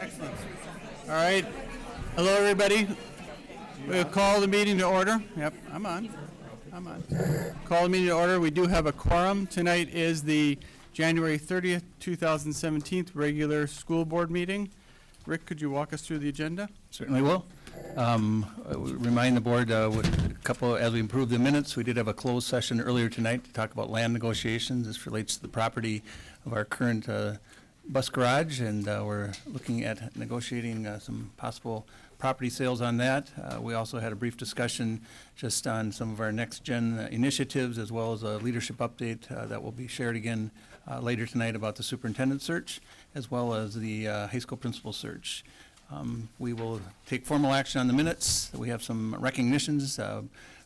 Excellent. All right. Hello, everybody. We'll call the meeting to order. Yep, I'm on. Call the meeting to order. We do have a quorum. Tonight is the January 30th, 2017 regular school board meeting. Rick, could you walk us through the agenda? Certainly will. I would remind the board, as we improve the minutes, we did have a closed session earlier tonight to talk about land negotiations. This relates to the property of our current bus garage, and we're looking at negotiating some possible property sales on that. We also had a brief discussion just on some of our next-gen initiatives, as well as a leadership update that will be shared again later tonight about the superintendent search, as well as the high school principal search. We will take formal action on the minutes. We have some recognitions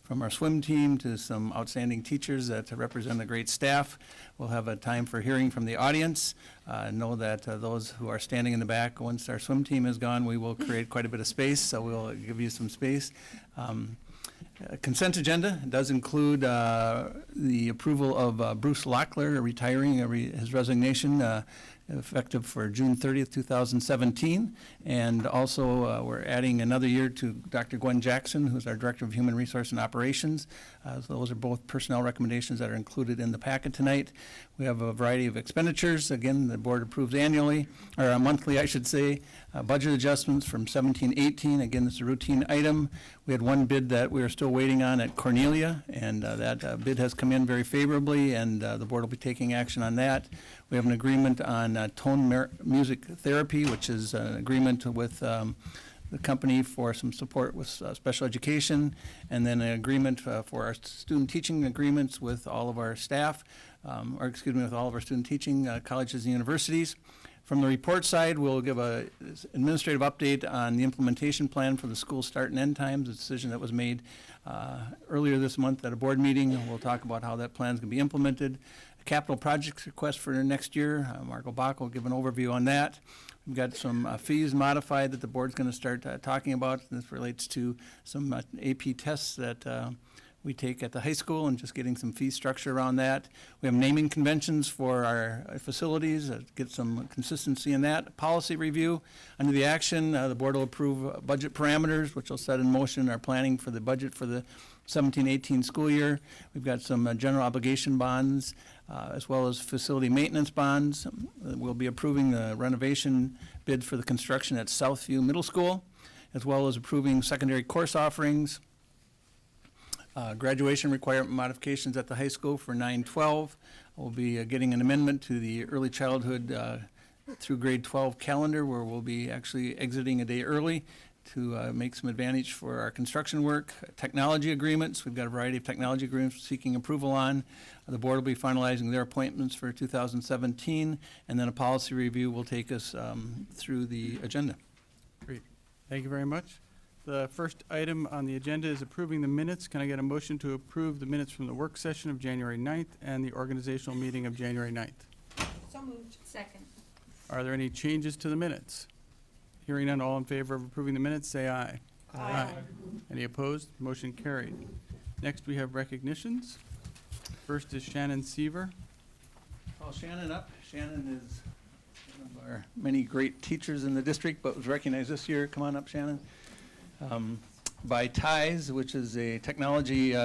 from our swim team to some outstanding teachers that represent a great staff. We'll have a time for hearing from the audience. Know that those who are standing in the back, once our swim team is gone, we will create quite a bit of space, so we'll give you some space. Consent agenda does include the approval of Bruce Locklear retiring his resignation effective for June 30th, 2017. And also we're adding another year to Dr. Gwen Jackson, who's our Director of Human Resource and Operations. So those are both personnel recommendations that are included in the packet tonight. We have a variety of expenditures. Again, the board approves annually, or monthly, I should say. Budget adjustments from 17-18. Again, this is a routine item. We had one bid that we are still waiting on at Cornelia, and that bid has come in very favorably, and the board will be taking action on that. We have an agreement on tone music therapy, which is an agreement with the company for some support with special education, and then an agreement for our student teaching agreements with all of our staff, with all of our student teaching colleges and universities. From the report side, we'll give an administrative update on the implementation plan for the school start and end times, a decision that was made earlier this month at a board meeting. We'll talk about how that plan is going to be implemented. A capital projects request for next year. Marco Bach will give an overview on that. We've got some fees modified that the board's going to start talking about. This relates to some AP tests that we take at the high school and just getting some fee structure around that. We have naming conventions for our facilities, get some consistency in that. Policy review. Under the action, the board will approve budget parameters, which will set in motion our planning for the budget for the 17-18 school year. We've got some general obligation bonds, as well as facility maintenance bonds. We'll be approving the renovation bid for the construction at Southview Middle School, as well as approving secondary course offerings. Graduation requirement modifications at the high school for 9-12. We'll be getting an amendment to the early childhood through grade 12 calendar, where we'll be actually exiting a day early to make some advantage for our construction work. Technology agreements, we've got a variety of technology agreements seeking approval on. The board will be finalizing their appointments for 2017, and then a policy review will take us through the agenda. Great. Thank you very much. The first item on the agenda is approving the minutes. Can I get a motion to approve the minutes from the work session of January 9th and the organizational meeting of January 9th? So moved. Second. Are there any changes to the minutes? Hearing none, all in favor of approving the minutes, say aye. Aye. Any opposed? Motion carried. Next, we have recognitions. First is Shannon Seaver. Call Shannon up. Shannon is one of our many great teachers in the district, but was recognized this year. Come on up, Shannon. By TIES, which is a technology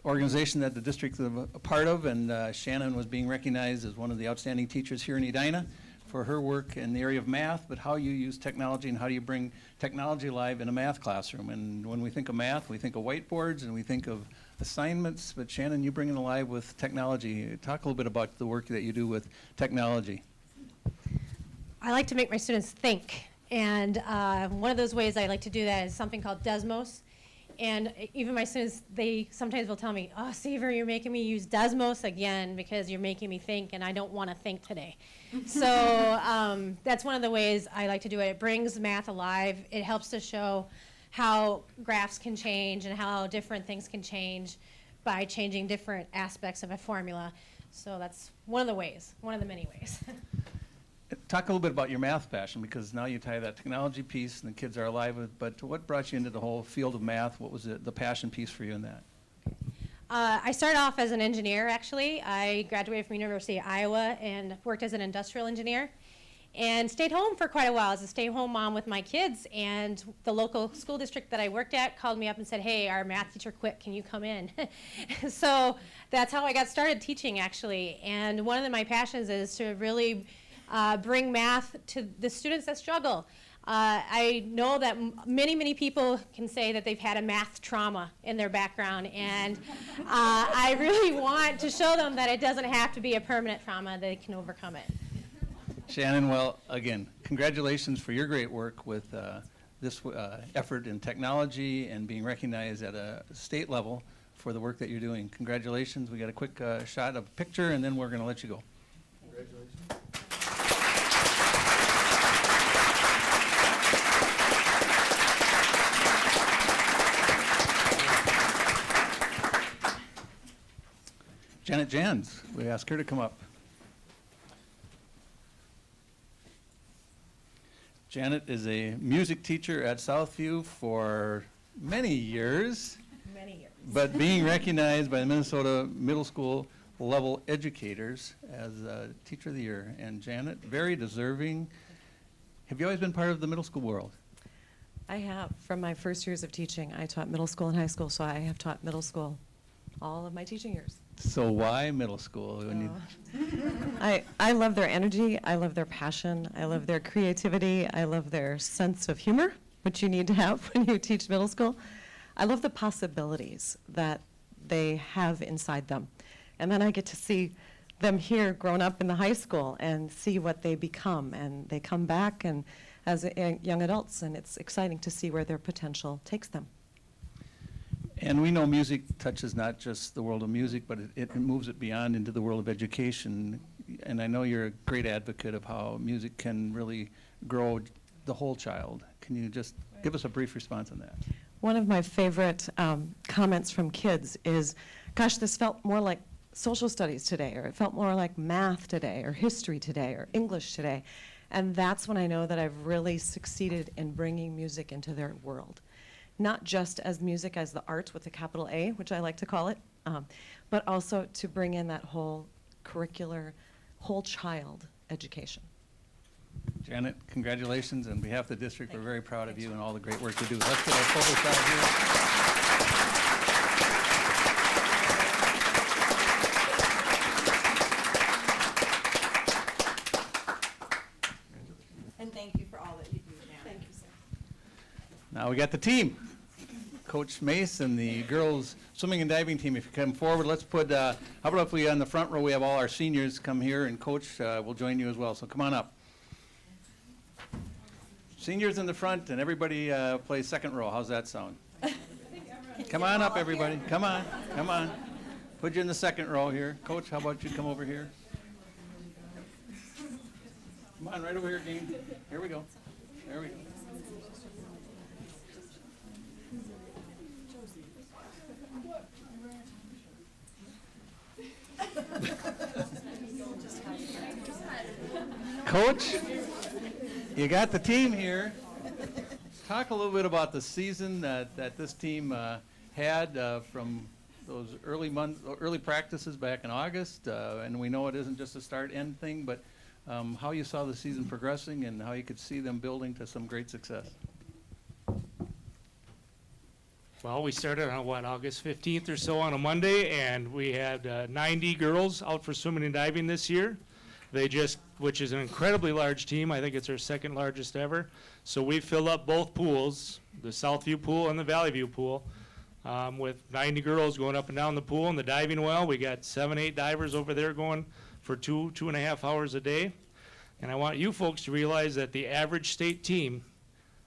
organization that the district is a part of, and Shannon was being recognized as one of the outstanding teachers here in Edina for her work in the area of math, but how you use technology and how do you bring technology alive in a math classroom. And when we think of math, we think of whiteboards and we think of assignments, but Shannon, you bring it alive with technology. Talk a little bit about the work that you do with technology. I like to make my students think. And one of those ways I like to do that is something called Desmos. And even my students, they sometimes will tell me, oh, Seaver, you're making me use Desmos again because you're making me think and I don't want to think today. So that's one of the ways I like to do it. It brings math alive. It helps to show how graphs can change and how different things can change by changing different aspects of a formula. So that's one of the ways, one of the many ways. Talk a little bit about your math passion, because now you tie that technology piece and the kids are alive with, but what brought you into the whole field of math? What was the passion piece for you in that? I started off as an engineer, actually. I graduated from University of Iowa and worked as an industrial engineer. and stayed home for quite a while as a stay-home mom with my kids. And the local school district that I worked at called me up and said, hey, our math teacher quit, can you come in? So that's how I got started teaching, actually. And one of my passions is to really bring math to the students that struggle. I know that many people can say that they've had a math trauma in their background, and I really want to show them that it doesn't have to be a permanent trauma, they can overcome it. Shannon, well, again, congratulations for your great work with this effort in technology and being recognized at a state level for the work that you're doing. Congratulations. We got a quick shot of a picture, and then we're going to let you go. Congratulations. Janet Jans, we ask her to come up. Janet is a music teacher at Southview for many years. Many years. But being recognized by the Minnesota middle school level educators as Teacher of the Year. And Janet, very deserving. Have you always been part of the middle school world? I have. From my first years of teaching, I taught middle school and high school, so I have taught middle school all of my teaching years. So why middle school? I love their energy, I love their passion, I love their creativity, I love their sense of humor, which you need to have when you teach middle school. I love the possibilities that they have inside them. And then I get to see them here grown up in the high school and see what they become. And they come back and as young adults, and it's exciting to see where their potential takes them. And we know music touches not just the world of music, but it moves it beyond into the world of education. And I know you're a great advocate of how music can really grow the whole child. Can you just give us a brief response on that? One of my favorite comments from kids is, gosh, this felt more like social studies today, or it felt more like math today, or history today, or English today. And that's when I know that I've really succeeded in bringing music into their world. Not just as music as the art with a capital A, which I like to call it, but also to bring in that whole curricular, whole child education. Janet, congratulations. On behalf of the district, we're very proud of you and all the great work you do. Let's get our photo shot here. And thank you for all that you do now. Thank you, sir. Now we got the team. Coach Mace and the girls swimming and diving team. If you come forward, let's put, how about if we, on the front row, we have all our seniors come here, and Coach will join you as well. So come on up. Seniors in the front, and everybody plays second row. How's that sound? Come on up, everybody. Come on. Come on. Put you in the second row here. Coach, how about you come over here? Come on, right over here, Dean. Here we go. There we go. Coach, you got the team here. Talk a little bit about the season that this team had from those early practices back in August, and we know it isn't just a start-end thing, but how you saw the season progressing and how you could see them building to some great success. Well, we started on, August 15th or so on a Monday, and we had 90 girls out for swimming and diving this year. Which is an incredibly large team. I think it's our second largest ever. So we fill up both pools, the Southview pool and the Valley View pool, with 90 girls going up and down the pool. And the diving well, we got 7, 8 divers over there going for 2.5 hours a day. And I want you folks to realize that the average state team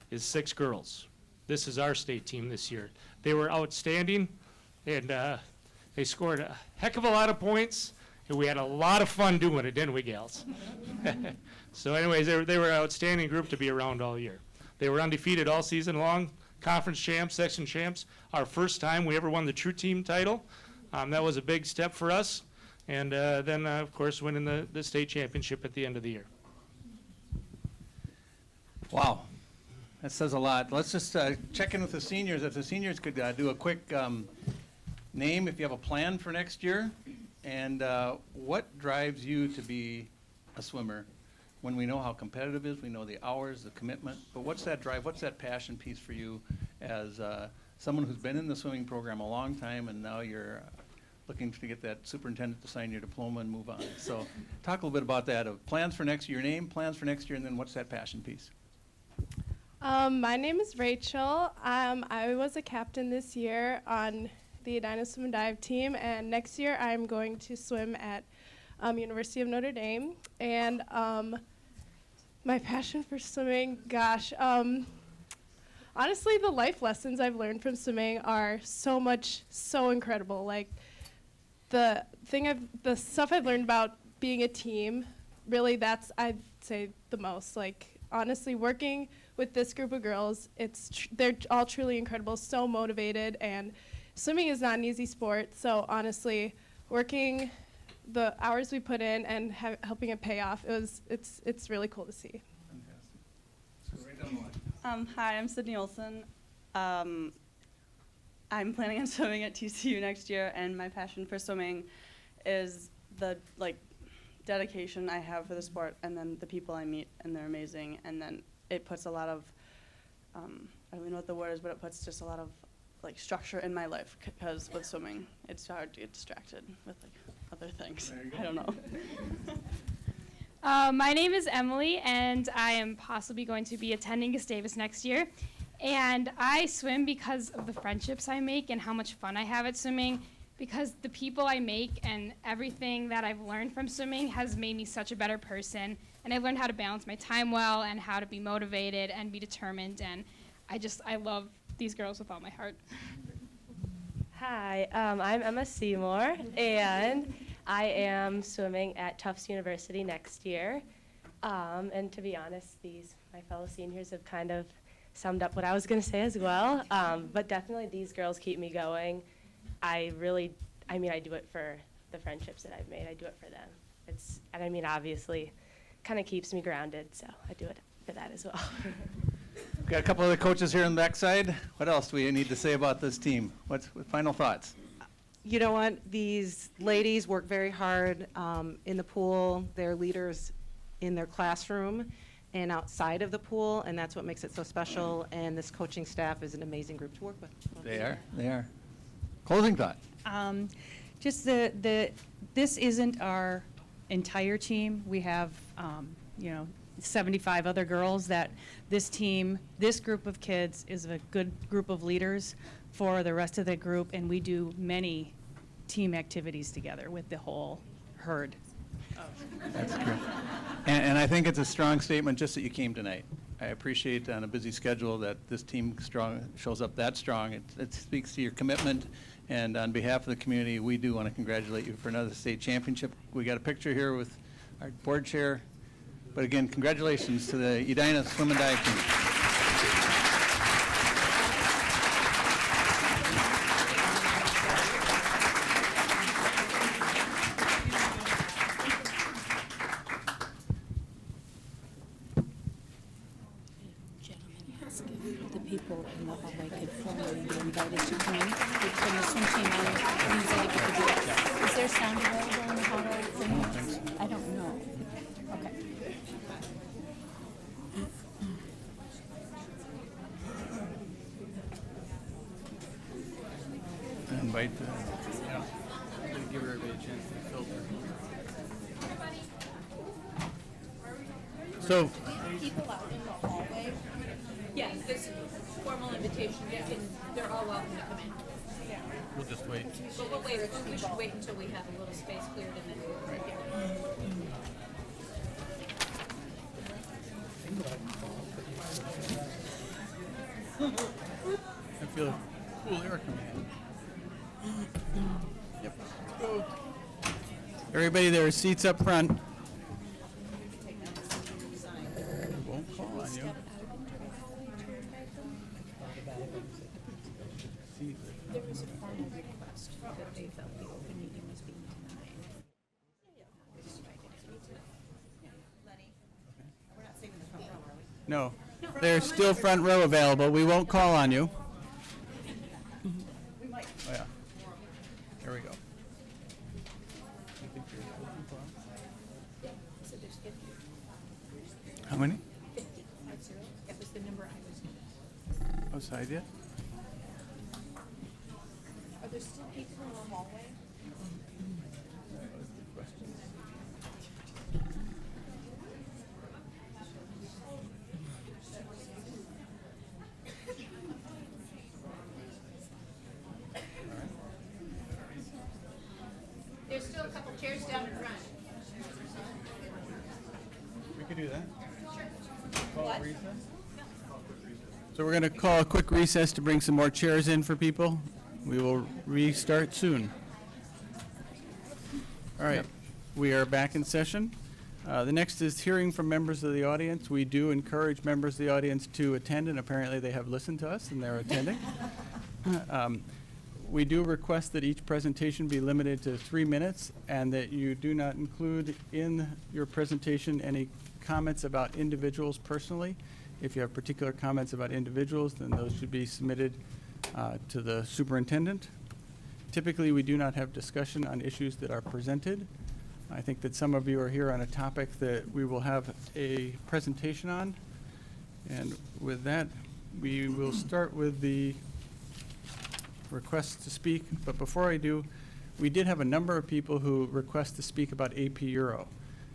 is 6 girls. This is our state team this year. They were outstanding, and they scored a heck of a lot of points, and we had a lot of fun doing it, didn't we, gals? So anyways, they were an outstanding group to be around all year. They were undefeated all season long, conference champs, section champs. Our first time we ever won the true team title. That was a big step for us. And then, of course, winning the state championship at the end of the year. Wow. That says a lot. Let's just check in with the seniors. If the seniors could do a quick name, if you have a plan for next year, and what drives you to be a swimmer? when we know how competitive it is, we know the hours, the commitment, but what's that drive, what's that passion piece for you as someone who's been in the swimming program a long time and now you're looking to get that superintendent to sign your diploma and move on? So talk a little bit about that, of plans for next year, your name, plans for next year, and then what's that passion piece? My name is Rachel. I was a captain this year on the Edina swim and dive team, and next year I'm going to swim at University of Notre Dame. And my passion for swimming, gosh, honestly, the life lessons I've learned from swimming are so incredible. Like the stuff I've learned about being a team, really, that's, I'd say, the most. Like, honestly, working with this group of girls, they're all truly incredible, so motivated, and swimming is not an easy sport. So honestly, working the hours we put in and helping it pay off, it's really cool to see. Fantastic. So right down the line. Hi, I'm Sydney Olson. I'm planning on swimming at TCU next year, and my passion for swimming is the dedication I have for the sport, and then the people I meet, and they're amazing. And then it puts a lot of I don't even know what the word is, but it puts just a lot of structure in my life, because with swimming it's hard to get distracted with other things. I don't know. My name is Emily, and I am possibly going to be attending Gustavus next year. And I swim because of the friendships I make and how much fun I have at swimming, because the people I make and everything that I've learned from swimming has made me such a better person. And I've learned how to balance my time well and how to be motivated and be determined. And I love these girls with all my heart. Hi, I'm Emma Seymour, and I am swimming at Tufts University next year. And to be honest, my fellow seniors have kind of summed up what I was going to say as well. But definitely these girls keep me going. I do it for the friendships that I've made. I do it for them. Obviously, kind of keeps me grounded, so I do it for that as well. We've got a couple other coaches here on the backside. What else do we need to say about this team? What final thoughts? You know what? These ladies work very hard in the pool. They're leaders in their classroom and outside of the pool, and that's what makes it so special. And this coaching staff is an amazing group to work with. They are. Closing thought. Just this isn't our entire team. We have 75 other girls. That this group of kids is a good group of leaders for the rest of the group, and we do many team activities together with the whole herd. That's true. And I think it's a strong statement just that you came tonight. I appreciate on a busy schedule that this team shows up that strong. It speaks to your commitment, and on behalf of the community, we do want to congratulate you for another state championship. We got a picture here with our board chair, but again, congratulations to the Edina swim and dive team. People in the hallway could formally be invited to come in. From the swim team, I usually get to do that. Is there sound available in the hallway? I don't know. Okay. Invite Give everybody a chance to filter. So, People out in the hallway. Yes, this formal invitation, they're all welcome to come in. we'll just wait. But we'll wait, we should wait until we have a little space cleared and then. I feel a cool air coming in. Yep. Go. Everybody, there are seats up front. Won't call on you. There was a formal request that they felt the open meeting was being denied. Leny, we're not sitting in the front row, are we? No. There's still front row available. We won't call on you. We might. Oh, yeah. Here we go. the number I was given. Oh, so I did? Are there still people in the hallway? There's still a couple chairs down in front. We could do that. So we're going to call a quick recess to bring some more chairs in for people. We will restart soon. All right, we are back in session. The next is hearing from members of the audience. We do encourage members of the audience to attend, and apparently they have listened to us and they're attending. We do request that each presentation be limited to 3 minutes and that you do not include in your presentation any comments about individuals personally. If you have particular comments about individuals, then those should be submitted to the superintendent. Typically, we do not have discussion on issues that are presented. I think that some of you are here on a topic that we will have a presentation on. And with that, we will start with the requests to speak. But before I do, we did have a number of people who request to speak about AP Euro.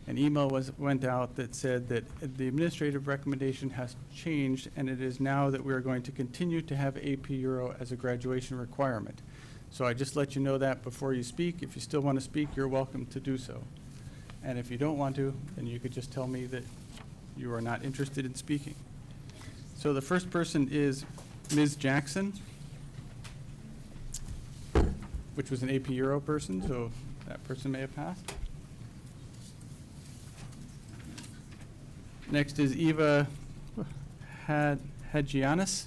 An email went out that said that the administrative recommendation has changed, and it is now that we are going to continue to have AP Euro as a graduation requirement. So I just let you know that before you speak. If you still want to speak, you're welcome to do so. And if you don't want to, then you could just tell me that you are not interested in speaking. So the first person is Ms. Jackson, which was an AP Euro person, so that person may have passed. Next is Eva Hadjianis,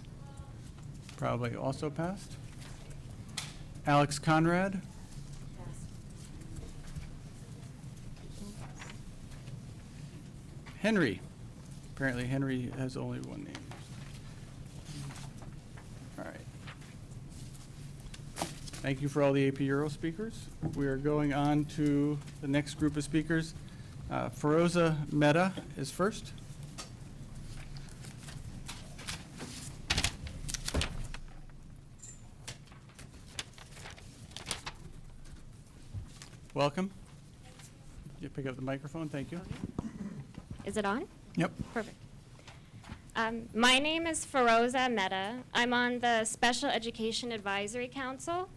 probably also passed. Alex Conrad. Henry. Apparently Henry has only one name. All right. Thank you for all the AP Euro speakers. We are going on to the next group of speakers. Feroza Mehta is first. Welcome. You pick up the microphone, thank you. Is it on? Yep. Perfect. My name is Feroza Mehta. I'm on the Special Education Advisory Council,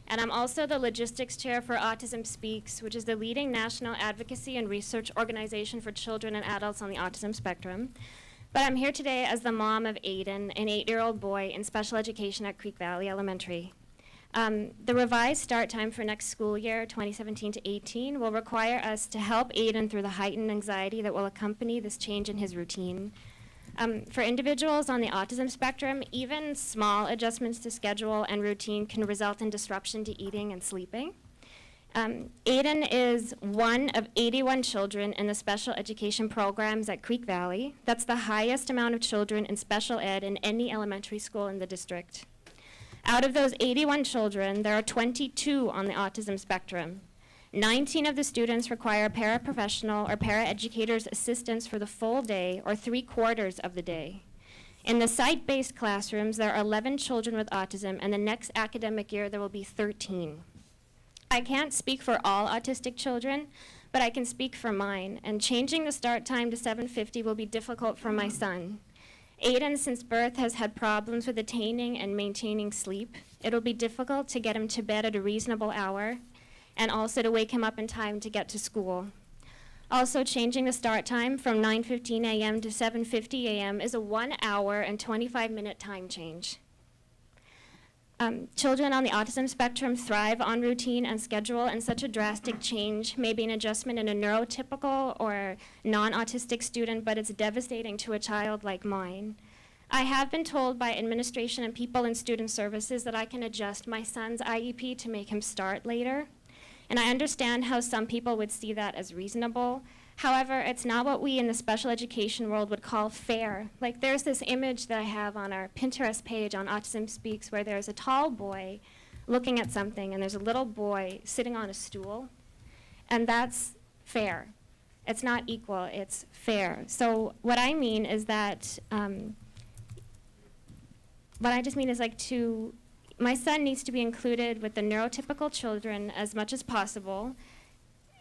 and I'm also the Logistics Chair for Autism Speaks, which is the leading national advocacy and research organization for children and adults on the autism spectrum. But I'm here today as the mom of Aiden, an 8-year-old boy in special education at Creek Valley Elementary. The revised start time for next school year, 2017 to 18, will require us to help Aiden through the heightened anxiety that will accompany this change in his routine. For individuals on the autism spectrum, even small adjustments to schedule and routine can result in disruption to eating and sleeping. Aiden is one of 81 children in the special education programs at Creek Valley. That's the highest amount of children in special ed in any elementary school in the district. Out of those 81 children, there are 22 on the autism spectrum. 19 of the students require a paraprofessional or paraeducator's assistance for the full day or 3/4 of the day. In the site-based classrooms, there are 11 children with autism, and the next academic year there will be 13. I can't speak for all autistic children, but I can speak for mine, and changing the start time to 7:50 will be difficult for my son. Aiden, since birth, has had problems with attaining and maintaining sleep. It'll be difficult to get him to bed at a reasonable hour, and also to wake him up in time to get to school. Also, changing the start time from 9:15 a.m. to 7:50 a.m. is a 1 hour and 25-minute time change. Children on the autism spectrum thrive on routine and schedule, and such a drastic change may be an adjustment in a neurotypical or non-autistic student, but it's devastating to a child like mine. I have been told by administration and people in student services that I can adjust my son's IEP to make him start later. And I understand how some people would see that as reasonable. However, it's not what we in the special education world would call fair. Like, there's this image that I have on our Pinterest page on Autism Speaks where there's a tall boy looking at something and there's a little boy sitting on a stool. And that's fair. It's not equal, it's fair. So what I mean is that what I just mean is my son needs to be included with the neurotypical children as much as possible.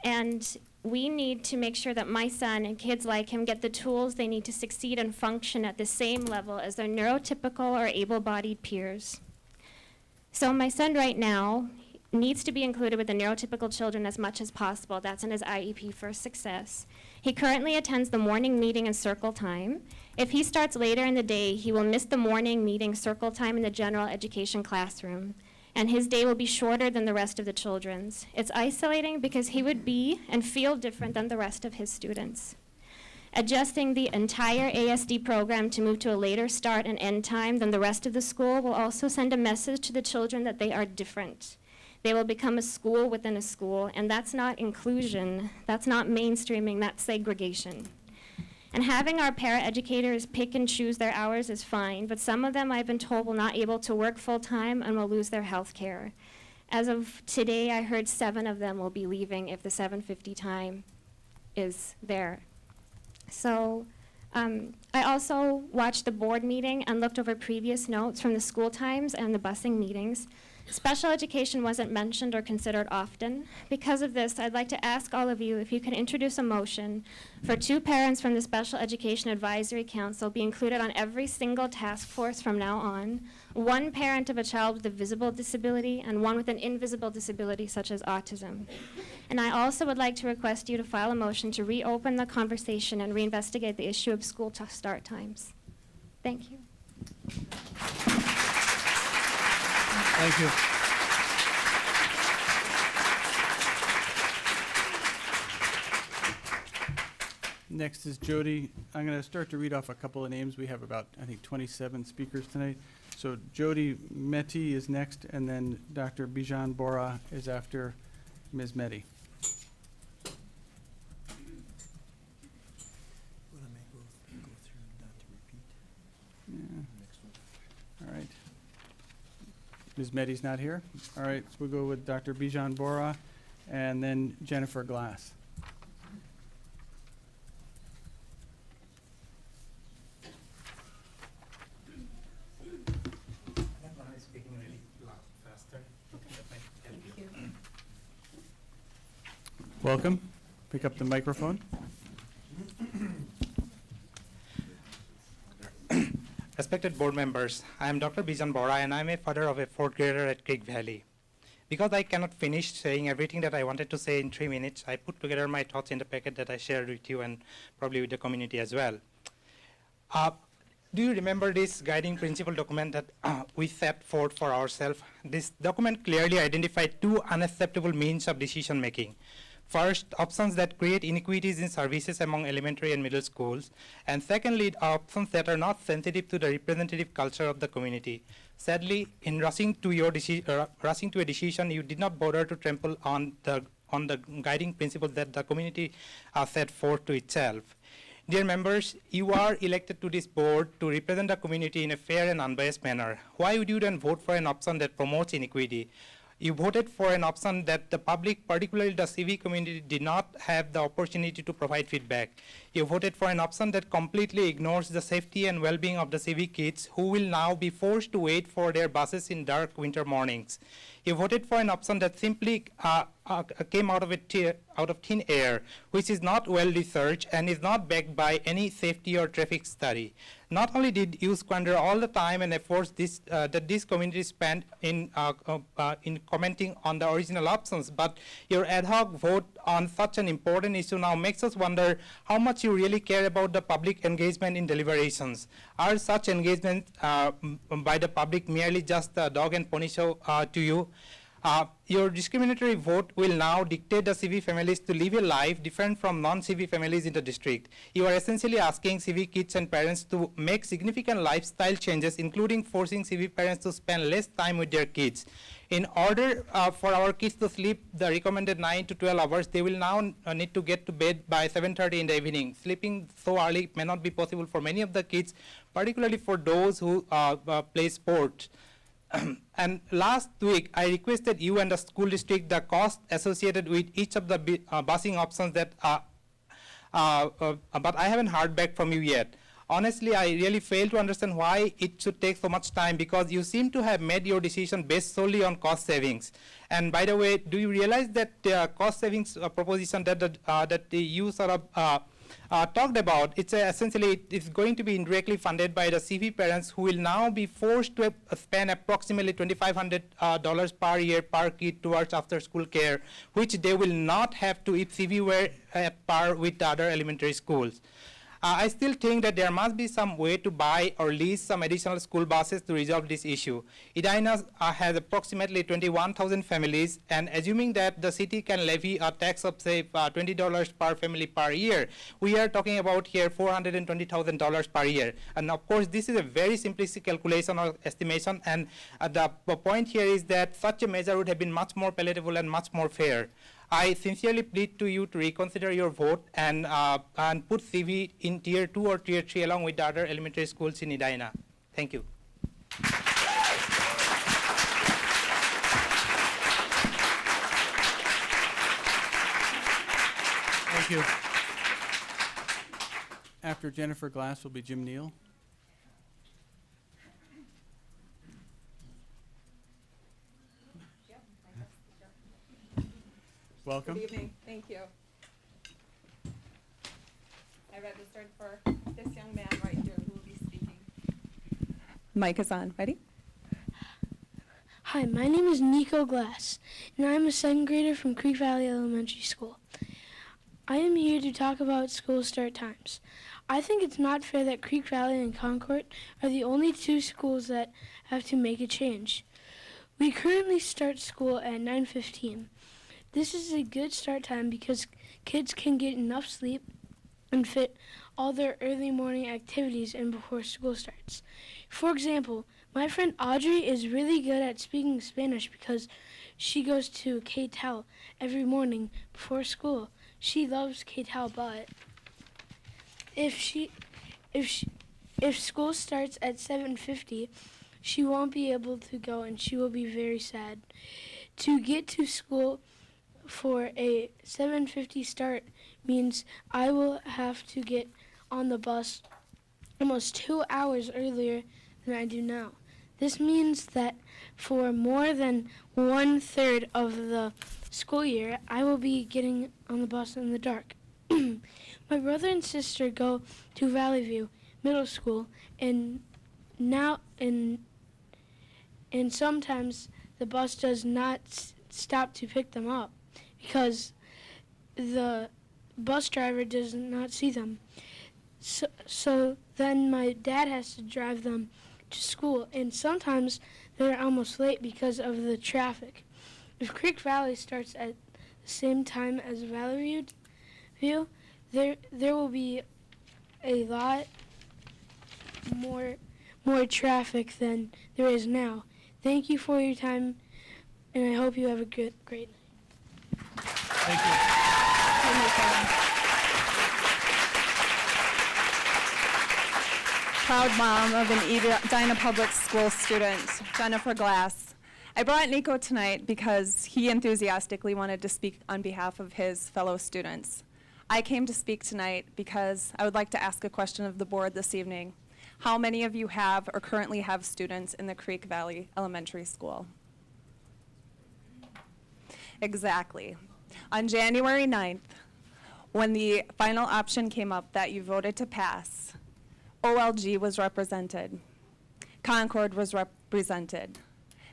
And we need to make sure that my son and kids like him get the tools they need to succeed and function at the same level as their neurotypical or able-bodied peers. So my son right now needs to be included with the neurotypical children as much as possible. That's in his IEP for success. He currently attends the morning meeting and circle time. If he starts later in the day, he will miss the morning meeting circle time in the general education classroom, and his day will be shorter than the rest of the children's. It's isolating because he would be and feel different than the rest of his students. Adjusting the entire ASD program to move to a later start and end time than the rest of the school will also send a message to the children that they are different. They will become a school within a school, and that's not inclusion, that's not mainstreaming, that's segregation. And having our paraeducators pick and choose their hours is fine, but some of them, I've been told, will not able to work full-time and will lose their health care. As of today, I heard 7 of them will be leaving if the 7:50 time is there. So I also watched the board meeting and looked over previous notes from the school times and the busing meetings. Special education wasn't mentioned or considered often. Because of this, I'd like to ask all of you if you could introduce a motion for 2 parents from the Special Education Advisory Council be included on every single task force from now on, 1 parent of a child with a visible disability, and 1 with an invisible disability such as autism. And I also would like to request you to file a motion to reopen the conversation and reinvestigate the issue of school start times. Thank you. Thank you. Next is Jody. I'm going to start to read off a couple of names. We have about, I think, 27 speakers tonight. So Jody Mehti is next, and then Dr. Bijan Bora is after Ms. Mehti. All right. Ms. Mehti's not here. All right, so we'll go with Dr. Bijan Bora and then Jennifer Glass. Welcome. Pick up the microphone. Respected board members, I am Dr. Bijan Bora and I am a father of a 4th grader at Creek Valley. Because I cannot finish saying everything that I wanted to say in 3 minutes, I put together my thoughts in the packet that I shared with you and probably with the community as well. Do you remember this guiding principle document that we set forth for ourselves? This document clearly identified 2 unacceptable means of decision making. First, options that create inequities in services among elementary and middle schools. And secondly, options that are not sensitive to the representative culture of the community. Sadly, in rushing to a decision, you did not bother to trample on the guiding principles that the community set forth to itself. Dear members, you are elected to this board to represent the community in a fair and unbiased manner. Why would you then vote for an option that promotes inequity? You voted for an option that the public, particularly the civic community, did not have the opportunity to provide feedback. You voted for an option that completely ignores the safety and well-being of the civic kids who will now be forced to wait for their buses in dark winter mornings. You voted for an option that simply came out of thin air, which is not well researched and is not backed by any safety or traffic study. Not only did you squander all the time and efforts that this community spent in commenting on the original options, but your ad hoc vote on such an important issue now makes us wonder how much you really care about the public engagement in deliberations. Are such engagement by the public merely just a dog and pony show to you? Your discriminatory vote will now dictate the CV families to live a life different from non-CV families in the district. You are essentially asking CV kids and parents to make significant lifestyle changes, including forcing CV parents to spend less time with their kids. In order for our kids to sleep the recommended 9 to 12 hours, they will now need to get to bed by 7:30 in the evening. Sleeping so early may not be possible for many of the kids, particularly for those who play sports. And last week, I requested you and the school district the cost associated with each of the busing options that, but I haven't heard back from you yet. Honestly, I really fail to understand why it should take so much time, because you seem to have made your decision based solely on cost savings. And by the way, do you realize that cost savings proposition that you sort of talked about, it's essentially it's going to be indirectly funded by the CV parents, who will now be forced to spend approximately $2,500 per year per kid towards after-school care, which they will not have to if CV were at par with the other elementary schools. I still think that there must be some way to buy or lease some additional school buses to resolve this issue. Edina has approximately 21,000 families, and assuming that the city can levy a tax of, say, $20 per family per year, we are talking about here $420,000 per year. And of course, this is a very simplistic calculation or estimation, and the point here is that such a measure would have been much more palatable and much more fair. I sincerely plead to you to reconsider your vote and put CV in Tier 2 or Tier 3 along with the other elementary schools in Edina. Thank you. Thank you. After Jennifer Glass will be Jim Neal. Welcome. Good evening. Thank you. I registered for this young man right here who will be speaking. Mic is on. Ready? Hi, my name is Nico Glass, and I'm a second grader from Creek Valley Elementary School. I am here to talk about school start times. I think it's not fair that Creek Valley and Concord are the only two schools that have to make a change. We currently start school at 9:15. This is a good start time because kids can get enough sleep and fit all their early morning activities in before school starts. For example, my friend Audrey is really good at speaking Spanish because she goes to K-Tel every morning before school. She loves K-Tel, but if school starts at 7:50, she won't be able to go and she will be very sad. To get to school for a 7:50 start means I will have to get on the bus almost 2 hours earlier than I do now. This means that for more than 1/3 of the school year, I will be getting on the bus in the dark. My brother and sister go to Valley View Middle School, and sometimes the bus does not stop to pick them up because the bus driver does not see them. So then my dad has to drive them to school, and sometimes they're almost late because of the traffic. If Creek Valley starts at the same time as Valley View, there will be a lot more traffic than there is now. Thank you for your time, and I hope you have a great night. Thank you. Proud mom of an Edina Public School student, Jennifer Glass. I brought Nico tonight because he enthusiastically wanted to speak on behalf of his fellow students. I came to speak tonight because I would like to ask a question of the board this evening. How many of you have or currently have students in the Creek Valley Elementary School? Exactly. On January 9th, when the final option came up that you voted to pass, OLG was represented. Concord was represented.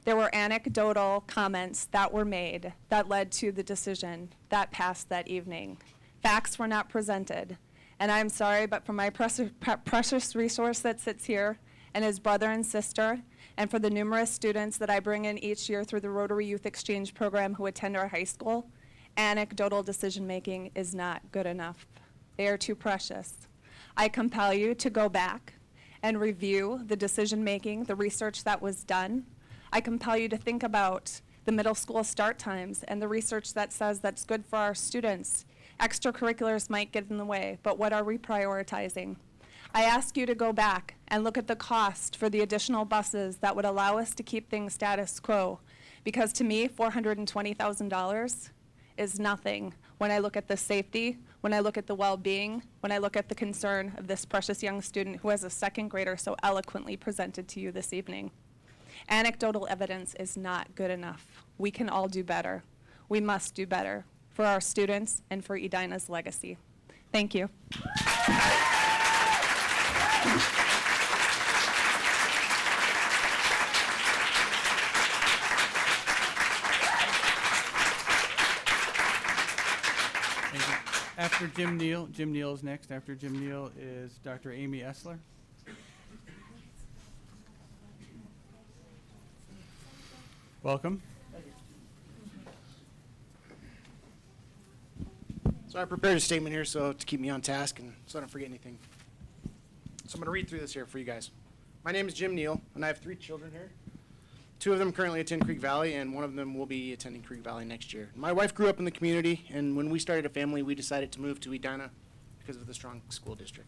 There were anecdotal comments that were made that led to the decision that passed that evening. Facts were not presented. And I'm sorry, but for my precious resource that sits here and his brother and sister, and for the numerous students that I bring in each year through the Rotary Youth Exchange Program who attend our high school, anecdotal decision-making is not good enough. They are too precious. I compel you to go back and review the decision-making, the research that was done. I compel you to think about the middle school start times and the research that says that's good for our students. Extracurriculars might get in the way, but what are we prioritizing? I ask you to go back and look at the cost for the additional buses that would allow us to keep things status quo, because to me, $420,000 is nothing when I look at the safety, when I look at the well-being, when I look at the concern of this precious young student who as a second grader so eloquently presented to you this evening. Anecdotal evidence is not good enough. We can all do better. We must do better for our students and for Edina's legacy. Thank you. After Jim Neal is next. After Jim Neal is Dr. Amy Essler. Welcome. So I prepared a statement here to keep me on task and so I don't forget anything. So I'm going to read through this here for you guys. My name is Jim Neal, and I have 3 children here. 2 of them currently attend Creek Valley, and 1 of them will be attending Creek Valley next year. My wife grew up in the community, and when we started a family, we decided to move to Edina because of the strong school district.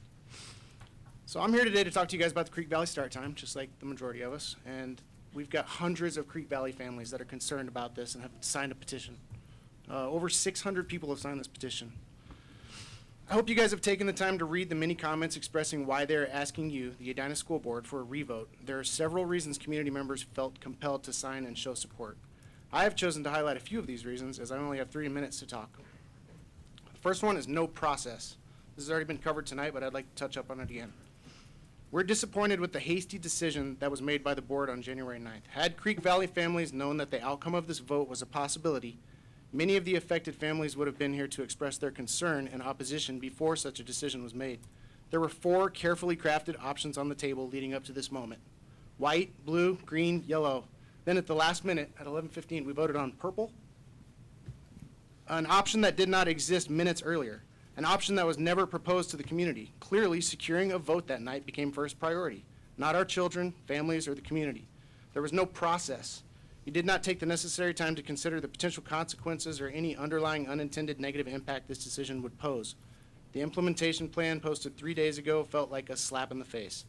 So I'm here today to talk to you guys about the Creek Valley start time, just like the majority of us, and we've got hundreds of Creek Valley families that are concerned about this and have signed a petition. Over 600 people have signed this petition. I hope you guys have taken the time to read the many comments expressing why they're asking you, the Edina School Board, for a revote. There are several reasons community members felt compelled to sign and show support. I have chosen to highlight a few of these reasons as I only have 3 minutes to talk. The first one is no process. This has already been covered tonight, but I'd like to touch up on it again. We're disappointed with the hasty decision that was made by the board on January 9th. Had Creek Valley families known that the outcome of this vote was a possibility, many of the affected families would have been here to express their concern and opposition before such a decision was made. There were 4 carefully crafted options on the table leading up to this moment. White, blue, green, yellow. Then at the last minute, at 11:15, we voted on purple, an option that did not exist minutes earlier, an option that was never proposed to the community. Clearly, securing a vote that night became first priority, not our children, families, or the community. There was no process. You did not take the necessary time to consider the potential consequences or any underlying unintended negative impact this decision would pose. The implementation plan posted 3 days ago felt like a slap in the face.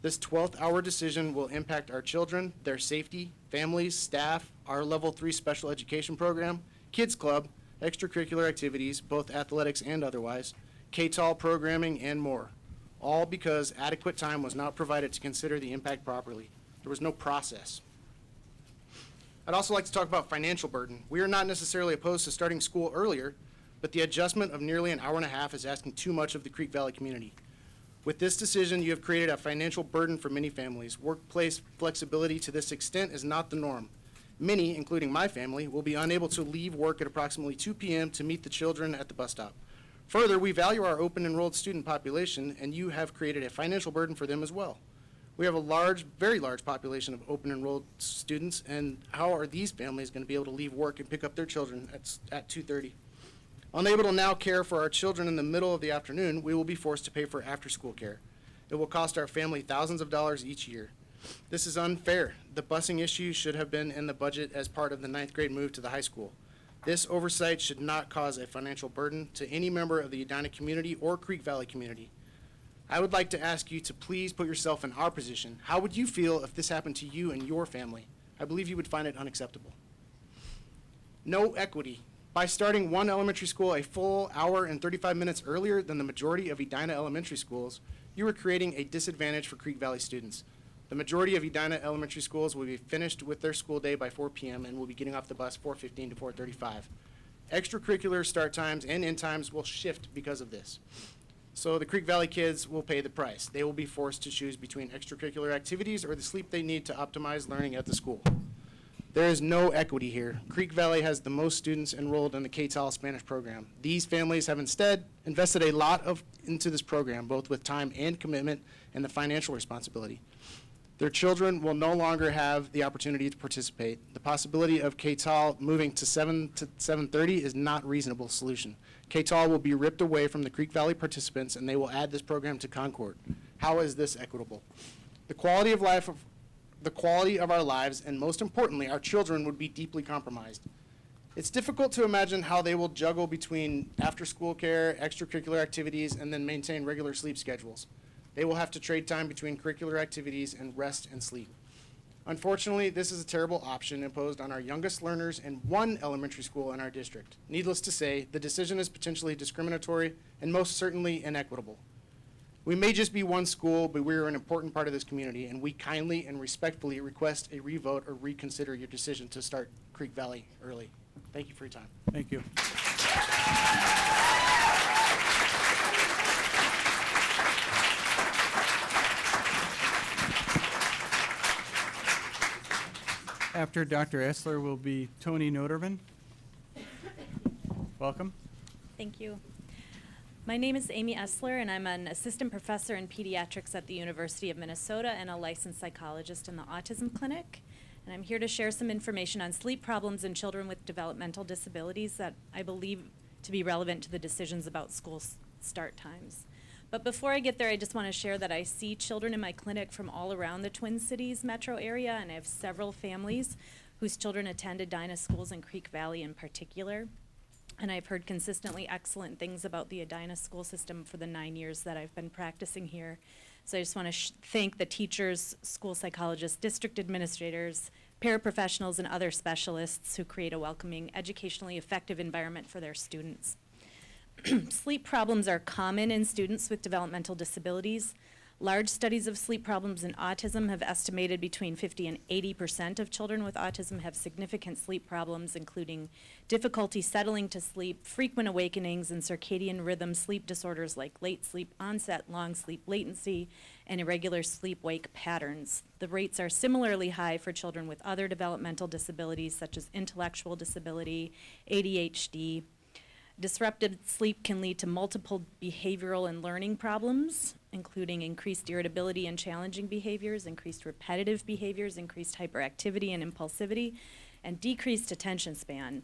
This 12th hour decision will impact our children, their safety, families, staff, our Level 3 special education program, Kids Club, extracurricular activities, both athletics and otherwise, KTAL programming, and more. All because adequate time was not provided to consider the impact properly. There was no process. I'd also like to talk about financial burden. We are not necessarily opposed to starting school earlier, but the adjustment of nearly an hour and a half is asking too much of the Creek Valley community. With this decision, you have created a financial burden for many families. Workplace flexibility to this extent is not the norm. Many, including my family, will be unable to leave work at approximately 2 p.m. to meet the children at the bus stop. Further, we value our open enrolled student population, and you have created a financial burden for them as well. We have a large, very large population of open enrolled students, and how are these families going to be able to leave work and pick up their children at 2:30? Unable to now care for our children in the middle of the afternoon, we will be forced to pay for after-school care. It will cost our family thousands of dollars each year. This is unfair. The busing issue should have been in the budget as part of the 9th grade move to the high school. This oversight should not cause a financial burden to any member of the Edina community or Creek Valley community. I would like to ask you to please put yourself in our position. How would you feel if this happened to you and your family? I believe you would find it unacceptable. No equity. By starting one elementary school a full hour and 35 minutes earlier than the majority of Edina elementary schools, you are creating a disadvantage for Creek Valley students. The majority of Edina elementary schools will be finished with their school day by 4 p.m. and will be getting off the bus 4:15 to 4:35. Extracurricular start times and end times will shift because of this. So the Creek Valley kids will pay the price. They will be forced to choose between extracurricular activities or the sleep they need to optimize learning at the school. There is no equity here. Creek Valley has the most students enrolled in the KTAL Spanish program. These families have instead invested a lot into this program, both with time and commitment and the financial responsibility. Their children will no longer have the opportunity to participate. The possibility of KTAL moving to 7 to 7:30 is not a reasonable solution. KTAL will be ripped away from the Creek Valley participants, and they will add this program to Concord. How is this equitable? The quality of our lives, and most importantly, our children, would be deeply compromised. It's difficult to imagine how they will juggle between after-school care, extracurricular activities, and then maintain regular sleep schedules. They will have to trade time between curricular activities and rest and sleep. Unfortunately, this is a terrible option imposed on our youngest learners in one elementary school in our district. Needless to say, the decision is potentially discriminatory and most certainly inequitable. We may just be one school, but we are an important part of this community, and we kindly and respectfully request a revote or reconsider your decision to start Creek Valley early. Thank you for your time. Thank you. After Dr. Essler will be Tony Noterman. Welcome. Thank you. My name is Amy Essler, and I'm an assistant professor in pediatrics at the University of Minnesota and a licensed psychologist in the Autism Clinic. And I'm here to share some information on sleep problems in children with developmental disabilities that I believe to be relevant to the decisions about school start times. But before I get there, I just want to share that I see children in my clinic from all around the Twin Cities metro area, and I have several families whose children attend Edina schools in Creek Valley in particular. And I've heard consistently excellent things about the Edina school system for the 9 years that I've been practicing here. So I just want to thank the teachers, school psychologists, district administrators, paraprofessionals, and other specialists who create a welcoming, educationally effective environment for their students. Sleep problems are common in students with developmental disabilities. Large studies of sleep problems in autism have estimated between 50 and 80% of children with autism have significant sleep problems, including difficulty settling to sleep, frequent awakenings, and circadian rhythm sleep disorders like late sleep onset, long sleep latency, and irregular sleep-wake patterns. The rates are similarly high for children with other developmental disabilities such as intellectual disability, ADHD. Disrupted sleep can lead to multiple behavioral and learning problems, including increased irritability and challenging behaviors, increased repetitive behaviors, increased hyperactivity and impulsivity, and decreased attention span.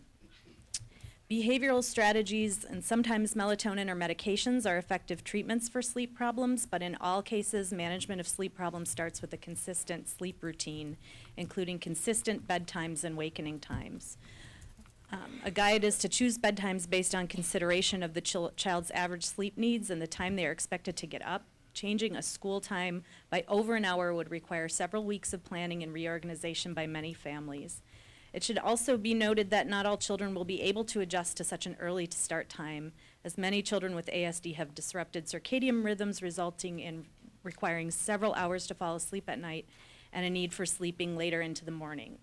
Behavioral strategies and sometimes melatonin or medications are effective treatments for sleep problems, but in all cases, management of sleep problems starts with a consistent sleep routine, including consistent bedtimes and wakening times. A guide is to choose bedtimes based on consideration of the child's average sleep needs and the time they are expected to get up. Changing a school time by over an hour would require several weeks of planning and reorganization by many families. It should also be noted that not all children will be able to adjust to such an early start time, as many children with ASD have disrupted circadian rhythms, resulting in requiring several hours to fall asleep at night and a need for sleeping later into the morning.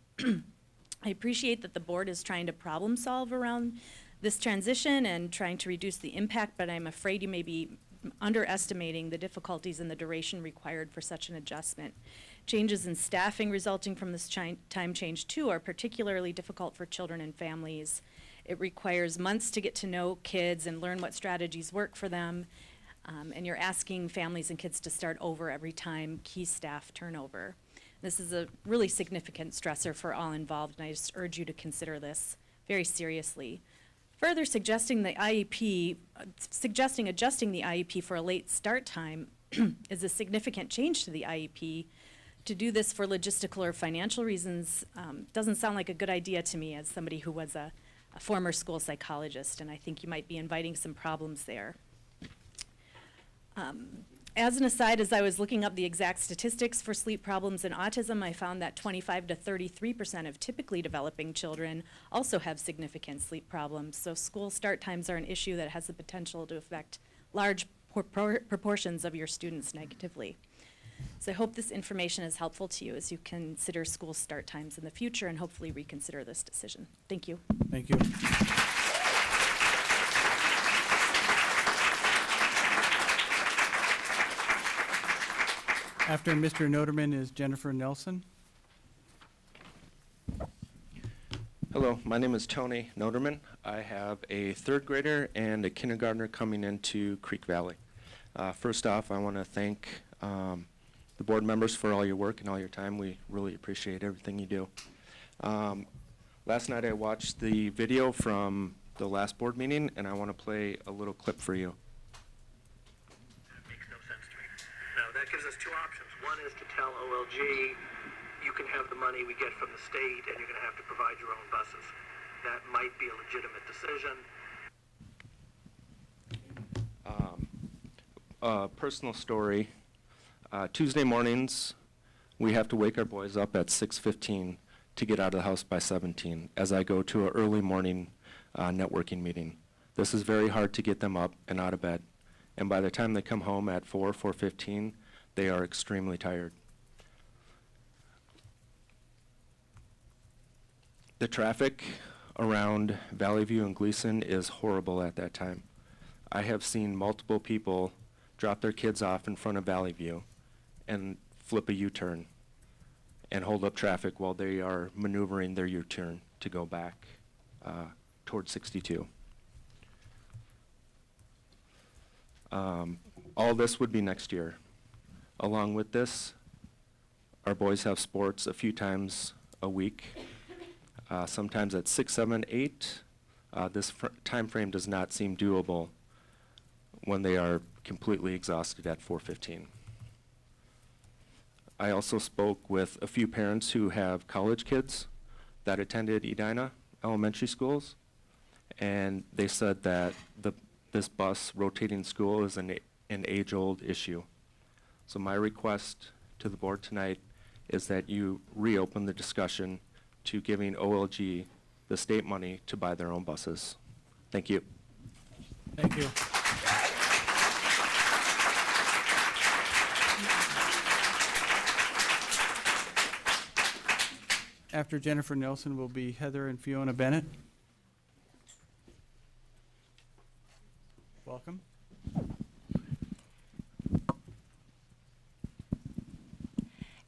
I appreciate that the board is trying to problem solve around this transition and trying to reduce the impact, but I'm afraid you may be underestimating the difficulties and the duration required for such an adjustment. Changes in staffing resulting from this time change, too, are particularly difficult for children and families. It requires months to get to know kids and learn what strategies work for them, and you're asking families and kids to start over every time key staff turnover. This is a really significant stressor for all involved, and I just urge you to consider this very seriously. Further, suggesting adjusting the IEP for a late start time is a significant change to the IEP. To do this for logistical or financial reasons doesn't sound like a good idea to me as somebody who was a former school psychologist, and I think you might be inviting some problems there. As an aside, as I was looking up the exact statistics for sleep problems in autism, I found that 25 to 33% of typically developing children also have significant sleep problems. So school start times are an issue that has the potential to affect large proportions of your students negatively. So I hope this information is helpful to you as you consider school start times in the future and hopefully reconsider this decision. Thank you. Thank you. After Mr. Noterman is Jennifer Nelson. Hello, my name is Tony Noterman. I have a third grader and a kindergartner coming into Creek Valley. First off, I want to thank the board members for all your work and all your time. We really appreciate everything you do. Last night I watched the video from the last board meeting, and I want to play a little clip for you. Now, that gives us two options. One is to tell OLG, you can have the money we get from the state and you're going to have to provide your own buses. That might be a legitimate decision. Personal story. Tuesday mornings, We have to wake our boys up at 6:15 to get out of the house by 17 as I go to an early morning networking meeting. This is very hard to get them up and out of bed. And by the time they come home at 4:15, they are extremely tired. The traffic around Valley View and Gleason is horrible at that time. I have seen multiple people drop their kids off in front of Valley View and flip a U-turn and hold up traffic while they are maneuvering their U-turn to go back towards 62. All this would be next year. Along with this, our boys have sports a few times a week, sometimes at 6, 7, 8. This time frame does not seem doable when they are completely exhausted at 4:15. I also spoke with a few parents who have college kids that attended Edina elementary schools, and they said that this bus rotating school is an age-old issue. So my request to the board tonight is that you reopen the discussion to giving OLG the state money to buy their own buses. Thank you. Thank you. After Jennifer Nelson will be Heather and Fiona Bennett. Welcome.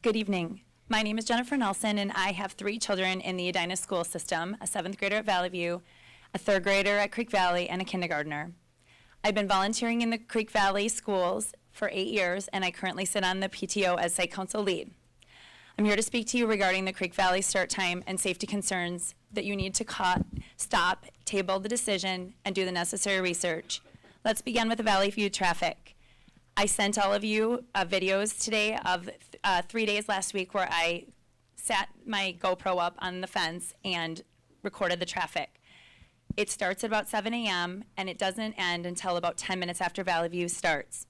Good evening. My name is Jennifer Nelson, and I have 3 children in the Edina school system, a 7th grader at Valley View, a 3rd grader at Creek Valley, and a kindergartner. I've been volunteering in the Creek Valley schools for 8 years, and I currently sit on the PTO as site council lead. I'm here to speak to you regarding the Creek Valley start time and safety concerns that you need to stop, table the decision, and do the necessary research. Let's begin with the Valley View traffic. I sent all of you videos today of 3 days last week where I sat my GoPro up on the fence and recorded the traffic. It starts at about 7 a.m. and it doesn't end until about 10 minutes after Valley View starts.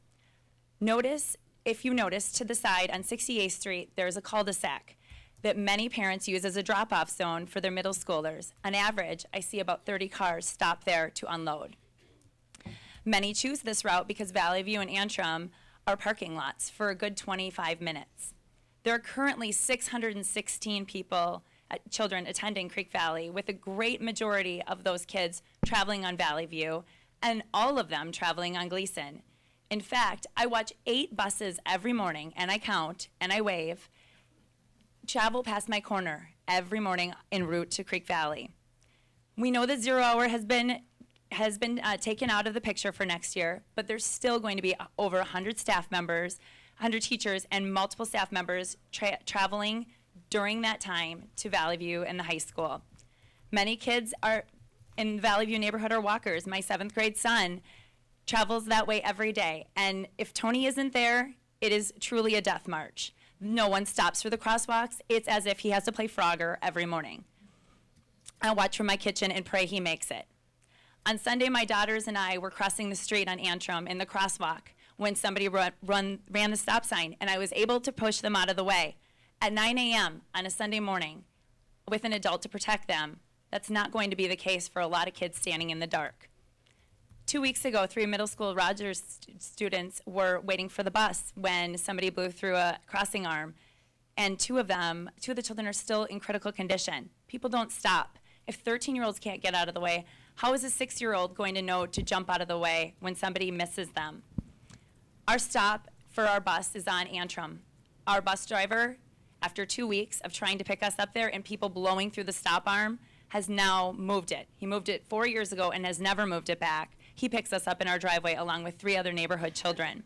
If you notice to the side on 68th Street, there's a cul-de-sac that many parents use as a drop-off zone for their middle schoolers. On average, I see about 30 cars stop there to unload. Many choose this route because Valley View and Antrim are parking lots for a good 25 minutes. There are currently 616 children attending Creek Valley, with a great majority of those kids traveling on Valley View and all of them traveling on Gleason. In fact, I watch 8 buses every morning, and I count and I wave, travel past my corner every morning en route to Creek Valley. We know that 0 hour has been taken out of the picture for next year, but there's still going to be over 100 staff members, 100 teachers, and multiple staff members traveling during that time to Valley View and the high school. Many kids are in Valley View neighborhood are walkers. My 7th grade son travels that way every day, and if Tony isn't there, it is truly a death march. No one stops for the crosswalks. It's as if he has to play Frogger every morning. I watch from my kitchen and pray he makes it. On Sunday, my daughters and I were crossing the street on Antrim in the crosswalk when somebody ran the stop sign, and I was able to push them out of the way. At 9 a.m. on a Sunday morning with an adult to protect them, that's not going to be the case for a lot of kids standing in the dark. 2 weeks ago, 3 middle school Rogers students were waiting for the bus when somebody blew through a crossing arm, and two of the children are still in critical condition. People don't stop. If 13-year-olds can't get out of the way, how is a 6-year-old going to know to jump out of the way when somebody misses them? Our stop for our bus is on Antrim. Our bus driver, after 2 weeks of trying to pick us up there and people blowing through the stop arm, has now moved it. He moved it 4 years ago and has never moved it back. He picks us up in our driveway along with 3 other neighborhood children.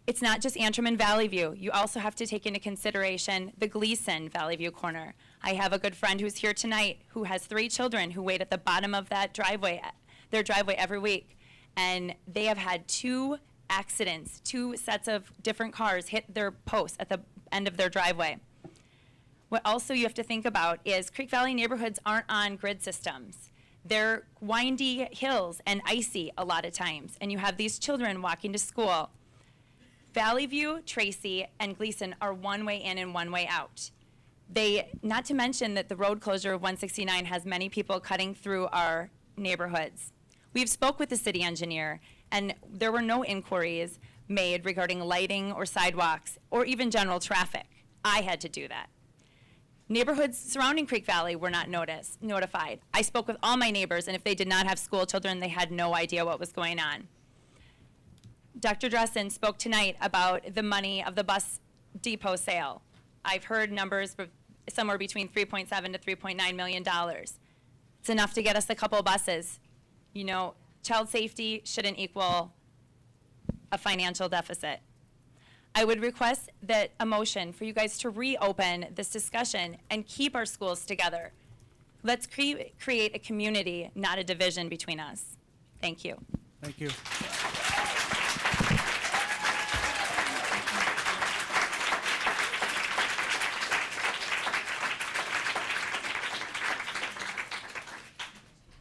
It's not just Antrim and Valley View. You also have to take into consideration the Gleason Valley View corner. I have a good friend who's here tonight who has 3 children who wait at the bottom of that driveway, their driveway every week. And they have had 2 accidents, 2 sets of different cars hit their posts at the end of their driveway. What also you have to think about is Creek Valley neighborhoods aren't on grid systems. They're windy hills and icy a lot of times, and you have these children walking to school. Valley View, Tracy, and Gleason are one way in and one way out. Not to mention that the road closure of 169 has many people cutting through our neighborhoods. We've spoke with the city engineer, and there were no inquiries made regarding lighting or sidewalks or even general traffic. I had to do that. Neighborhoods surrounding Creek Valley were not notified. I spoke with all my neighbors, and if they did not have school children, they had no idea what was going on. Dr. Dressen spoke tonight about the money of the bus depot sale. I've heard numbers somewhere between $3.7 to $3.9 million. It's enough to get us a couple buses. You know, child safety shouldn't equal a financial deficit. I would request that a motion for you guys to reopen this discussion and keep our schools together. Let's create a community, not a division between us. Thank you. Thank you.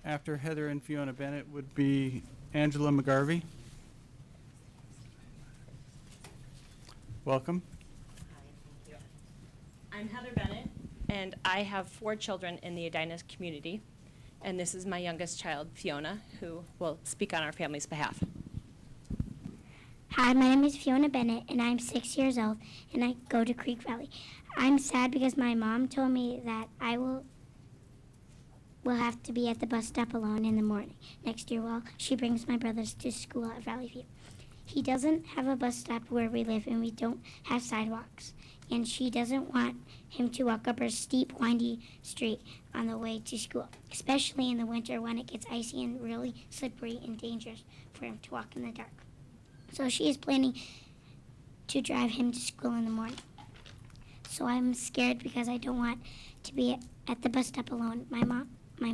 After Heather and Fiona Bennett would be Angela McGarvey. Welcome. I'm Heather Bennett, and I have 4 children in the Edina community, and this is my youngest child, Fiona, who will speak on our family's behalf. Hi, my name is Fiona Bennett, and I'm 6 years old, and I go to Creek Valley. I'm sad because my mom told me that I will have to be at the bus stop alone in the morning next year while she brings my brothers to school at Valley View. He doesn't have a bus stop where we live, and we don't have sidewalks. And she doesn't want him to walk up our steep, windy street on the way to school, especially in the winter when it gets icy and really slippery and dangerous for him to walk in the dark. So she is planning to drive him to school in the morning. So I'm scared because I don't want to be at the bus stop alone. My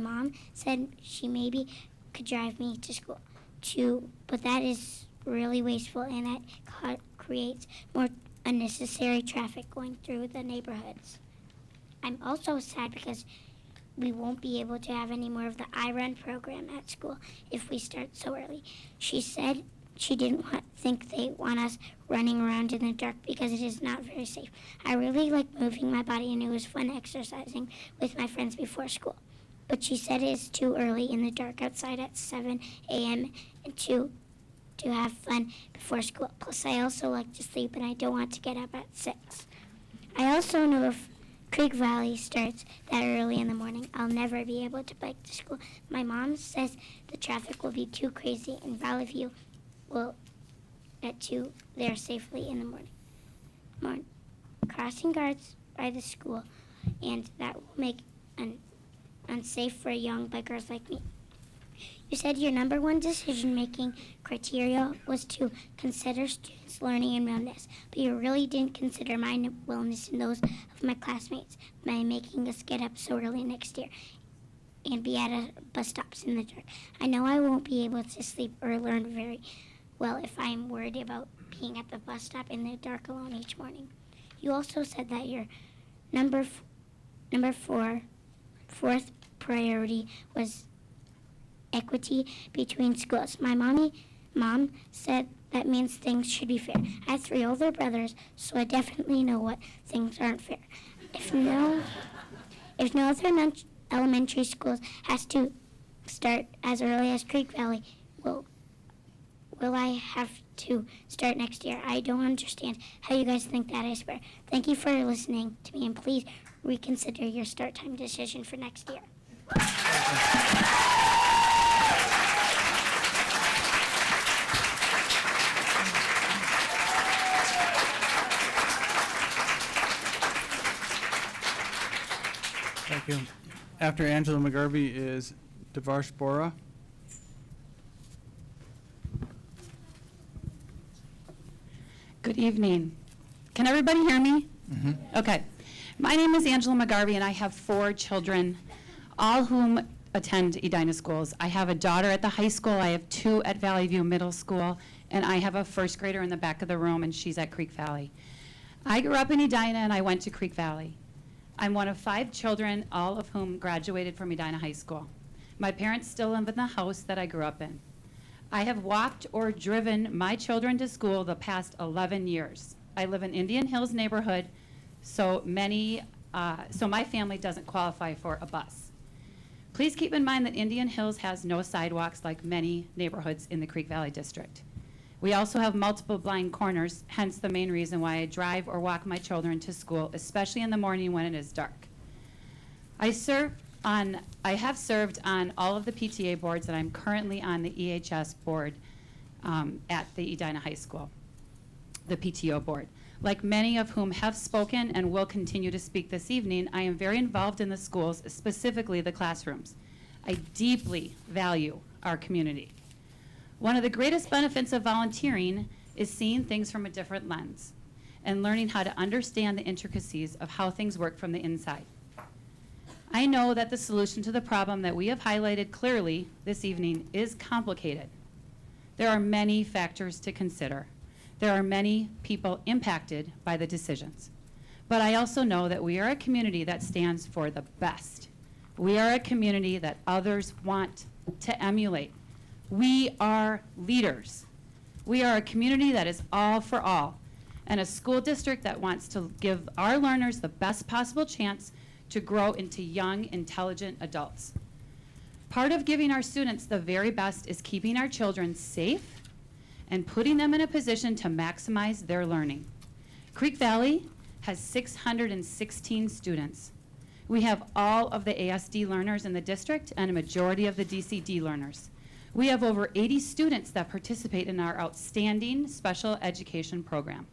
mom said she maybe could drive me to school too, but that is really wasteful, and that creates more unnecessary traffic going through the neighborhoods. I'm also sad because we won't be able to have any more of the I-Run program at school if we start so early. She said she didn't think they want us running around in the dark because it is not very safe. I really like moving my body, and it was fun exercising with my friends before school. But she said it is too early in the dark outside at 7 a.m. and to have fun before school. Plus, I also like to sleep, and I don't want to get up at 6. I also know if Creek Valley starts that early in the morning, I'll never be able to bike to school. My mom says the traffic will be too crazy, and Valley View will get to there safely in the morning. Crossing guards by the school, and that will make an unsafe for young bikers like me. You said your number one decision-making criteria was to consider students' learning and wellness, but you really didn't consider my wellness and those of my classmates by making us get up so early next year and be at a bus stops in the dark. I know I won't be able to sleep or learn very well if I'm worried about being at the bus stop in the dark alone each morning. You also said that your fourth priority was equity between schools. My mom said that means things should be fair. I have 3 older brothers, so I definitely know what things aren't fair. If no other elementary schools has to start as early as Creek Valley, will I have to start next year? I don't understand how you guys think that is fair. Thank you for listening to me, and please reconsider your start time decision for next year. Thank you. After Angela McGarvey is Devarsh Bora. Good evening. Can everybody hear me? Mm-hmm. Okay. My name is Angela McGarvey, and I have 4 children, all whom attend Edina schools. I have a daughter at the high school, I have 2 at Valley View Middle School, and I have a first grader in the back of the room, and she's at Creek Valley. I grew up in Edina, and I went to Creek Valley. I'm one of 5 children, all of whom graduated from Edina High School. My parents still live in the house that I grew up in. I have walked or driven my children to school the past 11 years. I live in Indian Hills neighborhood, so my family doesn't qualify for a bus. Please keep in mind that Indian Hills has no sidewalks like many neighborhoods in the Creek Valley District. We also have multiple blind corners, hence the main reason why I drive or walk my children to school, especially in the morning when it is dark. I have served on all of the PTA boards, and I'm currently on the EHS board at the Edina High School, the PTO board. Like many of whom have spoken and will continue to speak this evening, I am very involved in the schools, specifically the classrooms. I deeply value our community. One of the greatest benefits of volunteering is seeing things from a different lens and learning how to understand the intricacies of how things work from the inside. I know that the solution to the problem that we have highlighted clearly this evening is complicated. There are many factors to consider. There are many people impacted by the decisions. But I also know that we are a community that stands for the best. We are a community that others want to emulate. We are leaders. We are a community that is all for all, and a school district that wants to give our learners the best possible chance to grow into young, intelligent adults. Part of giving our students the very best is keeping our children safe and putting them in a position to maximize their learning. Creek Valley has 616 students. We have all of the ASD learners in the district and a majority of the DCD learners. We have over 80 students that participate in our outstanding special education program.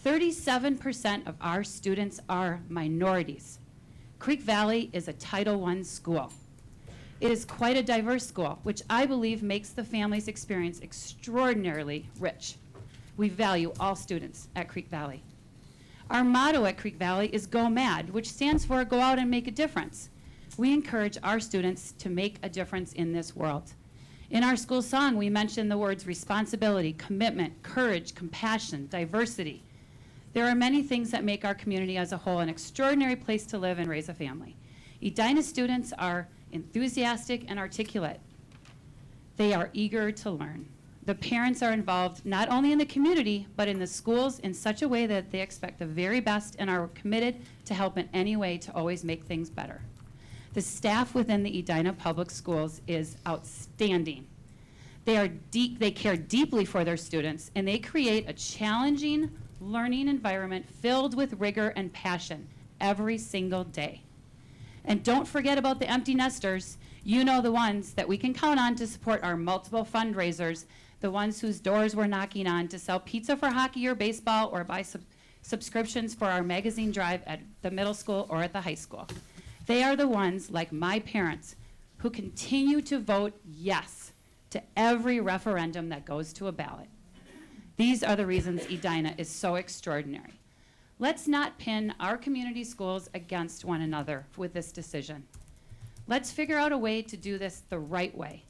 37% of our students are minorities. Creek Valley is a Title I school. It is quite a diverse school, which I believe makes the family's experience extraordinarily rich. We value all students at Creek Valley. Our motto at Creek Valley is Go Mad, which stands for Go Out and Make a Difference. We encourage our students to make a difference in this world. In our school song, we mention the words responsibility, commitment, courage, compassion, diversity. There are many things that make our community as a whole an extraordinary place to live and raise a family. Edina students are enthusiastic and articulate. They are eager to learn. The parents are involved not only in the community, but in the schools in such a way that they expect the very best and are committed to help in any way to always make things better. The staff within the Edina Public Schools is outstanding. They care deeply for their students, and they create a challenging learning environment filled with rigor and passion every single day. And don't forget about the empty nesters. You know, the ones that we can count on to support our multiple fundraisers, the ones whose doors we're knocking on to sell pizza for hockey or baseball or buy subscriptions for our magazine drive at the middle school or at the high school. They are the ones, like my parents, who continue to vote yes to every referendum that goes to a ballot. These are the reasons Edina is so extraordinary. Let's not pin our community schools against one another with this decision. Let's figure out a way to do this the right way,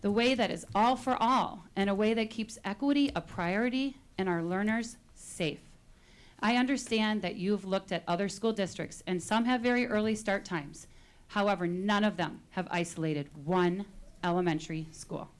the way that is all for all, and a way that keeps equity a priority and our learners safe. I understand that you've looked at other school districts, and some have very early start times. However, none of them have isolated one elementary school.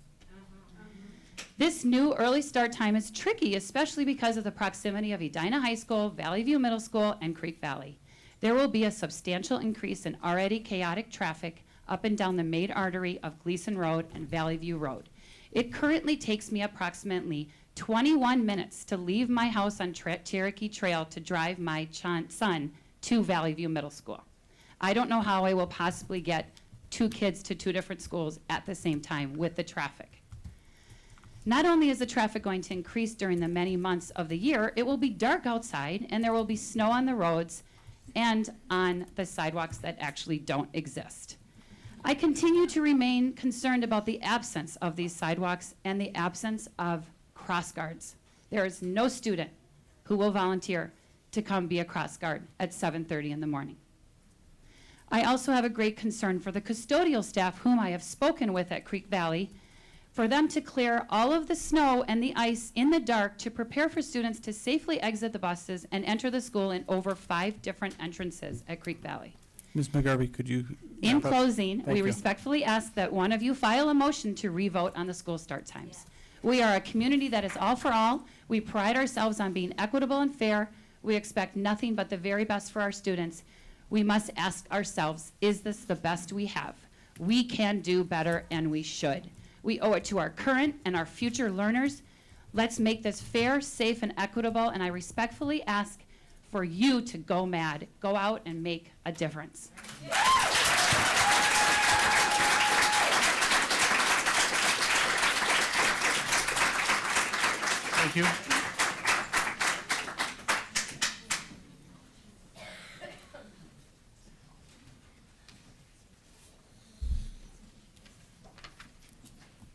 This new early start time is tricky, especially because of the proximity of Edina High School, Valley View Middle School, and Creek Valley. There will be a substantial increase in already chaotic traffic up and down the main artery of Gleason Road and Valley View Road. It currently takes me approximately 21 minutes to leave my house on Cherokee Trail to drive my son to Valley View Middle School. I don't know how I will possibly get two kids to two different schools at the same time with the traffic. Not only is the traffic going to increase during the many months of the year, it will be dark outside and there will be snow on the roads and on the sidewalks that actually don't exist. I continue to remain concerned about the absence of these sidewalks and the absence of cross guards. There is no student who will volunteer to come be a cross guard at 7:30 in the morning. I also have a great concern for the custodial staff whom I have spoken with at Creek Valley, for them to clear all of the snow and the ice in the dark to prepare for students to safely exit the buses and enter the school in over 5 different entrances at Creek Valley. Ms. McGarvey, could you? In wrap up? closing, Thank we you. respectfully ask that one of you file a motion to re-vote on the school start times. We are a community that is all for all. We pride ourselves on being equitable and fair. We expect nothing but the very best for our students. We must ask ourselves, is this the best we have? We can do better, and we should. We owe it to our current and our future learners. Let's make this fair, safe, and equitable, and I respectfully ask for you to go mad. Go out and make a difference. Thank you.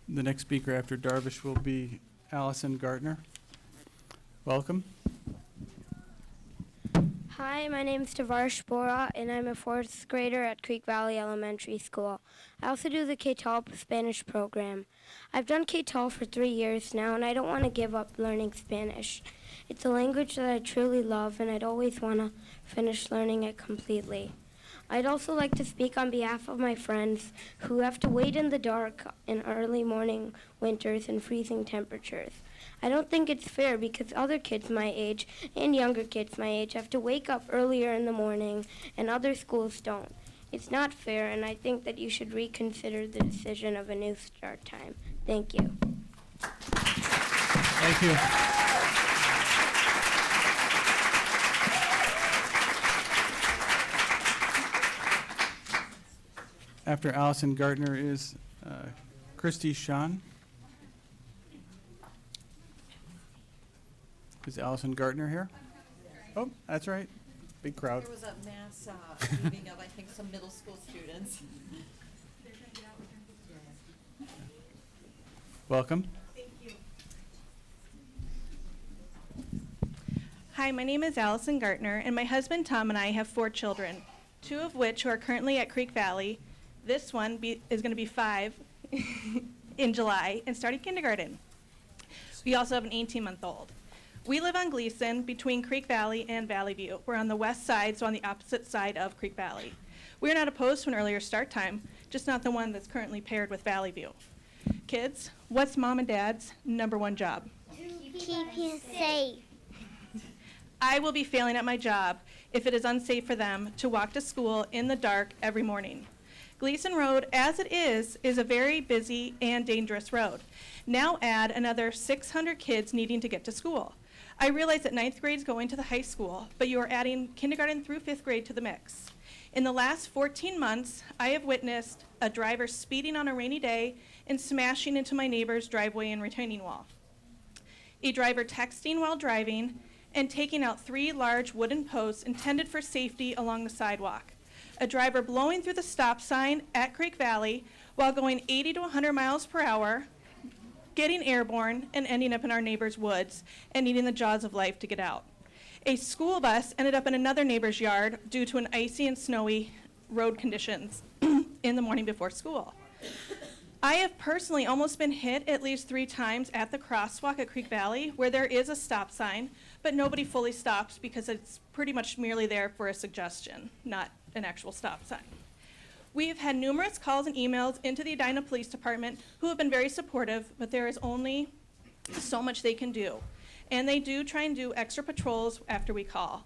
The next speaker after Darvish will be Allison Gartner. Welcome. Hi, my name is Tavares Bora, and I'm a 4th grader at Creek Valley Elementary School. I also do the K-12 Spanish program. I've done K-12 for 3 years now, and I don't want to give up learning Spanish. It's a language that I truly love, and I'd always want to finish learning it completely. I'd also like to speak on behalf of my friends who have to wait in the dark in early morning winters and freezing temperatures. I don't think it's fair because other kids my age and younger kids my age have to wake up earlier in the morning and other schools don't. It's not fair, and I think that you should reconsider the decision of a new start time. Thank you. Thank you. After Allison Gardner is Christy Sean. Is Allison Gardner here? Oh, that's right. Big crowd. There was a mass meeting of, I think, some middle school students. Welcome. Thank you. Hi, my name is Allison Gartner, and my husband Tom and I have 4 children, 2 of which are currently at Creek Valley. This one is going to be 5 in July and starting kindergarten. We also have an 18-month-old. We live on Gleason between Creek Valley and Valley View. We're on the west side, so on the opposite side of Creek Valley. We're not opposed to an earlier start time, just not the one that's currently paired with Valley View. Kids, what's mom and dad's #1 job? Keep you safe. I will be failing at my job if it is unsafe for them to walk to school in the dark every morning. Gleason Road, as it is a very busy and dangerous road. Now add another 600 kids needing to get to school. I realize that 9th grade is going to the high school, but you are adding kindergarten through 5th grade to the mix. In the last 14 months, I have witnessed a driver speeding on a rainy day and smashing into my neighbor's driveway and retaining wall. A driver texting while driving and taking out 3 large wooden posts intended for safety along the sidewalk. A driver blowing through the stop sign at Creek Valley while going 80 to 100 miles per hour, getting airborne and ending up in our neighbor's woods and needing the jaws of life to get out. A school bus ended up in another neighbor's yard due to an icy and snowy road conditions in the morning before school. I have personally almost been hit at least 3 times at the crosswalk at Creek Valley where there is a stop sign, but nobody fully stops because it's pretty much merely there for a suggestion, not an actual stop sign. We have had numerous calls and emails into the Edina Police Department who have been very supportive, but there is only so much they can do. And they do try and do extra patrols after we call.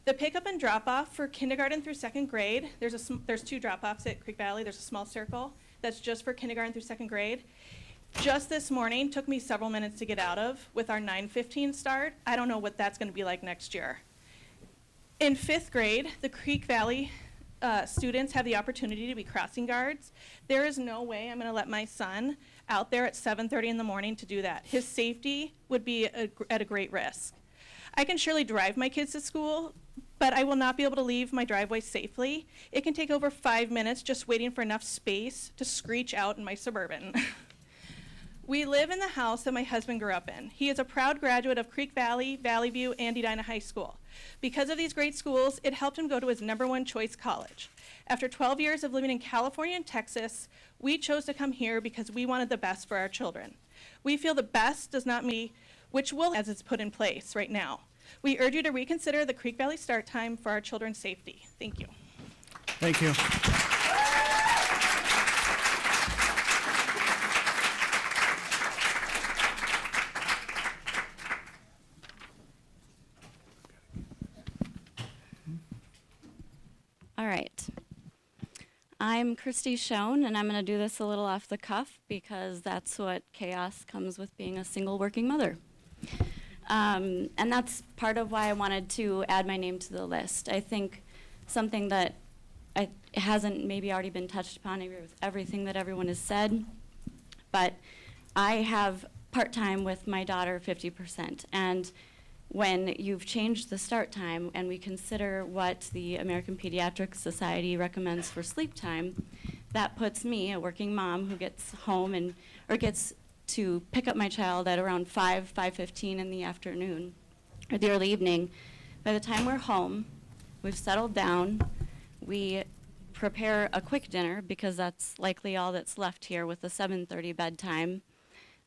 The pickup and drop-off for kindergarten through 2nd grade, there's 2 drop-offs at Creek Valley. There's a small circle that's just for kindergarten through 2nd grade. Just this morning, took me several minutes to get out of with our 9:15 start. I don't know what that's going to be like next year. In 5th grade, the Creek Valley students have the opportunity to be crossing guards. There is no way I'm going to let my son out there at 7:30 in the morning to do that. His safety would be at a great risk. I can surely drive my kids to school, but I will not be able to leave my driveway safely. It can take over 5 minutes just waiting for enough space to screech out in my Suburban. We live in the house that my husband grew up in. He is a proud graduate of Creek Valley, Valley View, and Edina High School. Because of these great schools, it helped him go to his #1 choice college. After 12 years of living in California and Texas, we chose to come here because we wanted the best for our children. We feel the best does not mean which will as it's put in place right now. We urge you to reconsider the Creek Valley start time for our children's safety. Thank you. Thank you. All right. I'm Christy Schoen, and I'm going to do this a little off the cuff because that's what chaos comes with being a single working mother. And that's part of why I wanted to add my name to the list. I think something that hasn't maybe already been touched upon, I agree with everything that everyone has said, but I have part-time with my daughter 50%. And when you've changed the start time and we consider what the American Pediatric Society recommends for sleep time, that puts me, a working mom who gets home or gets to pick up my child at around 5:15 in the afternoon or the early evening. By the time we're home, we've settled down, we prepare a quick dinner because that's likely all that's left here with the 7:30 bedtime.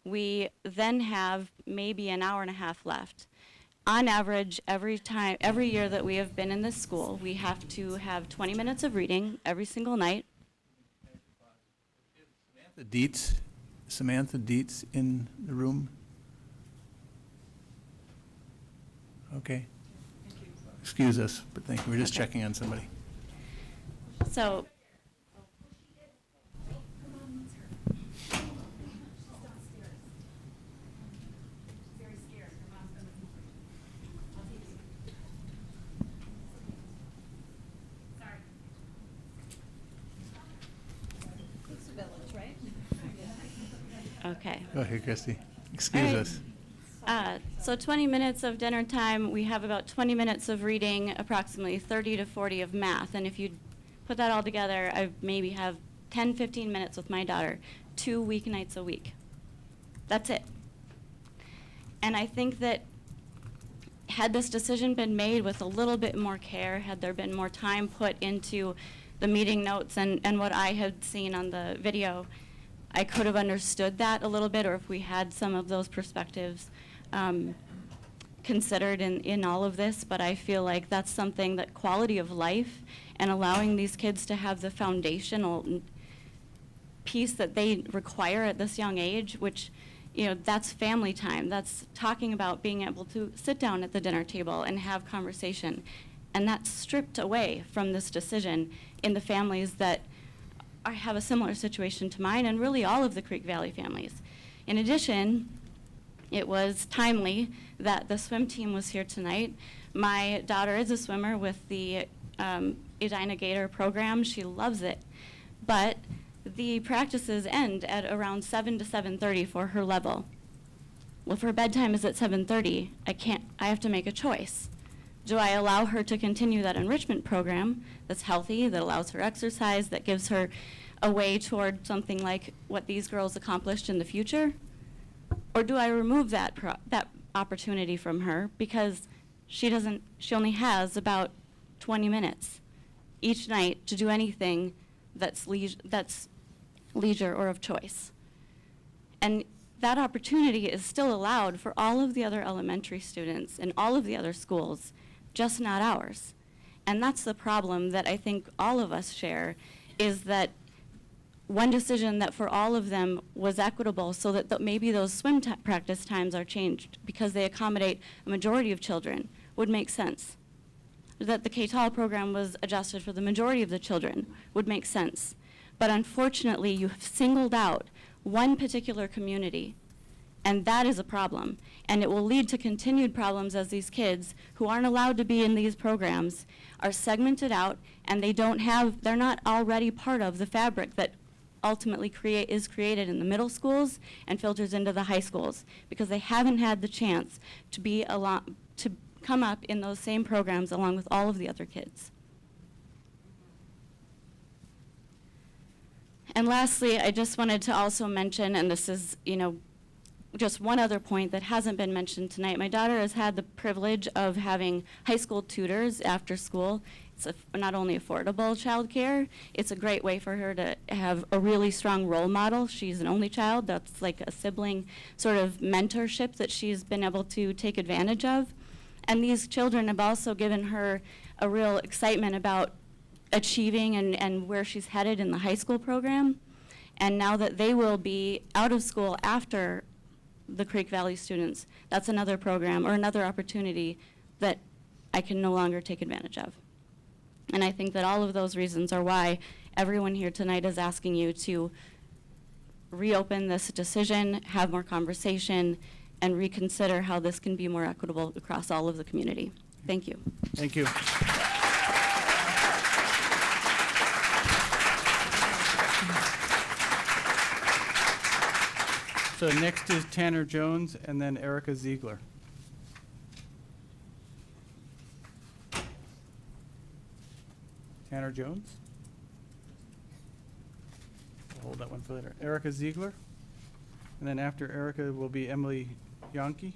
We then have maybe an hour and a half left. On average, every year that we have been in this school, we have to have 20 minutes of reading every single night. Samantha Dietz in the room? Okay. Excuse us, but thank you. We're just checking on somebody. So, okay. Go ahead, Christy. Excuse us. So 20 minutes of dinner time, we have about 20 minutes of reading, approximately 30 to 40 of math. And if you put that all together, I maybe have 10, 15 minutes with my daughter, 2 weeknights a week. That's it. And I think that had this decision been made with a little bit more care, had there been more time put into the meeting notes and what I had seen on the video, I could have understood that a little bit, or if we had some of those perspectives considered in all of this. But I feel like that's something that quality of life and allowing these kids to have the foundational piece that they require at this young age, which, you know, that's family time. That's talking about being able to sit down at the dinner table and have conversation. And that's stripped away from this decision in the families that have a similar situation to mine, and really all of the Creek Valley families. In addition, it was timely that the swim team was here tonight. My daughter is a swimmer with the Edina Gator program. She loves it. But the practices end at around 7 to 7:30 for her level. Well, if her bedtime is at 7:30, I have to make a choice. Do I allow her to continue that enrichment program that's healthy, that allows her exercise, that gives her a way toward something like what these girls accomplished in the future? Or do I remove that opportunity from her because she only has about 20 minutes each night to do anything that's leisure or of choice? And that opportunity is still allowed for all of the other elementary students in all of the other schools, just not ours. And that's the problem that I think all of us share, is that one decision that for all of them was equitable, so that maybe those swim practice times are changed because they accommodate a majority of children, would make sense. That the K-12 program was adjusted for the majority of the children would make sense. But unfortunately, you have singled out one particular community, and that is a problem. And it will lead to continued problems as these kids who aren't allowed to be in these programs are segmented out, and they're not already part of the fabric that ultimately is created in the middle schools and filters into the high schools, because they haven't had the chance to come up in those same programs along with all of the other kids. And lastly, I just wanted to also mention, and this is, just one other point that hasn't been mentioned tonight. My daughter has had the privilege of having high school tutors after school. It's not only affordable childcare, it's a great way for her to have a really strong role model. She's an only child. That's like a sibling sort of mentorship that she's been able to take advantage of. And these children have also given her a real excitement about achieving and where she's headed in the high school program. And now that they will be out of school after the Creek Valley students, that's another program or another opportunity that I can no longer take advantage of. And I think that all of those reasons are why everyone here tonight is asking you to reopen this decision, have more conversation, and reconsider how this can be more equitable across all of the community. Thank you. Thank you. So next is Tanner Jones and then Erica Ziegler. Tanner Jones. I'll hold that one for later. Erica Ziegler. And then after Erica will be Emily Yonke.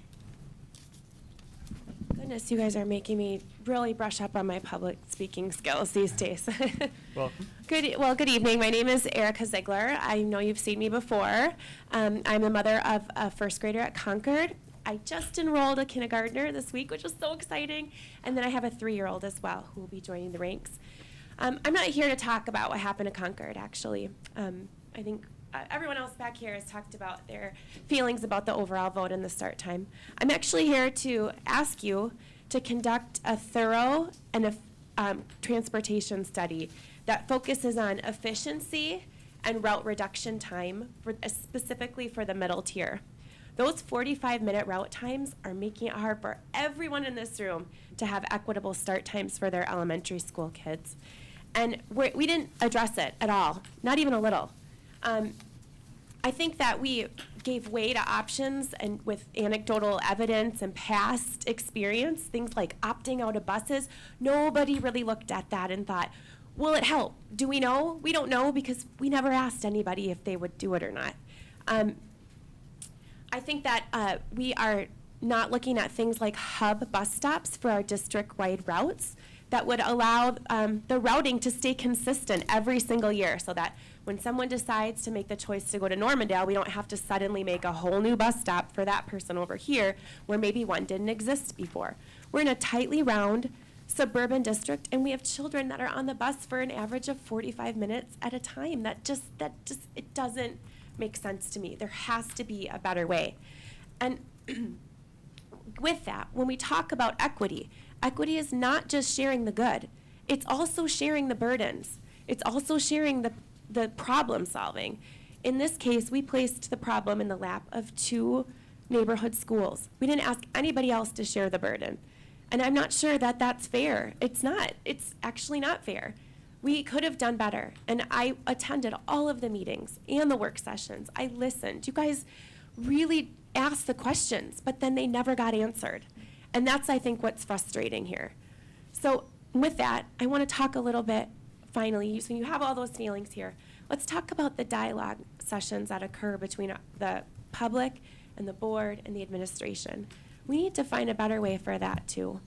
Goodness, you guys are making me really brush up on my public speaking skills these days. Welcome. Good evening. My name is Erica Ziegler. I know you've seen me before. I'm the mother of a first grader at Concord. I just enrolled a kindergartner this week, which was so exciting. And then I have a 3-year-old as well who will be joining the ranks. I'm not here to talk about what happened at Concord, actually. I think everyone else back here has talked about their feelings about the overall vote and the start time. I'm actually here to ask you to conduct a thorough and transportation study that focuses on efficiency and route reduction time, specifically for the middle tier. Those 45-minute route times are making it hard for everyone in this room to have equitable start times for their elementary school kids. And we didn't address it at all, not even a little. I think that we gave way to options and with anecdotal evidence and past experience, things like opting out of buses. Nobody really looked at that and thought, will it help? Do we know? We don't know because we never asked anybody if they would do it or not. I think that we are not looking at things like hub bus stops for our district-wide routes that would allow the routing to stay consistent every single year so that when someone decides to make the choice to go to Normandale, we don't have to suddenly make a whole new bus stop for that person over here where maybe one didn't exist before. We're in a tightly round suburban district, and we have children that are on the bus for an average of 45 minutes at a time. That just it doesn't make sense to me. There has to be a better way. And with that, when we talk about equity, equity is not just sharing the good. It's also sharing the burdens. It's also sharing the problem solving. In this case, we placed the problem in the lap of 2 neighborhood schools. We didn't ask anybody else to share the burden. And I'm not sure that that's fair. It's not. It's actually not fair. We could have done better. And I attended all of the meetings and the work sessions. I listened. You guys really asked the questions, but then they never got answered. And that's, I think, what's frustrating here. So with that, I want to talk a little bit, finally, so you have all those feelings here. Let's talk about the dialogue sessions that occur between the public and the board and the administration. We need to find a better way for that too.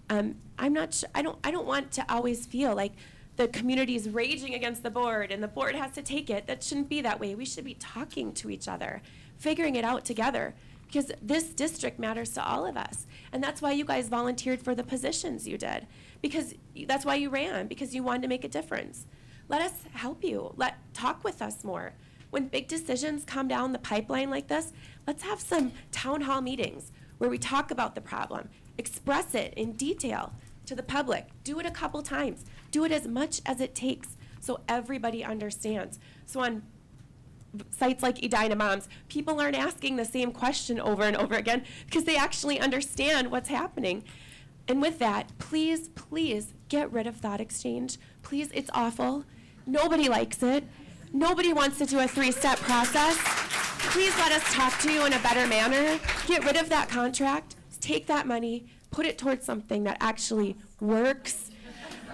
I'm not sure, I don't want to always feel like the community is raging against the board and the board has to take it. That shouldn't be that way. We should be talking to each other, figuring it out together, because this district matters to all of us. And that's why you guys volunteered for the positions you did, because that's why you ran, because you wanted to make a difference. Let us help you. Talk with us more. When big decisions come down the pipeline like this, let's have some town hall meetings where we talk about the problem, express it in detail to the public. Do it a couple times. Do it as much as it takes so everybody understands. So on sites like Edina Moms, people aren't asking the same question over and over again because they actually understand what's happening. And with that, please, please get rid of thought exchange. Please, it's awful. Nobody likes it. Nobody wants to do a 3-step process. Please let us talk to you in a better manner. Get rid of that contract. Take that money. Put it towards something that actually works.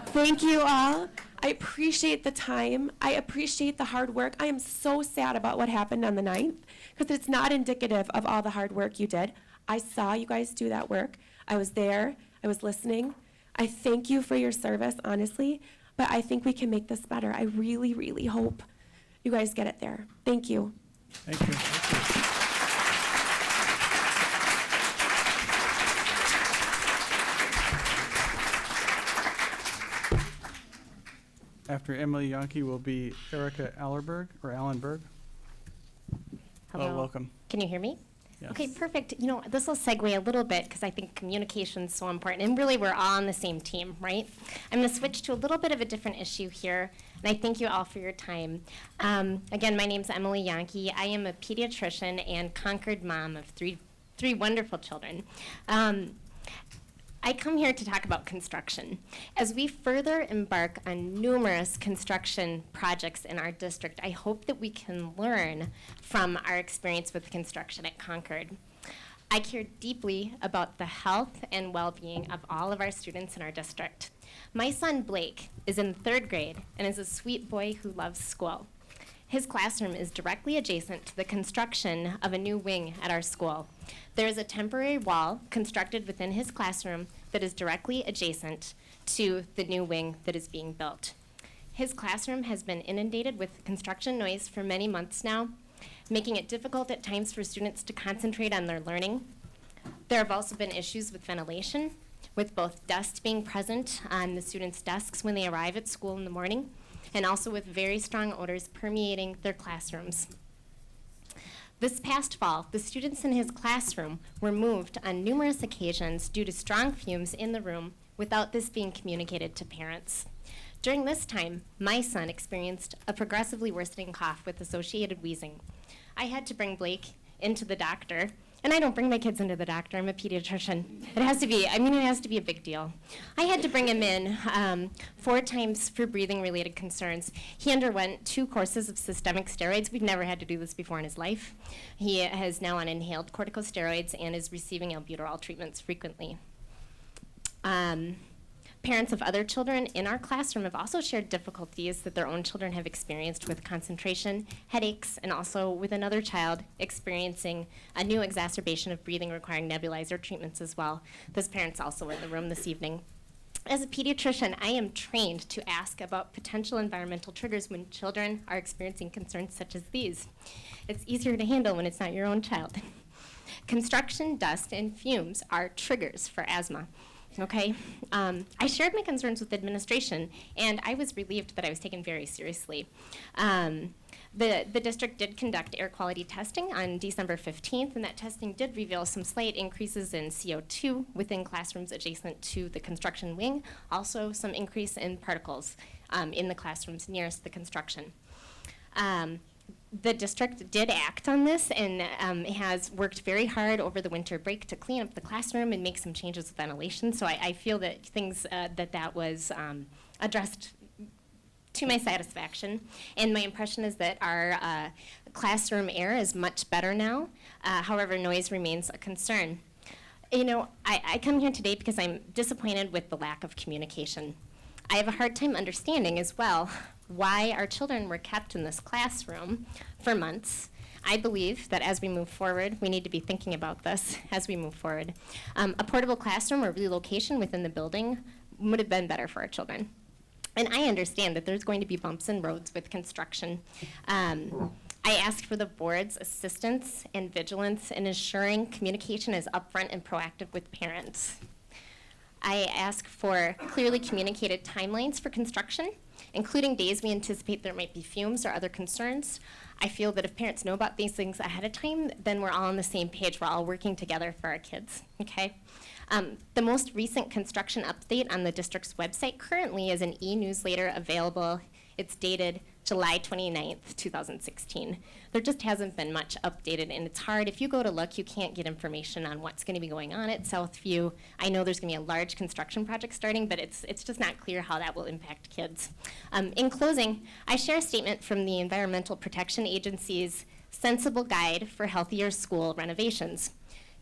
Thank you all. I appreciate the time. I appreciate the hard work. I am so sad about what happened on the 9th because it's not indicative of all the hard work you did. I saw you guys do that work. I was there. I was listening. I thank you for your service, honestly, but I think we can make this better. I really, really hope you guys get it there. Thank you. Thank you. After Emily Yankee will be Erica Allenberg. Hello. Welcome. Can you hear me? Yes. Okay, perfect. You know, this will segue a little bit because I think communication is so important, and really we're all on the same team, right? I'm going to switch to a little bit of a different issue here, and I thank you all for your time. Again, my name's Emily Yankee. I am a pediatrician and Concord mom of three wonderful children. I come here to talk about construction. As we further embark on numerous construction projects in our district, I hope that we can learn from our experience with construction at Concord. I care deeply about the health and well-being of all of our students in our district. My son Blake is in 3rd grade and is a sweet boy who loves school. His classroom is directly adjacent to the construction of a new wing at our school. There is a temporary wall constructed within his classroom that is directly adjacent to the new wing that is being built. His classroom has been inundated with construction noise for many months now, making it difficult at times for students to concentrate on their learning. There have also been issues with ventilation, with both dust being present on the students' desks when they arrive at school in the morning, and also with very strong odors permeating their classrooms. This past fall, the students in his classroom were moved on numerous occasions due to strong fumes in the room without this being communicated to parents. During this time, my son experienced a progressively worsening cough with associated wheezing. I had to bring Blake into the doctor, and I don't bring my kids into the doctor. I'm a pediatrician. It has to be a big deal. I had to bring him in 4 times for breathing-related concerns. He underwent 2 courses of systemic steroids. We've never had to do this before in his life. He is now on inhaled corticosteroids and is receiving albuterol treatments frequently. Parents of other children in our classroom have also shared difficulties that their own children have experienced with concentration, headaches, and also with another child experiencing a new exacerbation of breathing requiring nebulizer treatments as well. Those parents also were in the room this evening. As a pediatrician, I am trained to ask about potential environmental triggers when children are experiencing concerns such as these. It's easier to handle when it's not your own child. Construction, dust, and fumes are triggers for asthma. Okay, I shared my concerns with administration, and I was relieved that I was taken very seriously. The district did conduct air quality testing on December 15th, and that testing did reveal some slight increases in CO2 within classrooms adjacent to the construction wing, also some increase in particles in the classrooms nearest the construction. The district did act on this and has worked very hard over the winter break to clean up the classroom and make some changes with ventilation. So I feel that things that was addressed to my satisfaction. And my impression is that our classroom air is much better now. However, noise remains a concern. You know, I come here today because I'm disappointed with the lack of communication. I have a hard time understanding as well why our children were kept in this classroom for months. I believe that as we move forward, we need to be thinking about this as we move forward. A portable classroom or relocation within the building would have been better for our children. And I understand that there's going to be bumps in roads with construction. I ask for the board's assistance and vigilance in ensuring communication is upfront and proactive with parents. I ask for clearly communicated timelines for construction, including days we anticipate there might be fumes or other concerns. I feel that if parents know about these things ahead of time, then we're all on the same page. We're all working together for our kids, okay? The most recent construction update on the district's website currently is an e-newsletter available. It's dated July 29th, 2016. There just hasn't been much updated, and it's hard. If you go to look, you can't get information on what's going to be going on at Southview. I know there's going to be a large construction project starting, but it's just not clear how that will impact kids. In closing, I share a statement from the Environmental Protection Agency's Sensible Guide for Healthier School Renovations.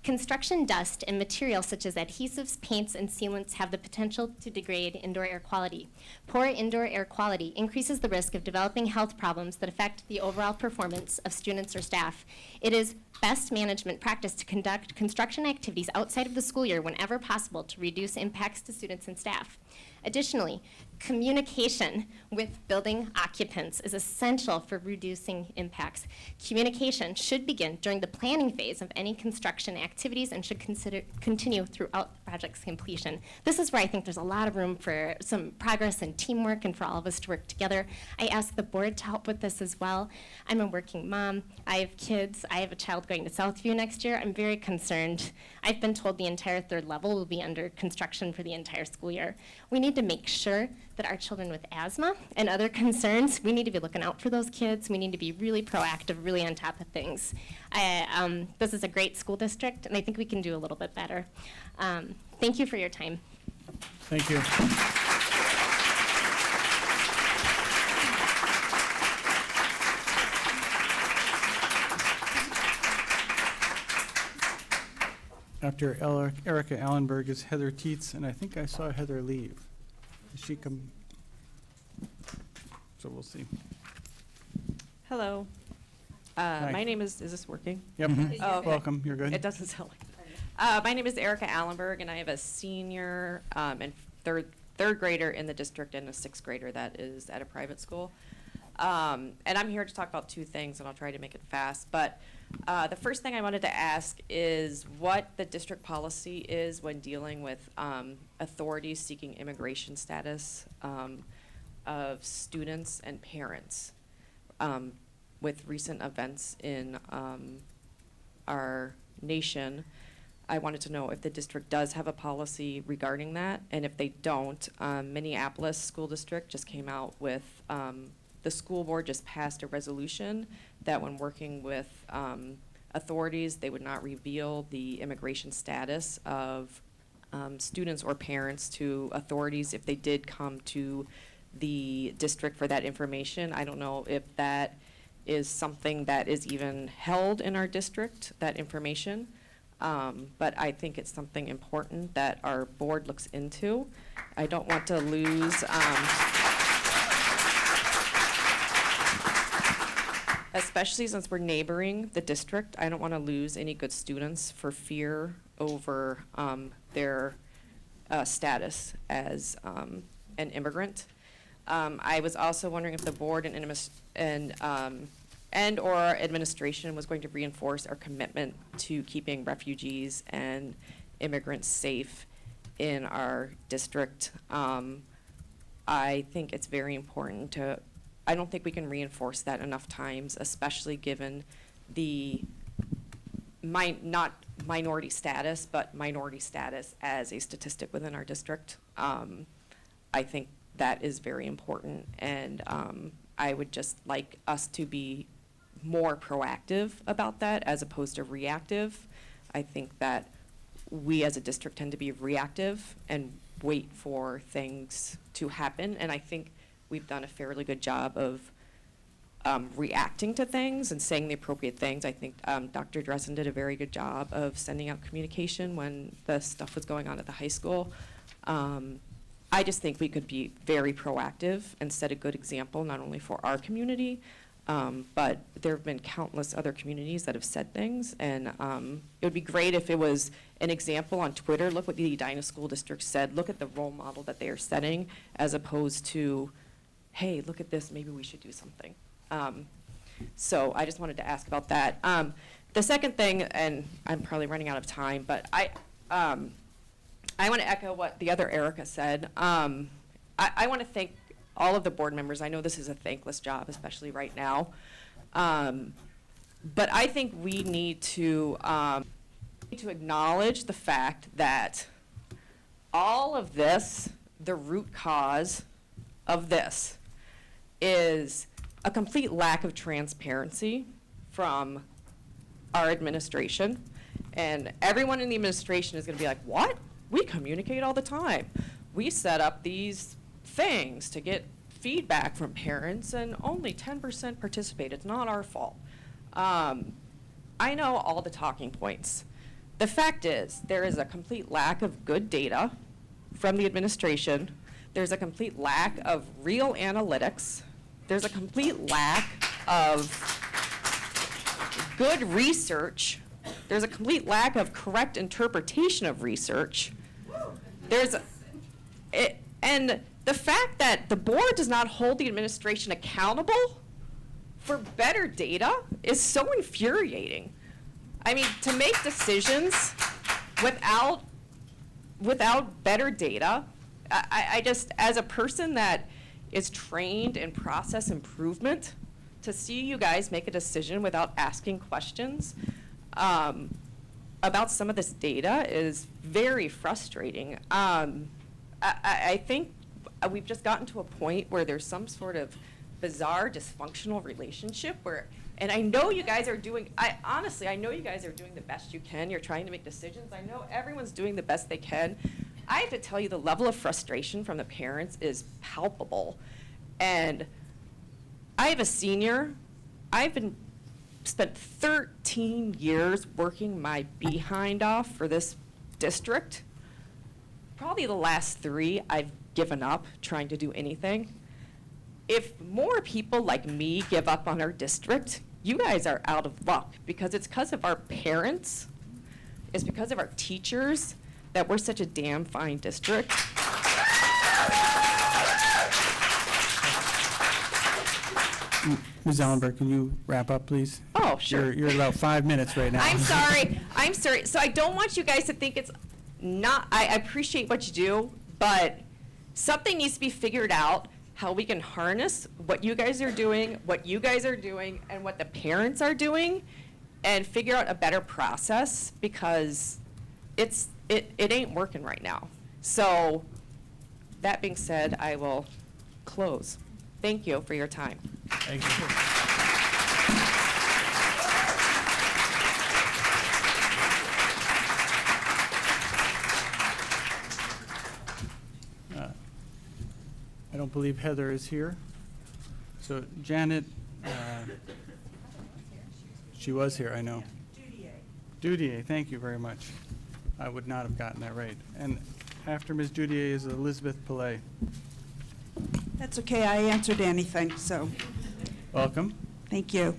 Construction dust and materials such as adhesives, paints, and sealants have the potential to degrade indoor air quality. Poor indoor air quality increases the risk of developing health problems that affect the overall performance of students or staff. It is best management practice to conduct construction activities outside of the school year whenever possible to reduce impacts to students and staff. Additionally, Communication with building occupants is essential for reducing impacts. Communication should begin during the planning phase of any construction activities and should continue throughout the project's completion. This is where I think there's a lot of room for some progress and teamwork and for all of us to work together. I ask the board to help with this as well. I'm a working mom. I have kids. I have a child going to Southview next year. I'm very concerned. I've been told the entire third level will be under construction for the entire school year. We need to make sure that our children with asthma and other concerns, we need to be looking out for those kids. We need to be really proactive, really on top of things. This is a great school district, and I think we can do a little bit better. Thank you for your time. Thank you. After Erica Allenberg is Heather Tietz, and I think I saw Heather leave. Did she come? So we'll see. Hello. Hi. My name is this working? Yep. Oh, okay. Welcome, you're good. It doesn't sound like that. My name is Erica Allenberg, and I have a senior and third grader in the district and a sixth grader that is at a private school. And I'm here to talk about two things, and I'll try to make it fast. But the first thing I wanted to ask is what the district policy is when dealing with authorities seeking immigration status of students and parents with recent events in our nation. I wanted to know if the district does have a policy regarding that, and if they don't, Minneapolis School District just came out with the school board just passed a resolution that when working with authorities, they would not reveal the immigration status of students or parents to authorities if they did come to the district for that information. I don't know if that is something that is even held in our district, that information. But I think it's something important that our board looks into. I don't want to lose especially since we're neighboring the district, I don't want to lose any good students for fear over their status as an immigrant. I was also wondering if the board and or administration was going to reinforce our commitment to keeping refugees and immigrants safe in our district. I think it's very important to, I don't think we can reinforce that enough times, especially given the not minority status, but minority status as a statistic within our district. I think that is very important, and I would just like us to be more proactive about that as opposed to reactive. I think that we as a district tend to be reactive and wait for things to happen, and I think we've done a fairly good job of reacting to things and saying the appropriate things. I think Dr. Dressen did a very good job of sending out communication when the stuff was going on at the high school. I just think we could be very proactive and set a good example, not only for our community, but there have been countless other communities that have said things, and it would be great if it was an example on Twitter. Look what the Edina School District said. Look at the role model that they are setting, as opposed to, hey, look at this, maybe we should do something. So I just wanted to ask about that. The second thing, and I'm probably running out of time, but I want to echo what the other Erica said. I want to thank all of the board members. I know this is a thankless job, especially right now. But I think we need to acknowledge the fact that all of this, the root cause of this, is a complete lack of transparency from our administration. And everyone in the administration is going to be like, what? We communicate all the time. We set up these things to get feedback from parents, and only 10% participate. It's not our fault. I know all the talking points. The fact is, there is a complete lack of good data from the administration. There's a complete lack of real analytics. There's a complete lack of good research. There's a complete lack of correct interpretation of research. And the fact that the board does not hold the administration accountable for better data is so infuriating. I mean, to make decisions without better data, I just, as a person that is trained in process improvement, to see you guys make a decision without asking questions about some of this data is very frustrating. I think we've just gotten to a point where there's some sort of bizarre dysfunctional relationship where, and I know you guys are doing, honestly, I know you guys are doing the best you can. You're trying to make decisions. I know everyone's doing the best they can. I have to tell you, the level of frustration from the parents is palpable. And I have a senior. I've spent 13 years working my behind off for this district. Probably the last 3, I've given up trying to do anything. If more people like me give up on our district, you guys are out of luck, because it's because of our parents, it's because of our teachers that we're such a damn fine district. Ms. Ellenberg, can you wrap up, please? Oh, sure. You're about 5 minutes right now. I'm sorry. I'm sorry. So I don't want you guys to think it's not, I appreciate what you do, but something needs to be figured out, how we can harness what you guys are doing, and what the parents are doing, and figure out a better process, because it ain't working right now. So that being said, I will close. Thank you for your time. Thank you. I don't believe Heather is here. So Janet, she was here, I know. Dudier, thank you very much. I would not have gotten that right. And after Ms. Dudier is Elizabeth Pillay. That's okay, I answered anything, so. Welcome. Thank you.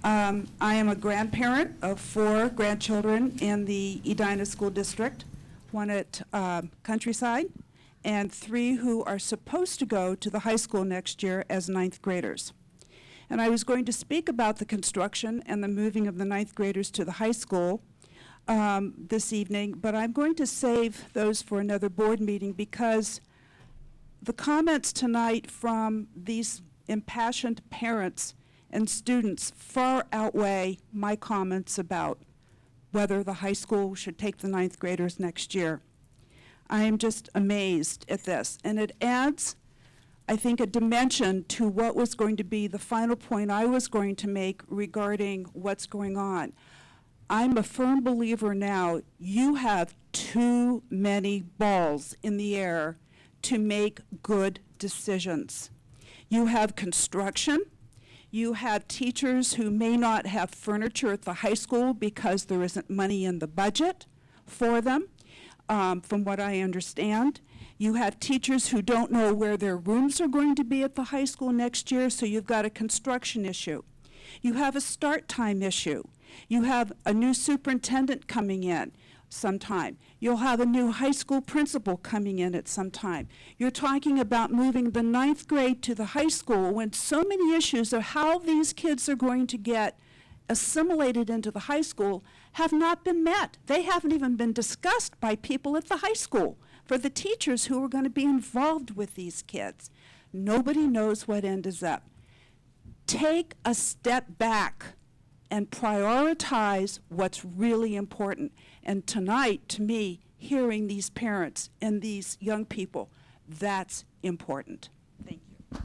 I am a grandparent of 4 grandchildren in the Edina School District, 1 at Countryside, and 3 who are supposed to go to the high school next year as 9th graders. And I was going to speak about the construction and the moving of the 9th graders to the high school this evening, but I'm going to save those for another board meeting, because the comments tonight from these impassioned parents and students far outweigh my comments about whether the high school should take the 9th graders next year. I am just amazed at this, and it adds, I think, a dimension to what was going to be the final point I was going to make regarding what's going on. I'm a firm believer now, you have too many balls in the air to make good decisions. You have construction, you have teachers who may not have furniture at the high school because there isn't money in the budget for them, from what I understand. You have teachers who don't know where their rooms are going to be at the high school next year, so you've got a construction issue. You have a start time issue. You have a new superintendent coming in sometime. You'll have a new high school principal coming in at some time. You're talking about moving the 9th grade to the high school when so many issues of how these kids are going to get assimilated into the high school have not been met. They haven't even been discussed by people at the high school for the teachers who are going to be involved with these kids. Nobody knows what end is up. Take a step back and prioritize what's really important. And tonight, to me, hearing these parents and these young people, that's important. Thank you.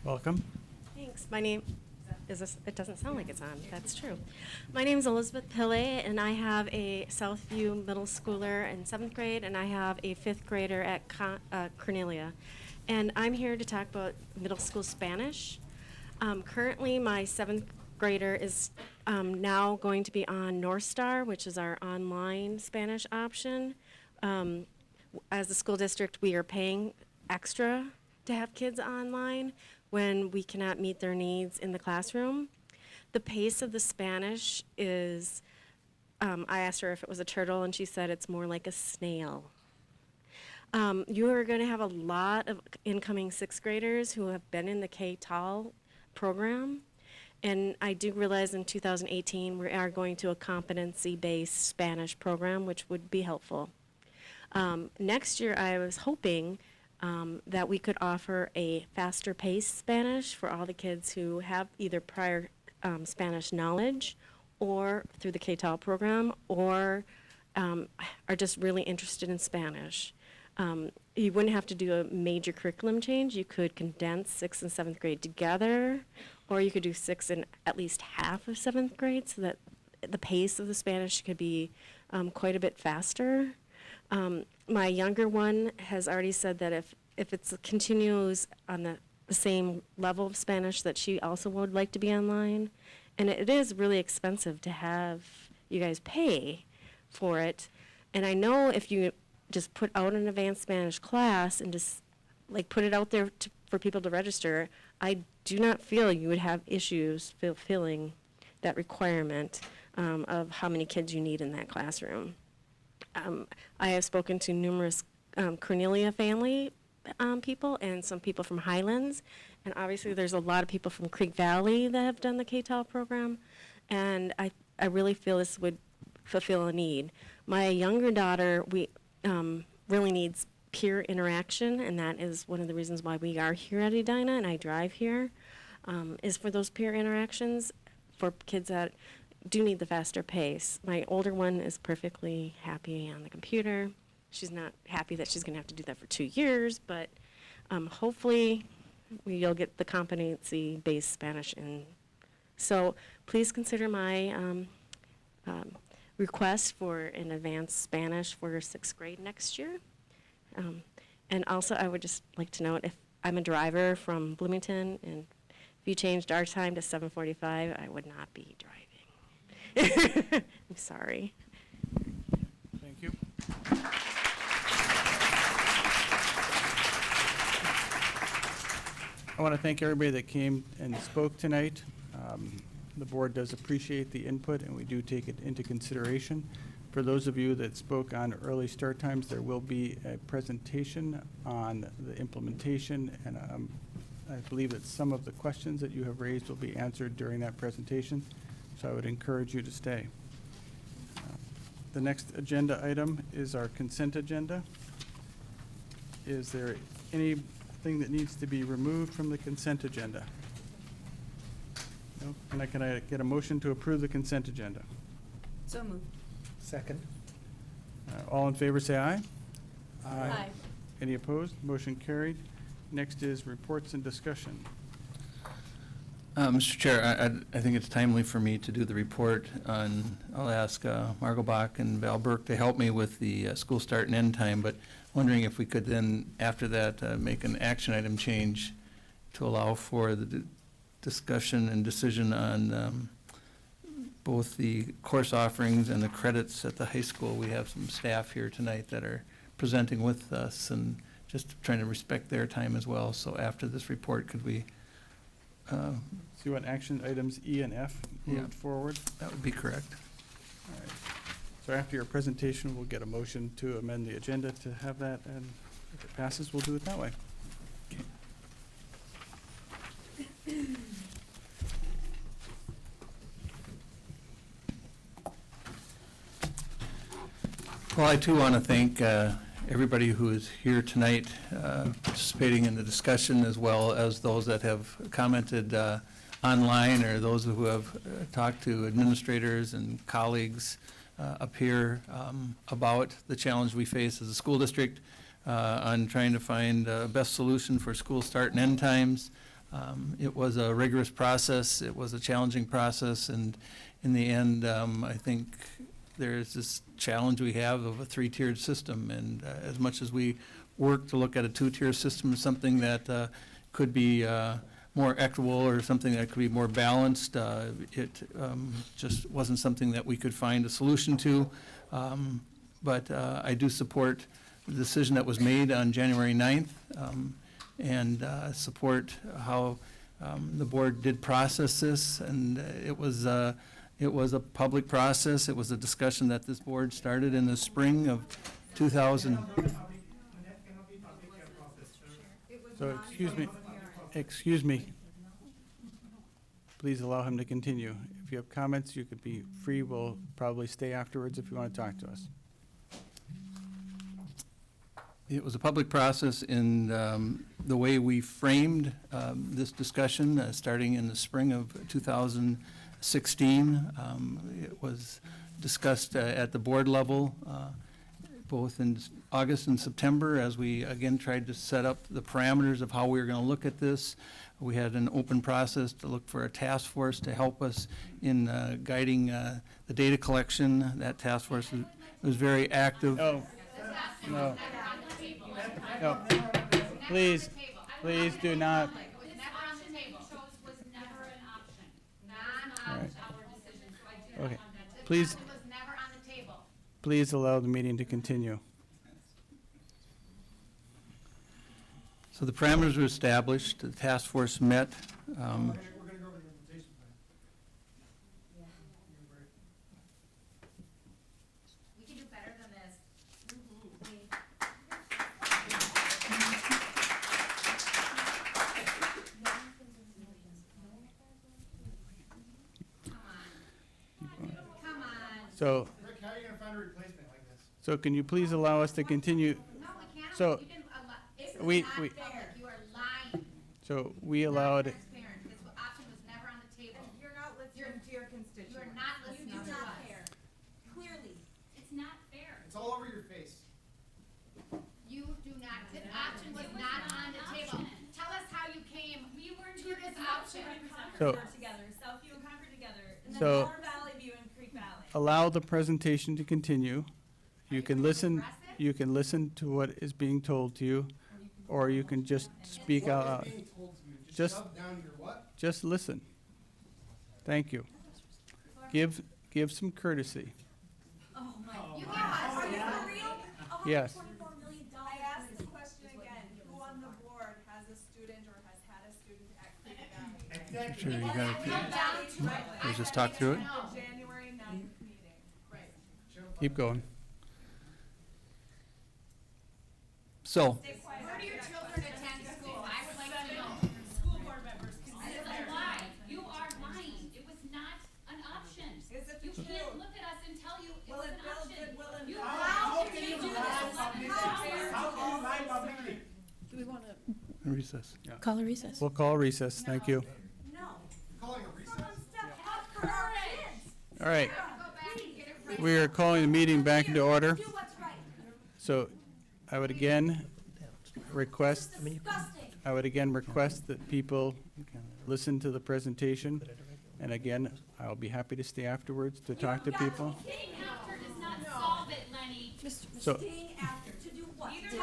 Welcome. Thanks. My name is this. It doesn't sound like it's on. That's true. My name is Elizabeth Pillay, and I have a Southview middle schooler in 7th grade, and I have a 5th grader at Cornelia. And I'm here to talk about middle school Spanish. Currently, my 7th grader is now going to be on North Star, which is our online Spanish option. As a school district, we are paying extra to have kids online, when we cannot meet their needs in the classroom. The pace of the Spanish is, I asked her if it was a turtle, and she said it's more like a snail. You are going to have a lot of incoming sixth graders who have been in the K-TAL program. And I do realize in 2018 we are going to a competency-based Spanish program, which would be helpful. Next year, I was hoping that we could offer a faster paced Spanish for all the kids who have either prior Spanish knowledge or through the K-TAL program, or are just really interested in Spanish. You wouldn't have to do a major curriculum change. You could condense 6th and 7th grade together, or you could do 6th and at least half of 7th grade so that the pace of the Spanish could be quite a bit faster. My younger one has already said that if it continues on the same level of Spanish, that she also would like to be online. And it is really expensive to have you guys pay for it. And I know if you just put out an advanced Spanish class and just like put it out there for people to register, I do not feel you would have issues fulfilling that requirement of how many kids you need in that classroom. I have spoken to numerous Cornelia family people and some people from Highlands, and obviously there's a lot of people from Creek Valley that have done the K-TAL program, and I really feel this would fulfill a need. My younger daughter, really needs peer interaction, and that is one of the reasons why we are here at Edina, and I drive here, is for those peer interactions for kids that do need the faster pace. My older one is perfectly happy on the computer. She's not happy that she's going to have to do that for 2 years, but hopefully you'll get the competency-based Spanish in. So please consider my request for an advanced Spanish for 6th grade next year. And also I would just like to note, if I'm a driver from Bloomington, and if you changed our time to 7:45, I would not be driving. I'm sorry. Thank you. I want to thank everybody that came and spoke tonight. The board does appreciate the input, and we do take it into consideration. For those of you that spoke on early start times, there will be a presentation on the implementation, and I believe that some of the questions that you have raised will be answered during that presentation, so I would encourage you to stay. The next agenda item is our consent agenda. Is there anything that needs to be removed from the consent agenda? No? And can I get a motion to approve the consent agenda? So moved. Second. All in favor, say aye. Aye. Any opposed? Motion carried. Next is reports and discussion. Mr. Chair, I think it's timely for me to do the report on, I'll ask Margot Bach and Val Burke to help me with the school start and end time, but wondering if we could then, after that, make an action item change to allow for the discussion and decision on both the course offerings and the credits at the high school. We have some staff here tonight that are presenting with us, and just trying to respect their time as well. So after this report, could we So you want action items E and F moved forward? That would be correct. All right. So after your presentation, we'll get a motion to amend the agenda to have that, and if it passes, we'll do it that way. Well, I too want to thank everybody who is here tonight participating in the discussion, as well as those that have commented online, or those who have talked to administrators and colleagues up here about the challenge we face as a school district on trying to find the best solution for school start and end times. It was a rigorous process. It was a challenging process, and in the end, I think there's this challenge we have of a three-tiered system, and as much as we work to look at a two-tier system as something that could be more equitable or something that could be more balanced, it just wasn't something that we could find a solution to. But I do support the decision that was made on January 9th, and support how the board did process this, and it was a public process. It was a discussion that this board started in the spring of 2000. So, excuse me. Please allow him to continue. If you have comments, you could be free. We'll probably stay afterwards if you want to talk to us. It was a public process in the way we framed this discussion, starting in the spring of 2016. It was discussed at the board level, both in August and September, as we again tried to set up the parameters of how we were going to look at this. We had an open process to look for a task force to help us in guiding the data collection. That task force was very active. No. No. Please do not. All right. Okay. Please allow the meeting to continue. So the parameters were established, the task force met. We can do better than this. So, Rick, how are you going to find a replacement like this? so can you please allow us to continue? So, we allowed. This option was never on the table. You're not listening to your constituents. You're not listening to us. Clearly, it's not fair. It's all over your face. You do not, this option was not on the table. Tell us how you came to this option. So- together, Southview and Concord together, and then So- Lower Valley View and Creek Valley. Allow the presentation to continue. You can listen to what is being told to you, or you can just speak out loud. Just listen. Thank you. Give some courtesy. Oh my. You give us. Are you for real? Yes. I asked this question again, who on the board has a student or has had a student at Creek Valley? Sure, you got Come down to it. Let's just talk through it. The January 9th meeting. Keep going. So, Where do your children attend school? I would like to know. School board members. This is a lie. You are lying. It was not an option. You can't look at us and tell you it was an option. You how can you do this? Do we want to recess. call a recess? We'll call a recess. Thank you. Calling a recess. All right. We are calling the meeting back into order. So I would again request that people listen to the presentation. And again, I'll be happy to stay afterwards to talk to people. Staying after does not solve it, Lenny. So, Staying after to do what? You didn't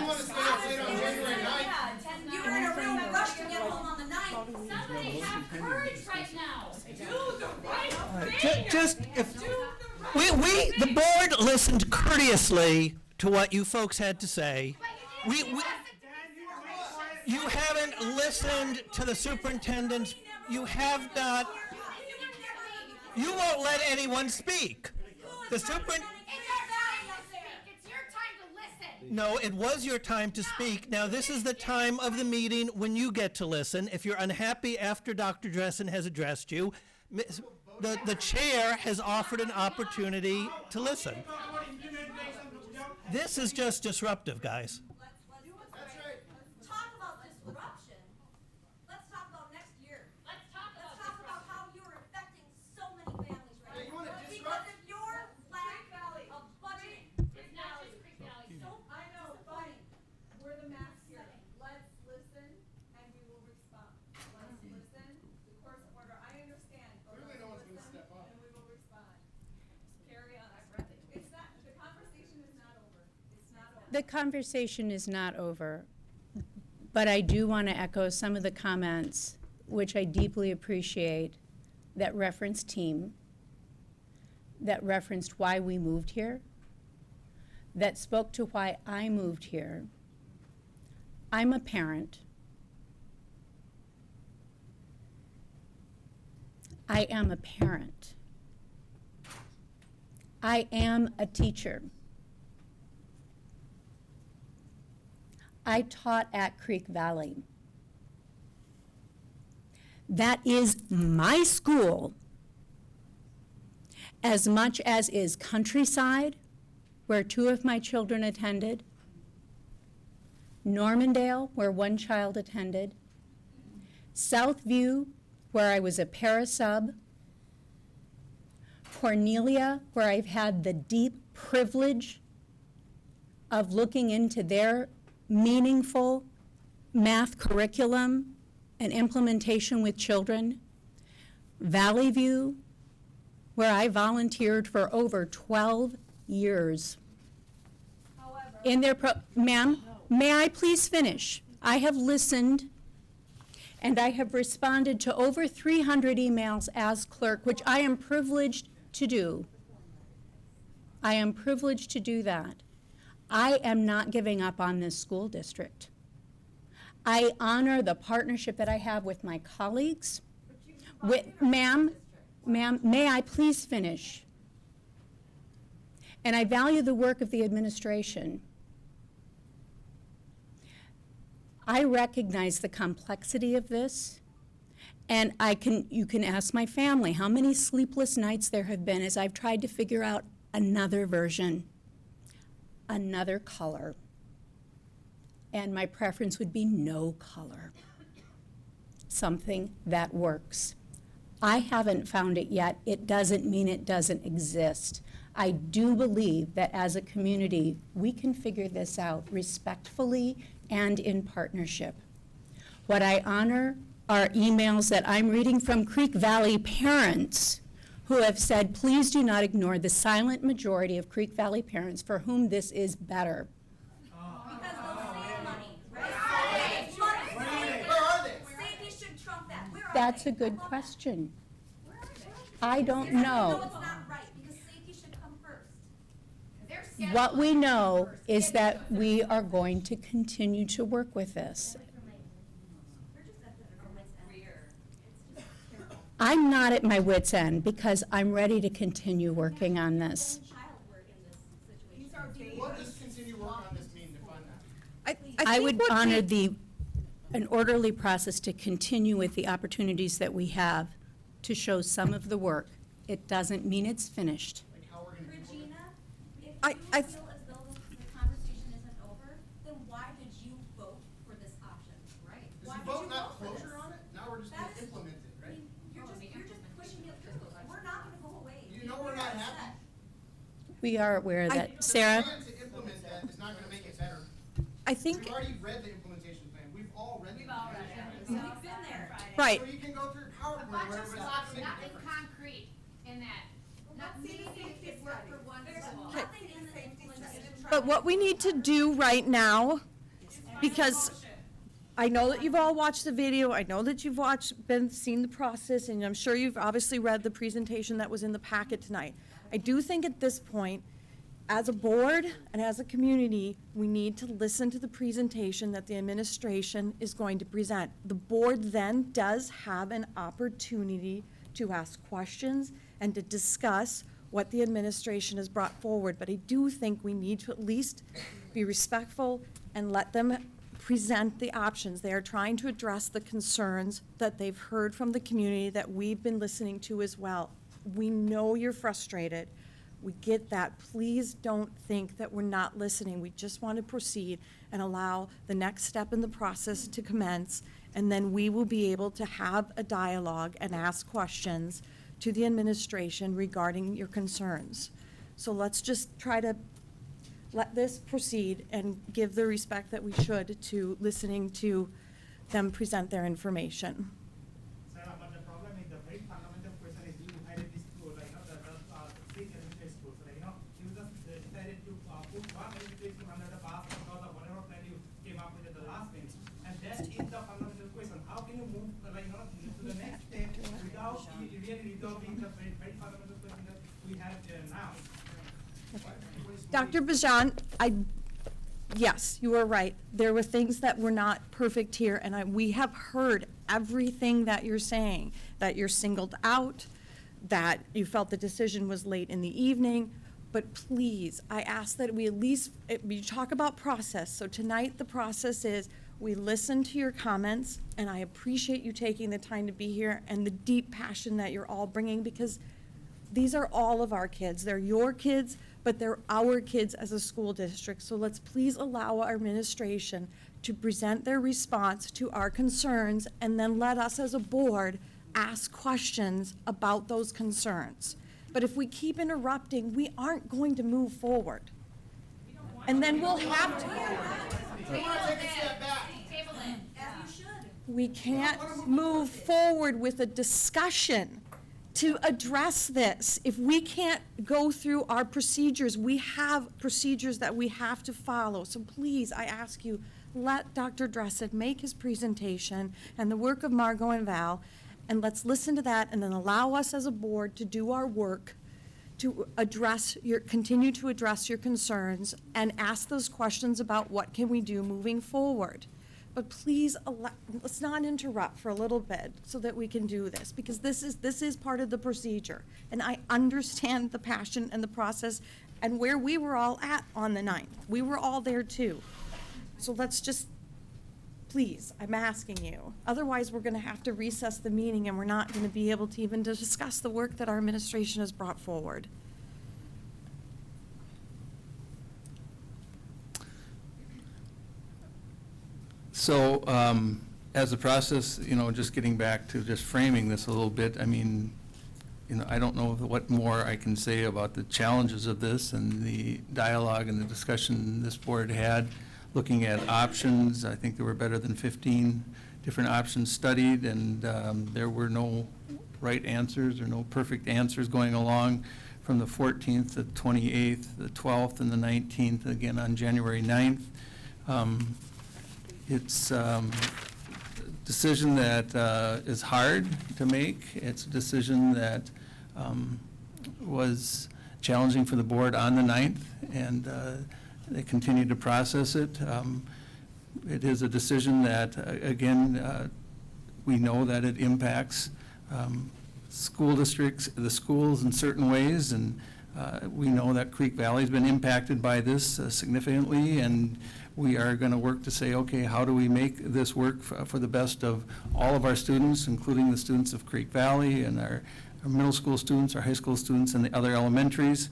want to stay up late on January 9th. You were in a real rush to get home on the 9th. Somebody have courage right now. Do the right thing. Just, if, the board listened courteously to what you folks had to say. You haven't listened to the superintendent's, you have not, you won't let anyone speak. The superintendent. It's your time to listen. No, it was your time to speak. Now, this is the time of the meeting when you get to listen. If you're unhappy after Dr. Dressen has addressed you, the chair has offered an opportunity to listen. This is just disruptive, guys. Talk about disruption. Let's talk about next year. Let's talk about how you're affecting so many families right now. Because of your lack of budget. It's not just Creek Valley. I know, but we're the math setting. Let's listen and we will respond. Let's listen, the course of order. I understand. But Clearly no one's going to step up. and we will respond. Carry on. It's not, the conversation is not over. It's not over. The conversation is not over, but I do want to echo some of the comments, which I deeply appreciate, that referenced team, that referenced why we moved here, that spoke to why I moved here. I'm a parent. I am a parent. I am a teacher. I taught at Creek Valley. That is my school as much as is Countryside, where 2 of my children attended, Normandale, where 1 child attended, Southview, where I was a para-sub, Cornelia, where I've had the deep privilege of looking into their meaningful math curriculum and implementation with children, Valley View, where I volunteered for over 12 years. In their ma'am, may I please finish? I have listened and I have responded to over 300 emails as clerk, which I am privileged to do. I am privileged to do that. I am not giving up on this school district. I honor the partnership that I have with my colleagues. Ma'am, may I please finish? And I value the work of the administration. I recognize the complexity of this, and you can ask my family how many sleepless nights there have been as I've tried to figure out another version, another color. And my preference would be no color, something that works. I haven't found it yet. It doesn't mean it doesn't exist. I do believe that as a community, we can figure this out respectfully and in partnership. What I honor are emails that I'm reading from Creek Valley parents who have said, please do not ignore the silent majority of Creek Valley parents for whom this is better. That's a good question. I don't know. What we know is that we are going to continue to work with this. I'm not at my wit's end because I'm ready to continue working on this. What does continue work on this mean? Define that. I would honor an orderly process to continue with the opportunities that we have to show some of the work. It doesn't mean it's finished. Regina, if you feel as though the conversation isn't over, then why did you vote for this option? Right. Does the vote not closure on it? Now we're just going to implement it, right? You're just pushing it through. We're not going to go away. You know we're not happy. We are aware of that. Sarah? The plan to implement that is not going to make it better. I think. We've already read the implementation plan. We've all read it. We've all read it. We've been there. Right. So you can go through PowerPoint or whatever. It's not going to make a difference. Concrete in that. But what we need to do right now, because I know that you've all watched the video, I know that you've seen the process, and I'm sure you've obviously read the presentation that was in the packet tonight. I do think at this point, as a board and as a community, we need to listen to the presentation that the administration is going to present. The board then does have an opportunity to ask questions and to discuss what the administration has brought forward. But I do think we need to at least be respectful and let them present the options. They are trying to address the concerns that they've heard from the community that we've been listening to as well. We know you're frustrated. We get that. Please don't think that we're not listening. We just want to proceed and allow the next step in the process to commence, and then we will be able to have a dialogue and ask questions to the administration regarding your concerns. So let's just try to let this proceed and give the respect that we should to listening to them present their information. But the problem is the very fundamental question is you decided this school, the state elementary schools, you just decided to put one elementary school under the basket because of whatever plan you came up with at the last minute. And that is the fundamental question. How can you move to the next step without really resolving the very fundamental question that we have now? Dr. Bajan, yes, you are right. There were things that were not perfect here, and we have heard everything that you're saying, that you're singled out, that you felt the decision was late in the evening. But please, I ask that we at least, we talk about process. So tonight, the process is we listen to your comments, and I appreciate you taking the time to be here and the deep passion that you're all bringing, because these are all of our kids. They're your kids, but they're our kids as a school district. So let's please allow our administration to present their response to our concerns, and then let us as a board ask questions about those concerns. But if we keep interrupting, we aren't going to move forward. And then we'll have to. We can't move forward with a discussion to address this. If we can't go through our procedures, we have procedures that we have to follow. So please, I ask you, let Dr. Dressen make his presentation and the work of Margot and Val, and let's listen to that, and then allow us as a board to do our work to continue to address your concerns and ask those questions about what can we do moving forward. But please, let's not interrupt for a little bit so that we can do this, because this is part of the procedure. And I understand the passion and the process and where we were all at on the 9th. We were all there too. So let's just, please, I'm asking you. Otherwise, we're going to have to recess the meeting, and we're not going to be able to even discuss the work that our administration has brought forward. So as a process, just getting back to just framing this a little bit, I mean, I don't know what more I can say about the challenges of this and the dialogue and the discussion this board had, looking at options. I think there were better than 15 different options studied, and there were no right answers or no perfect answers going along from the 14th, the 28th, the 12th, and the 19th, again on January 9th. It's a decision that is hard to make. It's a decision that was challenging for the board on the 9th, and they continue to process it. It is a decision that, again, we know that it impacts school districts, the schools in certain ways, and we know that Creek Valley's been impacted by this significantly, and we are going to work to say, okay, how do we make this work for the best of all of our students, including the students of Creek Valley and our middle school students, our high school students, and the other elementaries.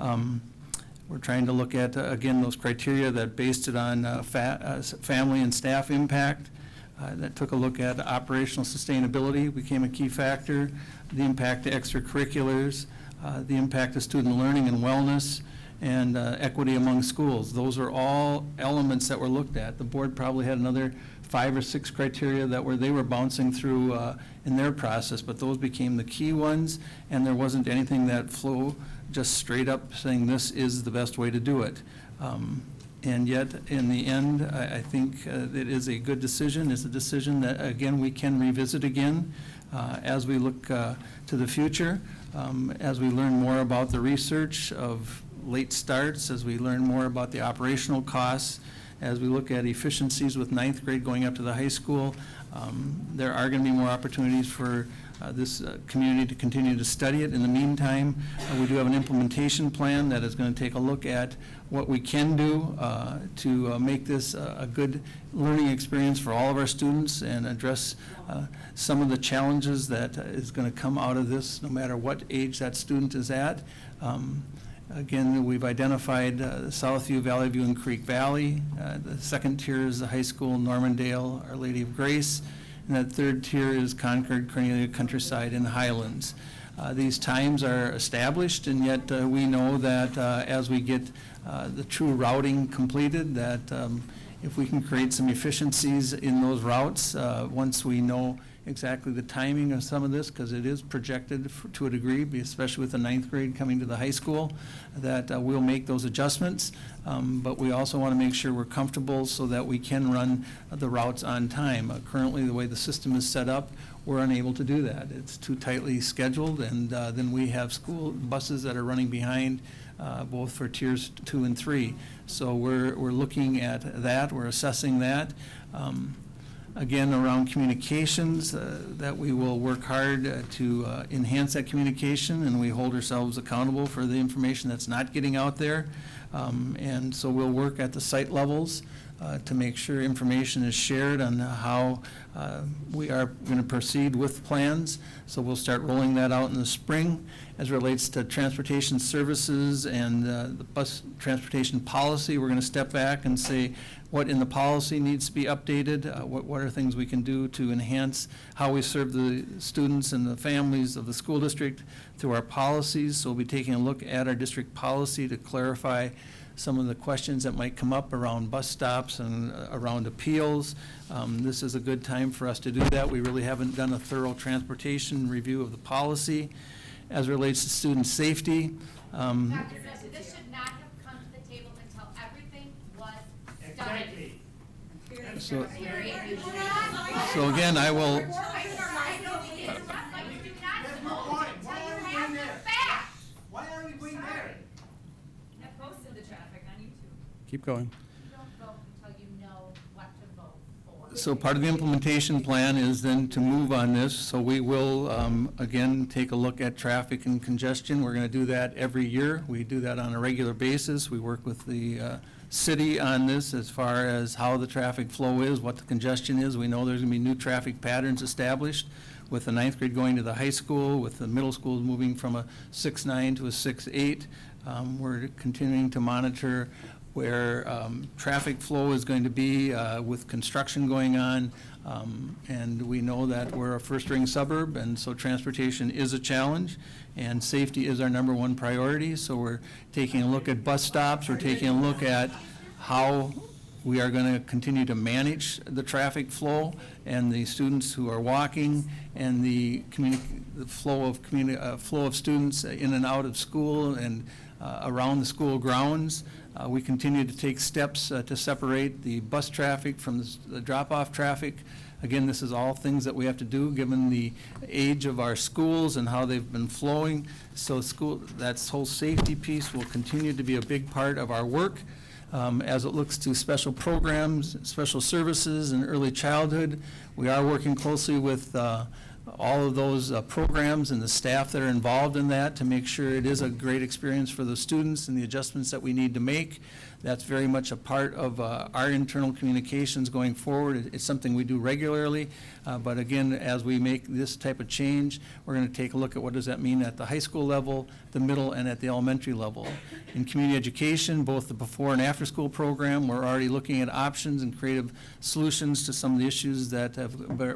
We're trying to look at, again, those criteria that based it on family and staff impact, that took a look at operational sustainability became a key factor, the impact to extracurriculars, the impact of student learning and wellness, and equity among schools. Those are all elements that were looked at. The board probably had another 5 or 6 criteria that they were bouncing through in their process, but those became the key ones, and there wasn't anything that flew just straight up saying this is the best way to do it. And yet, in the end, I think it is a good decision. It's a decision that, again, we can revisit again as we look to the future, as we learn more about the research of late starts, as we learn more about the operational costs, as we look at efficiencies with 9th grade going up to the high school. There are going to be more opportunities for this community to continue to study it. In the meantime, we do have an implementation plan that is going to take a look at what we can do to make this a good learning experience for all of our students and address some of the challenges that is going to come out of this, no matter what age that student is at. Again, we've identified Southview, Valley View, and Creek Valley. The second tier is the high school, Normandale, Our Lady of Grace. And that third tier is Concord, Cornelia, Countryside, and Highlands. These times are established, and yet we know that as we get the true routing completed, that if we can create some efficiencies in those routes, once we know exactly the timing of some of this, because it is projected to a degree, especially with the 9th grade coming to the high school, that we'll make those adjustments. But we also want to make sure we're comfortable so that we can run the routes on time. Currently, the way the system is set up, we're unable to do that. It's too tightly scheduled, and then we have school buses that are running behind both for tiers 2 and 3. So we're looking at that, we're assessing that. Again, around communications, that we will work hard to enhance that communication, and we hold ourselves accountable for the information that's not getting out there. And so we'll work at the site levels to make sure information is shared on how we are going to proceed with plans. So we'll start rolling that out in the spring. As it relates to transportation services and the bus transportation policy, we're going to step back and say what in the policy needs to be updated, what are things we can do to enhance how we serve the students and the families of the school district through our policies. So we'll be taking a look at our district policy to clarify some of the questions that might come up around bus stops and around appeals. This is a good time for us to do that. We really haven't done a thorough transportation review of the policy. As it relates to student safety, This should not have come to the table until everything was done. so again, I will, Why are we going there? I posted the traffic on YouTube. Keep going. You don't vote until you know what to vote for. so part of the implementation plan is then to move on this. So we will, again, take a look at traffic and congestion. We're going to do that every year. We do that on a regular basis. We work with the city on this as far as how the traffic flow is, what the congestion is. We know there's going to be new traffic patterns established with the 9th grade going to the high school, with the middle schools moving from a 6-9 to a 6-8. We're continuing to monitor where traffic flow is going to be with construction going on. And we know that we're a first-ring suburb, and so transportation is a challenge, and safety is our #1 priority. So we're taking a look at bus stops, we're taking a look at how we are going to continue to manage the traffic flow and the students who are walking and the flow of students in and out of school and around the school grounds. We continue to take steps to separate the bus traffic from the drop-off traffic. Again, this is all things that we have to do given the age of our schools and how they've been flowing. So that whole safety piece will continue to be a big part of our work. As it looks to special programs, special services, and early childhood, we are working closely with all of those programs and the staff that are involved in that to make sure it is a great experience for the students and the adjustments that we need to make. That's very much a part of our internal communications going forward. It's something we do regularly, but again, as we make this type of change, we're going to take a look at what does that mean at the high school level, the middle, and at the elementary level. In community education, both the before and after school program, we're already looking at options and creative solutions to some of the issues that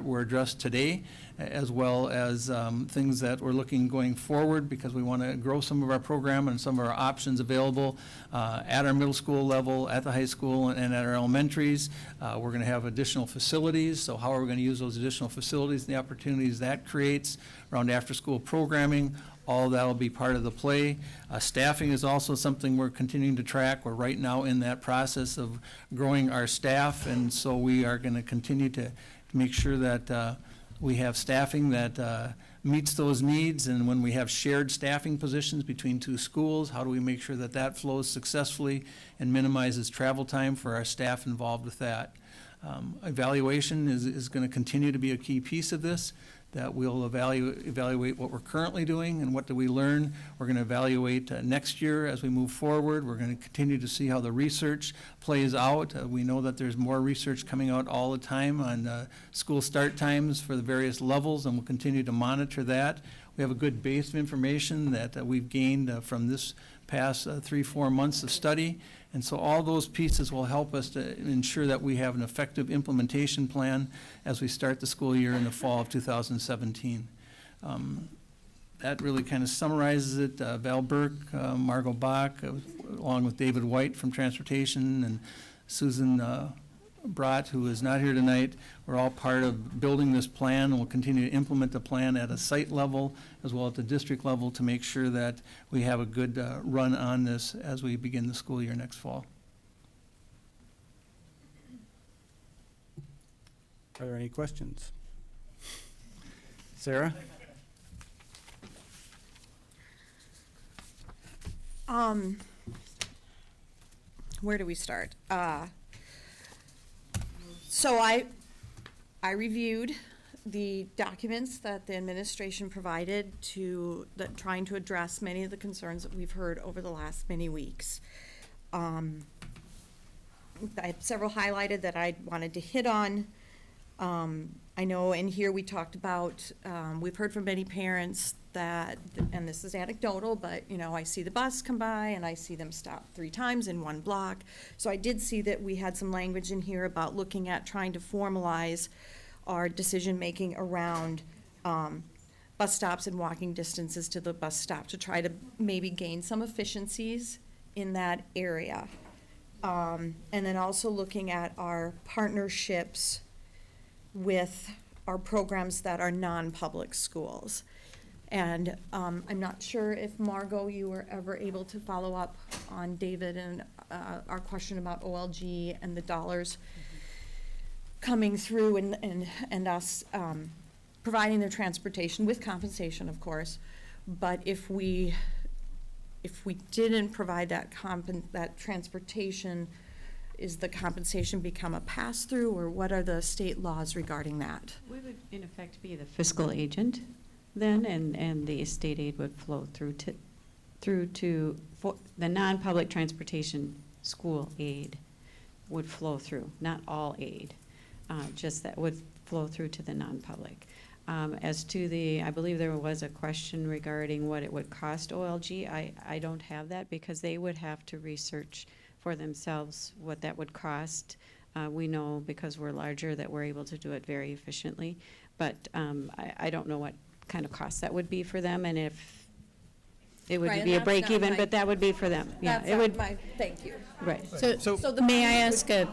were addressed today, as well as things that we're looking going forward, because we want to grow some of our program and some of our options available at our middle school level, at the high school, and at our elementaries. We're going to have additional facilities, so how are we going to use those additional facilities and the opportunities that creates around after-school programming? All that will be part of the play. Staffing is also something we're continuing to track. We're right now in that process of growing our staff, and so we are going to continue to make sure that we have staffing that meets those needs, and when we have shared staffing positions between two schools, how do we make sure that that flows successfully and minimizes travel time for our staff involved with that. Evaluation is going to continue to be a key piece of this, that we'll evaluate what we're currently doing and what do we learn. We're going to evaluate next year as we move forward. We're going to continue to see how the research plays out. We know that there's more research coming out all the time on school start times for the various levels, and we'll continue to monitor that. We have a good base of information that we've gained from this past 3-4 months of study. And so all those pieces will help us to ensure that we have an effective implementation plan as we start the school year in the fall of 2017. That really kind of summarizes it. Val Burke, Margot Bach, along with David White from Transportation, and Susan Brott, who is not here tonight, we're all part of building this plan, and we'll continue to implement the plan at a site level as well as the district level to make sure that we have a good run on this as we begin the school year next fall. Are there any questions? Sarah? Where do we start? So I reviewed the documents that the administration provided trying to address many of the concerns that we've heard over the last many weeks. I have several highlighted that I wanted to hit on. I know in here we talked about, we've heard from many parents that, and this is anecdotal, but I see the bus come by and I see them stop 3 times in one block. So I did see that we had some language in here about looking at trying to formalize our decision-making around bus stops and walking distances to the bus stop to try to maybe gain some efficiencies in that area. And then also looking at our partnerships with our programs that are non-public schools. And I'm not sure if, Margot, you were ever able to follow up on David and our question about OLG and the dollars coming through and us providing their transportation with compensation, of course. But if we didn't provide that transportation, is the compensation become a pass-through, or what are the state laws regarding that? We would, in effect, be the fiscal agent then, and the state aid would flow through to the non-public transportation school aid would flow through, not all aid, just that would flow through to the non-public. As to I believe there was a question regarding what it would cost OLG. I don't have that because they would have to research for themselves what that would cost. We know because we're larger that we're able to do it very efficiently, but I don't know what kind of cost that would be for them, and if it would Right, be a and that's break not even, my- but that would be for them. Yeah, That's it not would. thank you. Right. So may I ask a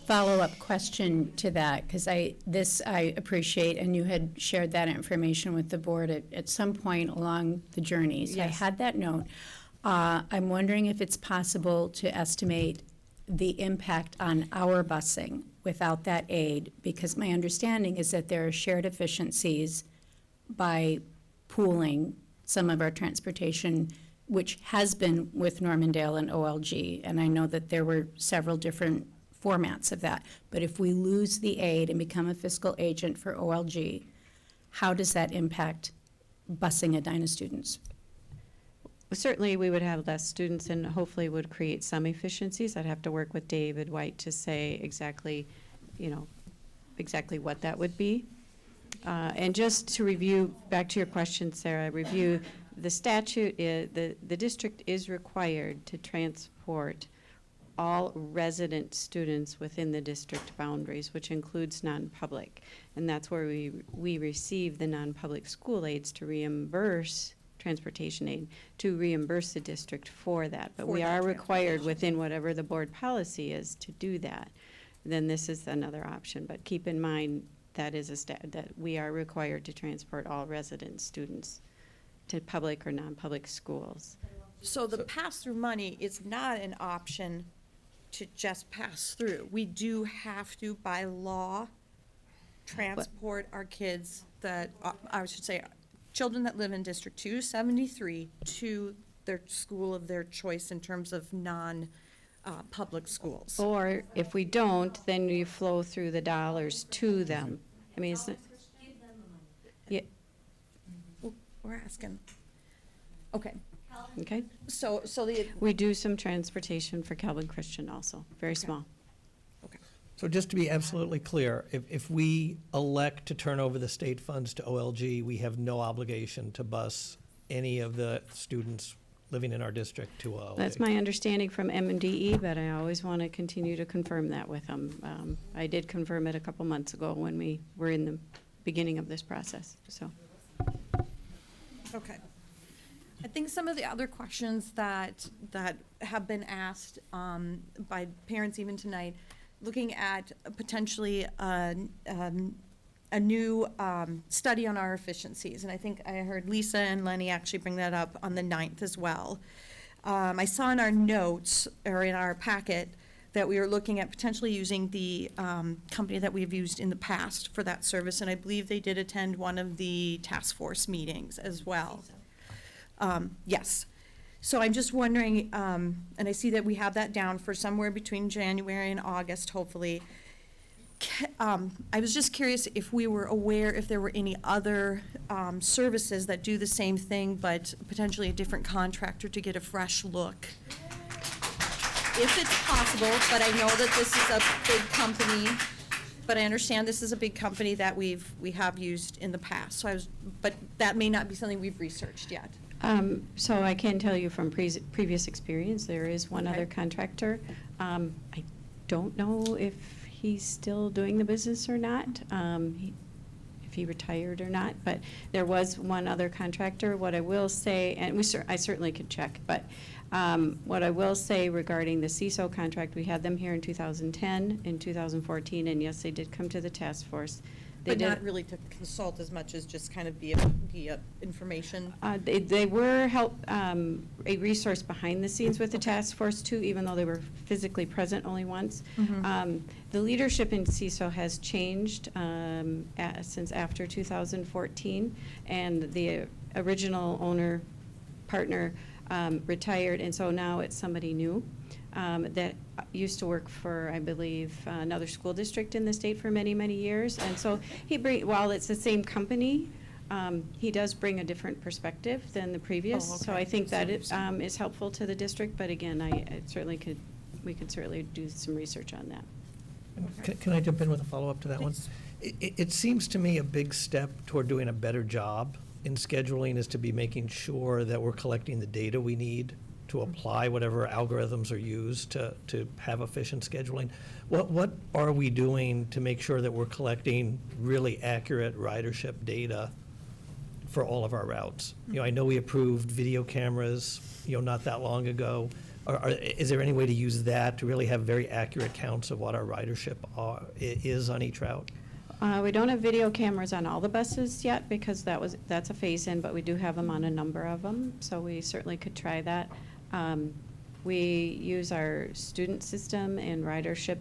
follow-up question to that? Because I appreciate, and you had shared that information with the board at some point along the journey. So I Yes. had that note. I'm wondering if it's possible to estimate the impact on our busing without that aid, because my understanding is that there are shared efficiencies by pooling some of our transportation, which has been with Normandale and OLG, and I know that there were several different formats of that. But if we lose the aid and become a fiscal agent for OLG, how does that impact busing Edina students? Certainly, we would have less students and hopefully would create some efficiencies. I'd have to work with David White to say exactly what that would be. And just to review, back to your question, Sarah, the statute, the district is required to transport all resident students within the district boundaries, which includes non-public. And that's where we receive the non-public school aids to reimburse transportation aid, to reimburse the district for that. But we are required within whatever the board policy is to do that. Then this is another option. But keep in mind that is that we are required to transport all resident students to public or non-public schools. So the pass-through money is not an option to just pass through. We do have to, by law, transport our kids that, I should say, children that live in District 273 to their school of their choice in terms of non-public schools. Or if we don't, then you flow through the dollars to them. I mean, yeah. We're asking. Okay. Okay. So we do some transportation for Calvin Christian also, very small. So just to be absolutely clear, if we elect to turn over the state funds to OLG, we have no obligation to bus any of the students living in our district to OLG. That's my understanding from MDE, but I always want to continue to confirm that with them. I did confirm it a couple months ago when we were in the beginning of this process, so. Okay. I think some of the other questions that have been asked by parents even tonight, looking at potentially a new study on our efficiencies. And I think I heard Lisa and Leny actually bring that up on the 9th as well. I saw in our notes, or in our packet, that we were looking at potentially using the company that we've used in the past for that service, and I believe they did attend one of the task force meetings as well. Yes. So I'm just wondering, and I see that we have that down for somewhere between January and August, hopefully. I was just curious if we were aware if there were any other services that do the same thing, but potentially a different contractor to get a fresh look. If it's possible, but I know that this is a big company, but I understand this is a big company that we have used in the past. So but that may not be something we've researched yet. So I can tell you from previous experience, there is one other contractor. I don't know if he's still doing the business or not, if he retired or not, but there was one other contractor. What I will say, and I certainly could check, but what I will say regarding the CISO contract, we had them here in 2010, in 2014, and yes, they did come to the task force. They But did, not really to consult as much as just kind of be information. they were a resource behind the scenes with the task force too, even though they were physically present only once. Mhm. The leadership in CISO has changed since after 2014, and the original owner, partner, retired, and so now it's somebody new that used to work for, I believe, another school district in the state for many, many years. And so while it's the same company, he does bring a different perspective than the previous. Oh, So okay. I think that it is helpful to the district, but again, we could certainly do some research on that. Can I jump in with a follow-up to that one? It seems to me a big step toward doing a better job in scheduling is to be making sure that we're collecting the data we need to apply whatever algorithms are used to have efficient scheduling. What are we doing to make sure that we're collecting really accurate ridership data for all of our routes? I know we approved video cameras, not that long ago. Is there any way to use that to really have very accurate counts of what our ridership is on each route? We don't have video cameras on all the buses yet because that's a phase-in, but we do have them on a number of them, so we certainly could try that. We use our student system and ridership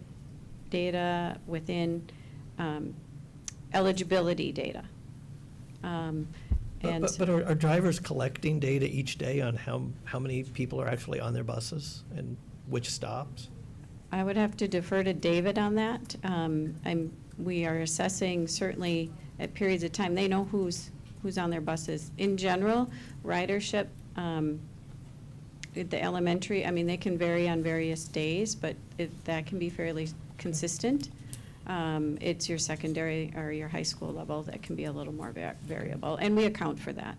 data within eligibility data. But are drivers collecting data each day on how many people are actually on their buses and which stops? I would have to defer to David on that. We are assessing certainly at periods of time. They know who's on their buses. In general, ridership, the elementary, they can vary on various days, but that can be fairly consistent. It's your secondary or your high school level that can be a little more variable, and we account for that.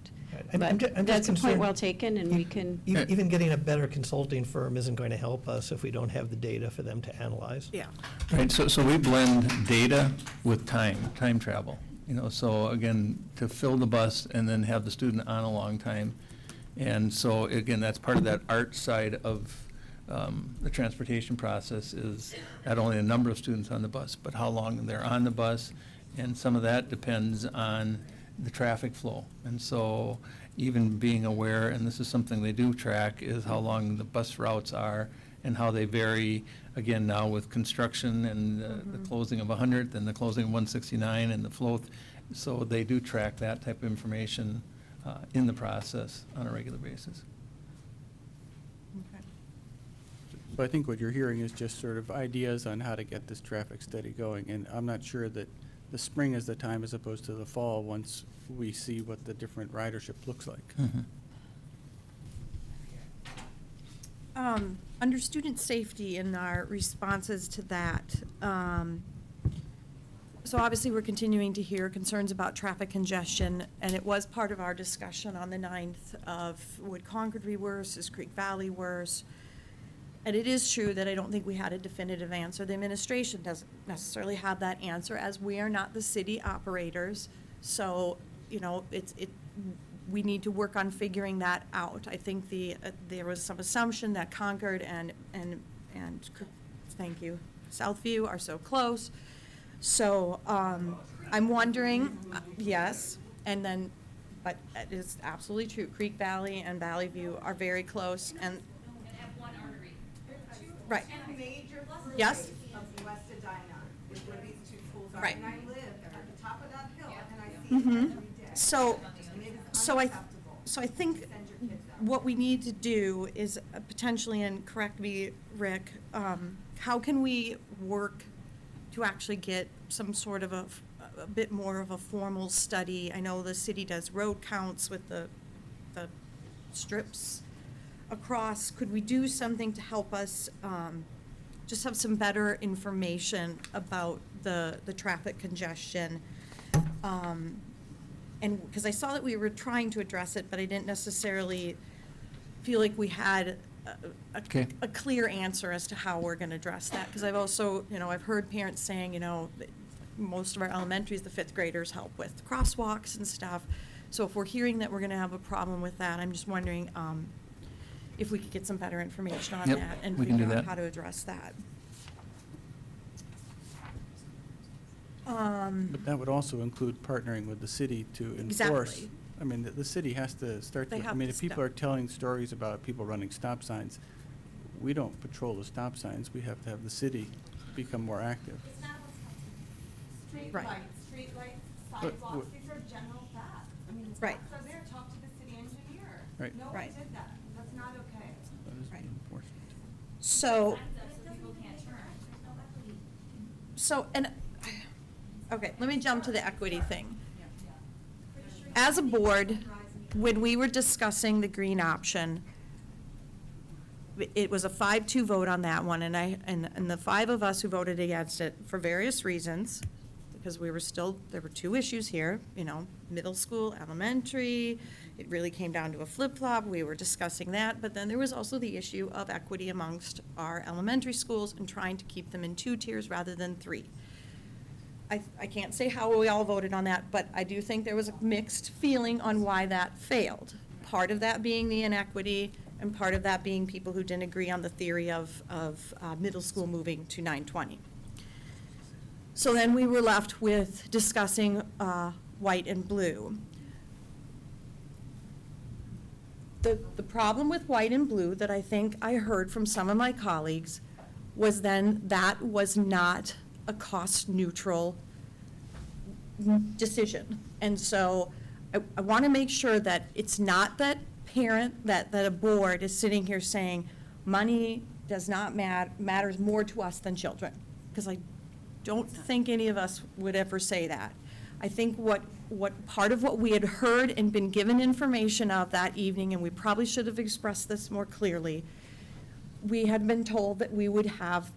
But that's a point well taken, and we can. Even getting a better consulting firm isn't going to help us if we don't have the data for them to analyze. Yeah. Right, so we blend data with time travel. So again, to fill the bus and then have the student on a long time. And so again, that's part of that art side of the transportation process is not only the number of students on the bus, but how long they're on the bus. And some of that depends on the traffic flow. And so even being aware, and this is something they do track, is how long the bus routes are and how they vary, again, now with construction and the closing of 100th and the closing of 169 and the flow. So they do track that type of information in the process on a regular basis. So I think what you're hearing is just sort of ideas on how to get this traffic study going, and I'm not sure that the spring is the time as opposed to the fall once we see what the different ridership looks like. Under student safety and our responses to that, so obviously we're continuing to hear concerns about traffic congestion, and it was part of our discussion on the 9th of would Concord be worse, is Creek Valley worse? And it is true that I don't think we had a definitive answer. The administration doesn't necessarily have that answer, as we are not the city operators. So, we need to work on figuring that out. I think there was some assumption that Concord and thank you, Southview are so close. So I'm wondering, yes, but it is absolutely true. Creek Valley and Valley View are very close, and right. And major buses. Yes. Of West Edina is where these two schools are. Right. And I live at the top of that hill and I see it every day. So And it is I unacceptable. think Send your what we need to do is potentially, and correct me, Rick, how can we work to actually get some sort of a bit more of a formal study? I know the city does road counts with the strips across. Could we do something to help us just have some better information about the traffic congestion? And because I saw that we were trying to address it, but I didn't necessarily feel like we had a clear answer as to how we're going to address that. Because I've also, I've heard parents saying, that most of our elementaries, the fifth graders help with crosswalks and stuff. So if we're hearing that we're going to have a problem with that, I'm just wondering if we could get some better information on that and figure out how to address that. But that would also include partnering with the city to enforce. Exactly. I mean, the city has to start, They have if to people are telling stories about people running stop signs, we don't patrol the stop signs. We have to have the city become more active. Street Right. lights, But sidewalks, these are general facts. I mean, Right. facts are there, talk to the city engineer. Right. No one Right. did that, that's not okay. That is Right. enforcement. So, People can't turn. okay, let me jump to the equity thing. As a board, when we were discussing the green option, it was a 5-2 vote on that one, and the five of us who voted against it for various reasons, because there were two issues here, middle school, elementary, it really came down to a flip-flop, we were discussing that, but then there was also the issue of equity amongst our elementary schools and trying to keep them in 2 tiers rather than 3. I can't say how we all voted on that, but I do think there was a mixed feeling on why that failed. Part of that being the inequity, and part of that being people who didn't agree on the theory of middle school moving to 920. So then we were left with discussing white and blue. The problem with white and blue that I think I heard from some of my colleagues was then that was not a cost-neutral decision. And so I want to make sure that it's not that that a board is sitting here saying money does not matters more to us than children, because I don't think any of us would ever say that. I think what part of what we had heard and been given information of that evening, and we probably should have expressed this more clearly, we had been told that we would have,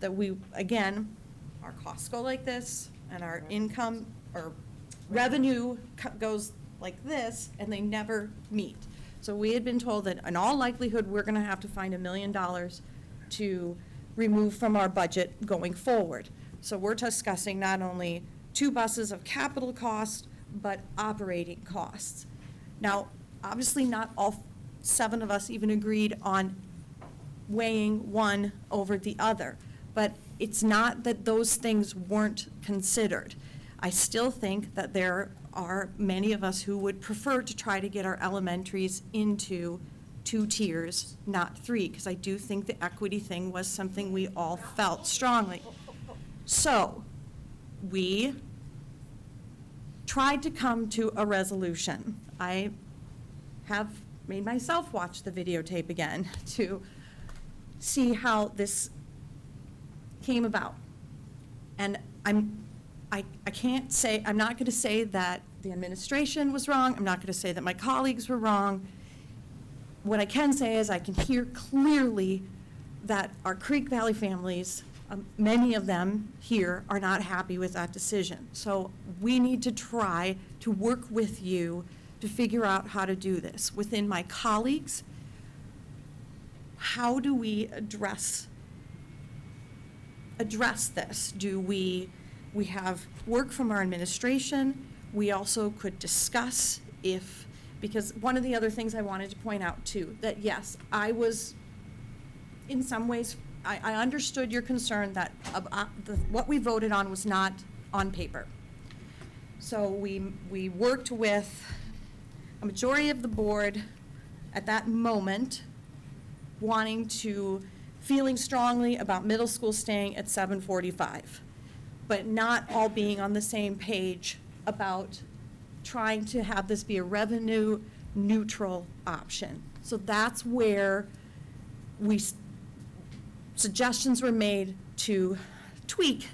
again, our costs go like this, and our income or revenue goes like this, and they never meet. So we had been told that in all likelihood, we're gonna have to find $1 million to remove from our budget going forward. So we're discussing not only 2 buses of capital costs, but operating costs. Now, obviously not all 7 of us even agreed on weighing one over the other, but it's not that those things weren't considered. I still think that there are many of us who would prefer to try to get our elementaries into 2 tiers, not 3, because I do think the equity thing was something we all felt strongly. So, we tried to come to a resolution. I have made myself watch the videotape again to see how this came about. And I can't say, I'm not going to say that the administration was wrong. I'm not going to say that my colleagues were wrong. What I can say is I can hear clearly that our Creek Valley families, many of them here, are not happy with that decision. So we need to try to work with you to figure out how to do this. Within my colleagues, how do we address this? Do we have work from our administration? We also could discuss because one of the other things I wanted to point out too, that yes, I was, in some ways, I understood your concern that what we voted on was not on paper. So we worked with a majority of the board at that moment, feeling strongly about middle school staying at 745, but not all being on the same page about trying to have this be a revenue neutral option. So that's where suggestions were made to tweak,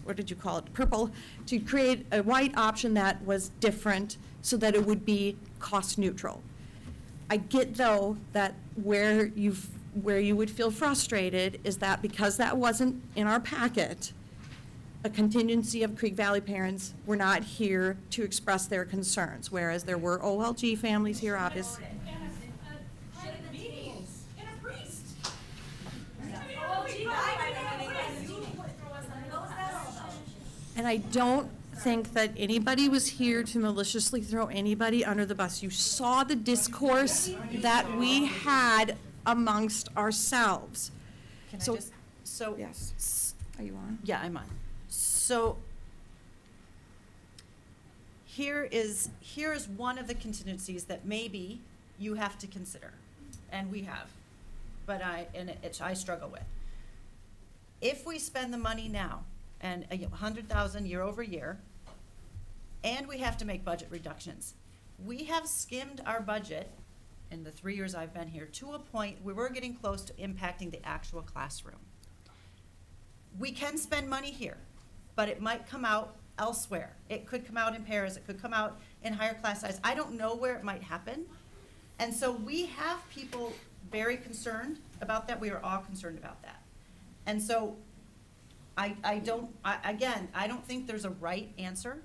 what did you call it, purple, to create a white option that was different so that it would be cost neutral. I get, though, that where you would feel frustrated is that because that wasn't in our packet, a contingency of Creek Valley parents were not here to express their concerns, whereas there were OLG families here, obviously. And I don't think that anybody was here to maliciously throw anybody under the bus. You saw the discourse that we had amongst ourselves. Yes. Are you on? Yeah, I'm on. So here is one of the contingencies that maybe you have to consider, and we have, but I struggle with. If we spend the money now, and 100,000 year over year, and we have to make budget reductions, we have skimmed our budget in the 3 years I've been here to a point where we're getting close to impacting the actual classroom. We can spend money here, but it might come out elsewhere. It could come out in pairs, it could come out in higher class size. I don't know where it might happen. And so we have people very concerned about that. We are all concerned about that. And so I don't think there's a right answer.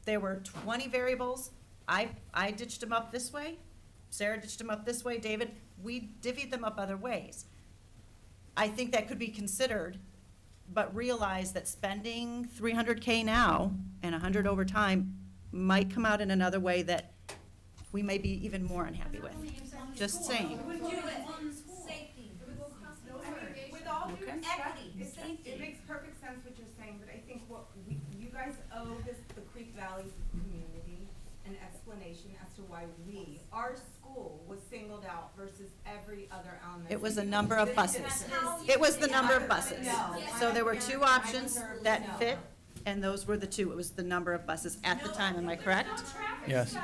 There were 20 variables. I ditched them up this way. Sarah ditched them up this way. David, we divvied them up other ways. I think that could be considered, but realize that spending $300K now and 100 over time might come out in another way that we may be even more unhappy with. Just saying. With all due respect, it makes perfect sense what you're saying, but I think you guys owe the Creek Valley community an explanation as to why our school was singled out versus every other elementary. It was the number of buses. It was the number of buses. So there were two options that fit, and those were the two. It was the number of buses at the time, am I correct? Yes.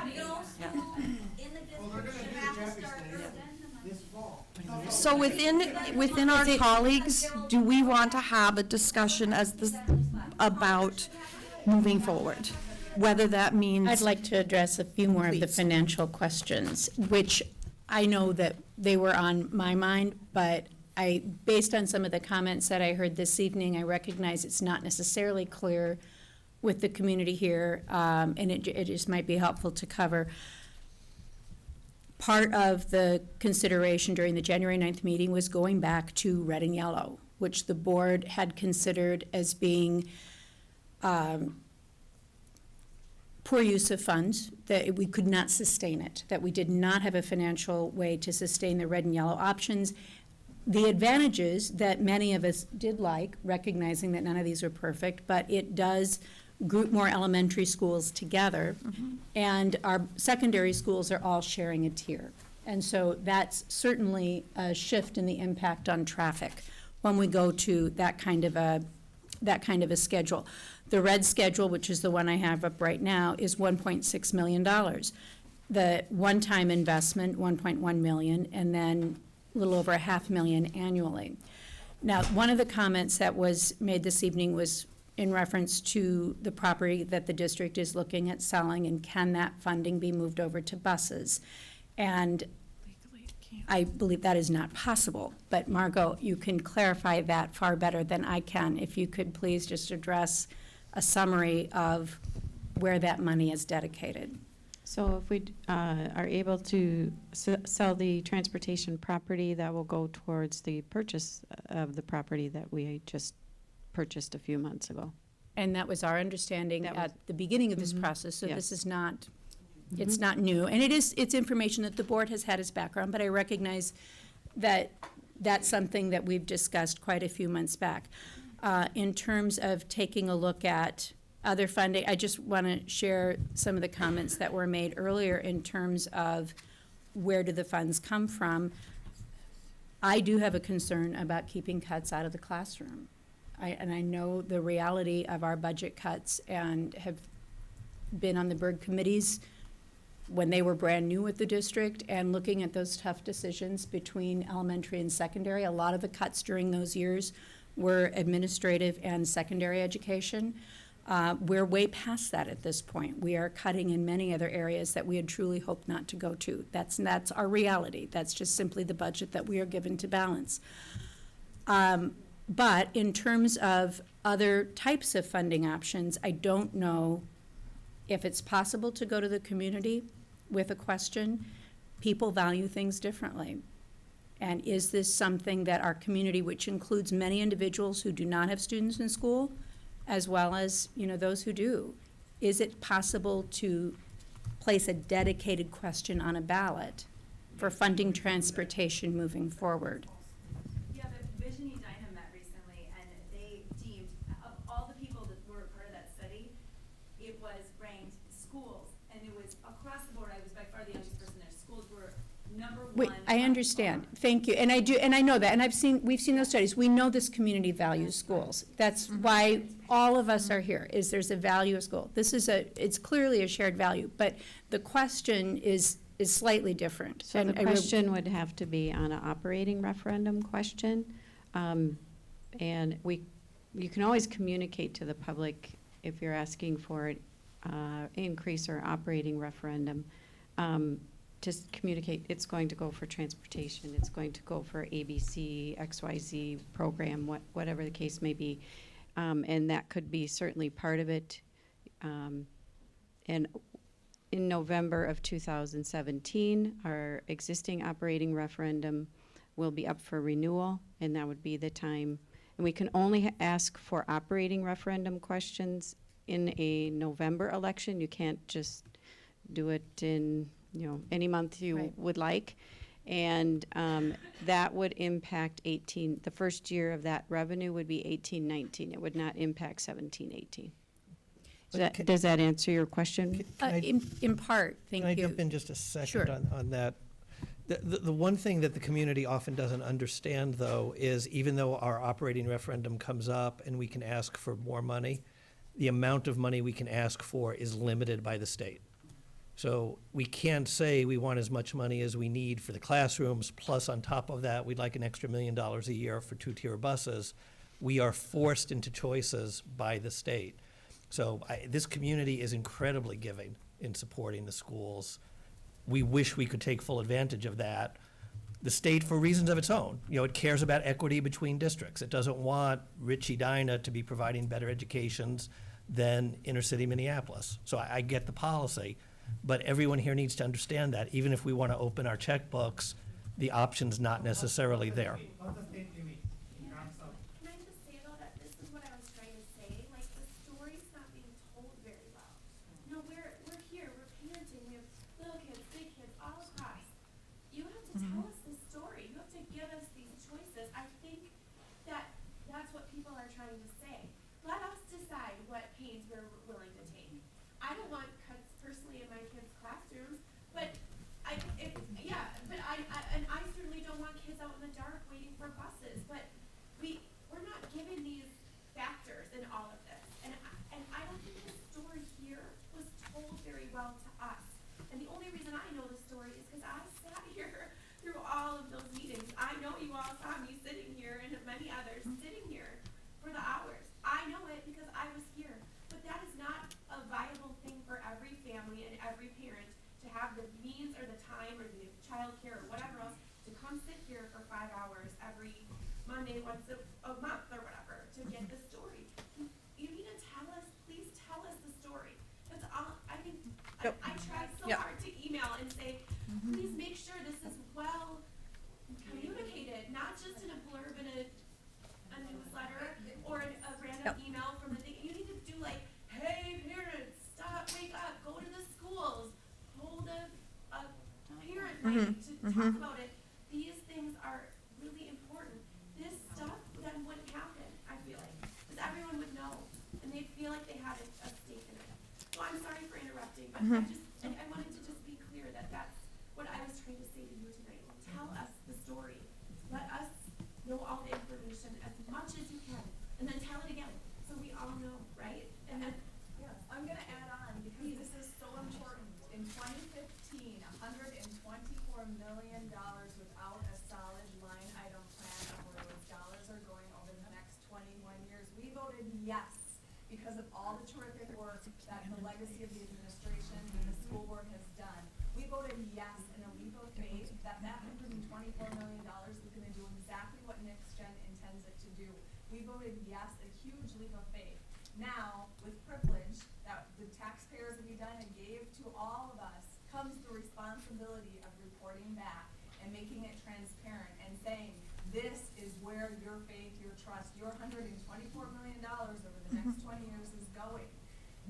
So within our colleagues, do we want to have a discussion about moving forward? Whether that means. I'd like to address a few more of the financial questions, which I know that they were on my mind, but based on some of the comments that I heard this evening, I recognize it's not necessarily clear with the community here, and it just might be helpful to cover. Part of the consideration during the January 9th meeting was going back to red and yellow, which the board had considered as being poor use of funds, that we could not sustain it, that we did not have a financial way to sustain the red and yellow options. The advantages that many of us did like, recognizing that none of these are perfect, but it does group more elementary schools together, and our secondary schools are all sharing a tier. And so that's certainly a shift in the impact on traffic when we go to that kind of a schedule. The red schedule, which is the one I have up right now, is $1.6 million. The one-time investment, $1.1 million, and then a little over $500,000 annually. Now, one of the comments that was made this evening was in reference to the property that the district is looking at selling, and can that funding be moved over to buses? And I believe that is not possible, but Margot, you can clarify that far better than I can. If you could please just address a summary of where that money is dedicated. So if we are able to sell the transportation property, that will go towards the purchase of the property that we just purchased a few months ago. And that was our understanding at the beginning of this process, so Yes. this is not, it's not new. And it's information that the board has had as background, but I recognize that that's something that we've discussed quite a few months back. In terms of taking a look at other funding, I just want to share some of the comments that were made earlier in terms of where do the funds come from. I do have a concern about keeping cuts out of the classroom. And I know the reality of our budget cuts and have been on the Berg committees when they were brand new at the district and looking at those tough decisions between elementary and secondary. A lot of the cuts during those years were administrative and secondary education. We're way past that at this point. We are cutting in many other areas that we had truly hoped not to go to. That's our reality. That's just simply the budget that we are given to balance. But in terms of other types of funding options, I don't know if it's possible to go to the community with a question. People value things differently. And is this something that our community, which includes many individuals who do not have students in school, as well as, those who do, is it possible to place a dedicated question on a ballot for funding transportation moving forward? Yeah, the Vision Edina met recently, and they deemed, of all the people that were part of that study, it was ranked schools, and it was across the board. I was by far the youngest person there. Schools were number Wait, one. I understand. Thank you. And I know that. And we've seen those studies. We know this community values schools. That's why all of us are here, is there's a value of school. It's clearly a shared value, but the question is slightly different. So the question would have to be on an operating referendum question. And you can always communicate to the public if you're asking for an increase or operating referendum. Just communicate, it's going to go for transportation, it's going to go for ABC, XYZ program, whatever the case may be. And that could be certainly part of it. And in November of 2017, our existing operating referendum will be up for renewal, and that would be the time. And we can only ask for operating referendum questions in a November election. You can't just do it in any month you would like. And that would impact the first year of that revenue would be 18-19. It would not impact 17-18. Does that answer your question? In part, thank you. Can I jump in just a second Sure. on that? The one thing that the community often doesn't understand, though, is even though our operating referendum comes up and we can ask for more money, the amount of money we can ask for is limited by the state. So we can't say we want as much money as we need for the classrooms, plus on top of that, we'd like an extra $1 million a year for 2-tier buses. We are forced into choices by the state. So this community is incredibly giving in supporting the schools. We wish we could take full advantage of that. The state, for reasons of its own, it cares about equity between districts. It doesn't want rich Edina to be providing better educations than inner city Minneapolis. So I get the policy. But everyone here needs to understand that even if we want to open our checkbooks, the option's not necessarily there. Can I just say, though, that this is what I was trying to say? Like, the story's not being told very well. We're here, we're parenting, we have little kids, big kids, all across. You have to tell us the story. You have to give us these choices. I think that's what people are trying to say. Let us decide what pains we're willing to take. I don't want cuts personally in my kids' classrooms, but I certainly don't want kids out in the dark waiting for buses. But we're not given these factors in all of this, and I don't think the story here was told very well to us. And the only reason I know the story is because I sat here through all of those meetings. I know you all saw me sitting here, and many others sitting here for the hours. I know it because I was here. But that is not a viable thing for every family and every parent to have the means or the time or the childcare or whatever else to come sit here for 5 hours every Monday once a month or whatever to get the story. You need to please tell us the story. That's all. I think I tried so hard to email and say, please make sure this is well communicated, not just in a blurb in a newsletter or a random email from the thing. You need to do hey parents, stop, wake up, go to the schools, hold a parent night to talk about it. These things are really important. This stuff then wouldn't happen, I feel like, because everyone would know, and they'd feel like they had a stake in it. So I'm sorry for interrupting, but I wanted to just be clear that that's what I was trying to say to you tonight. Tell us the story. Let us know all the information as much as you can, and then tell it again, so we all know, right? And then, I'm gonna add on, because this is so important. In 2015, million without a solid line item plan of where those dollars are going over the next 21 years. We voted yes because of all the terrific work that the legacy of the administration and the school board has done. We voted yes in a leap of faith that $124 million was going to do exactly what Next Gen intends it to do. We voted yes, a huge leap of faith. Now, with privilege that the taxpayers of Edina gave to all of us, comes the responsibility of reporting back and making it transparent and saying, this is where your faith, your trust, your $124 million over the next 20 years is going.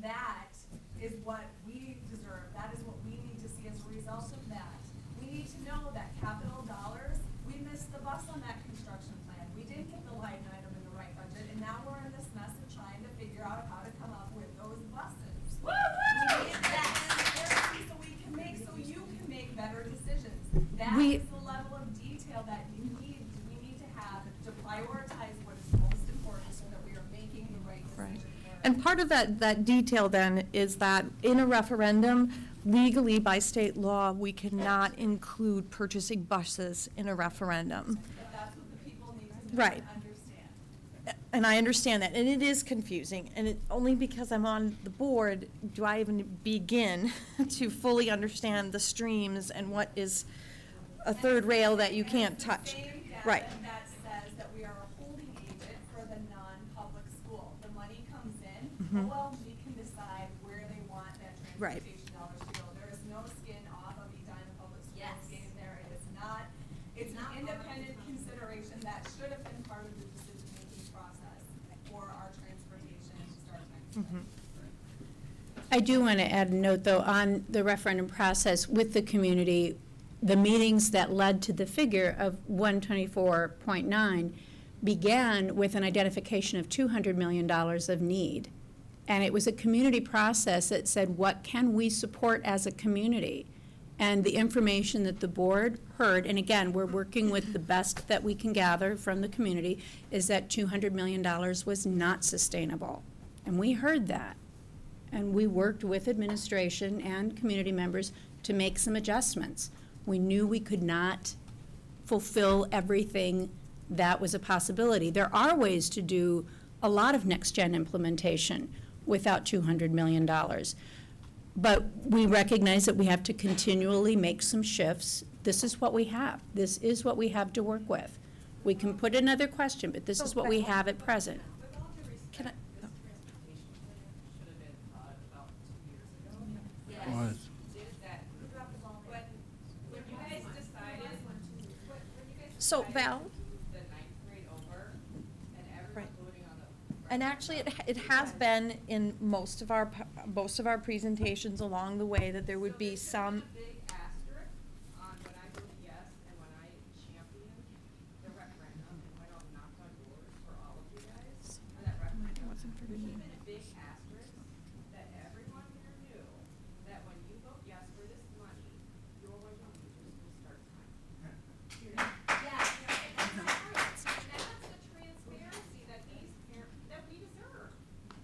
That is what we deserve. That is what we need to see as a result of that. We need to know that capital dollars, we missed the bus on that construction plan. We didn't get the line item in the right budget, and now we're in this mess of trying to figure out how to come up with those buses. We need that transparency so we can make, so you can make better decisions. That is the level of detail that we need to have to prioritize what is most important so that we are making the right decision. And part of that detail then is that in a referendum, legally by state law, we cannot include purchasing buses in a referendum. But that's what the people need to know Right. and understand. And I understand that, and it is confusing, and it, only because I'm on the board do I even begin to fully understand the streams and what is a third rail that you can't touch. Right. That says that we are a holding agent for the non-public school. The money comes in, OLG can decide where they want that Right. transportation dollars to go. There is no skin off of Edina Public Schools game there. It is not, it's an independent consideration that should have been part of the decision-making process for our transportation start time. I do want to add a note, though, on the referendum process with the community. The meetings that led to the figure of 124.9 began with an identification of $200 million of need. And it was a community process that said, what can we support as a community? And the information that the board heard, and again, we're working with the best that we can gather from the community, is that $200 million was not sustainable. And we heard that. And we worked with administration and community members to make some adjustments. We knew we could not fulfill everything that was a possibility. There are ways to do a lot of next-gen implementation without $200 million. But we recognize that we have to continually make some shifts. This is what we have. This is what we have to work with. We can put another question, but this is what we have at present. Can I? Was. So Val? Right. And actually, it has been in most of our presentations along the way that there would be some.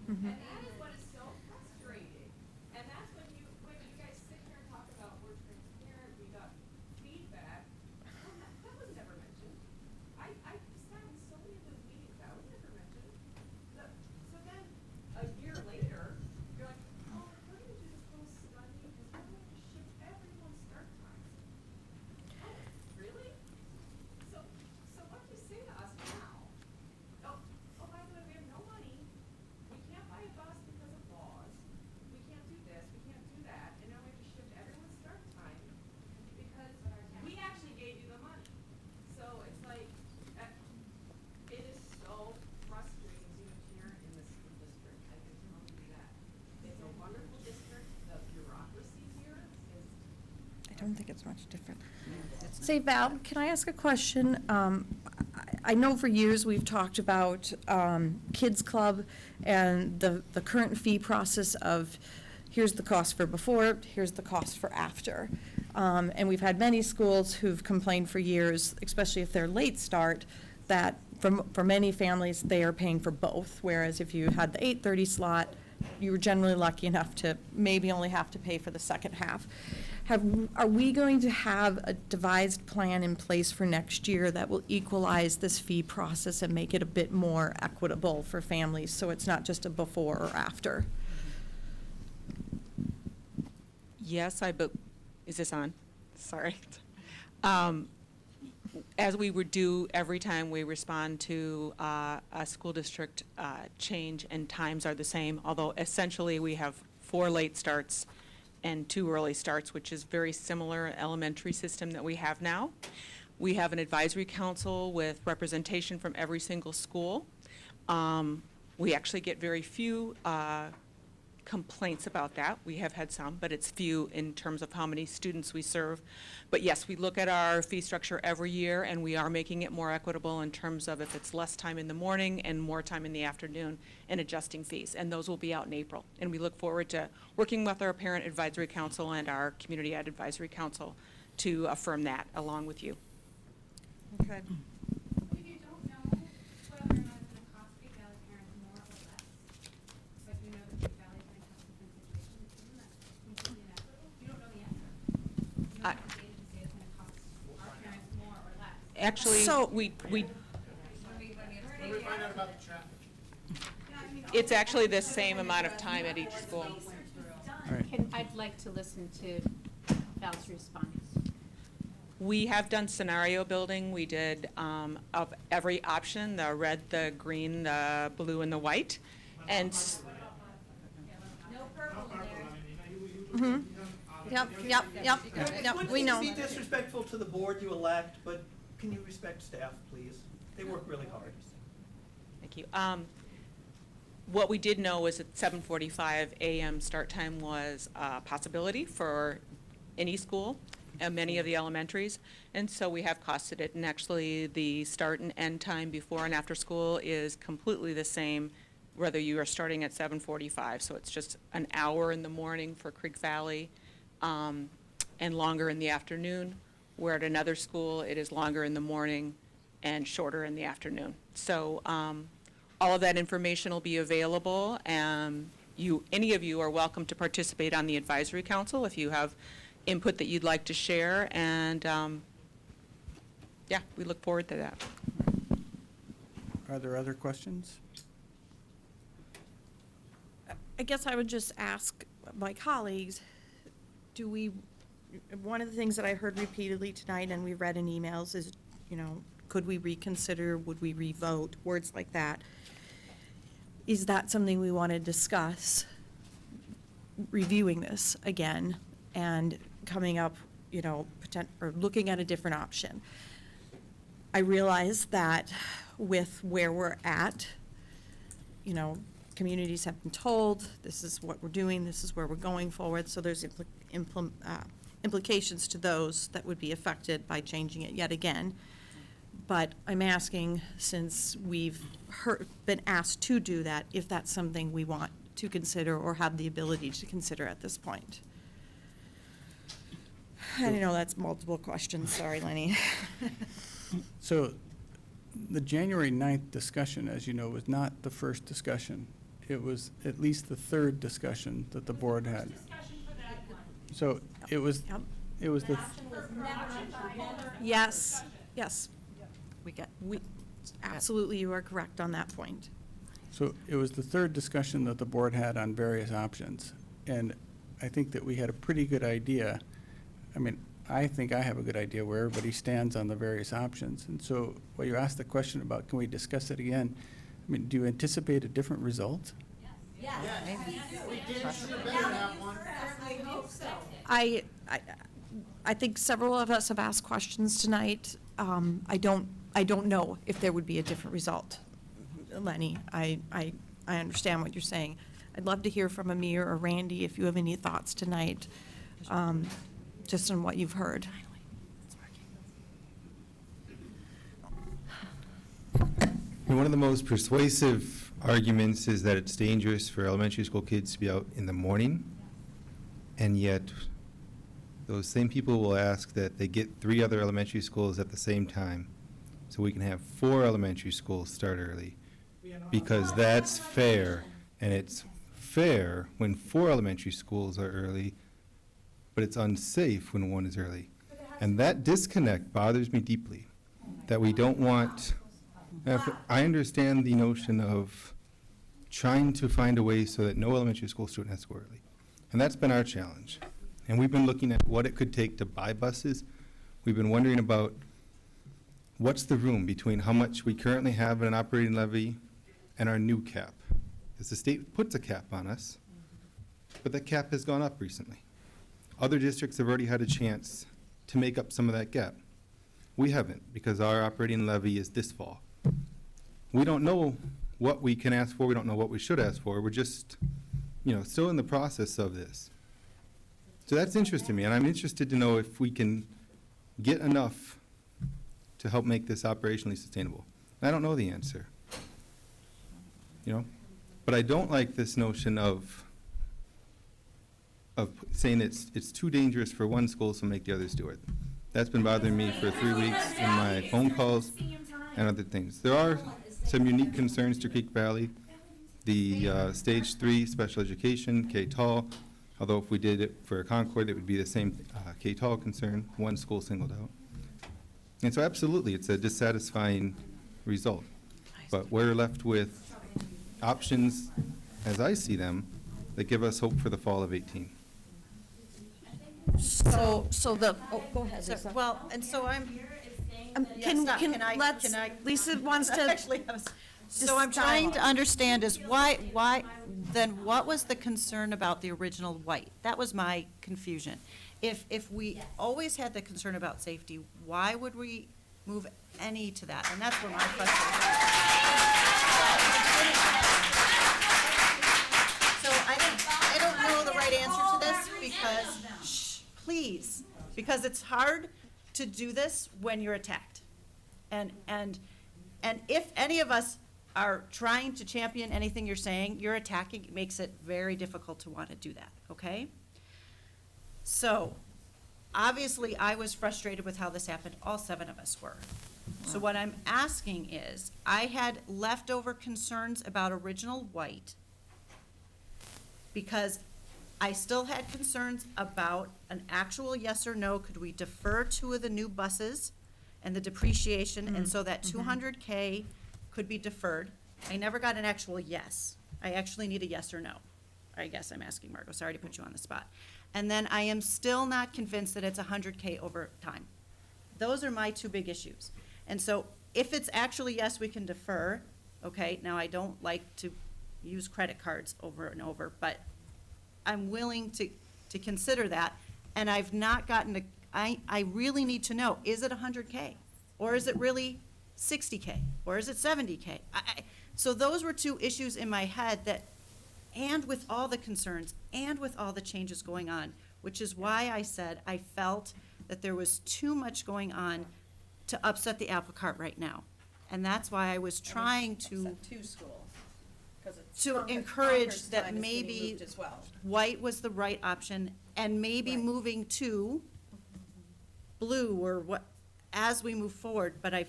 And that is what is so frustrating. And that's when you guys sit here and talk about we're transparent, we got feedback. Well, that was never mentioned. I sat in so many of those meetings, that was never mentioned. So then, a year later, you're like, oh, we're gonna do this whole study because we're going to shift everyone's start times. Oh, really? So what do you say to us now? Oh, by the way, we have no money. We can't buy a bus because of laws. We can't do this, we can't do that, and now we have to shift everyone's start time because we actually gave you the money. So it's like, it is so frustrating as a parent in the school district, I can tell you that. It's a wonderful district, the bureaucracy here is. I don't think it's much different. Say, Val, can I ask a question? I know for years we've talked about Kids Club and the current fee process of here's the cost for before, here's the cost for after. And we've had many schools who've complained for years, especially if they're late start, that for many families, they are paying for both. Whereas if you had the 8:30 slot, you were generally lucky enough to maybe only have to pay for the second half. Are we going to have a devised plan in place for next year that will equalize this fee process and make it a bit more equitable for families, so it's not just a before or after? Yes, is this on? Sorry. As we would do every time we respond to a school district change, and times are the same, although essentially we have 4 late starts and 2 early starts, which is very similar elementary system that we have now. We have an advisory council with representation from every single school. We actually get very few complaints about that. We have had some, but it's few in terms of how many students we serve. But yes, we look at our fee structure every year, and we are making it more equitable in terms of if it's less time in the morning and more time in the afternoon, and adjusting fees. And those will be out in April. And we look forward to working with our Parent Advisory Council and our Community Ed Advisory Council to affirm that along with you. Okay. If you don't know whether or not it's gonna cost Creek Valley parents more or less, but you know that Creek Valley is in a different situation, isn't that completely inequitable? You don't know the answer. You don't have the data to say it's gonna cost our parents more or less. Actually, So- we When we find out about the traffic. it's actually the same amount of time at each school. I'd like to listen to Val's response. We have done scenario building. We did of every option, the red, the green, the blue, and the white. And No purple there. Mm-hmm. Yep, we know. Be disrespectful to the board you elect, but can you respect staff, please? They work really hard. thank you. What we did know was that 7:45 a.m. start time was a possibility for any school, and many of the elementaries, and so we have costed it. And actually, the start and end time before and after school is completely the same, whether you are starting at 7:45. So it's just an hour in the morning for Creek Valley, and longer in the afternoon. Where at another school, it is longer in the morning and shorter in the afternoon. So all of that information will be available, and any of you are welcome to participate on the advisory council if you have input that you'd like to share, and yeah, we look forward to that. Are there other questions? I guess I would just ask my colleagues, one of the things that I heard repeatedly tonight and we read in emails is, could we reconsider, would we revote, words like that. Is that something we want to discuss, reviewing this again and coming up, or looking at a different option? I realize that with where we're at, communities have been told, this is what we're doing, this is where we're going forward, so there's implications to those that would be affected by changing it yet again. But I'm asking, since we've been asked to do that, if that's something we want to consider or have the ability to consider at this point. I know that's multiple questions, sorry, Leny. So the January 9th discussion, as you know, was not the first discussion. It was at least the third discussion that the board had. So it was the, Yes, absolutely, you are correct on that point. so it was the third discussion that the board had on various options. And I think that we had a pretty good idea. I think I have a good idea where everybody stands on the various options. And so while you asked the question about, can we discuss it again? Do you anticipate a different result? Yes. I think several of us have asked questions tonight. I don't know if there would be a different result, Leny. I understand what you're saying. I'd love to hear from Amir or Randy if you have any thoughts tonight, just on what you've heard. One of the most persuasive arguments is that it's dangerous for elementary school kids to be out in the morning, and yet those same people will ask that they get 3 other elementary schools at the same time, so we can have 4 elementary schools start early, because that's fair, and it's unfair when 4 elementary schools are early, but it's unsafe when 1 is early. And that disconnect bothers me deeply, that we don't want, I understand the notion of trying to find a way so that no elementary school student has to go early. And that's been our challenge. And we've been looking at what it could take to buy buses. We've been wondering about what's the room between how much we currently have in an operating levy and our new cap. Because the state puts a cap on us, but that cap has gone up recently. Other districts have already had a chance to make up some of that gap. We haven't, because our operating levy is this fall. We don't know what we can ask for, we don't know what we should ask for, we're just, still in the process of this. So that's interesting to me, and I'm interested to know if we can get enough to help make this operationally sustainable. And I don't know the answer, but I don't like this notion of saying it's too dangerous for one school, so make the others do it. That's been bothering me for 3 weeks in my phone calls and other things. There are some unique concerns to Creek Valley. The stage 3 special education, K-TAL, although if we did it for Concord, it would be the same K-TAL concern, one school singled out. And so absolutely, it's a dissatisfying result. But we're left with options, as I see them, that give us hope for the fall of 18. So go ahead, Lisa. Well, and so Lisa wants to. Actually, so I'm trying to understand is why, then what was the concern about the original white? That was my confusion. If we always had the concern about safety, why would we move any to that? And that's where my question is. So I don't know the right answer to this because, please, because it's hard to do this when you're attacked. And if any of us are trying to champion anything you're saying, you're attacking, it makes it very difficult to want to do that, okay? So, obviously, I was frustrated with how this happened. All 7 of us were. So what I'm asking is, I had leftover concerns about original white because I still had concerns about an actual yes or no. Could we defer 2 of the new buses and the depreciation, and so that 200K could be deferred? I never got an actual yes. I actually need a yes or no. I guess I'm asking Margot, sorry to put you on the spot. And then I am still not convinced that it's 100K over time. Those are my 2 big issues. And so if it's actually yes, we can defer, okay, now I don't like to use credit cards over and over, but I'm willing to consider that. And I've not gotten I really need to know, is it 100K? Or is it really 60K? Or is it 70K? So those were 2 issues in my head that, and with all the concerns, and with all the changes going on, which is why I said I felt that there was too much going on to upset the apple cart right now. And that's why I was trying to 2 schools. to encourage that maybe white was the right option, and maybe moving to blue or what, as we move forward, but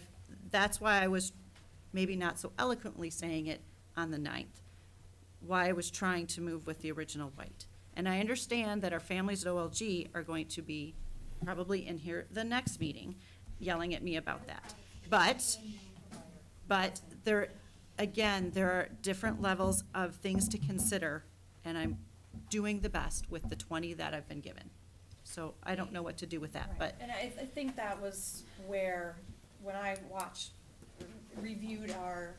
that's why I was maybe not so eloquently saying it on the 9th, why I was trying to move with the original white. And I understand that our families at OLG are going to be probably in here the next meeting yelling at me about that. But there, again, there are different levels of things to consider, and I'm doing the best with the 20 that I've been given. So I don't know what to do with that, but. And I think that was where, when I reviewed our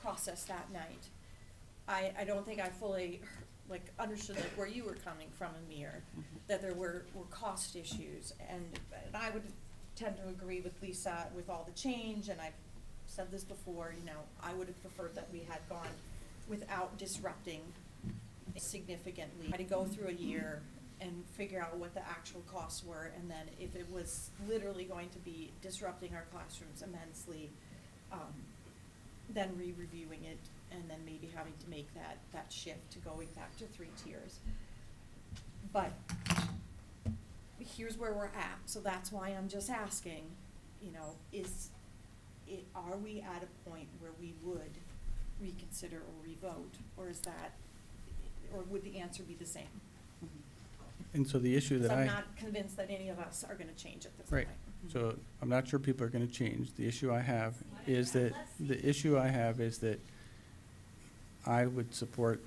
process that night, I don't think I fully understood where you were coming from, Amir, that there were cost issues, and I would tend to agree with Lisa with all the change, and I've said this before, I would have preferred that we had gone without disrupting significantly. I had to go through a year and figure out what the actual costs were, and then if it was literally going to be disrupting our classrooms immensely, then re-reviewing it, and then maybe having to make that shift to going back to 3 tiers. But here's where we're at, so that's why I'm just asking, are we at a point where we would reconsider or revote, or is that, or would the answer be the same? And so the issue Because that I'm I, not convinced that any of us are gonna change at this point. right, so I'm not sure people are gonna change. The issue I have is that, I would support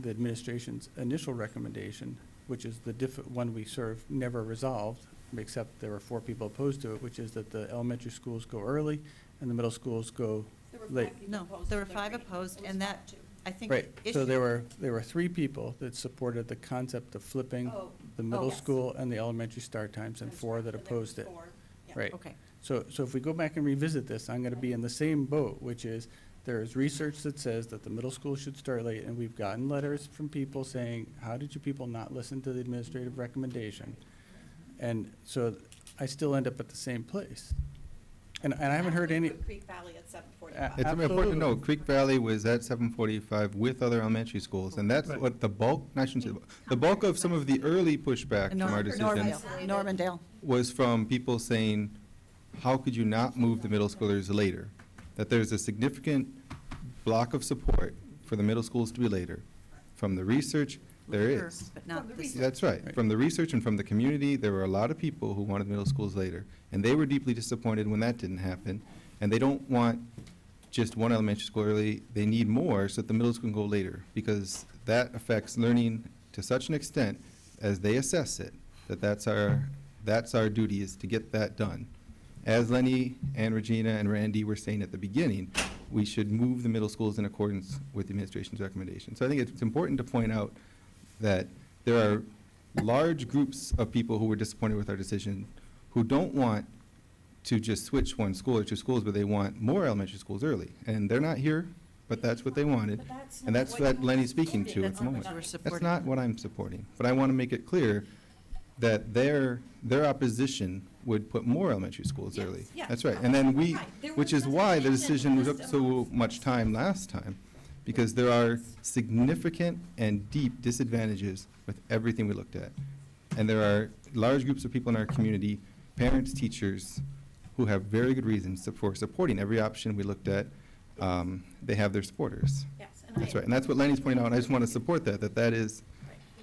the administration's initial recommendation, which is the one we sort of never resolved, except there were 4 people opposed to it, which is that the elementary schools go early and the middle schools go late. No, there were 5 opposed, and that, I think. Right, the so issue- there were 3 people that supported the concept of flipping Oh. the Oh, middle yes. school and the elementary start times, and 4 that opposed it. Yeah, Right. okay. So if we go back and revisit this, I'm gonna be in the same boat, which is, there is research that says that the middle school should start late, and we've gotten letters from people saying, how did you people not listen to the administrative recommendation? And so I still end up at the same place. And I haven't heard any. Creek Valley at 7:45. It's important to Absolutely. know, Creek Valley was at 7:45 with other elementary schools, and that's Right. what the bulk, I shouldn't say, the bulk, the bulk of some of the early pushback from our decision Normandale. was from people saying, how could you not move the middle schoolers later? That there's a significant block of support for the middle schools to be later. From the research, there Later, is. but not this. That's right. From the research and from the community, there were a lot of people who wanted middle schools later. And they were deeply disappointed when that didn't happen. And they don't want just one elementary school early. They need more so that the middle school can go later. Because that affects learning to such an extent, as they assess it, that's our duty, is to get that done. As Leny and Regina and Randy were saying at the beginning, we should move the middle schools in accordance with the administration's recommendation. So I think it's important to point out that there are large groups of people who were disappointed with our decision, who don't want to just switch one school or 2 schools, but they want more elementary schools early. And they're not here, but that's what they wanted. But that's And not that's what what you Lenny's speaking supported. to at That's the not moment. what you were That's supporting. not what I'm supporting. But I want to make it clear that their opposition would put more elementary schools Yes, early. yeah. That's right. And then we, Right. There which was is why the nothing decision mentioned took in so much time last time, because there are significant and deep disadvantages with everything we looked at. And there are large groups of people in our community, parents, teachers, who have very good reasons for supporting every option we looked at. They have their supporters. Yes, and That's right. And that's what Lenny's pointing out, and I just want to support that is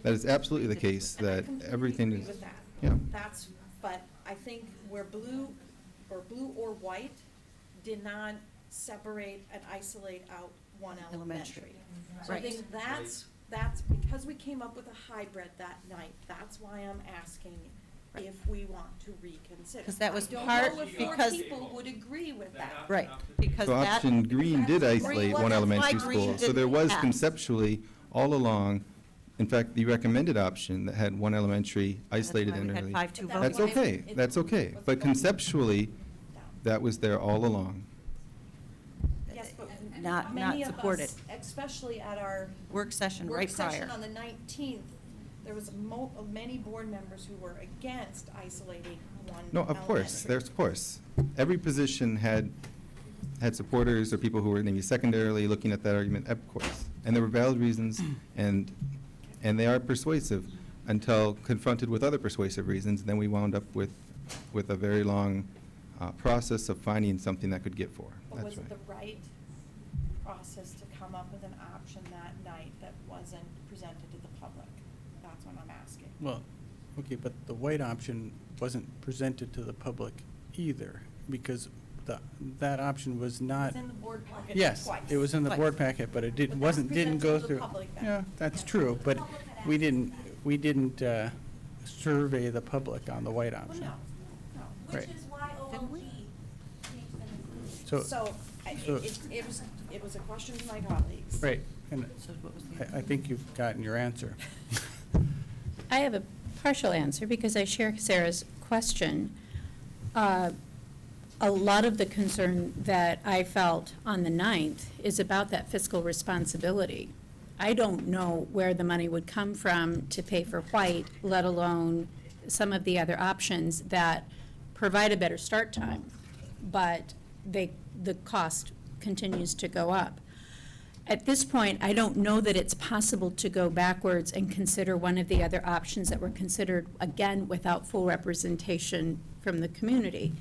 absolutely the case, And I that completely everything agree is. with that. Yeah. That's, but I think where blue or white did not separate and isolate out one elementary. So I Right. think that's because we came up with a hybrid that night, that's why I'm asking if we want to reconsider. 'Cause that was I don't part- know if more because- people would agree with that. Right, because So that. option green did isolate Well, one that's why elementary green school, so didn't there was pass. conceptually all along, in fact, the recommended option that had one elementary isolated why we and had early. 5-2 But That's votes. okay, that's okay. But conceptually, that was there all along. Yes, but Not many of supported. us, especially at our Work session right work session prior. on the 19th, there was many board members who were against isolating one No, of course, elementary. there's, of course. Every position had supporters or people who were maybe secondarily looking at that argument, of course. And there were valid reasons, and they are persuasive until confronted with other persuasive reasons, and then we wound up with a very long process of finding something that could get for. But That's was it right. the right process to come up with an option that night that wasn't presented to the public? That's what I'm asking. Well, okay, but the white option wasn't presented to the public either, because that option was not. It's in the board packet Yes, twice. it was in the Twice. board packet, but it But didn't that's didn't presented go to the through. public then. Yeah, that's true, but we didn't survey the public on the white Well, option. no, no. Right. Which is why OLG makes them inclusive. So- It was a question to my colleagues. Right, and So what was the- I think you've gotten your answer. I have a partial answer because I share Sarah's question. A lot of the concern that I felt on the 9th is about that fiscal responsibility. I don't know where the money would come from to pay for white, let alone some of the other options that provide a better start time, but the cost continues to go up. At this point, I don't know that it's possible to go backwards and consider one of the other options that were considered, again, without full representation from the community.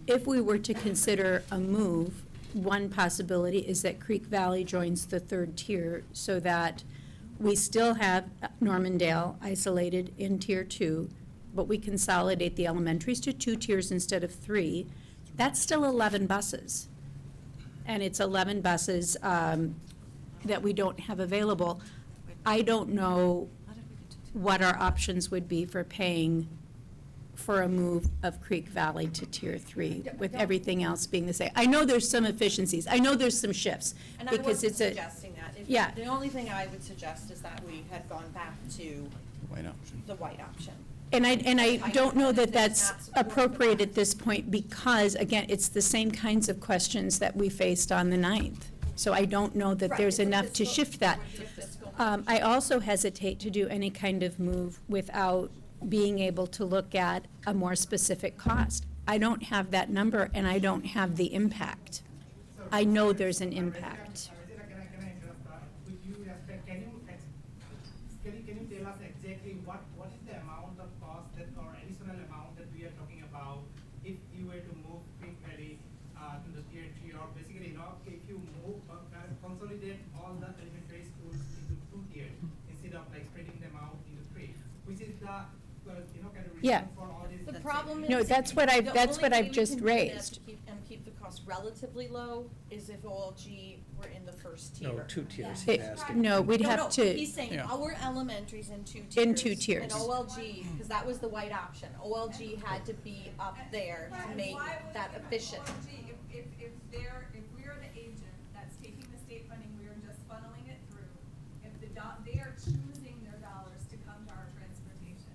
If we were to consider a move, one possibility is that Creek Valley joins the third tier so that we still have Normandale isolated in Tier 2, but we consolidate the elementaries to 2 tiers instead of 3, that's still 11 buses. And it's 11 buses that we don't have available. I don't know what our options would be for paying for a move of Creek Valley to Tier 3, with everything else being the same. I know there's some efficiencies. I know there's some shifts. And I because wasn't it's a suggesting that. Yeah. The only thing I would suggest is that we had gone back to White option. the white option. And I don't know that that's not support appropriate at this point because, again, it's the same kinds of questions that we faced on the 9th. So I don't know that Right, there's it's a enough to fiscal- shift that. it's a fiscal I also hesitate to do any kind of move without being able to look at a more specific cost. I don't have that number and I don't have the impact. I know there's an impact. Regina, can I interrupt? With you respect, can you tell us exactly what is the amount of cost that or additional amount that we are talking about if you were to move Creek Valley to the Tier 3, or basically, if you move consolidate all the elementary schools into 2 tiers instead of like spreading them out into 3, which is the kind of reason Yeah. for all this. The problem is. No, that's what I've the just only way we can do that raised. to keep the cost relatively low is if OLG were in the first tier. No, 2 tiers, It- he's asking. No, we'd No, have no, to. he's saying Yeah. our elementaries in 2 tiers. In 2 tiers. And OLG, because that was the white option, OLG had to be up there to make that efficient. If we're the agent that's taking the state funding, we are just funneling it through. If they are choosing their dollars to come to our transportation.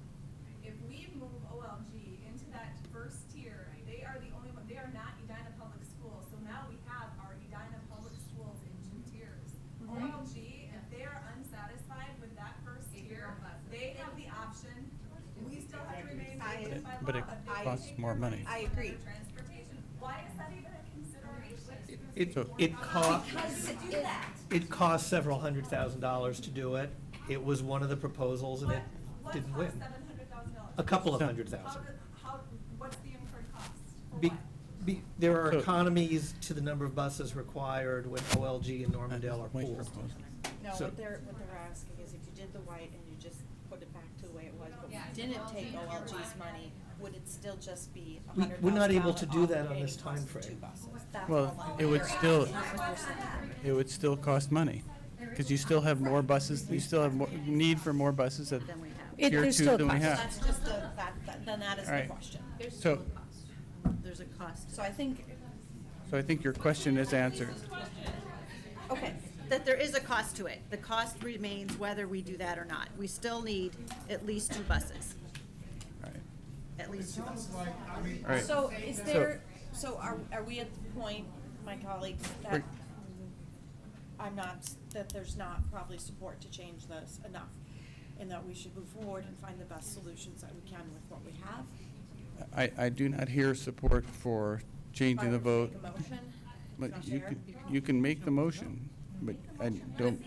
If we move OLG into that first tier, they are the only one, they are not Edina Public Schools, so now we have our Edina Public Schools in 2 tiers. OLG, if they are unsatisfied with that first tier, they have the option, we still have to remain regulated by law. But it they costs take more their money. I agree. Transportation, why is that even a consideration? It cost several $100,000 to do it. It was one of the proposals, and it didn't win. $700,000. A couple of $100,000. What's the incurred cost? For Be- what? There are So- economies to the number of buses required when OLG and Normandale are Wait for pooled. proposal. No, So- what they're asking is if you did the white and you just put it back to the way it was, but didn't take OLG's money, would it still just be $100,000? We're not able to do that on off this the cost of timeframe. 2 buses? That's Well, all it would they're still, asking. That's what you're saying. it would still cost money, because you still have more buses, you still have more, need for more buses at Than we have. Tier There's 2 still than we costs. have. That's just then that is All the right. question. So, There's a cost. So I think, so I think your question is answered. okay, that there is a cost to it. The cost remains whether we do that or not. We still need at least 2 buses. All right. At least 2 buses. All right. So is there, so are we at the point, my colleagues, that We're- that there's not probably support to change this enough? And that we should move forward and find the best solutions that we can with what we have? I do not hear support for changing the vote. Make a motion? But you can make the motion, but I don't,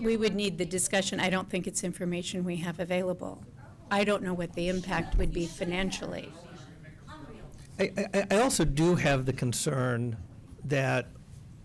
We would need the discussion. I don't think it's information we have available. I don't know what the impact would be financially. I also do have the concern that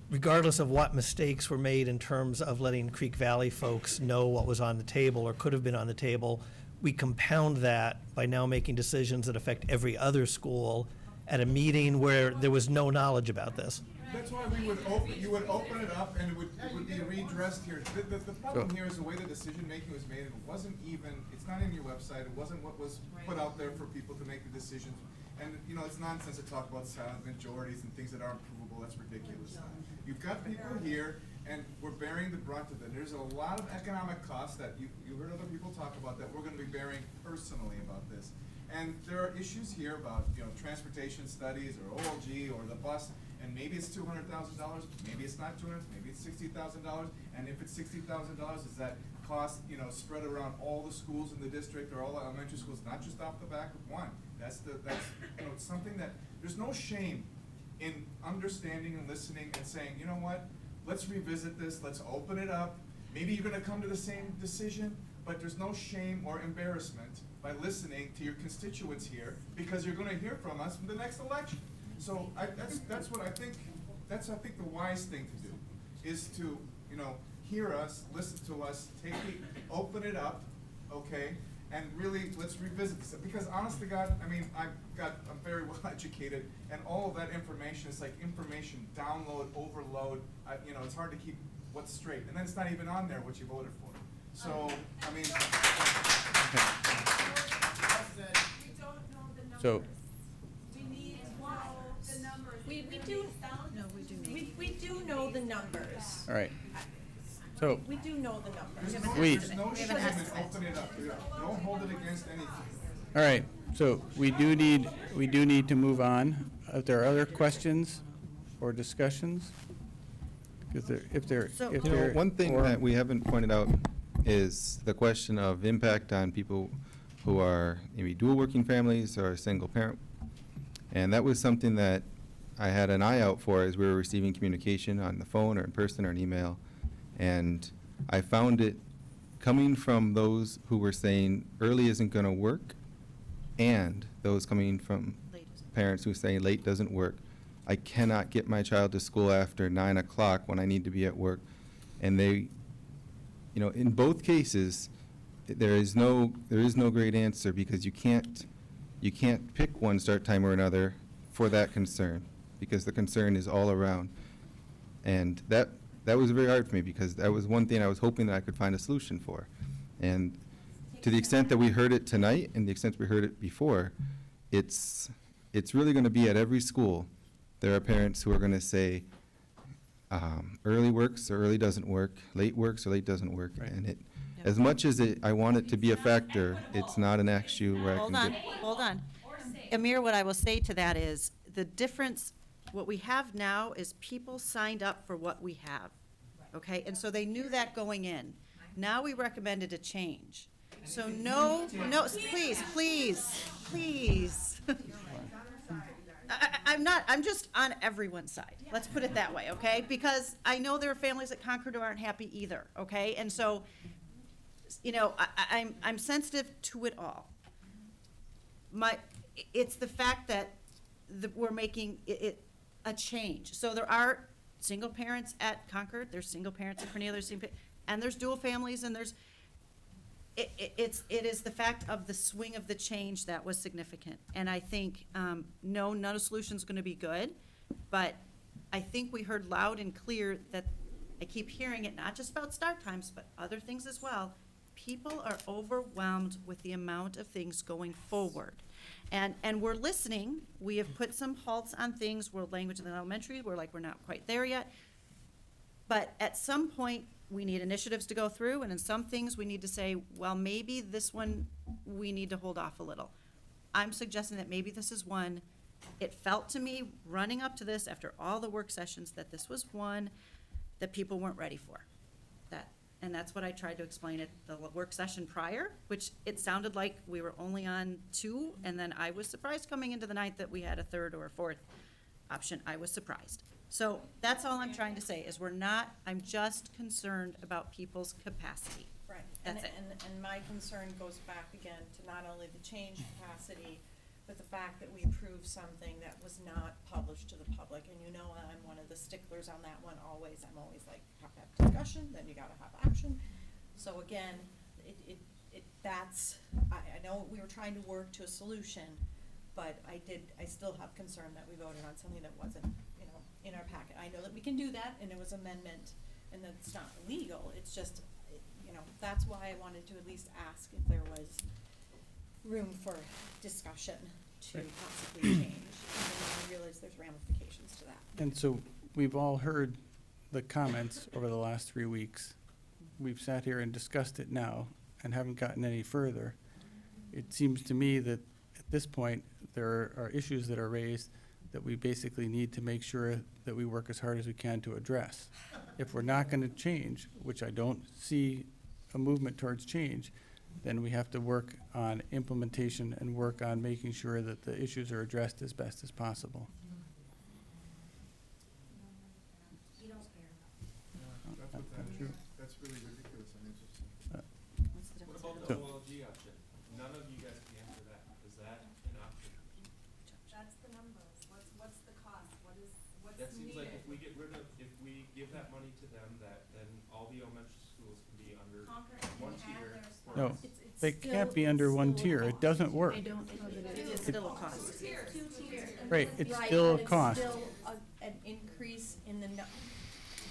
regardless of what mistakes were made in terms of letting Creek Valley folks know what was on the table or could have been on the table, we compound that by now making decisions that affect every other school at a meeting where there was no knowledge about this. That's why you would open it up and it would be redressed here. The problem here is the way the decision-making was made, and it wasn't even, it's not in your website, it wasn't what was put out there for people to make the decisions. And, it's nonsense to talk about silent majorities and things that aren't provable, that's ridiculous. You've got people here, and we're bearing the brunt of it. There's a lot of economic costs that you heard other people talk about that we're gonna be bearing personally about this. And there are issues here about, transportation studies or OLG or the bus, and maybe it's $200,000, maybe it's not 200, maybe it's $60,000, and if it's $60,000, is that cost, spread around all the schools in the district or all the elementary schools, not just off the back of one? That's it's something that, there's no shame in understanding and listening and saying, you know what, let's revisit this, let's open it up. Maybe you're gonna come to the same decision, but there's no shame or embarrassment by listening to your constituents here, because you're gonna hear from us in the next election. So that's what I think, that's the wise thing to do, is to, hear us, listen to us, open it up, okay? And really, let's revisit this, because honest to God, I mean, I'm very well educated, and all of that information is like information download, overload, you know, it's hard to keep what's straight, and then it's not even on there what you voted for. So, I mean. We don't know the numbers. So, We need to know the numbers. We do, No, we do need. we do know the numbers. all right. So, We do know the numbers. There's no shame in open it up. Don't hold it against anything. all right, so we do need to move on. If there are other questions or discussions? Because if there, One thing that we haven't pointed out is the question of impact on people who are maybe dual working families or single parent. And that was something that I had an eye out for as we were receiving communication on the phone or in person or an email. And I found it coming from those who were saying early isn't going to work, and those coming from parents who say late doesn't work. I cannot get my child to school after 9 o'clock when I need to be at work. And they, you know, in both cases, there is no great answer, because you can't pick one start time or another for that concern, because the concern is all around. And that was very hard for me, because that was one thing I was hoping that I could find a solution for. And to the extent that we heard it tonight and the extent we heard it before, it's really going to be at every school. There are parents who are going to say, early works or early doesn't work, late works or late doesn't work. Right. And as much as I want it to be a factor, it's not an issue where I can get. Hold on. Amir, what I will say to that is, the difference, what we have now is people signed up for what we have, okay? And so they knew that going in. Now we recommended a change. So no, please. I'm just on everyone's side. Let's put it that way, okay? Because I know there are families at Concord who aren't happy either, okay? And so, you know, I'm sensitive to it all. It's the fact that we're making it a change. So there are single parents at Concord, there's single parents at Cornelia, and there's dual families, and it is the fact of the swing of the change that was significant. And I think, no, none of the solution's gonna be good, but I think we heard loud and clear that, I keep hearing it, not just about start times, but other things as well. People are overwhelmed with the amount of things going forward. And we're listening. We have put some halts on things. We're language in the elementary. We're not quite there yet. But at some point, we need initiatives to go through, and in some things, we need to say, well, maybe this one, we need to hold off a little. I'm suggesting that maybe this is one. It felt to me, running up to this, after all the work sessions, that this was one that people weren't ready for. And that's what I tried to explain at the work session prior, which it sounded like we were only on 2, and then I was surprised coming into the 9th that we had a 3rd or a 4th option. I was surprised. So that's all I'm trying to say, is I'm just concerned about people's capacity. Right. That's it. And my concern goes back again to not only the change capacity, but the fact that we approved something that was not published to the public. And you know, I'm one of the sticklers on that one always. I'm always like, have to have discussion, then you gotta have action. So again, I know we were trying to work to a solution, but I still have concern that we voted on something that wasn't, you know, in our packet. I know that we can do that, and it was amendment, and that's not illegal. It's just, you know, that's why I wanted to at least ask if there was room for discussion to possibly change. And then I realize there's ramifications to that. and so we've all heard the comments over the last 3 weeks. We've sat here and discussed it now and haven't gotten any further. It seems to me that at this point, there are issues that are raised that we basically need to make sure that we work as hard as we can to address. If we're not gonna change, which I don't see a movement towards change, then we have to work on implementation and work on making sure that the issues are addressed as best as possible. You don't care. That's really ridiculous. I mean, it's just. What about the OLG option? None of you guys can answer that. Is that an option? That's the numbers. What's the cost? What's That seems needed? like if we give that money to them, then all the elementary No, they can't be under one tier. It doesn't work. I don't know that it is still a cost. Right, it's Right, still a but it's cost. still an increase in the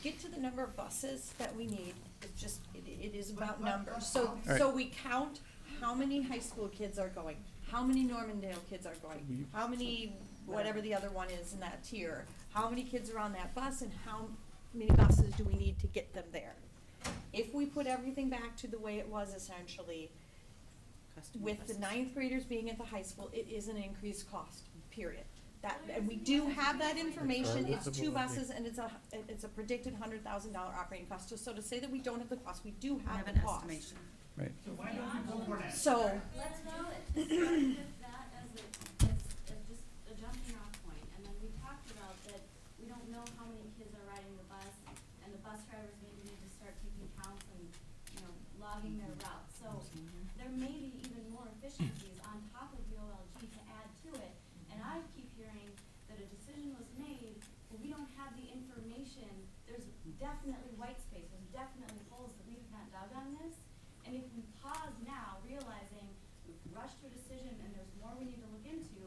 get to the number of buses that we need. It's just, it is about numbers. So Right. we count how many high school kids are going, how many Normandale kids are going, how many, whatever the other one is in that tier, how many kids are on that bus, and how many buses do we need to get them there? If we put everything back to the way it was essentially, with the ninth graders being at the high school, it is an increased cost, period. That, and we do have that information, it's 2 buses, and it's a predicted $100,000 operating cost. So to say that we don't have the cost, we do have the cost. Right. So why don't you go for that? So, Let's go with that as just a jumping off point, and then we talked about that we don't know how many kids are riding the bus, and the bus drivers maybe need to start taking counts and, logging their routes. So there may be even more efficiencies on top of the OLG to add to it, and I keep hearing that a decision was made, but we don't have the information. There's definitely white space, there's definitely holes that we have not dug on this. And if we pause now, realizing we've rushed to a decision and there's more we need to look into,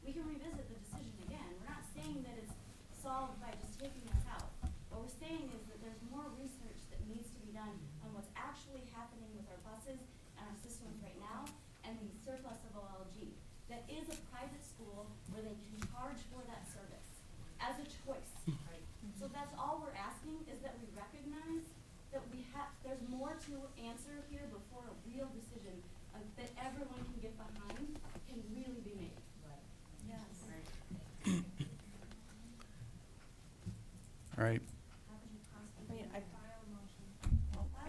we can revisit the decision again. We're not saying that it's solved by just taking us out. What we're saying is that there's more research that needs to be done on what's actually happening with our buses and our systems right now, and the surplus of OLG. That is a private school where they can charge for that service as a choice. So that's all we're asking, is that we recognize that there's more to answer here before a real decision that everyone can get behind can really be made. Yes. All right. I mean, I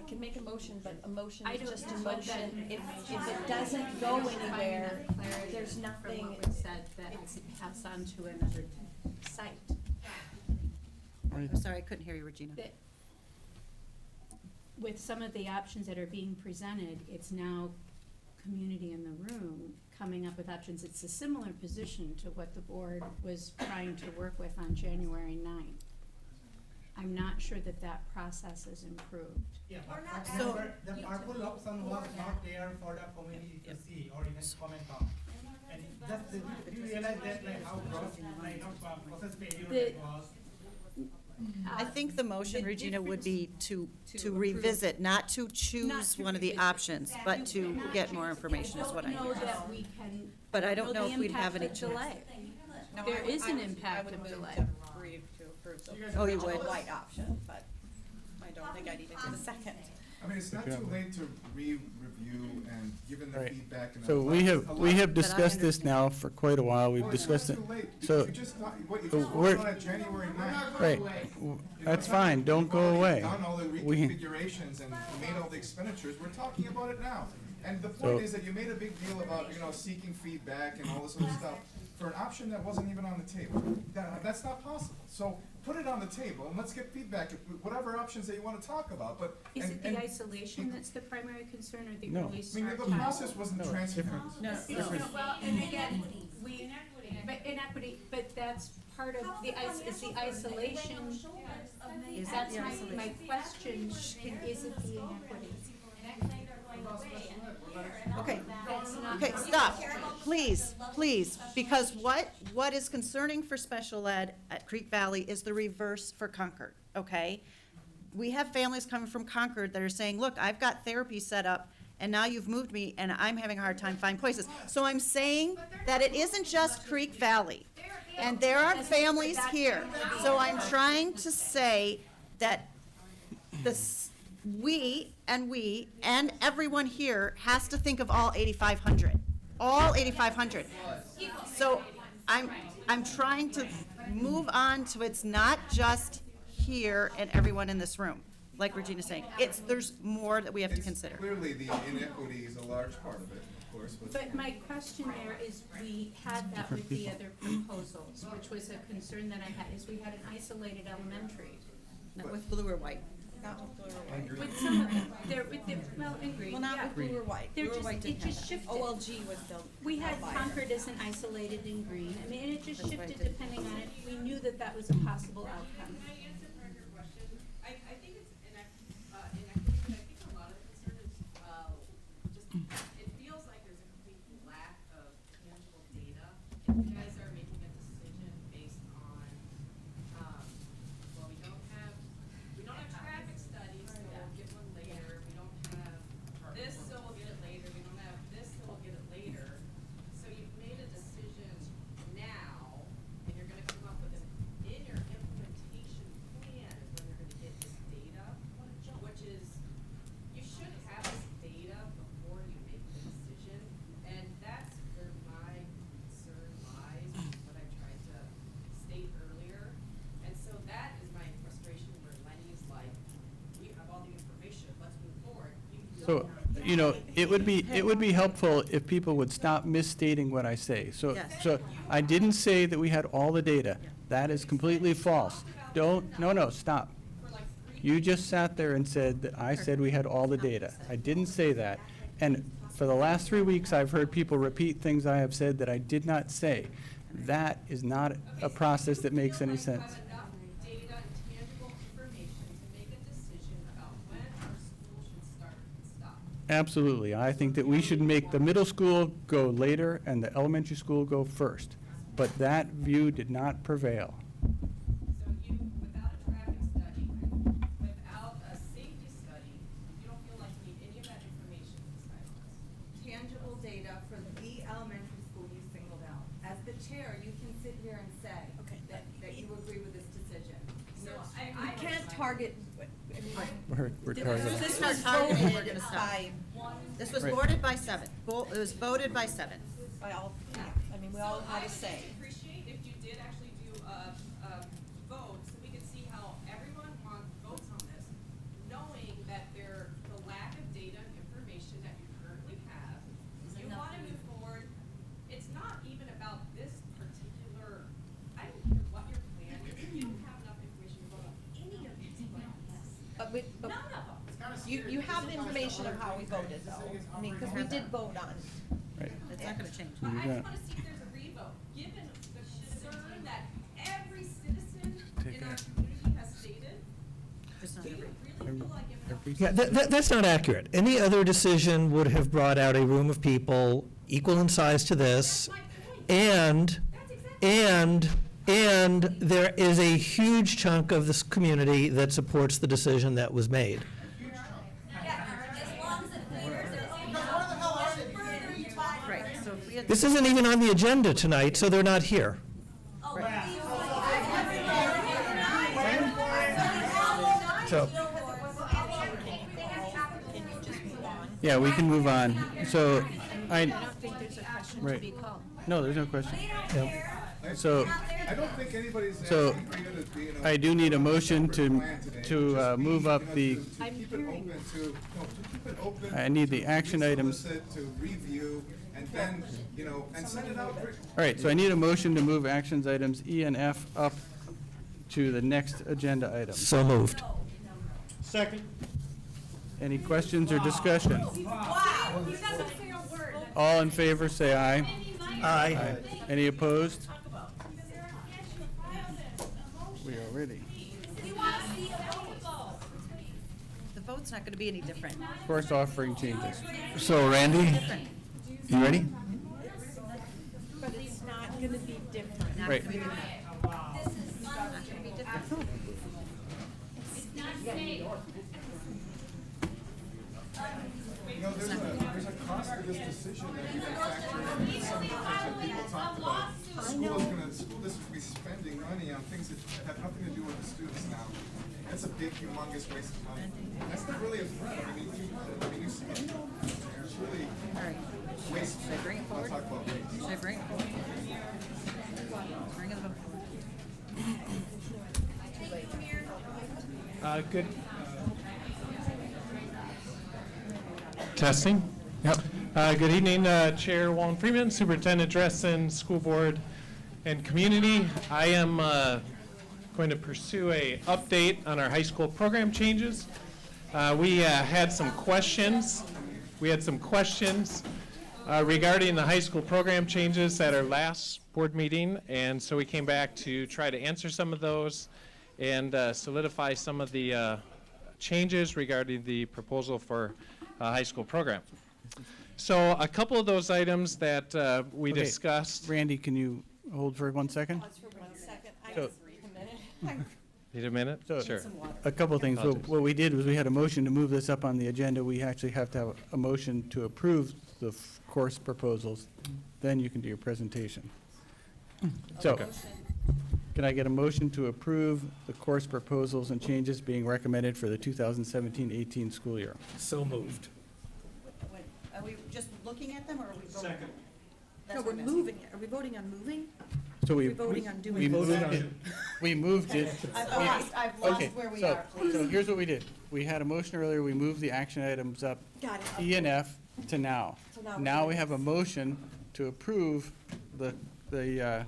can make a motion, but a motion I is don't just a know what motion. that- If it doesn't go anywhere, there's From nothing. what was said, that I could pass on to another site. I'm sorry, I couldn't hear you, Regina. That with some of the options that are being presented, it's now community in the room coming up with options. It's a similar position to what the board was trying to work with on January 9th. I'm not sure that that process has improved. Yeah, but the purple option was not there for the community to see or even comment on. And just, do you realize that, like, how gross, process failure that was? I think the motion, the Regina, would be to approve. revisit, not to choose Not to one of the revisit. options, but to get more information is what I I don't know hear. that we can. But I don't know the if we'd have any impact choice. of delay. There is an impact of delay. Oh, you would? White option, but I don't think I'd even get a second. I mean, it's not too late to re-review and given the Right. feedback and. So we have discussed this now for quite a while. We've discussed it. So, You just, what you so just we're- voted on January 9th. right, that's fine, don't go away. Done all the We, reconfigurations and made all the expenditures, we're talking about it now. And the So- point is that you made a big deal about, seeking feedback and all this other stuff for an option that wasn't even on the table. That's not possible. So put it on the table and let's get feedback, whatever options that you wanna talk about, but. Is and- it the and- isolation that's the primary concern or the No. early I mean, start the time? process wasn't No, it's transparent. different. No, well, and again, but inequity, but that's part of the isolation. Is That's the my isolation? question, is it the inequity? Okay, That's not. okay, stop, please, because what is concerning for special ed at Creek Valley is the reverse for Concord, okay? We have families coming from Concord that are saying, look, I've got therapy set up, and now you've moved me, and I'm having a hard time finding places. So I'm saying that it isn't just Creek Valley, and there are families here. So I'm trying to say that we and everyone here has to think of all 8,500. All 8,500. So I'm trying to move on to it's not just here and everyone in this room, like Regina's saying. There's more that we have to consider. Clearly, the inequity is a large part of it, of course, But my question there is, we had that with the other proposals, which was a concern that I had, is we had an isolated elementary. Not with blue or white. Not with blue or white. With some of them, well, in green, Well, not yeah. with blue or white. They're Blue or just, white it didn't have just that. shifted. OLG was the. We had outlier. Concord as an isolated in green, I mean, and it just That's why I shifted didn't- depending on it, we knew that that was a possible outcome. Can I answer part of your question? I think it's inequity, but I think a lot of the concern is, you know, it would be helpful if people would stop misstating what I say. So, Yes. so I didn't say that we had all the data. That is completely false. No, stop. You just sat there and said that I said we had all the data. I didn't say that. And for the last 3 weeks, I've heard people repeat things I have said that I did not say. That is not a process that makes any sense. Have enough data and tangible information to make a decision about when our school should start and stop. Absolutely. I think that we should make the middle school go later and the elementary school go first. But that view did not prevail. So you, without a traffic study, without a safety study, you don't feel like you need any of that information to decide on this? Tangible data for the elementary school you singled out. As the chair, you can sit here and say that you agree with this decision. So I can't target. We're targeting. This was voted by, this was Right. voted by 7. It was voted by 7. By all, I mean, we all had a say. I would appreciate if you did actually do a vote, so we could see how everyone votes on this, knowing that the lack of data and information that you currently have, you want to move forward. It's not even about this particular, I don't care what your plan is, if you don't have enough information to vote on any of these plans. None of them. You have the information of how we voted though. I mean, because we did vote on. Right. It's not gonna change. But I You just got- want to see if there's a revote, given the concern that every citizen in our community has stated. Do you really feel like if Yeah, that's not accurate. Any other decision would have brought out a room of people equal in size to this, and there is a huge chunk of this community that supports the decision that was made. Right, so if we had. This isn't even on the agenda tonight, so they're not here. So, Yeah, we can move on. So I don't think there's a question Right. No, there's no question. So, I don't think anybody's so asking for you to be in a. I do need a motion to move up the, To keep it open to keep it open. I need the action items. solicit, to review, and then, and send it out. All right, so I need a motion to move actions items E and F up to the next agenda item. so moved. Second. Any questions or discussion? Wow, he doesn't say a word. All in favor, say aye. Aye. Any opposed? We are ready. The vote's not gonna be any different. Course offering changes. So Randy, you ready? But it's not gonna be different. Right. Not gonna be different. There's a cost to this decision that you can factor in some things that people talk about. The school district will be spending money on things that have nothing to do with the students now. That's a big, humongous waste of money. That's not really a threat. I mean, you see it. It's really waste. Should I bring it I'll forward? talk about waste. Should I bring it forward? Bring it forward. Good. Testing. Yep. Good evening, Chair Wallen-Friedman, Superintendent Dressen, School Board, and Community. I am going to pursue a update on our high school program changes. We had some questions. Regarding the high school program changes at our last board meeting, and so we came back to try to answer some of those and solidify some of the changes regarding the proposal for high school program. So a couple of those items that we Okay. discussed. Randy, can you hold for 1 second? So- Need a minute? So, Sure. a couple of things. Apologies. What we did was we had a motion to move this up on the agenda. We actually have to have a motion to approve the course proposals. Then you can do your presentation. So, Okay. can I get a motion to approve the course proposals and changes being recommended for the 2017-18 school year? So moved. Are we just looking at them, or are we voting? Second. That's No, what we're I'm asking. moving it. Are we voting on moving? So We're voting on doing we this. moved it. We moved it. I've lost Okay, where we so- are, please. So here's what we did. We had a motion earlier, we moved the action items up, Got it, E and F to now. So now we're Now doing we have a motion to approve the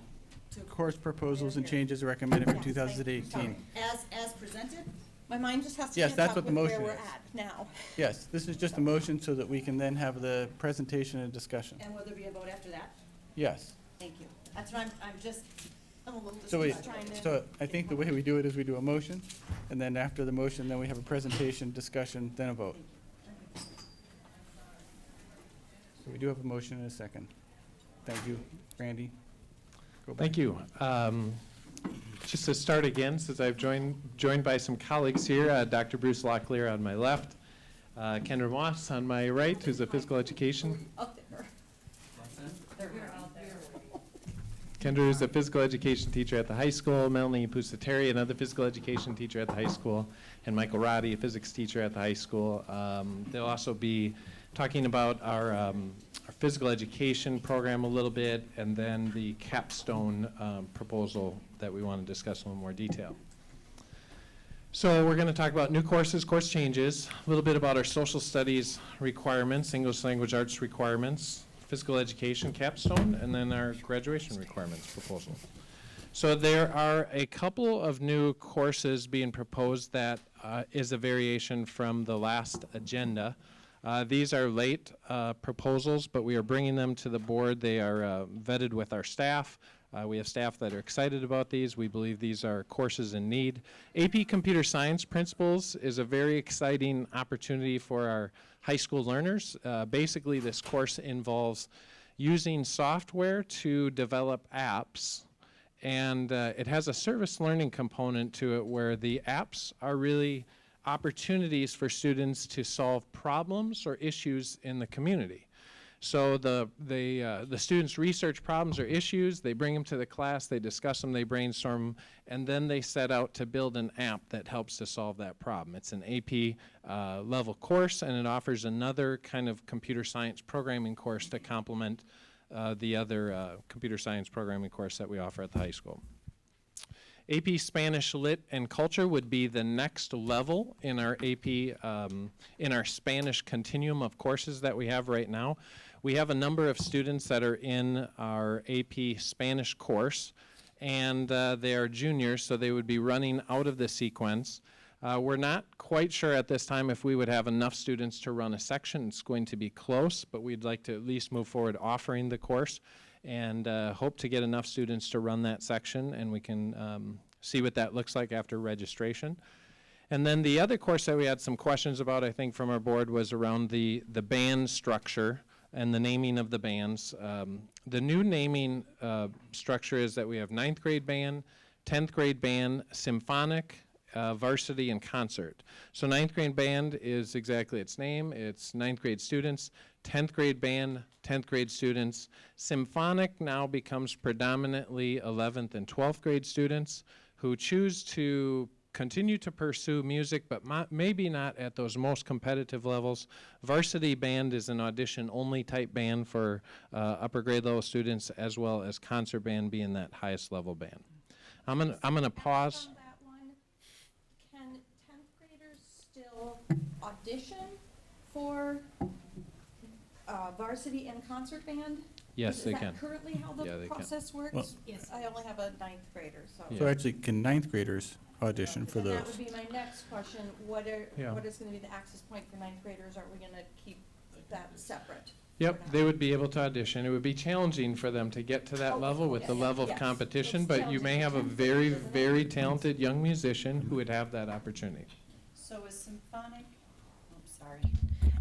course proposals and changes recommended for 2018. As presented? My mind just has to Yes, catch that's up what the with motion where we're is. at now. Yes, this is just a motion so that we can then have the presentation and discussion. And will there be a vote after that? Yes. Thank you. That's what I'm a little So just trying to. so I think the way we do it is we do a motion, and then after the motion, then we have a presentation, discussion, then a vote. So we do have a motion and a second. Thank you, Randy. Go back. Thank you. Just to start again, since I've joined by some colleagues here, Dr. Bruce Locklear on my left, Kendra Moss on my right, who's a physical education. Up there. Kendra is a physical education teacher at the high school, Melanie Pusateri, another physical education teacher at the high school, and Michael Roddy, a physics teacher at the high school. They'll also be talking about our physical education program a little bit, and then the capstone proposal that we want to discuss in a little more detail. So we're going to talk about new courses, course changes, a little bit about our social studies requirements, English language arts requirements, physical education capstone, and then our graduation requirements proposal. So there are a couple of new courses being proposed that is a variation from the last agenda. These are late proposals, but we are bringing them to the board. They are vetted with our staff. We have staff that are excited about these. We believe these are courses in need. AP Computer Science Principles is a very exciting opportunity for our high school learners. Basically, this course involves using software to develop apps, and it has a service learning component to it where the apps are really opportunities for students to solve problems or issues in the community. So the students research problems or issues, they bring them to the class, they discuss them, they brainstorm them, and then they set out to build an app that helps to solve that problem. It's an AP level course, and it offers another kind of computer science programming course to complement the other computer science programming course that we offer at the high school. AP Spanish Lit and Culture would be the next level in our AP, in our Spanish continuum of courses that we have right now. We have a number of students that are in our AP Spanish course, and they are juniors, so they would be running out of the sequence. We're not quite sure at this time if we would have enough students to run a section. It's going to be close, but we'd like to at least move forward offering the course, and hope to get enough students to run that section, and we can see what that looks like after registration. And then the other course that we had some questions about, I think, from our board was around the band structure and the naming of the bands. The new naming structure is that we have 9th grade band, 10th grade band, symphonic, varsity, and concert. So 9th grade band is exactly its name. It's 9th grade students. 10th grade band, 10th grade students. Symphonic now becomes predominantly 11th and 12th grade students who choose to continue to pursue music, but maybe not at those most competitive levels. Varsity band is an audition-only type band for upper grade level students, as well as concert band being that highest level band. I'm gonna pause. On that one, can 10th graders still audition for varsity and concert band? Yes, they can. Is that currently how Yeah, the they can. process works? Well- Yes. I only have a 9th grader, so. So actually, can 9th graders audition for And that those? would be my next question. Yeah. What is going to be the access point for 9th graders? Are we going to keep that separate? Yep, they would be able to audition. It would be challenging for them to get to that level with the level of yes. competition, It's but you may have a challenging. very, very talented young musician who would have that opportunity. So is symphonic,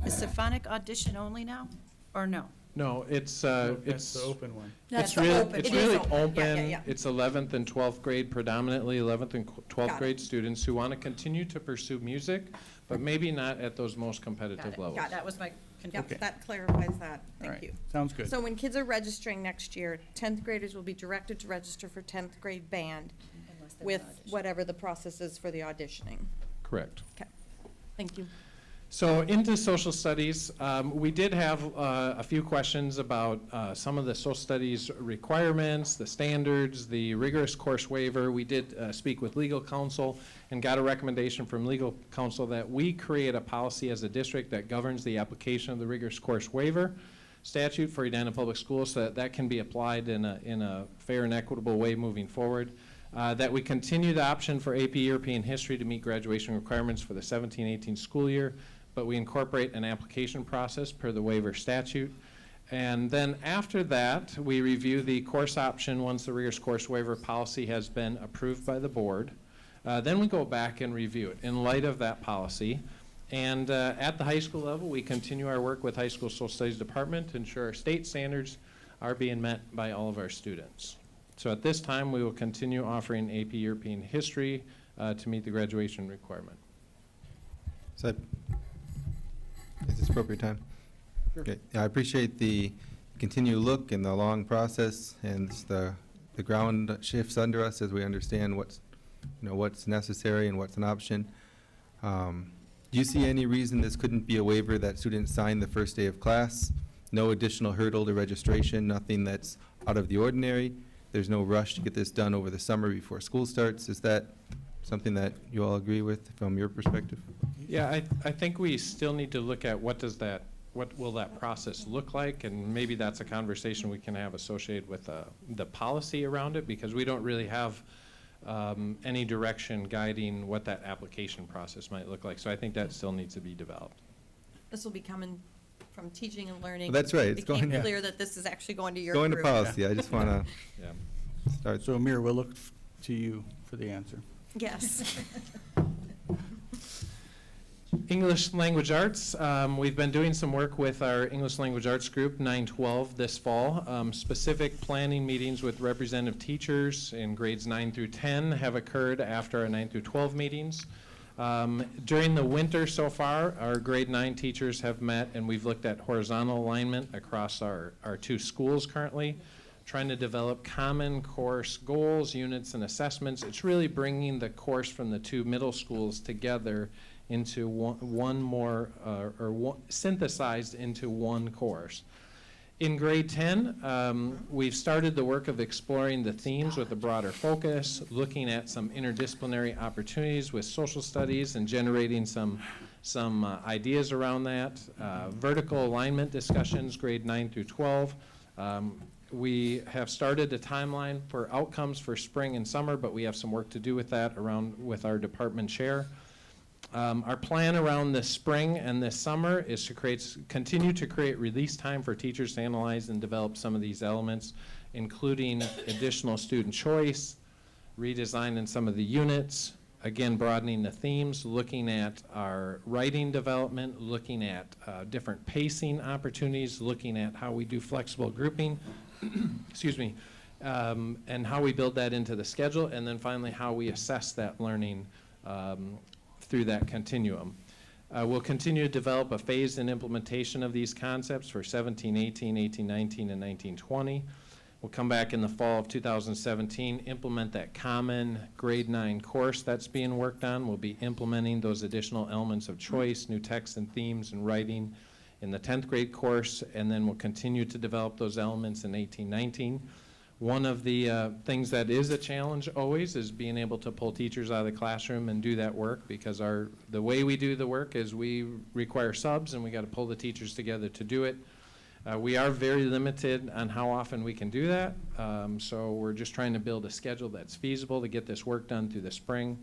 is symphonic audition only now, or no? No, it's That's the open one. That's It's the really, open. it's It is really open. Yeah, open. yeah, yeah. It's 11th and 12th grade, predominantly 11th and 12th Got it. grade students who want to continue to pursue music, but maybe not at those most competitive levels. Got it. That was my confusion. Okay. That clarifies that. All Thank right, you. sounds good. So when kids are registering next year, 10th graders will be directed to register for 10th grade band with whatever the process is for the auditioning. Correct. Okay, thank you. So into social studies, we did have a few questions about some of the social studies requirements, the standards, the rigorous course waiver. We did speak with legal counsel and got a recommendation from legal counsel that we create a policy as a district that governs the application of the rigorous course waiver statute for Edina Public Schools so that that can be applied in a fair and equitable way moving forward. That we continue the option for AP European History to meet graduation requirements for the 17-18 school year, but we incorporate an application process per the waiver statute. And then after that, we review the course option once the rigorous course waiver policy has been approved by the board. Then we go back and review it in light of that policy. And at the high school level, we continue our work with high school social studies department to ensure our state standards are being met by all of our students. So at this time, we will continue offering AP European History to meet the graduation requirement. So, is this appropriate time? Sure. Okay. Yeah, I appreciate the continued look and the long process and the ground shifts under us as we understand what's necessary and what's an option. Do you see any reason this couldn't be a waiver that students sign the first day of class? No additional hurdle to registration, nothing that's out of the ordinary. There's no rush to get this done over the summer before school starts. Is that something that you all agree with from your perspective? Yeah, I think we still need to look at what will that process look like, and maybe that's a conversation we can have associated with the policy around it, because we don't really have any direction guiding what that application process might look like. So I think that still needs to be developed. This will be coming from teaching and learning. Well, that's right. It It's became going- clear that this is actually going to your Going to group. policy, I just want to Yeah. start. So Amir, we'll look to you for the answer. Yes. English language arts, we've been doing some work with our English language arts group 912 this fall. Specific planning meetings with representative teachers in grades 9 through 10 have occurred after our 9 through 12 meetings. During the winter so far, our grade 9 teachers have met, and we've looked at horizontal alignment across our two schools currently, trying to develop common course goals, units, and assessments. It's really bringing the course from the two middle schools together into synthesized into one course. In grade 10, we've started the work of exploring the themes with a broader focus, looking at some interdisciplinary opportunities with social studies and generating some ideas around that. Vertical alignment discussions, grade 9 through 12. We have started a timeline for outcomes for spring and summer, but we have some work to do with that with our department chair. Our plan around this spring and this summer is to continue to create release time for teachers to analyze and develop some of these elements, including additional student choice, redesign in some of the units, again, broadening the themes, looking at our writing development, looking at different pacing opportunities, looking at how we do flexible grouping, excuse me, and how we build that into the schedule, and then finally how we assess that learning through that continuum. We'll continue to develop a phased in implementation of these concepts for 17-18, 18-19, and 19-20. We'll come back in the fall of 2017, implement that common grade 9 course that's being worked on. We'll be implementing those additional elements of choice, new texts and themes and writing in the 10th grade course, and then we'll continue to develop those elements in 18-19. One of the things that is a challenge always is being able to pull teachers out of the classroom and do that work, because the way we do the work is we require subs and we got to pull the teachers together to do it. We are very limited on how often we can do that, so we're just trying to build a schedule that's feasible to get this work done through the spring,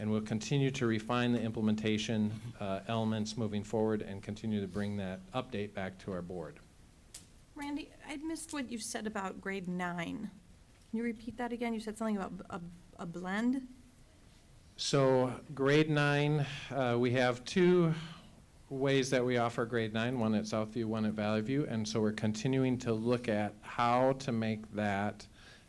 and we'll continue to refine the implementation elements moving forward and continue to bring that update back to our board. Randy, I missed what you said about grade 9. Can you repeat that again? You said something about a blend? So grade 9, we have two ways that we offer grade 9, one at Southview, one at Valley View, and so we're continuing to look at how to make that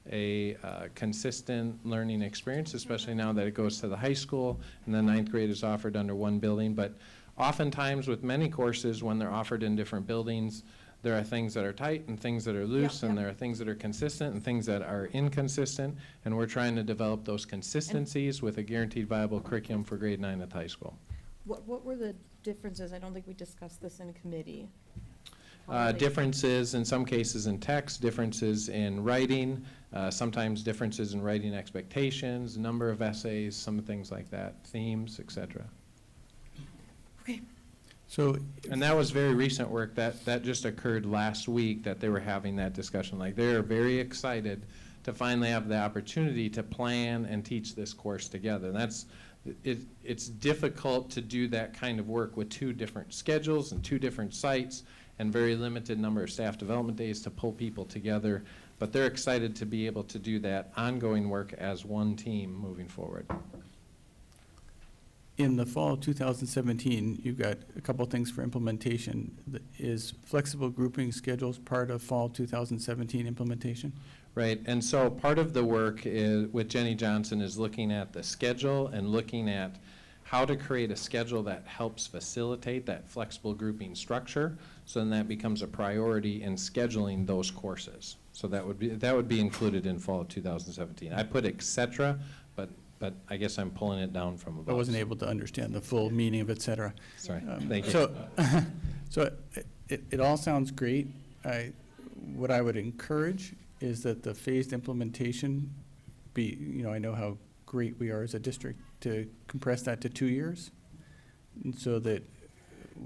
a consistent learning experience, especially now that it goes to the high school and the 9th grade is offered under one building. But oftentimes with many courses, when they're offered in different buildings, there are things that are tight and things that are loose, and there are things that are consistent and things that are inconsistent, and we're trying to develop those consistencies with a guaranteed viable curriculum for grade 9 at the high school. What were the differences? I don't think we discussed this in a committee. Differences in some cases in text, differences in writing, sometimes differences in writing expectations, number of essays, some things like that, themes, etc. Okay. So, and that was very recent work. That just occurred last week that they were having that discussion. Like, they are very excited to finally have the opportunity to plan and teach this course together. And it's difficult to do that kind of work with 2 different schedules and 2 different sites and very limited number of staff development days to pull people together. But they're excited to be able to do that ongoing work as one team moving forward. in the fall of 2017, you've got a couple things for implementation. Is flexible grouping schedules part of fall 2017 implementation? Right, and so part of the work with Jenny Johnson is looking at the schedule and looking at how to create a schedule that helps facilitate that flexible grouping structure, so then that becomes a priority in scheduling those courses. So that would be included in fall of 2017. I put et cetera, but I guess I'm pulling it down from above. I wasn't able to understand the full meaning of et cetera. Sorry, thank you. So it all sounds great. What I would encourage is that the phased implementation be, I know how great we are as a district to compress that to 2 years. And so that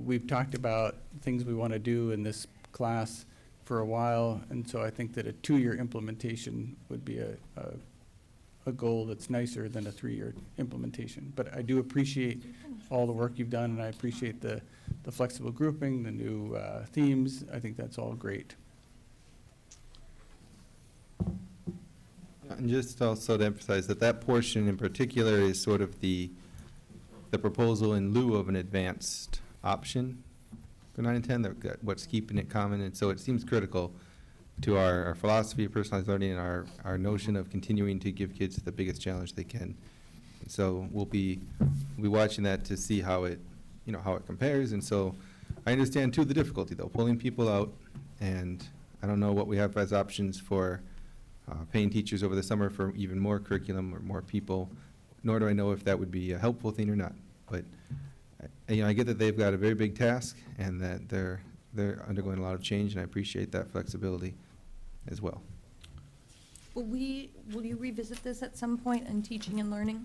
we've talked about things we want to do in this class for a while. And so I think that a 2-year implementation would be a goal that's nicer than a 3-year implementation. But I do appreciate all the work you've done, and I appreciate the flexible grouping, the new themes. I think that's all great. And just also to emphasize that portion in particular is sort of the proposal in lieu of an advanced option for 9 and 10, what's keeping it common. And so it seems critical to our philosophy of personalized learning and our notion of continuing to give kids the biggest challenge they can. And so we'll be watching that to see how it compares. And so I understand too the difficulty though, pulling people out, and I don't know what we have as options for paying teachers over the summer for even more curriculum or more people, nor do I know if that would be a helpful thing or not. But I get that they've got a very big task and that they're undergoing a lot of change, and I appreciate that flexibility as well. Will you revisit this at some point in teaching and learning?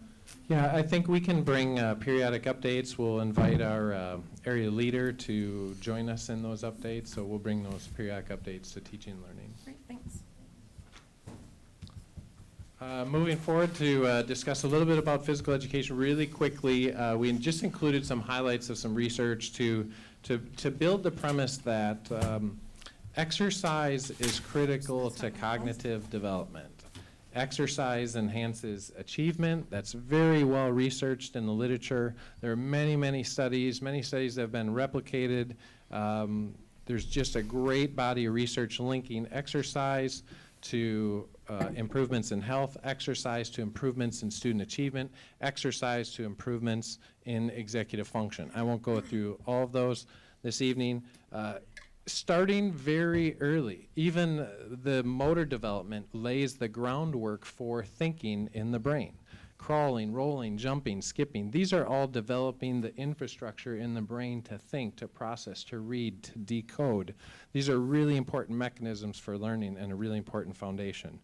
Yeah, I think we can bring periodic updates. We'll invite our area leader to join us in those updates, so we'll bring those periodic updates to teaching and learning. Great, thanks. Moving forward to discuss a little bit about physical education really quickly. We just included some highlights of some research to build the premise that exercise is critical to cognitive development. Exercise enhances achievement. That's very well researched in the literature. There are many studies that have been replicated. There's just a great body of research linking exercise to improvements in health, exercise to improvements in student achievement, exercise to improvements in executive function. I won't go through all of those this evening. Starting very early, even the motor development lays the groundwork for thinking in the brain. Crawling, rolling, jumping, skipping, these are all developing the infrastructure in the brain to think, to process, to read, to decode. These are really important mechanisms for learning and a really important foundation.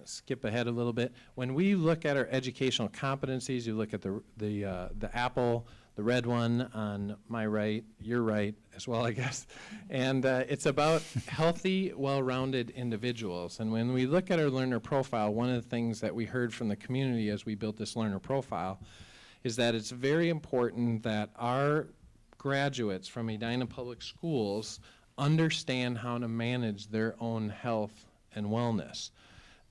Skip ahead a little bit. When we look at our educational competencies, you look at the apple, the red one on my right, your right as well, I guess. And it's about healthy, well-rounded individuals. And when we look at our learner profile, one of the things that we heard from the community as we built this learner profile is that it's very important that our graduates from Edina Public Schools understand how to manage their own health and wellness.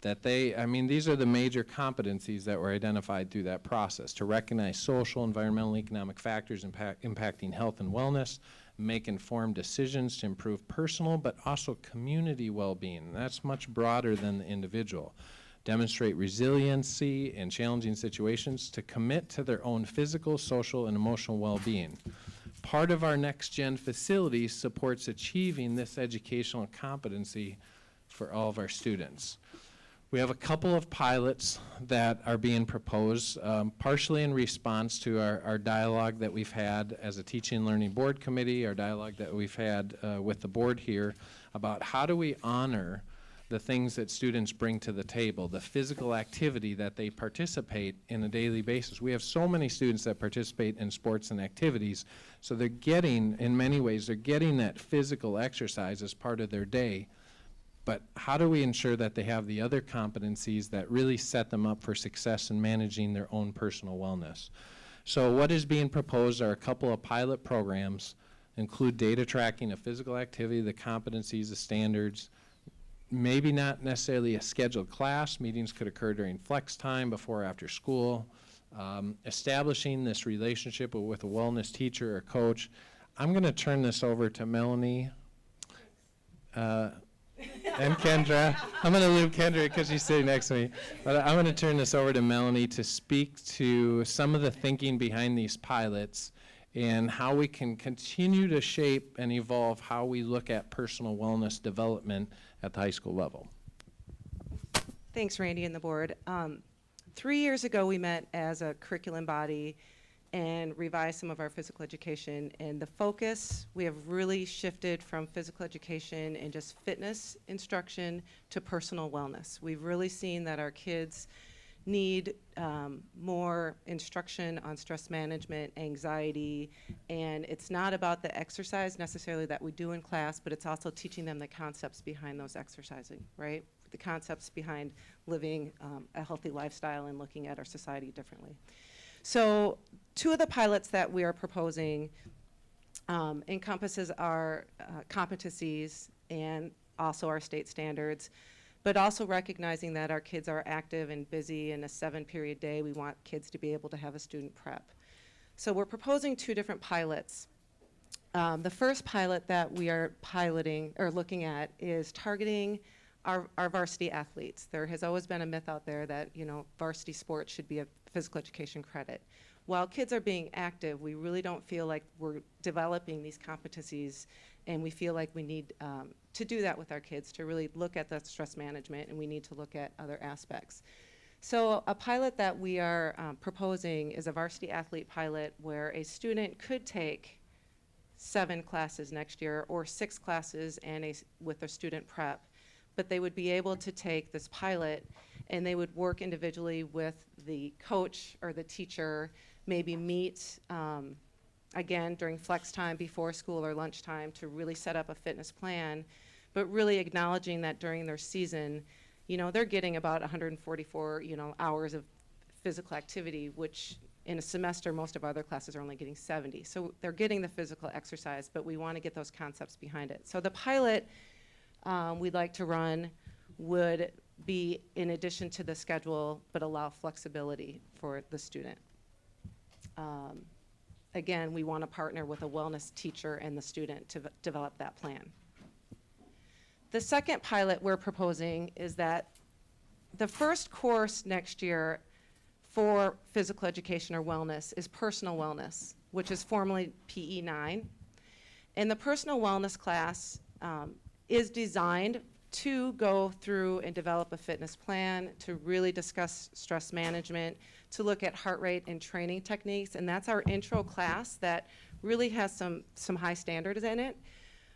That these are the major competencies that were identified through that process: to recognize social, environmental, economic factors impacting health and wellness, make informed decisions to improve personal but also community well-being. That's much broader than the individual. Demonstrate resiliency in challenging situations, to commit to their own physical, social, and emotional well-being. Part of our next-gen facility supports achieving this educational competency for all of our students. We have a couple of pilots that are being proposed, partially in response to our dialogue that we've had as a Teaching and Learning Board Committee, our dialogue that we've had with the board here about how do we honor the things that students bring to the table, the physical activity that they participate in a daily basis. We have so many students that participate in sports and activities, so they're getting, in many ways, they're getting that physical exercise as part of their day. But how do we ensure that they have the other competencies that really set them up for success in managing their own personal wellness? So what is being proposed are a couple of pilot programs, include data tracking of physical activity, the competencies, the standards, maybe not necessarily a scheduled class. Meetings could occur during flex time, before or after school. Establishing this relationship with a wellness teacher or coach. I'm going to turn this over to Melanie and Kendra. I'm going to leave Kendra because she's sitting next to me. But I'm going to turn this over to Melanie to speak to some of the thinking behind these pilots and how we can continue to shape and evolve how we look at personal wellness development at the high school level. Thanks, Randy and the board. 3 years ago, we met as a curriculum body and revised some of our physical education. And the focus, we have really shifted from physical education and just fitness instruction to personal wellness. We've really seen that our kids need more instruction on stress management, anxiety, and it's not about the exercise necessarily that we do in class, but it's also teaching them the concepts behind those exercising, right? The concepts behind living a healthy lifestyle and looking at our society differently. So 2 of the pilots that we are proposing encompasses our competencies and also our state standards, but also recognizing that our kids are active and busy in a 7-period day. We want kids to be able to have a student prep. So we're proposing 2 different pilots. The first pilot that we are piloting or looking at is targeting our varsity athletes. There has always been a myth out there that, you know, varsity sports should be a physical education credit. While kids are being active, we really don't feel like we're developing these competencies, and we feel like we need to do that with our kids, to really look at the stress management, and we need to look at other aspects. So a pilot that we are proposing is a varsity athlete pilot where a student could take 7 classes next year or 6 classes and with a student prep, but they would be able to take this pilot and they would work individually with the coach or the teacher, maybe meet again during flex time before school or lunchtime to really set up a fitness plan, but really acknowledging that during their season, you know, they're getting about 144, you know, hours of physical activity, which in a semester, most of our other classes are only getting 70. So they're getting the physical exercise, but we want to get those concepts behind it. So the pilot we'd like to run would be in addition to the schedule, but allow flexibility for the student. Again, we want to partner with a wellness teacher and the student to develop that plan. The second pilot we're proposing is that the first course next year for physical education or wellness is personal wellness, which is formerly PE 9. And the personal wellness class is designed to go through and develop a fitness plan, to really discuss stress management, to look at heart rate and training techniques. And that's our intro class that really has some high standards in it.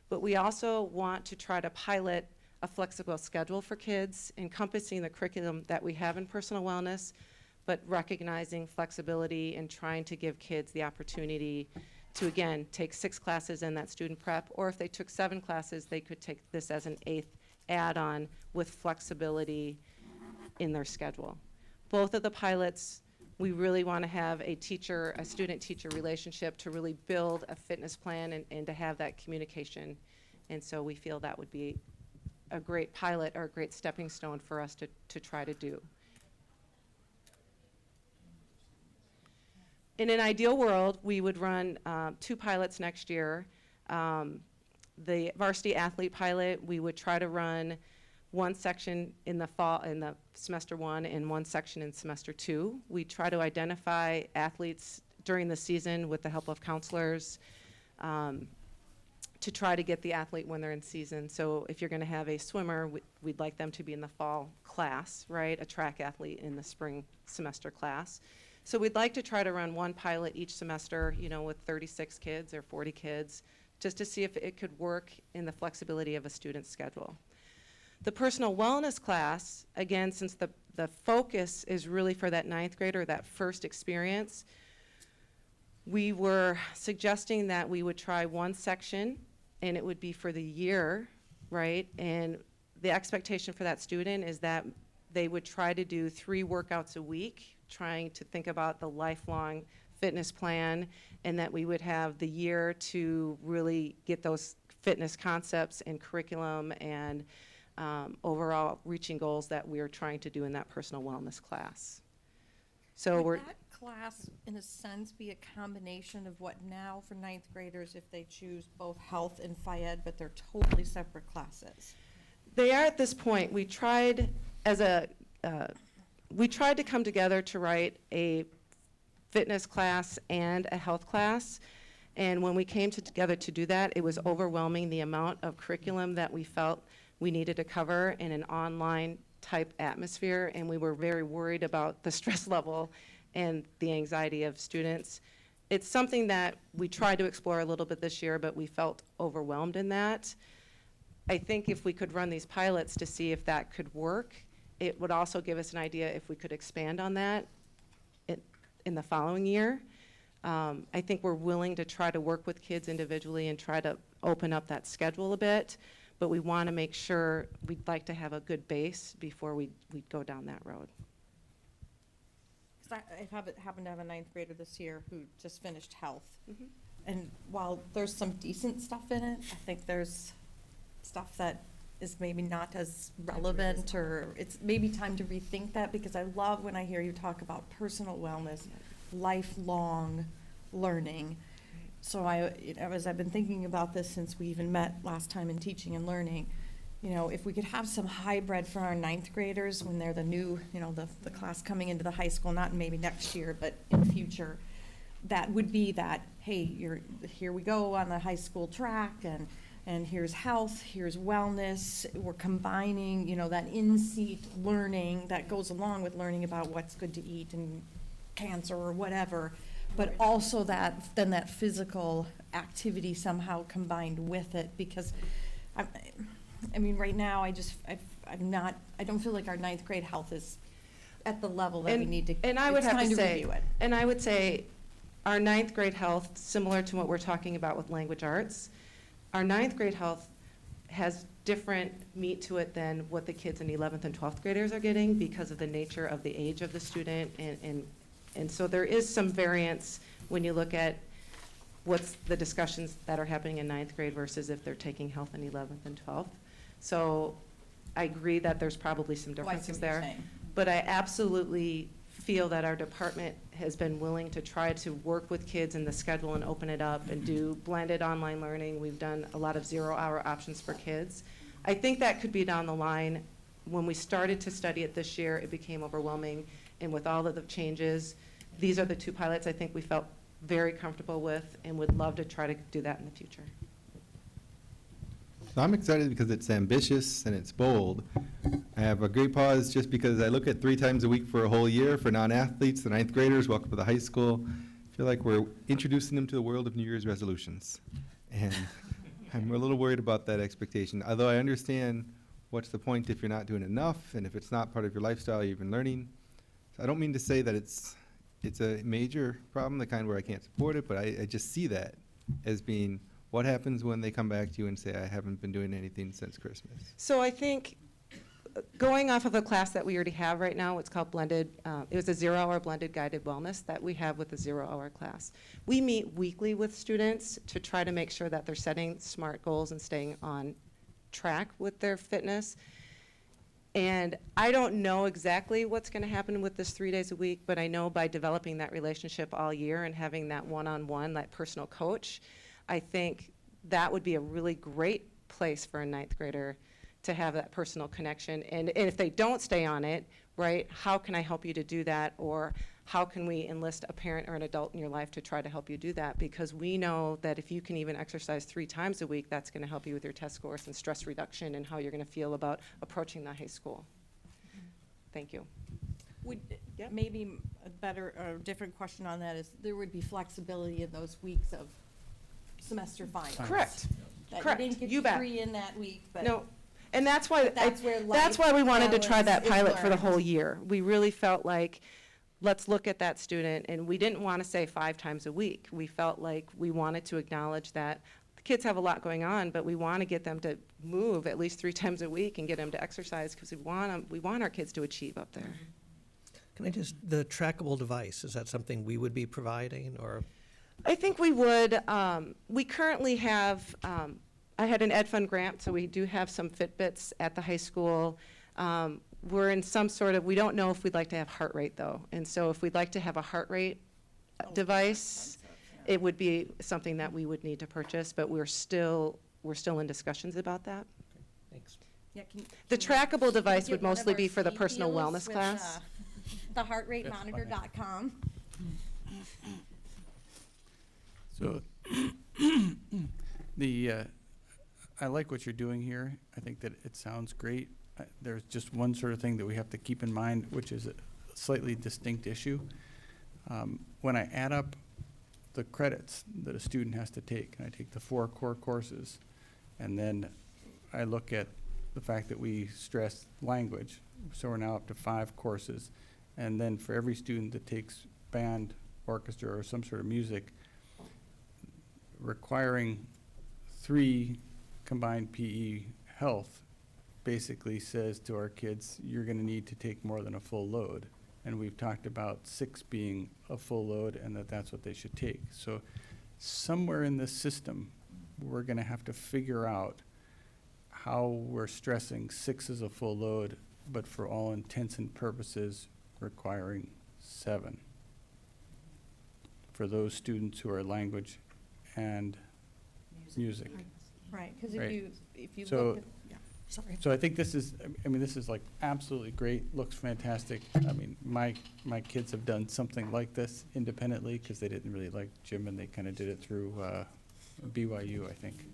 But we also want to try to pilot a flexible schedule for kids, encompassing the curriculum that we have in personal wellness, but recognizing flexibility and trying to give kids the opportunity to, again, take 6 classes in that student prep, or if they took 7 classes, they could take this as an 8th add-on with flexibility in their schedule. Both of the pilots, we really want to have a student-teacher relationship to really build a fitness plan and to have that communication. And so we feel that would be a great pilot or a great stepping stone for us to try to do. In an ideal world, we would run 2 pilots next year. The varsity athlete pilot, we would try to run 1 section in the fall, in the semester 1, and 1 section in semester 2. We try to identify athletes during the season with the help of counselors to try to get the athlete when they're in season. So if you're going to have a swimmer, we'd like them to be in the fall class, right? A track athlete in the spring semester class. So we'd like to try to run one pilot each semester, you know, with 36 kids or 40 kids, just to see if it could work in the flexibility of a student's schedule. The personal wellness class, again, since the focus is really for that 9th grader, that first experience, we were suggesting that we would try one section and it would be for the year, right? And the expectation for that student is that they would try to do 3 workouts a week, trying to think about the lifelong fitness plan, and that we would have the year to really get those fitness concepts and curriculum and overall reaching goals that we're trying to do in that personal wellness class. So Would that class, in a sense, be a combination of what now for 9th graders if they choose both health and phy-ed, but they're totally separate classes? They are at this point. We tried to come together to write a fitness class and a health class. And when we came together to do that, it was overwhelming the amount of curriculum that we felt we needed to cover in an online type atmosphere, and we were very worried about the stress level and the anxiety of students. It's something that we tried to explore a little bit this year, but we felt overwhelmed in that. I think if we could run these pilots to see if that could work, it would also give us an idea if we could expand on that in the following year. I think we're willing to try to work with kids individually and try to open up that schedule a bit, but we want to make sure we'd like to have a good base before we'd go down that road. I happen to have a 9th grader this year who just finished health. And while there's some decent stuff in it, I think there's stuff that is maybe not as relevant, or it's maybe time to rethink that, because I love when I hear you talk about personal wellness, lifelong learning. So as I've been thinking about this since we even met last time in teaching and learning, you know, if we could have some hybrid for our 9th graders when they're the new, you know, the class coming into the high school, not maybe next year, but in the future, that would be that, hey, here we go on the high school track, and here's health, here's wellness. We're combining, you know, that in-seat learning that goes along with learning about what's good to eat and cancer or whatever, but also that physical activity somehow combined with it, because I mean, right now, I don't feel like our 9th grade health is at the level that we need to. And I would have to say, review it. and I would say, our 9th grade health, similar to what we're talking about with language arts, our 9th grade health has different meat to it than what the kids in 11th and 12th graders are getting because of the nature of the age of the student, and so there is some variance when you look at what's the discussions that are happening in 9th grade versus if they're taking health in 11th and 12th. So I agree that there's probably some differences there. But I absolutely feel that our department has been willing to try to work with kids in the schedule and open it up and do blended online learning. We've done a lot of 0-hour options for kids. I think that could be down the line. When we started to study it this year, it became overwhelming. And with all of the changes, these are the 2 pilots I think we felt very comfortable with and would love to try to do that in the future. So I'm excited because it's ambitious and it's bold. I have a great pause just because I look at 3 times a week for a whole year for non-athletes, the 9th graders, welcome to the high school. I feel like we're introducing them to the world of New Year's resolutions. And I'm a little worried about that expectation. Although I understand what's the point if you're not doing enough and if it's not part of your lifestyle you've been learning. So I don't mean to say that it's a major problem, the kind where I can't support it, but I just see that as being what happens when they come back to you and say, I haven't been doing anything since Christmas. So I think going off of a class that we already have right now, it's called blended, it was a 0-hour blended guided wellness that we have with the 0-hour class. We meet weekly with students to try to make sure that they're setting smart goals and staying on track with their fitness. And I don't know exactly what's going to happen with this 3 days a week, but I know by developing that relationship all year and having that one-on-one, that personal coach, I think that would be a really great place for a 9th grader to have that personal connection. And if they don't stay on it, right, how can I help you to do that? Or how can we enlist a parent or an adult in your life to try to help you do that? Because we know that if you can even exercise 3 times a week, that's going to help you with your test scores and stress reduction and how you're going to feel about approaching the high school. Thank you. Would, maybe a better, or different question on that is, there would be flexibility in those weeks of semester finals. Correct. That Correct. You didn't get You bet. 3 in that week, but. No, and that's why, That's where that's why we wanted to try that life pilot for the balance is whole year. We really felt like, let's look at that student, and we didn't want to say 5 times a week. We felt like we wanted to acknowledge that the kids have a lot going on, but we want to get them to move at least 3 times a week and get them to exercise, because we want our kids to achieve up there. Can I just, the trackable device, is that something we would be providing, or? I think we would. We currently have, I had an Ed Fund grant, so we do have some Fitbits at the high school. We're in some sort of, we don't know if we'd like to have heart rate, though. And so if we'd like to have a heart rate device, it would be something that we would need to purchase, but we're still in discussions about that. Thanks. Yeah, The trackable device get would one of mostly our be for the speed personal deals wellness with, class. theheartratemonitor.com. So, I like what you're doing here. I think that it sounds great. There's just one sort of thing that we have to keep in mind, which is a slightly distinct issue. When I add up the credits that a student has to take, and I take the 4 core courses, and then I look at the fact that we stress language, so we're now up to 5 courses, and then for every student that takes band, orchestra, or some sort of music, requiring 3 combined PE health basically says to our kids, you're going to need to take more than a full load. And we've talked about 6 being a full load, and that's what they should take. So somewhere in this system, we're going to have to figure out how we're stressing 6 as a full load, but for all intents and purposes requiring 7 for those students who are language and music. Right, because Right. if you So- look at, yeah, sorry. So I think this is, I mean, this is like absolutely great, looks fantastic. I mean, my kids have done something like this independently because they didn't really like gym, and they kind of did it through BYU, I think.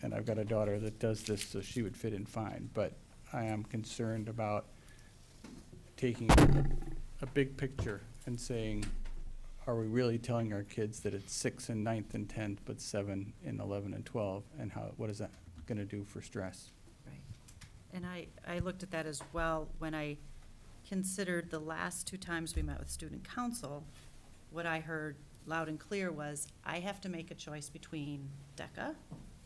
And I've got a daughter that does this, so she would fit in fine. But I am concerned about taking a big picture and saying, are we really telling our kids that it's 6 in 9th and 10th, but 7 in 11 and 12? And what is that going to do for stress? Right. And I looked at that as well when I considered the last 2 times we met with student council. What I heard loud and clear was, I have to make a choice between DECA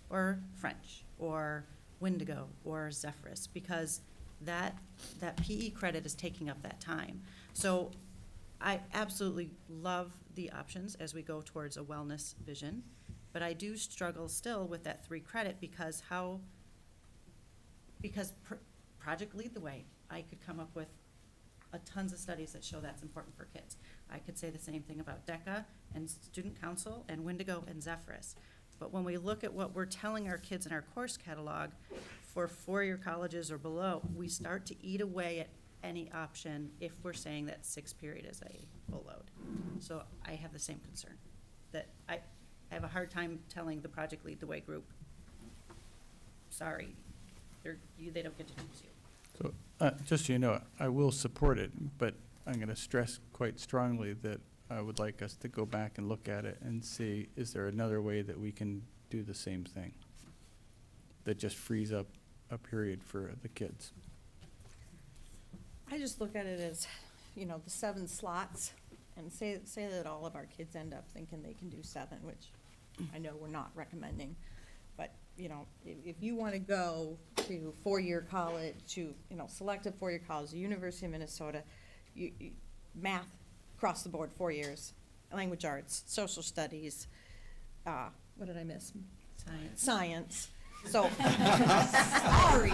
or French or Windigo or Zephyrus, because that PE credit is taking up that time. So I absolutely love the options as we go towards a wellness vision, but I do struggle still with that 3 credit because Project Lead the Way, I could come up with tons of studies that show that's important for kids. I could say the same thing about DECA and Student Council and Windigo and Zephyrus. But when we look at what we're telling our kids in our course catalog for 4-year colleges or below, we start to eat away at any option if we're saying that 6th period is a full load. So I have the same concern, that I have a hard time telling the Project Lead the Way group, sorry, they don't get to choose you. So just so you know, I will support it, but I'm going to stress quite strongly that I would like us to go back and look at it and see, is there another way that we can do the same thing that just frees up a period for the kids? I just look at it as, the 7 slots, and say that all of our kids end up thinking they can do 7, which I know we're not recommending. But, if you want to go to 4-year college, to, selective 4-year college, the University of Minnesota, math across the board, 4 years, language arts, social studies, what did I miss? Science. So, sorry.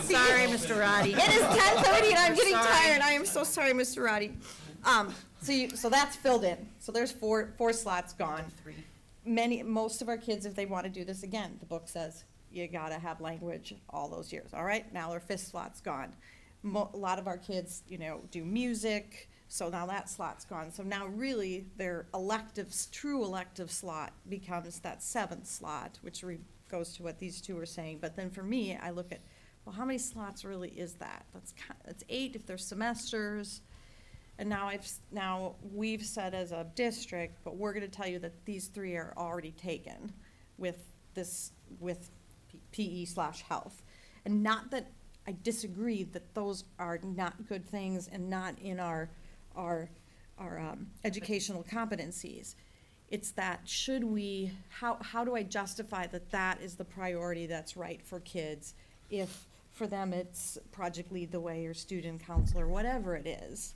Sorry, Mr. Roddy. It is 10:30 and I'm getting tired. I am so sorry, Mr. Roddy. So that's filled in. So there's 4 slots gone. 3. Most of our kids, if they want to do this again, the book says you gotta have language all those years, all right? Now their fifth slot's gone. A lot of our kids, do music, so now that slot's gone. So now really their electives, true elective slot becomes that seventh slot, which goes to what these two are saying. But then for me, I look at, well, how many slots really is that? That's 8 if there's semesters. And now we've said as a district, but we're gonna tell you that these 3 are already taken with PE/health. And not that I disagree that those are not good things and not in our educational competencies. It's that how do I justify that is the priority that's right for kids if for them it's Project Lead the Way or student council or whatever it is.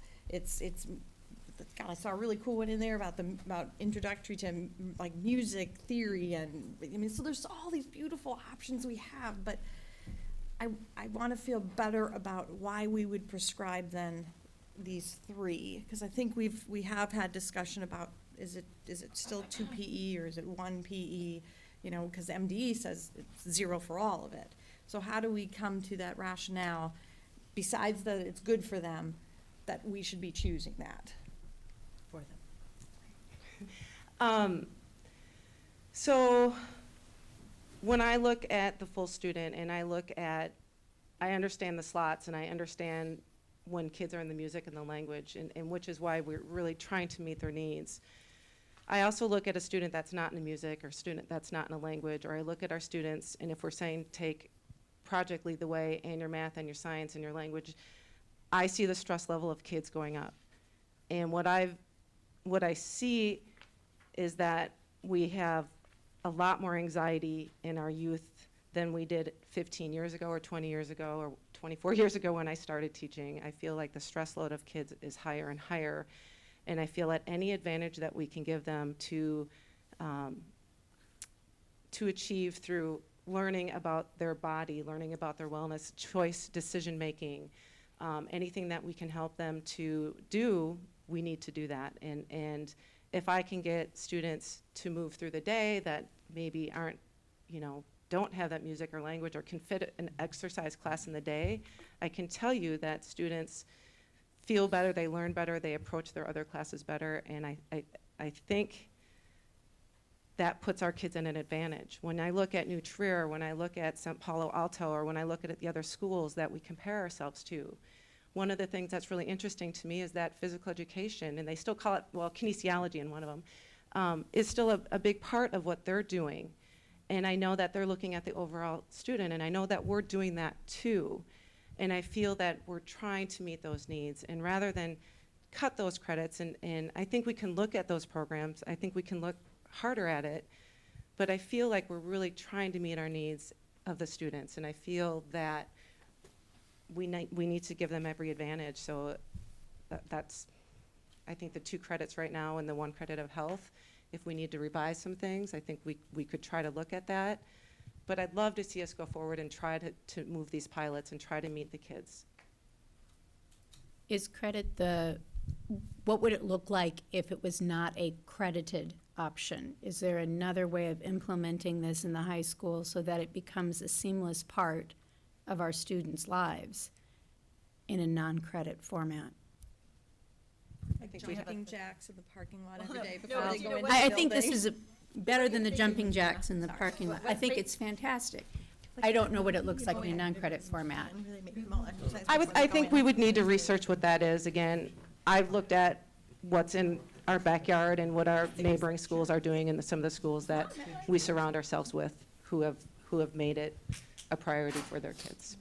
God, I saw a really cool one in there about introductory to like music theory, and so there's all these beautiful options we have, but I want to feel better about why we would prescribe then these 3, because I think we have had discussion about is it still 2 PE or is it 1 PE, because MDE says it's 0 for all of it. So how do we come to that rationale, besides that it's good for them, that we should be choosing that for them? So when I look at the full student and I understand the slots and I understand when kids are in the music and the language, and which is why we're really trying to meet their needs. I also look at a student that's not in the music or student that's not in a language, or I look at our students, and if we're saying take Project Lead the Way and your math and your science and your language, I see the stress level of kids going up. And what I see is that we have a lot more anxiety in our youth than we did 15 years ago or 20 years ago or 24 years ago when I started teaching. I feel like the stress load of kids is higher and higher, and I feel that any advantage that we can give them to achieve through learning about their body, learning about their wellness, choice, decision-making, anything that we can help them to do, we need to do that. And if I can get students to move through the day that maybe aren't, don't have that music or language or can fit an exercise class in the day, I can tell you that students feel better, they learn better, they approach their other classes better, and I think that puts our kids in an advantage. When I look at New Trier, when I look at St. Palo Alto, or when I look at the other schools that we compare ourselves to, one of the things that's really interesting to me is that physical education, and they still call it, kinesiology in one of them, is still a big part of what they're doing. And I know that they're looking at the overall student, and I know that we're doing that too. And I feel that we're trying to meet those needs, and rather than cut those credits, and I think we can look at those programs, I think we can look harder at it, but I feel like we're really trying to meet our needs of the students, and I feel that we need to give them every advantage. So that's, I think, the 2 credits right now and the 1 credit of health. If we need to revise some things, I think we could try to look at that. But I'd love to see us go forward and try to move these pilots and try to meet the kids. Is credit what would it look like if it was not a credited option? Is there another way of implementing this in the high school so that it becomes a seamless part of our students' lives in a non-credit format? I think jumping jacks in the parking lot every day No, before they go into the I think this building. is better than the jumping jacks in the parking lot. I think it's fantastic. I don't know what it looks like in a non-credit format. I think we would need to research what that is. Again, I've looked at what's in our backyard and what our neighboring schools are doing and some of the schools that we surround ourselves with who have made it a priority for their kids.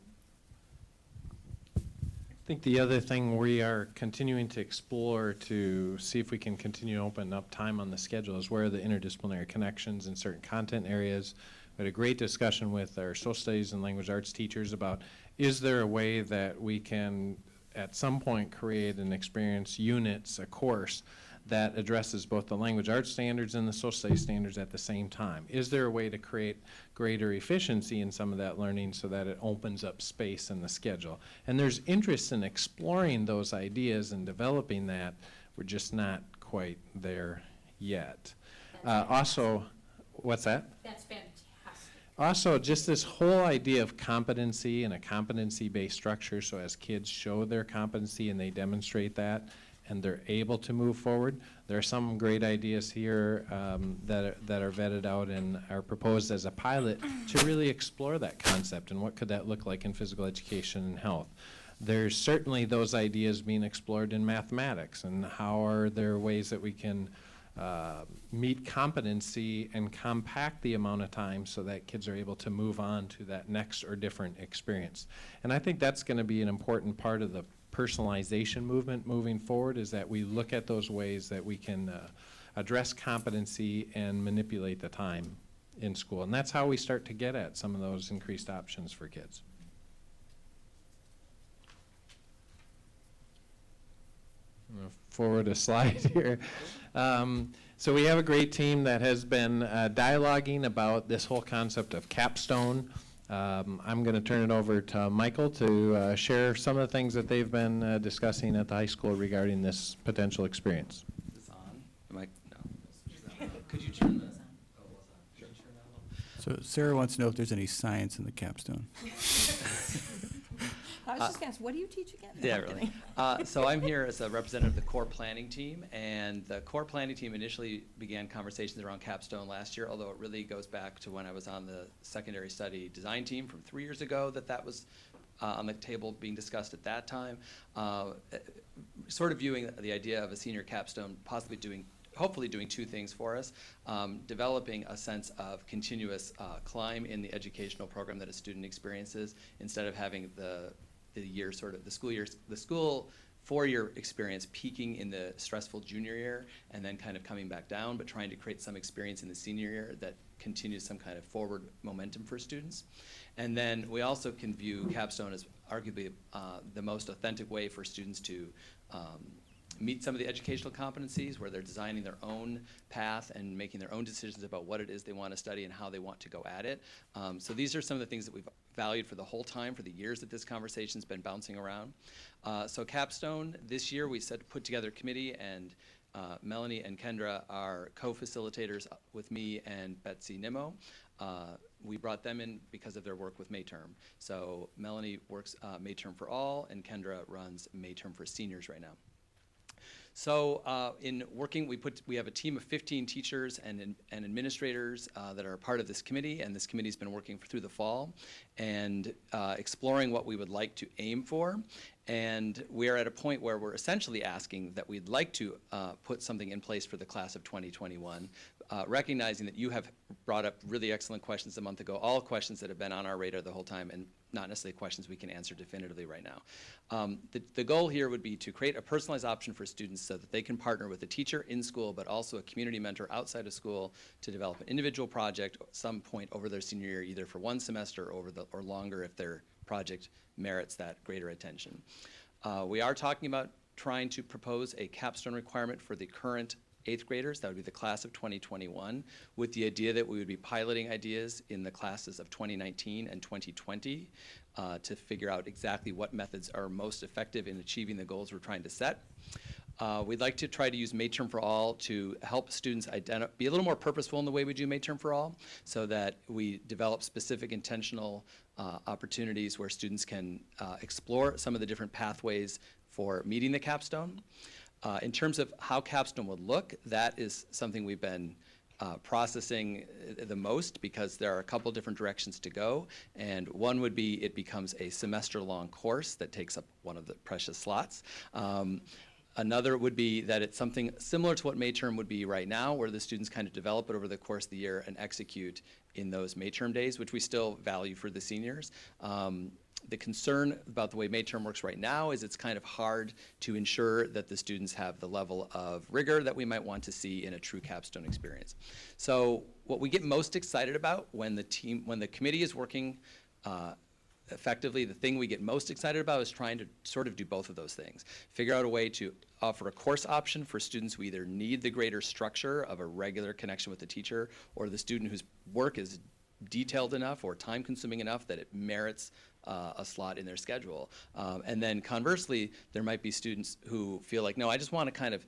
I think the other thing we are continuing to explore to see if we can continue to open up time on the schedule is where are the interdisciplinary connections in certain content areas. We had a great discussion with our social studies and language arts teachers about, is there a way that we can at some point create an experience units, a course that addresses both the language arts standards and the social studies standards at the same time? Is there a way to create greater efficiency in some of that learning so that it opens up space in the schedule? And there's interest in exploring those ideas and developing that. We're just not quite there yet. Also, what's that? That's fantastic. Also, just this whole idea of competency and a competency-based structure, so as kids show their competency and they demonstrate that, and they're able to move forward. There are some great ideas here that are vetted out and are proposed as a pilot to really explore that concept and what could that look like in physical education and health. There's certainly those ideas being explored in mathematics, and how are there ways that we can meet competency and compact the amount of time so that kids are able to move on to that next or different experience. And I think that's going to be an important part of the personalization movement moving forward, is that we look at those ways that we can address competency and manipulate the time in school. And that's how we start to get at some of those increased options for kids. I'm gonna forward a slide here. So we have a great team that has been dialoguing about this whole concept of capstone. I'm going to turn it over to Michael to share some of the things that they've been discussing at the high school regarding this potential experience. Is this on? Am I? No. Could you turn this on? Oh, it was on. Sure. Turn that on. So Sarah wants to know if there's any science in the capstone. I was just going to ask, what do you teach again? Yeah, really. So I'm here as a representative of the core planning team, and the core planning team initially began conversations around capstone last year, although it really goes back to when I was on the secondary study design team from 3 years ago that was on the table being discussed at that time. Sort of viewing the idea of a senior capstone possibly hopefully doing two things for us: developing a sense of continuous climb in the educational program that a student experiences, instead of having the school 4-year experience peaking in the stressful junior year and then kind of coming back down, but trying to create some experience in the senior year that continues some kind of forward momentum for students. And then we also can view capstone as arguably the most authentic way for students to meet some of the educational competencies, where they're designing their own path and making their own decisions about what it is they want to study and how they want to go at it. So these are some of the things that we've valued for the whole time, for the years that this conversation's been bouncing around. So capstone, this year we put together a committee, and Melanie and Kendra are co-facilitators with me and Betsy Nimmo. We brought them in because of their work with Mayterm. So Melanie works Mayterm for All, and Kendra runs Mayterm for Seniors right now. So in working, we have a team of 15 teachers and administrators that are part of this committee, and this committee's been working through the fall and exploring what we would like to aim for. And we are at a point where we're essentially asking that we'd like to put something in place for the class of 2021, recognizing that you have brought up really excellent questions a month ago, all questions that have been on our radar the whole time, and not necessarily questions we can answer definitively right now. The goal here would be to create a personalized option for students so that they can partner with a teacher in school, but also a community mentor outside of school, to develop an individual project at some point over their senior year, either for one semester or longer if their project merits that greater attention. We are talking about trying to propose a capstone requirement for the current 8th graders. That would be the class of 2021, with the idea that we would be piloting ideas in the classes of 2019 and 2020 to figure out exactly what methods are most effective in achieving the goals we're trying to set. We'd like to try to use Mayterm for All to help students be a little more purposeful in the way we do Mayterm for All, so that we develop specific intentional opportunities where students can explore some of the different pathways for meeting the capstone. In terms of how capstone would look, that is something we've been processing the most, because there are a couple different directions to go. And one would be it becomes a semester-long course that takes up one of the precious slots. Another would be that it's something similar to what Mayterm would be right now, where the students kind of develop it over the course of the year and execute in those Mayterm days, which we still value for the seniors. The concern about the way Mayterm works right now is it's kind of hard to ensure that the students have the level of rigor that we might want to see in a true capstone experience. So what we get most excited about when the committee is working effectively, the thing we get most excited about is trying to sort of do both of those things. Figure out a way to offer a course option for students who either need the greater structure of a regular connection with the teacher, or the student whose work is detailed enough or time-consuming enough that it merits a slot in their schedule. And then conversely, there might be students who feel like, no, I just want to kind of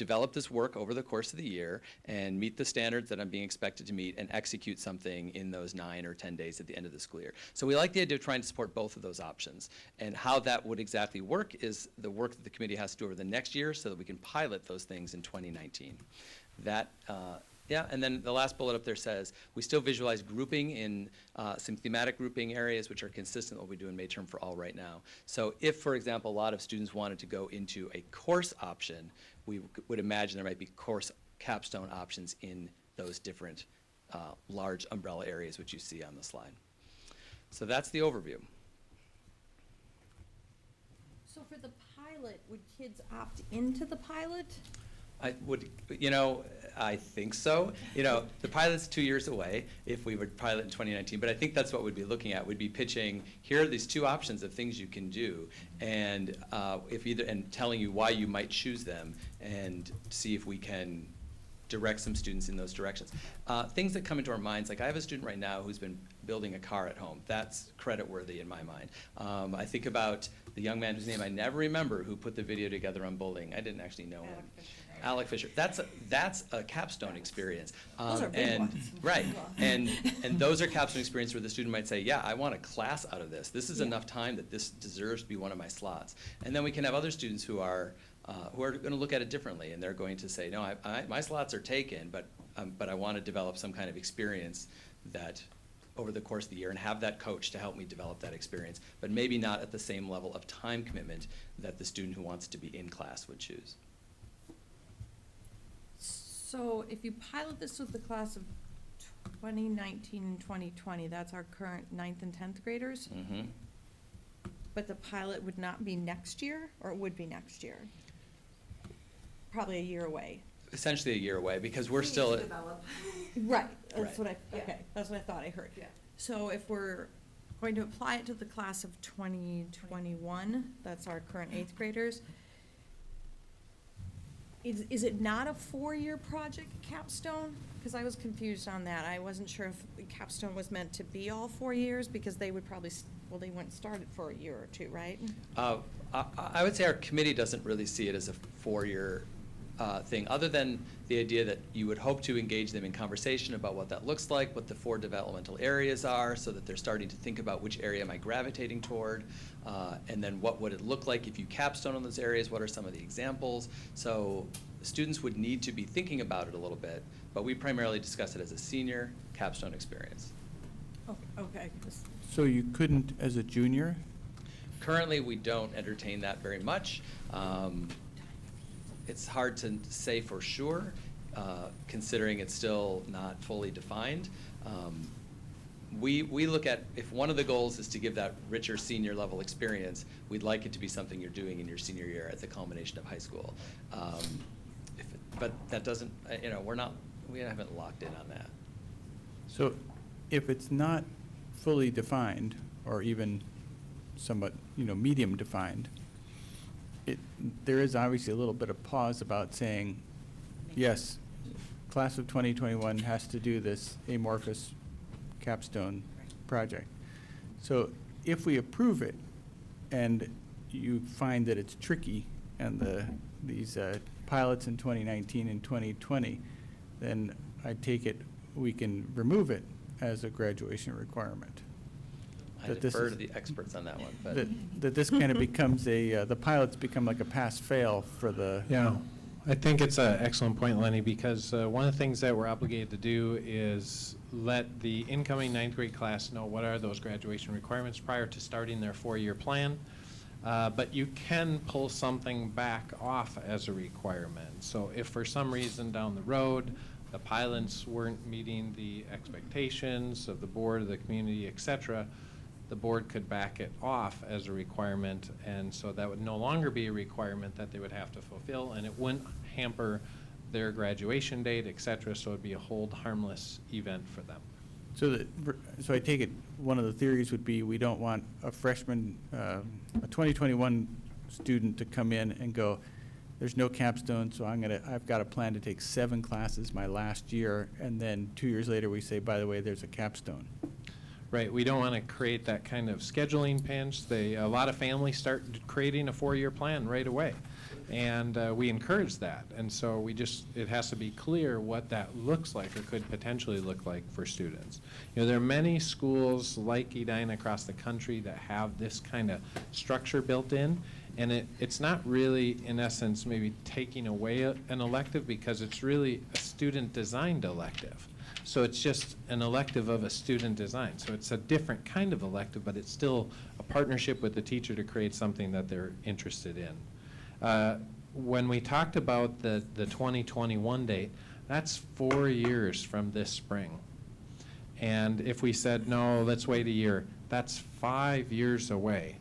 develop this work over the course of the year and meet the standards that I'm being expected to meet and execute something in those 9 or 10 days at the end of the school year. So we like the idea of trying to support both of those options. And how that would exactly work is the work that the committee has to do over the next year so that we can pilot those things in 2019. Yeah, and then the last bullet up there says, we still visualize grouping in some thematic grouping areas which are consistent with what we do in May Term for All right now. So if, for example, a lot of students wanted to go into a course option, we would imagine there might be course capstone options in those different large umbrella areas which you see on the slide. So that's the overview. So for the pilot, would kids opt into the pilot? I would, I think so. The pilot's 2 years away if we would pilot in 2019, but I think that's what we'd be looking at. We'd be pitching, here are these 2 options of things you can do, and and telling you why you might choose them, and see if we can direct some students in those directions. Things that come into our minds, like I have a student right now who's been building a car at home. That's credit-worthy in my mind. I think about the young man whose name I never remember who put the video together on bullying. I didn't actually know him. Alec Fisher. That's a capstone experience. Those are big ones. Right, and those are capstone experiences where the student might say, yeah, I want a class out of this. This is enough time that this deserves to be one of my slots. And then we can have other students who are going to look at it differently, and they're going to say, no, my slots are taken, but I want to develop some kind of experience that over the course of the year and have that coach to help me develop that experience, but maybe not at the same level of time commitment that the student who wants to be in class would choose. So if you pilot this with the class of 2019 and 2020, that's our current 9th and 10th graders? Mm-hmm. But the pilot would not be next year, or it would be next year? Probably a year away. Essentially a year away, because we're still at, Right, that's Right. that's what I thought I heard. So if we're going to apply it to the class of 2021, that's our current 8th graders, is it not a 4-year project, capstone? Because I was confused on that. I wasn't sure if the capstone was meant to be all 4 years, because they would probably, they wouldn't start it for a year or 2, right? I would say our committee doesn't really see it as a 4-year thing, other than the idea that you would hope to engage them in conversation about what that looks like, what the 4 developmental areas are, so that they're starting to think about which area am I gravitating toward, and then what would it look like if you capstone on those areas, what are some of the examples. So students would need to be thinking about it a little bit, but we primarily discuss it as a senior capstone experience. Okay. So you couldn't, as a junior? Currently, we don't entertain that very much. It's hard to say for sure, considering it's still not fully defined. We look at, if one of the goals is to give that richer senior level experience, we'd like it to be something you're doing in your senior year at the culmination of high school. But that doesn't, we haven't locked in on that. So if it's not fully defined, or even somewhat, medium defined, there is obviously a little bit of pause about saying, yes, class of 2021 has to do this amorphous capstone project. So if we approve it and you find that it's tricky and these pilots in 2019 and 2020, then I take it we can remove it as a graduation requirement. I defer to the experts on that one, but. That this kind of becomes the pilots become like a pass-fail for the. Yeah, I think it's an excellent point, Leny, because one of the things that we're obligated to do is let the incoming 9th grade class know what are those graduation requirements prior to starting their 4-year plan. But you can pull something back off as a requirement. So if for some reason down the road, the pilots weren't meeting the expectations of the board, of the community, et cetera, the board could back it off as a requirement, and so that would no longer be a requirement that they would have to fulfill, and it wouldn't hamper their graduation date, et cetera, so it'd be a hold harmless event for them. So I take it one of the theories would be we don't want a freshman, a 2021 student to come in and go, there's no capstone, so I've got a plan to take 7 classes my last year, and then 2 years later we say, by the way, there's a capstone. Right, we don't want to create that kind of scheduling pinch. A lot of families start creating a 4-year plan right away. And we encourage that. And so it has to be clear what that looks like or could potentially look like for students. There are many schools like Edina across the country that have this kind of structure built in. And it's not really, in essence, maybe taking away an elective, because it's really a student-designed elective. So it's just an elective of a student design. So it's a different kind of elective, but it's still a partnership with the teacher to create something that they're interested in. When we talked about the 2021 date, that's 4 years from this spring. And if we said, no, let's wait a year, that's 5 years away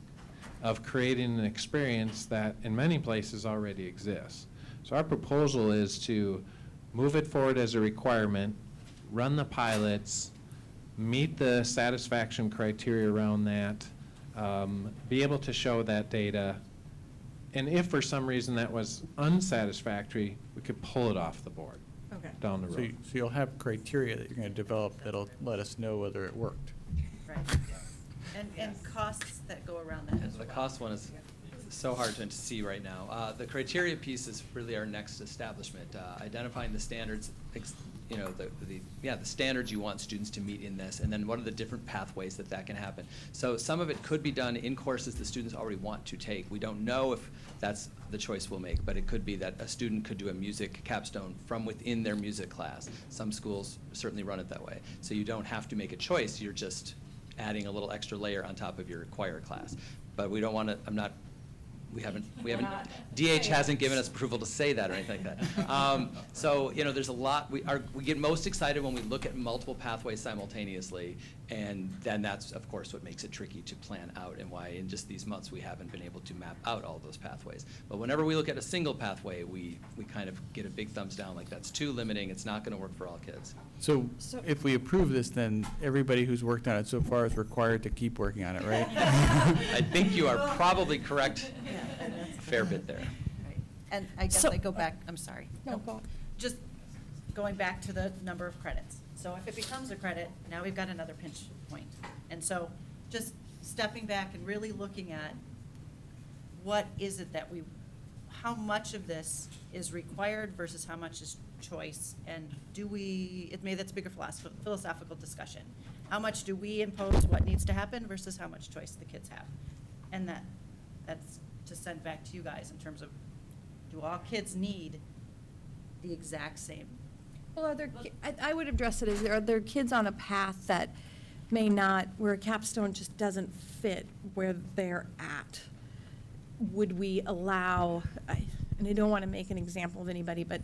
of creating an experience that in many places already exists. So our proposal is to move it forward as a requirement, run the pilots, meet the satisfaction criteria around that, be able to show that data, and if for some reason that was unsatisfactory, we could pull it off the board down the road. So you'll have criteria that you're going to develop that'll let us know whether it worked. Right. And costs that go around that as The well. cost one is so hard to see right now. The criteria piece is really our next establishment, identifying the standards, the standards you want students to meet in this, and then what are the different pathways that can happen. So some of it could be done in courses the students already want to take. We don't know if that's the choice we'll make, but it could be that a student could do a music capstone from within their music class. Some schools certainly run it that way. So you don't have to make a choice, you're just adding a little extra layer on top of your choir class. But we don't want to, we haven't, DH hasn't given us approval to say that or anything like that. So, there's a lot, we get most excited when we look at multiple pathways simultaneously, and then that's, of course, what makes it tricky to plan out, and why in just these months we haven't been able to map out all those pathways. But whenever we look at a single pathway, we kind of get a big thumbs down, like that's too limiting, it's not going to work for all kids. So if we approve this, then everybody who's worked on it so far is required to keep working on it, right? I think you are probably correct. Fair bit there. Right. And I guess I go back, I'm sorry. No, go on. Just going back to the number of credits. So if it becomes a credit, now we've got another pinch point. And so just stepping back and really looking at what is it that how much of this is required versus how much is choice, and maybe that's a bigger philosophical discussion. How much do we impose what needs to happen versus how much choice the kids have? And that's to send back to you guys in terms of, do all kids need the exact same? Well, I would address it as, are there kids on a path that may not, where a capstone just doesn't fit where they're at? Would we allow, and I don't want to make an example of anybody, but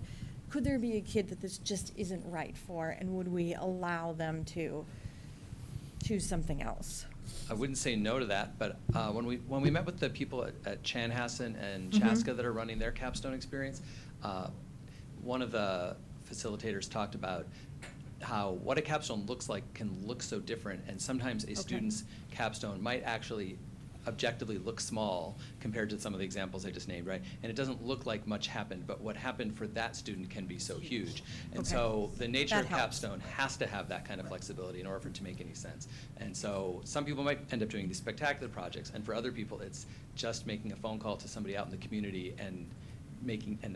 could there be a kid that this just isn't right for, and would we allow them to choose something else? I wouldn't say no to that, but when we met with the people at Chanhassen and Chaska that are running their capstone experience, one of the facilitators talked about how what a capstone looks like can look so different, and sometimes a student's capstone might actually objectively look small compared to some of the examples I just named, right? And it doesn't look like much happened, but what happened for that student can be so huge. And so the nature of capstone has to have that kind of flexibility in order for it to make any sense. And so some people might end up doing these spectacular projects, and for other people it's just making a phone call to somebody out in the community and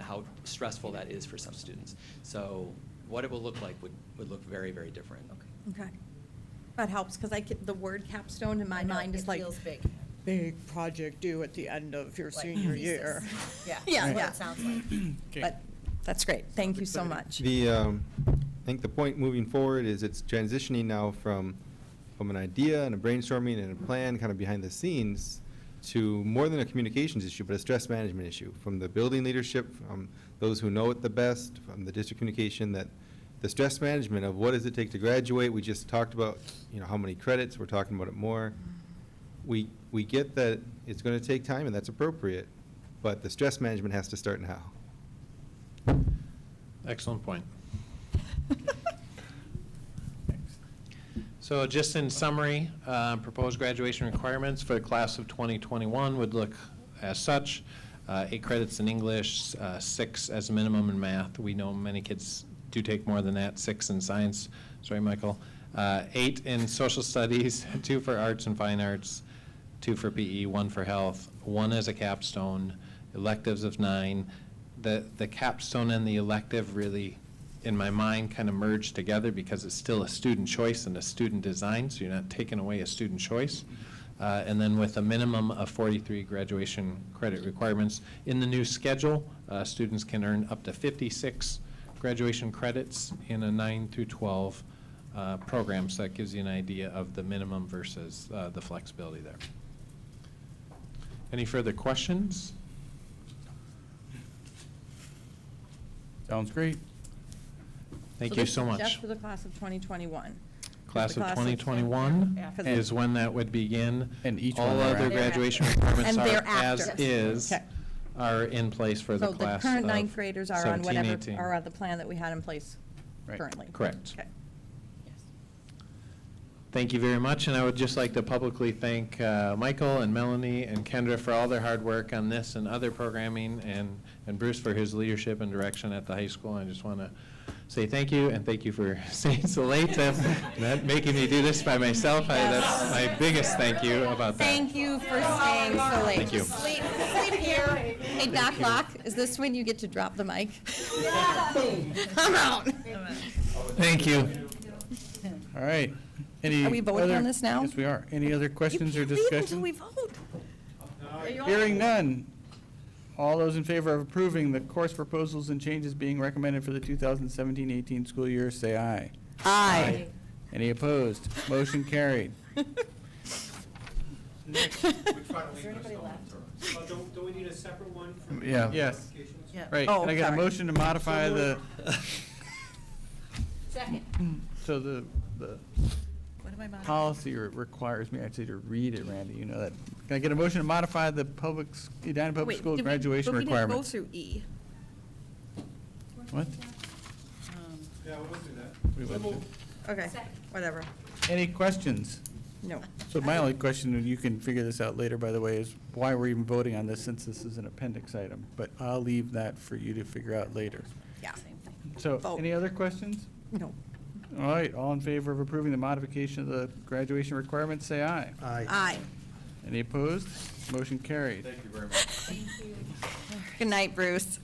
how stressful that is for some students. So what it will look like would look very, very different. Okay. That helps, because the word capstone in my mind is like, feels big project due at the end of your senior year. Yeah, Yeah, that's what yeah. it sounds like. But that's great. Thank you so much. I think the point moving forward is it's transitioning now from an idea and a brainstorming and a plan kind of behind the scenes to more than a communications issue, but a stress management issue from the building leadership, from those who know it the best, from the district communication, that the stress management of what does it take to graduate. We just talked about, how many credits. We're talking about it more. We get that it's going to take time, and that's appropriate, but the stress management has to start now. Excellent point. So just in summary, proposed graduation requirements for the class of 2021 would look as such: 8 credits in English, 6 as a minimum in math. We know many kids do take more than that, 6 in science. Sorry, Michael. 8 in social studies, 2 for arts and fine arts, 2 for PE, 1 for health, 1 as a capstone, electives of 9. The capstone and the elective really, in my mind, kind of merge together because it's still a student choice and a student design, so you're not taking away a student choice. And then with a minimum of 43 graduation credit requirements. In the new schedule, students can earn up to 56 graduation credits in a 9 through 12 program, so that gives you an idea of the minimum versus the flexibility there. Any further questions? Sounds great. Thank you so much. Just for the class of 2021. Class The of class 2021 Yeah. is when that would begin. And each All one other thereafter. graduation requirements And are thereafter. as is, Okay. are in place for the So the class current of ninth graders are on 17, whatever, 18. are on the plan that we had in place Right. currently. Correct. Okay. Thank you very much, and I would just like to publicly thank Michael and Melanie and Kendra for all their hard work on this and other programming, and Bruce for his leadership and direction at the high school. I just want to say thank you, and thank you for staying so late, not making me do this by myself. That's my biggest thank you about that. Thank you for staying so late. Thank you. Sleep here. Hey, Doc Locke, is this when you get to drop the mic? Come out. Thank you. All right. Any Are we voting other- on this now? Yes, we are. Any other questions or Leave until discussion? we vote. Hearing none. All those in favor of approving the course proposals and changes being recommended for the 2017-18 school year, say aye. Aye. Any opposed? Motion carried. Don't we need a separate one for? Yeah. Yes. Yeah. Right. Oh, Can I get a sorry. motion to modify the, Second. so the What am I modifying? policy requires me actually to read it, Randy, you know that. Can I get a motion to modify the Edina Public Wait, School did we- graduation but we didn't go requirements? through E. What? Yeah, we'll do that. We went through. Okay, whatever. Any questions? No. So my only question, and you can figure this out later, by the way, is why we're even voting on this since this is an appendix item. But I'll leave that for you to figure out later. Yeah. So, Vote. any other questions? No. All right, all in favor of approving the modification of the graduation requirements, say aye. Aye. Any opposed? Motion carried. Thank you very much. Good night, Bruce.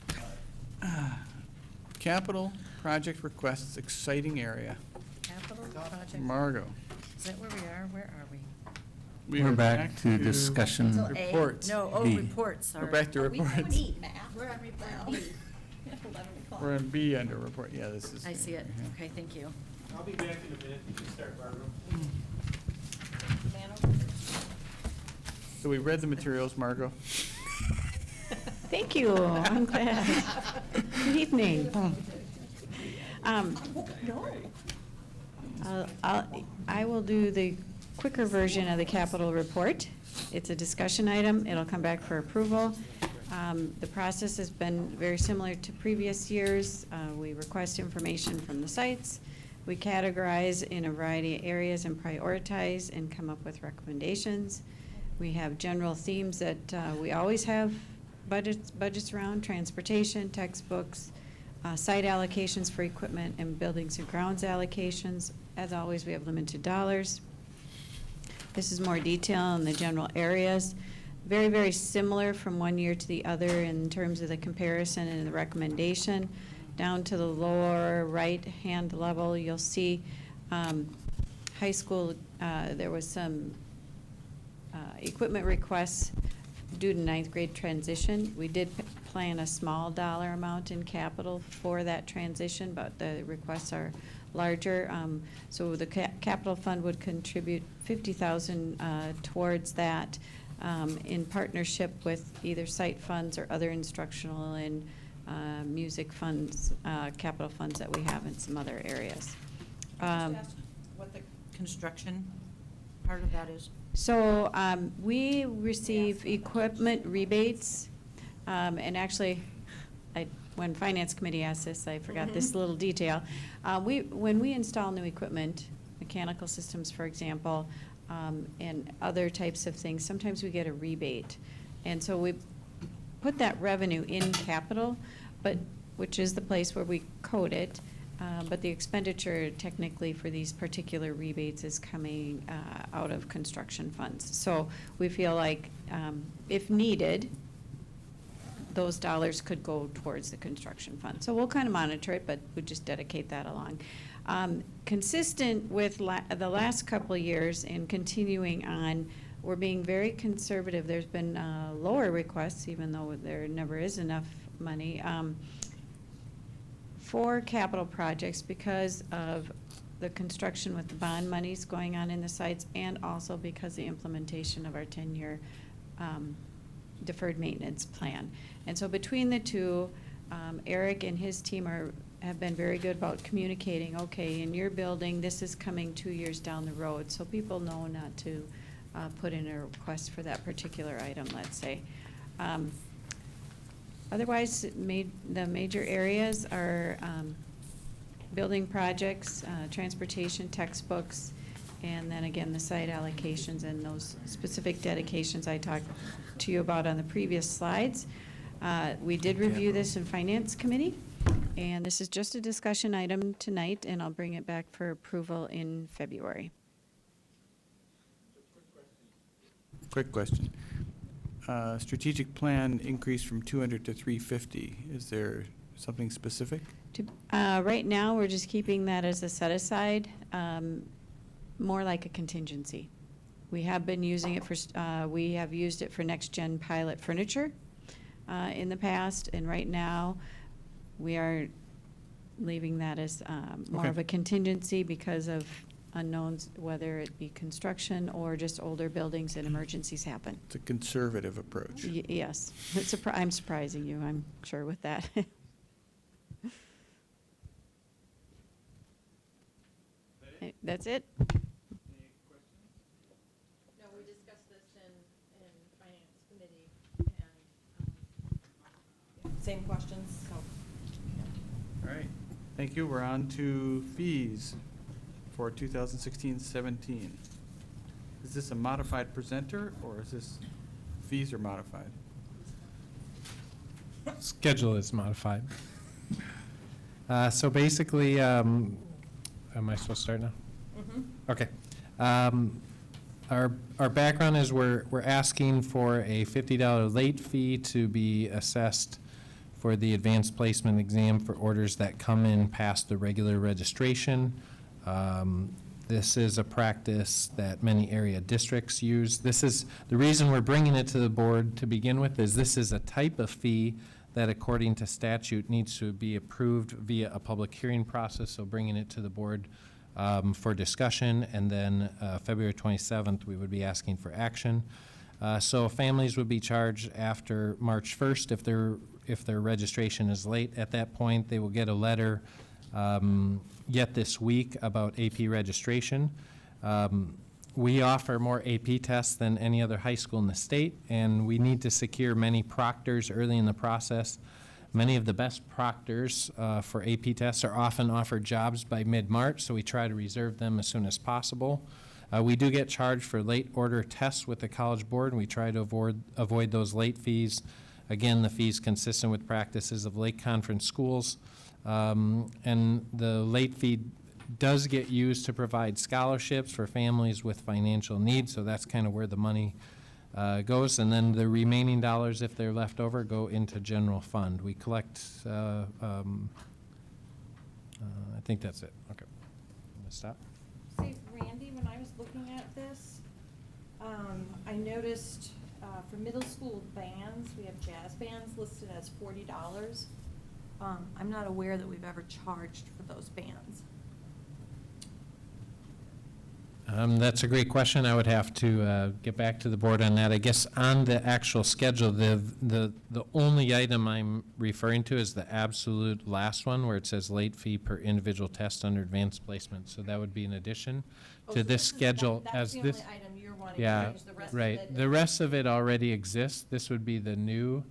Capital project requests, exciting area. Capital project. Margot. Is that where we are? Where are we? We We're are back to discussion. Until A? Reports. No, oh, B. reports, sorry. We're back to Oh, we haven't reports. eaten, Matt. We're on report B. 11 o'clock. We're on B under report, yeah, this is. I see it. yeah. Okay, thank you. I'll be back in a minute. You can start, Barbara. So we read the materials, Margot. Thank you, I'm glad. Good evening. I will do the quicker version of the capital report. It's a discussion item. It'll come back for approval. The process has been very similar to previous years. We request information from the sites. We categorize in a variety of areas and prioritize and come up with recommendations. We have general themes that we always have budgets around: transportation, textbooks, site allocations for equipment, and buildings and grounds allocations. As always, we have limited dollars. This is more detail in the general areas. Very, very similar from one year to the other in terms of the comparison and the recommendation. Down to the lower right-hand level, you'll see high school, there was some equipment requests due to ninth grade transition. We did plan a small dollar amount in capital for that transition, but the requests are larger. So the capital fund would contribute $50,000 towards that in partnership with either site funds or other instructional and music funds, capital funds that we have in some other areas. What the construction part of that is? So we receive equipment rebates, and actually, when Finance Committee asked this, I forgot this little detail. When we install new equipment, mechanical systems, for example, and other types of things, sometimes we get a rebate. And so we put that revenue in capital, which is the place where we code it. But the expenditure technically for these particular rebates is coming out of construction funds. So we feel like if needed, those dollars could go towards the construction fund. So we'll kind of monitor it, but we just dedicate that along. Consistent with the last couple of years and continuing on, we're being very conservative. There's been lower requests, even though there never is enough money, for capital projects because of the construction with the bond monies going on in the sites, and also because the implementation of our 10-year deferred maintenance plan. And so between the two, Eric and his team have been very good about communicating, okay, in your building, this is coming 2 years down the road, so people know not to put in a request for that particular item, let's say. Otherwise, the major areas are building projects, transportation, textbooks, and then again, the site allocations and those specific dedications I talked to you about on the previous slides. We did review this in Finance Committee, and this is just a discussion item tonight, and I'll bring it back for approval in February. Quick question. Strategic plan increased from 200 to 350. Is there something specific? Right now, we're just keeping that as a set-aside, more like a contingency. We have been using it for, we have used it for next-gen pilot furniture in the past, and right now, we are leaving that as more of a contingency because of unknowns, whether it be construction or just older buildings and emergencies happen. It's a conservative approach. Yes. I'm surprising you, I'm sure, with that. That's it? No, we discussed this in Finance Committee, and same questions, so. All right. Thank you. We're on to fees for 2016-17. Is this a modified presenter, or is this fees are modified? Schedule is modified. So basically, am I supposed to start now? Mm-hmm. Okay. Our background is we're asking for a $50 late fee to be assessed for the advanced placement exam for orders that come in past the regular registration. This is a practice that many area districts use. This is, the reason we're bringing it to the board to begin with is this is a type of fee that according to statute needs to be approved via a public hearing process, so bringing it to the board for discussion, and then February 27th, we would be asking for action. So families would be charged after March 1st if their registration is late. At that point, they will get a letter yet this week about AP registration. We offer more AP tests than any other high school in the state, and we need to secure many proctors early in the process. Many of the best proctors for AP tests are often offered jobs by mid-March, so we try to reserve them as soon as possible. We do get charged for late order tests with the College Board, and we try to avoid those late fees. Again, the fees consistent with practices of Lake Conference schools. And the late fee does get used to provide scholarships for families with financial needs, so that's kind of where the money goes. And then the remaining dollars, if they're left over, go into general fund. We collect, I think that's it. Okay. I'm gonna stop. See, Randy, when I was looking at this, I noticed for middle school bands, we have jazz bands listed as $40. I'm not aware that we've ever charged for those bands. That's a great question. I would have to get back to the board on that. I guess on the actual schedule, the only item I'm referring to is the absolute last one where it says late fee per individual test under advanced placement. So that would be an addition to this schedule as this. That's the only item you're wanting to change. The rest right. of it The rest of it already exists. This would be the new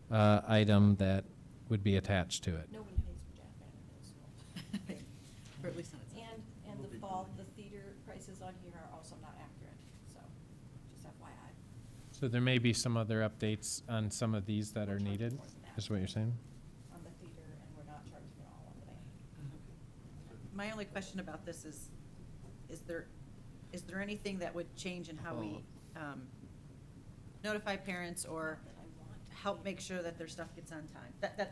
item that would be attached to it. Nobody pays for jazz band in middle school. Or at least not. And the fall, the theater prices on here are also not accurate, so just FYI. So there may be some other updates on some of these that are needed, is what you're saying? On the theater, and we're not charging it all on the band. My only question about this is there anything that would change in how we notify parents or help make sure that their stuff gets on time.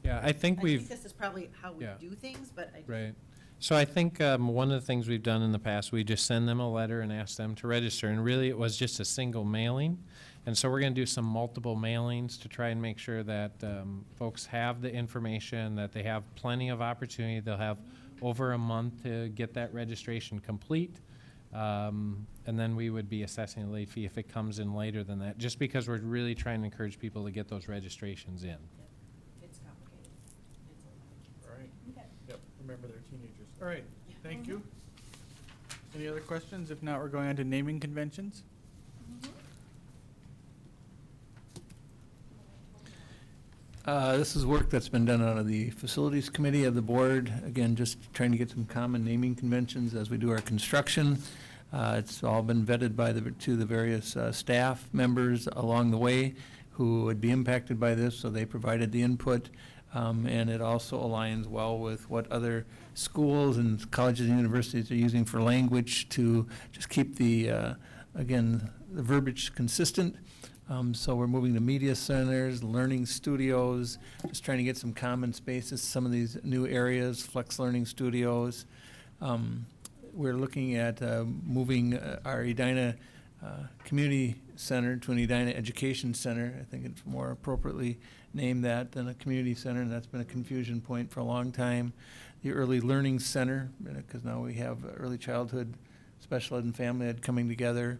Yeah, I think we've. this is probably how we Yeah. do things, but I. Right. So I think one of the things we've done in the past, we just send them a letter and ask them to register, and really it was just a single mailing. And so we're going to do some multiple mailings to try and make sure that folks have the information, that they have plenty of opportunity. They'll have over a month to get that registration complete. And then we would be assessing a late fee if it comes in later than that, just because we're really trying to encourage people to get those registrations in. It's complicated. All right. Yep, remember they're teenagers. All right, thank you. Any other questions? If not, we're going on to naming conventions. This is work that's been done out of the Facilities Committee of the board. Again, just trying to get some common naming conventions as we do our construction. It's all been vetted by the various staff members along the way who would be impacted by this, so they provided the input. And it also aligns well with what other schools and colleges and universities are using for language to just keep the, again, the verbiage consistent. So we're moving to media centers, learning studios, just trying to get some common spaces, some of these new areas, flex learning studios. We're looking at moving our Edina Community Center to an Edina Education Center. I think it's more appropriately named that than a community center, and that's been a confusion point for a long time. The Early Learning Center, because now we have early childhood, special ed and family ed coming together.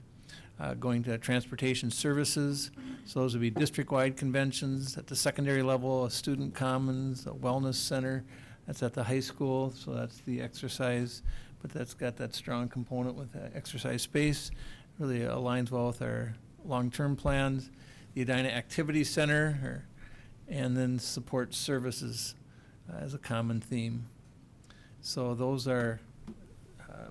Going to transportation services, so those would be district-wide conventions. At the secondary level, a student commons, a wellness center. That's at the high school, so that's the exercise, but that's got that strong component with exercise space. Really aligns well with our long-term plans. The Edina Activity Center, and then support services as a common theme. So those are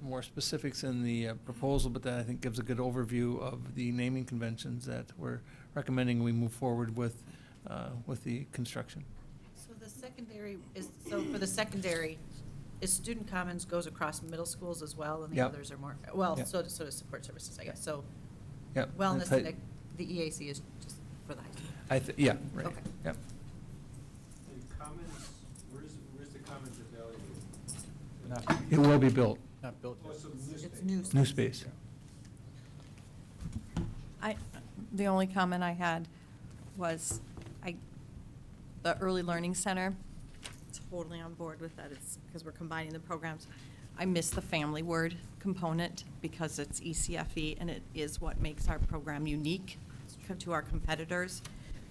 more specifics in the proposal, but that I think gives a good overview of the naming conventions that we're recommending we move forward with the construction. So the secondary for the secondary, is student commons goes across middle schools as well, and the Yep. others are more, well, Yep. so does support services, I guess, so. Yep. Wellness, That's and the EAC is just for the high school. Yeah, right. Okay. Yep. And commons, where's the commons available? Not, It will be built. not built yet. It's new. New space. The only comment I had was, the Early Learning Center, totally on board with that. It's because we're combining the programs. I miss the family word component because it's ECFE and it is what makes our program unique to our competitors.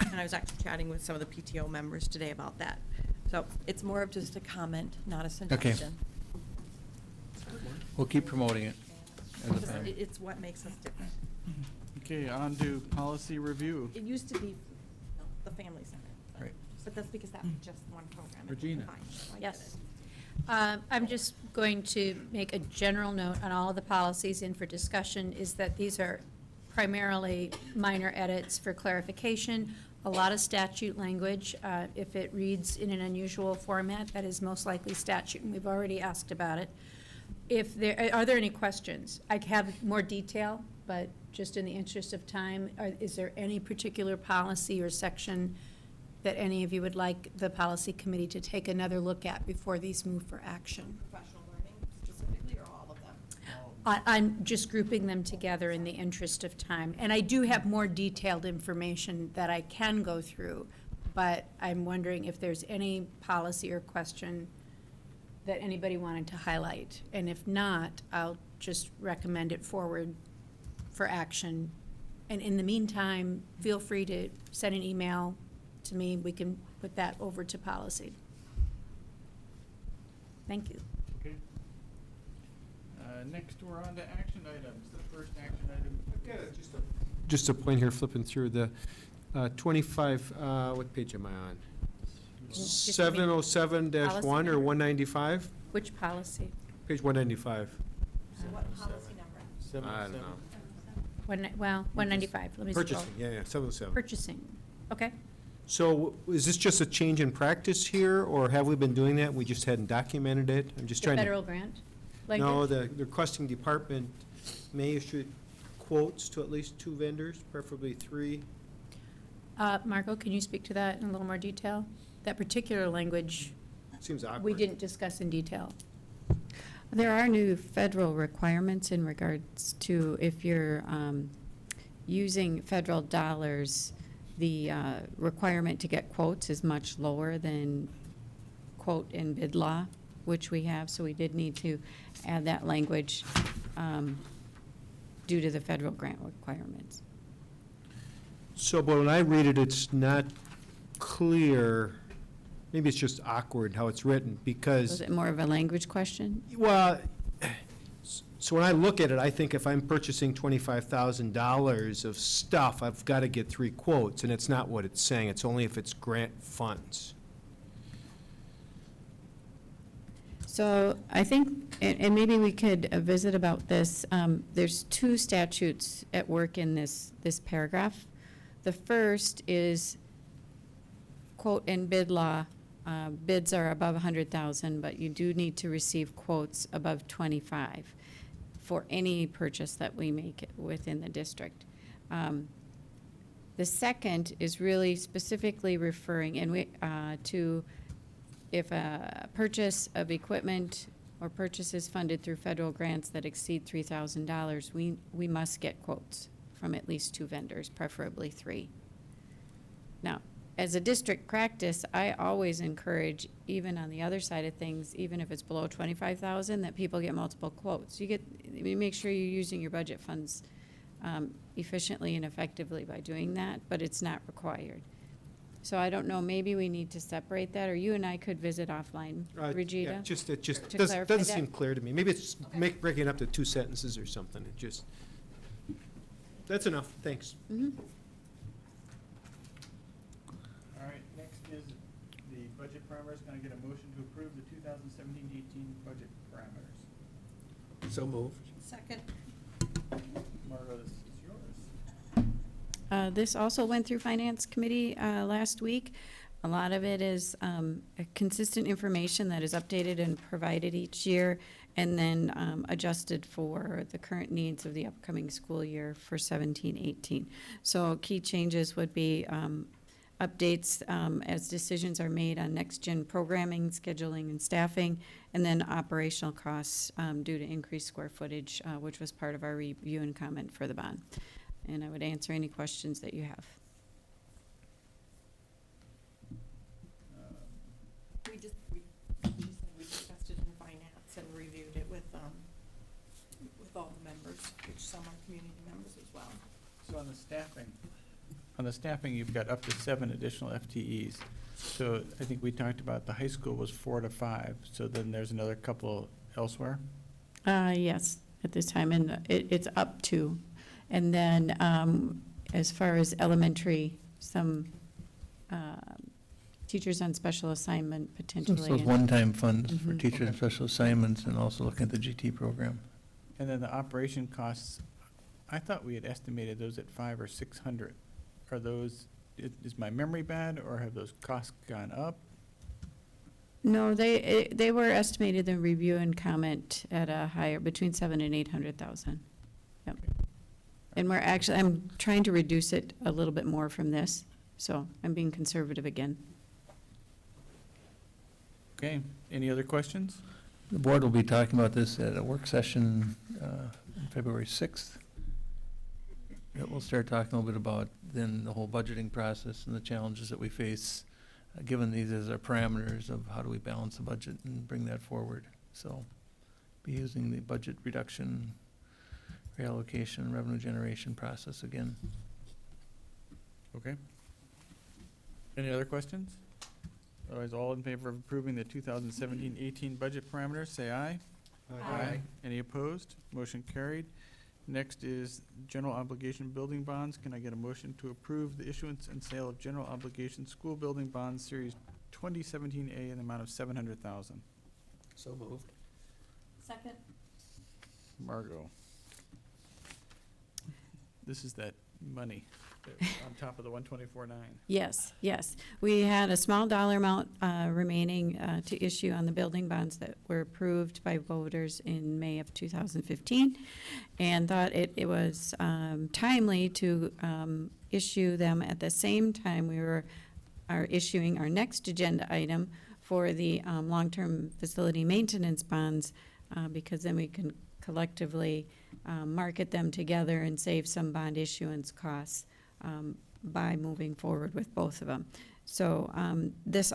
And I was actually chatting with some of the PTO members today about that. So it's more of just a comment, not a suggestion. We'll keep promoting it as a Because family. it's what makes us different. Okay, on to policy review. It used to be the family center. Right. But that's because that was just one program. It's Regina. combined, so I get Yes. it. I'm just going to make a general note on all of the policies in for discussion, is that these are primarily minor edits for clarification, a lot of statute language. If it reads in an unusual format, that is most likely statute, and we've already asked about it. Are there any questions? I have more detail, but just in the interest of time, is there any particular policy or section that any of you would like the policy committee to take another look at before these move for action? Professional learning specifically, or all of them? I'm just grouping them together in the interest of time. And I do have more detailed information that I can go through, but I'm wondering if there's any policy or question that anybody wanted to highlight. And if not, I'll just recommend it forward for action. And in the meantime, feel free to send an email to me. We can put that over to policy. Thank you. Okay. Next, we're on to action items. The first action item. Just a point here, flipping through the 25, what page am I on? Just give me 707-1 policy. or 195? Which policy? Page 195. So what policy number? I don't know. 195, let me scroll. Purchasing, yeah, 707. Purchasing, okay. So is this just a change in practice here, or have we been doing that? We just hadn't documented it? I'm just The trying to. federal grant No, language? the requesting department may issue quotes to at least 2 vendors, preferably 3. Marco, can you speak to that in a little more detail? That particular language Seems awkward. we didn't discuss in detail. There are new federal requirements in regards to if you're using federal dollars, the requirement to get quotes is much lower than quote and bid law, which we have, so we did need to add that language due to the federal grant requirements. So, but when I read it, it's not clear, maybe it's just awkward how it's written, because. Was it more of a language question? Well, so when I look at it, I think if I'm purchasing $25,000 of stuff, I've got to get 3 quotes, and it's not what it's saying. It's only if it's grant funds. So I think, and maybe we could visit about this, there's 2 statutes at work in this paragraph. The first is quote and bid law. Bids are above 100,000, but you do need to receive quotes above 25 for any purchase that we make within the district. The second is really specifically referring to if a purchase of equipment or purchases funded through federal grants that exceed $3,000, we must get quotes from at least 2 vendors, preferably 3. Now, as a district practice, I always encourage, even on the other side of things, even if it's below 25,000, that people get multiple quotes. You make sure you're using your budget funds efficiently and effectively by doing that, but it's not required. So I don't know, maybe we need to separate that, or you and I could visit offline, Regina. Yeah, it just to doesn't clarify seem that. clear to me. Maybe it's breaking it up to 2 sentences or something. It just, that's enough, thanks. Mhm. All right, next is the budget parameters. Can I get a motion to approve the 2017-18 budget parameters? So moved. Second. Margo, this is yours. This also went through Finance Committee last week. A lot of it is consistent information that is updated and provided each year, and then adjusted for the current needs of the upcoming school year for 17-18. So key changes would be updates as decisions are made on next-gen programming, scheduling, and staffing, and then operational costs due to increased square footage, which was part of our review and comment for the bond. And I would answer any questions that you have. We discussed it in finance and reviewed it with all the members, which some are community members as well. So on the staffing, you've got up to 7 additional FTEs. So I think we talked about the high school was 4 to 5, so then there's another couple elsewhere? Yes, at this time, and it's up to. And then as far as elementary, some teachers on special assignment potentially. Those one-time funds for Mhm. teachers and special assignments, and also looking at the GT program. And then the operation costs, I thought we had estimated those at 500 or 600. Are those, is my memory bad, or have those costs gone up? No, they were estimated in review and comment at a higher, between 700,000 and 800,000. Yep. And I'm trying to reduce it a little bit more from this, so I'm being conservative again. Okay, any other questions? The board will be talking about this at a work session on February 6th. That we'll start talking a little bit about then the whole budgeting process and the challenges that we face, given these as our parameters of how do we balance the budget and bring that forward. So be using the budget reduction, reallocation, revenue generation process again. Okay. Any other questions? Otherwise, all in favor of approving the 2017-18 budget parameters, say aye. Aye. Any opposed? Motion carried. Next is general obligation building bonds. Can I get a motion to approve the issuance and sale of general obligation school building bonds, Series 2017A, in the amount of $700,000? So moved. Second. Margot. This is that money on top of the 124.9. Yes, yes. We had a small dollar amount remaining to issue on the building bonds that were approved by voters in May of 2015, and thought it was timely to issue them at the same time we are issuing our next agenda item for the long-term facility maintenance bonds, because then we can collectively market them together and save some bond issuance costs by moving forward with both of them. So this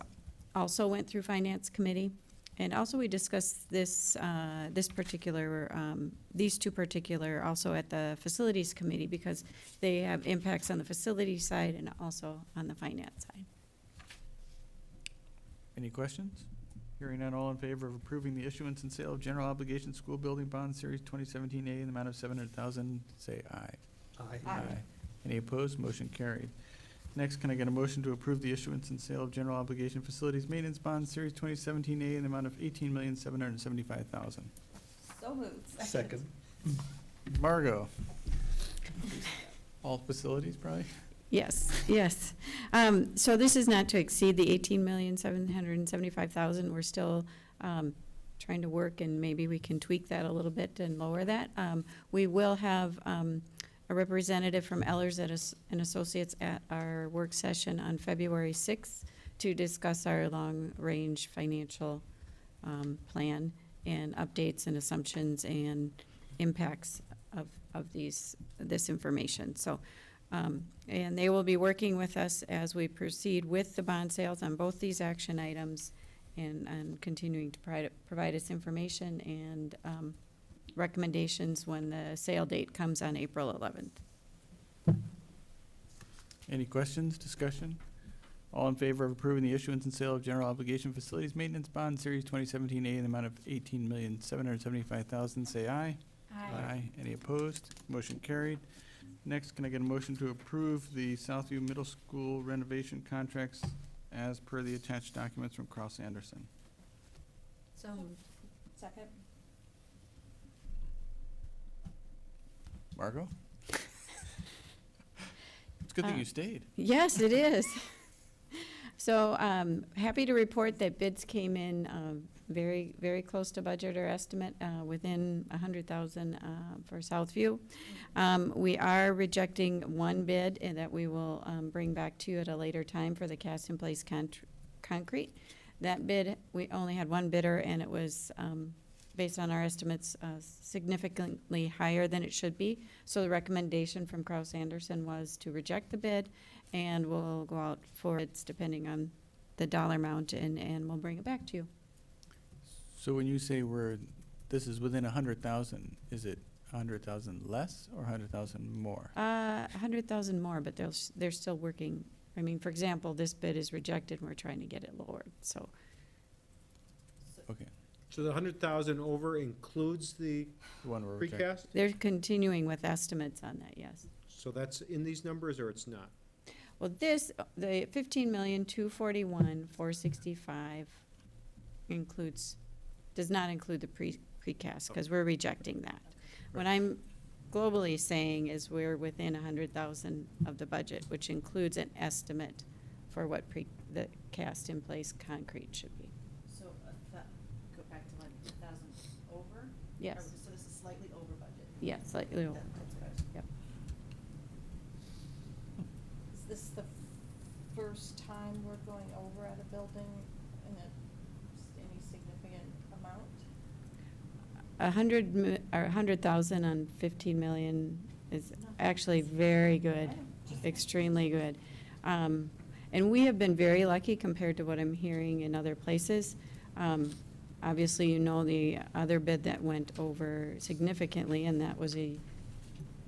also went through Finance Committee. And also we discussed this, these two particular also at the Facilities Committee, because they have impacts on the facility side and also on the finance side. Any questions? Hearing none, all in favor of approving the issuance and sale of general obligation school building bond series 2017A in the amount of $700,000, say aye. Aye. Any opposed? Motion carried. Next, can I get a motion to approve the issuance and sale of general obligation facilities maintenance bond series 2017A in the amount of $18,775,000? So moved. Second. Margot? All facilities, probably? Yes, yes. So this is not to exceed the $18,775,000. We're still trying to work, and maybe we can tweak that a little bit and lower that. We will have a representative from Ehlers and Associates at our work session on February 6th to discuss our long-range financial plan and updates and assumptions and impacts of this information. So, and they will be working with us as we proceed with the bond sales on both these action items, and continuing to provide us information and recommendations when the sale date comes on April 11th. Any questions, discussion? All in favor of approving the issuance and sale of general obligation facilities maintenance bond series 2017A in the amount of $18,775,000, say aye. Aye. Any opposed? Motion carried. Next, can I get a motion to approve the Southview Middle School renovation contracts as per the attached documents from Cross Anderson? So moved. Second. Margot? It's a good thing you stayed. Yes, it is. So happy to report that bids came in very, very close to budget or estimate, within $100,000 for Southview. We are rejecting one bid and that we will bring back to you at a later time for the cast-in-place concrete. That bid, we only had one bidder, and it was, based on our estimates, significantly higher than it should be. So the recommendation from Cross Anderson was to reject the bid, and we'll go out for bids depending on the dollar amount, and we'll bring it back to you. So when you say this is within 100,000, is it 100,000 less or 100,000 more? 100,000 more, but they're still working. I mean, for example, this bid is rejected, and we're trying to get it lowered, so. Okay. So the 100,000 over includes the The one we're rejecting. precast? They're continuing with estimates on that, yes. So that's in these numbers, or it's not? Well, the $15,241,465 does not include the precast, because we're rejecting that. What I'm globally saying is we're within 100,000 of the budget, which includes an estimate for what the cast-in-place concrete should be. So, go back to like 1,000 over? Yes. So this is slightly over budget? Yeah, slightly over. That's good. Yep. Is this the first time we're going over at a building in any significant amount? 100,000 on 15 million is actually very good, extremely good. And we have been very lucky compared to what I'm hearing in other places. Obviously, you know the other bid that went over significantly, and that was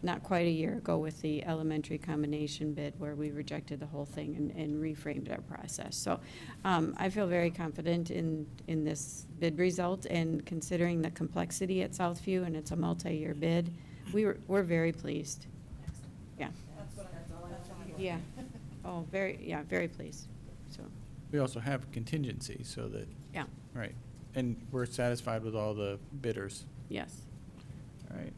not quite a year ago with the elementary combination bid, where we rejected the whole thing and reframed our process. So I feel very confident in this bid result, and considering the complexity at Southview, and it's a multi-year bid, we're very pleased. Yeah. That's what I wanted. Yeah. Oh, very pleased. So, We also have contingency, so that. yeah, Right. And we're satisfied with all the bidders. yes. All right.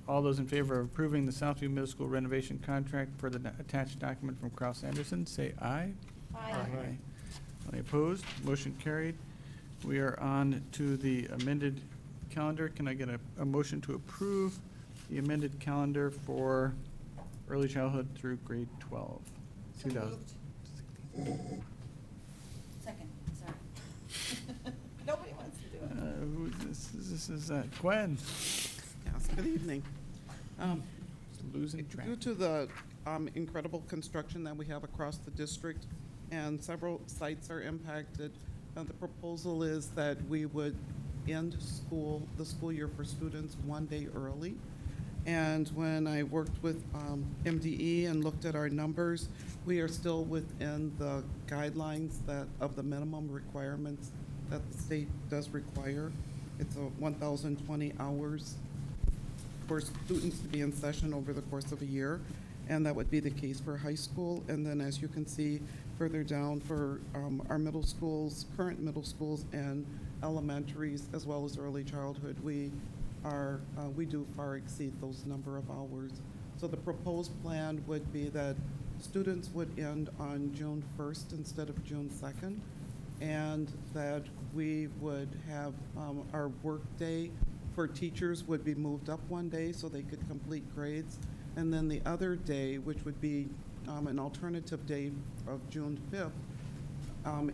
All those in favor of approving the Southview Middle School renovation contract per the attached document from Cross Anderson, say aye. Aye. Any opposed? Motion carried. We are on to the amended calendar. Can I get a motion to approve the amended calendar for early childhood through grade 12. 2000. Second, sorry. Nobody wants to do it. Who, this is Gwen. Yes, good evening. Losing track. Due to the incredible construction that we have across the district and several sites are impacted, the proposal is that we would end the school year for students one day early. And when I worked with MDE and looked at our numbers, we are still within the guidelines of the minimum requirements that the state does require. It's 1,020 hours for students to be in session over the course of a year, and that would be the case for high school. And then, as you can see further down, for our middle schools, current middle schools and elementaries, as well as early childhood, we do far exceed those number of hours. So the proposed plan would be that students would end on June 1st instead of June 2nd, and that we would have our work day for teachers would be moved up one day so they could complete grades. And then the other day, which would be an alternative day of June 5th,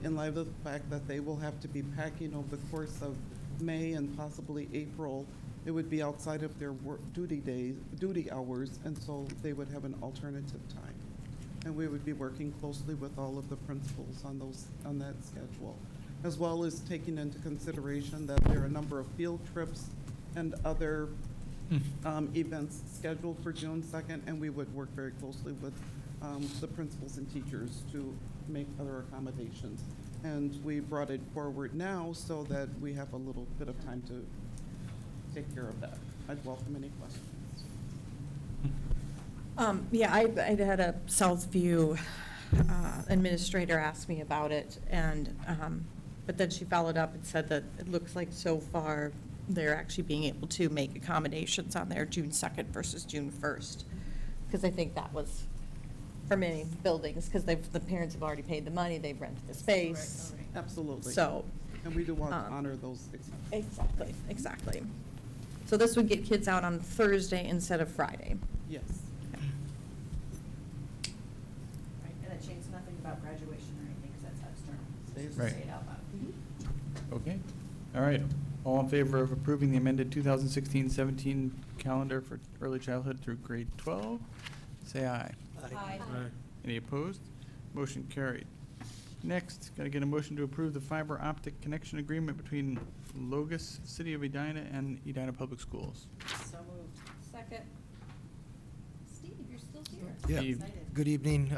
in light of the fact that they will have to be packing over the course of May and possibly April, it would be outside of their duty hours, and so they would have an alternative time. And we would be working closely with all of the principals on that schedule, as well as taking into consideration that there are a number of field trips and other events scheduled for June 2nd, and we would work very closely with the principals and teachers to make other accommodations. And we brought it forward now so that we have a little bit of time to take care of that. I'd welcome any questions. Yeah, I had a Southview administrator ask me about it, and, but then she followed up and said that it looks like so far they're actually being able to make accommodations on their June 2nd versus June 1st. Because I think that was for many buildings, because the parents have already paid the money, they've rented the space. Absolutely. So. And we do want to honor those exceptions. Exactly. So this would get kids out on Thursday instead of Friday. Yes. Right, and it changes nothing about graduation or anything, because that's external. Stays Right. Say it out loud. Okay. All right. All in favor of approving the amended 2016-17 calendar for early childhood through grade 12, say aye. Aye. Any opposed? Motion carried. Next, got to get a motion to approve the fiber optic connection agreement between Logos, City of Edina, and Edina Public Schools. So moved. Second. Steve, you're still here. Yeah, Steve. good evening,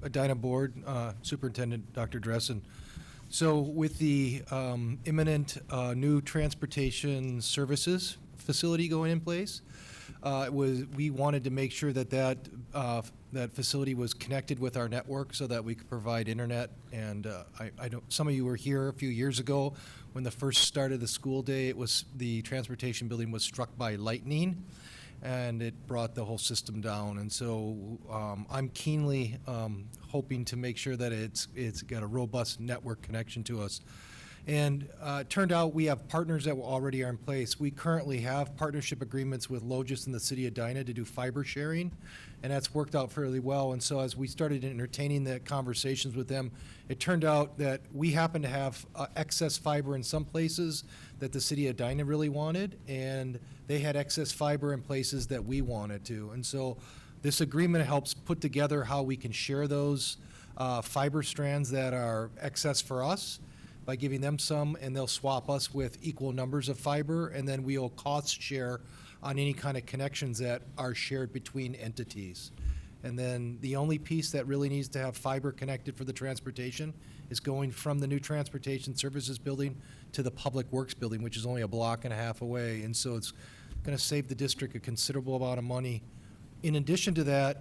Edina Board, Superintendent Dr. Dressen. So with the imminent new transportation services facility going in place, we wanted to make sure that that facility was connected with our network so that we could provide internet. And I don't, some of you were here a few years ago when the first start of the school day. The transportation building was struck by lightning, and it brought the whole system down. And so I'm keenly hoping to make sure that it's got a robust network connection to us. And it turned out we have partners that already are in place. We currently have partnership agreements with Logos and the City of Edina to do fiber sharing, and that's worked out fairly well. And so as we started entertaining the conversations with them, it turned out that we happen to have excess fiber in some places that the City of Edina really wanted, and they had excess fiber in places that we wanted to. And so this agreement helps put together how we can share those fiber strands that are excess for us by giving them some, and they'll swap us with equal numbers of fiber, and then we'll cost share on any kind of connections that are shared between entities. And then the only piece that really needs to have fiber connected for the transportation is going from the new transportation services building to the public works building, which is only a block and a half away. And so it's going to save the district a considerable amount of money. In addition to that,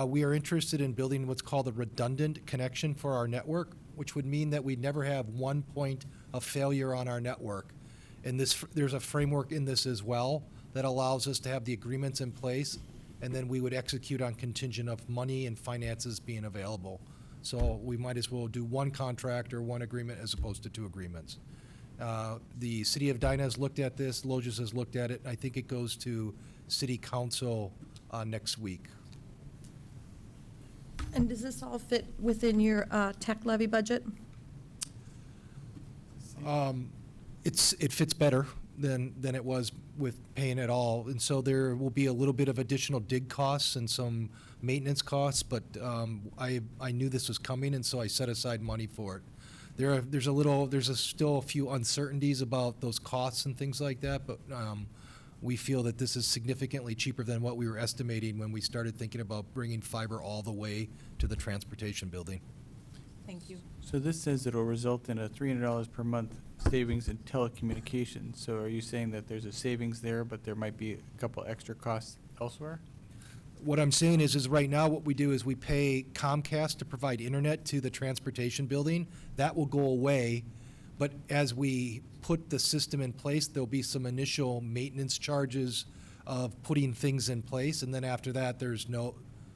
we are interested in building what's called a redundant connection for our network, which would mean that we'd never have one point of failure on our network. And there's a framework in this as well that allows us to have the agreements in place, and then we would execute on contingent of money and finances being available. So we might as well do one contract or one agreement as opposed to two agreements. The City of Edina has looked at this, Logos has looked at it, and I think it goes to City Council next week. And does this all fit within your tech levy budget? It fits better than it was with paying it all. And so there will be a little bit of additional dig costs and some maintenance costs, but I knew this was coming, and so I set aside money for it. There's still a few uncertainties about those costs and things like that, but we feel that this is significantly cheaper than what we were estimating when we started thinking about bringing fiber all the way to the transportation building. Thank you. So this says it'll result in a $300 per month savings in telecommunications. So are you saying that there's a savings there, but there might be a couple extra costs elsewhere? What I'm saying is right now what we do is we pay Comcast to provide internet to the transportation building. That will go away, but as we put the system in place, there'll be some initial maintenance charges of putting things in place, and then after that, there's no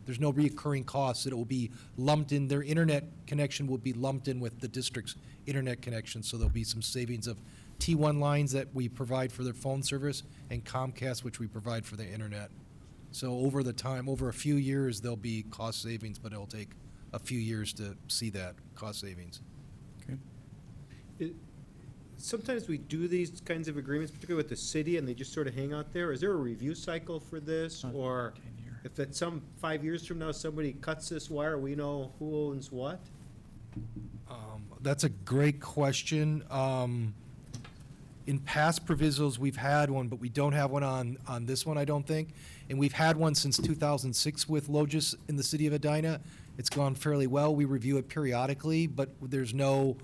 recurring costs. It will be lumped in, their internet connection will be lumped in with the district's internet connection, so there'll be some savings of T1 lines that we provide for their phone service and Comcast, which we provide for the internet. So over a few years, there'll be cost savings, but it'll take a few years to see that cost savings. Okay. Sometimes we do these kinds of agreements, particularly with the city, and they just sort of hang out there. Is there a review cycle for this? Or if at 5 years from now, somebody cuts this wire, we know who owns what? That's a great question. In past provisos, we've had one, but we don't have one on this one, I don't think. And we've had one since 2006 with Logis in the city of Edina. It's gone fairly well. We review it periodically, but there's no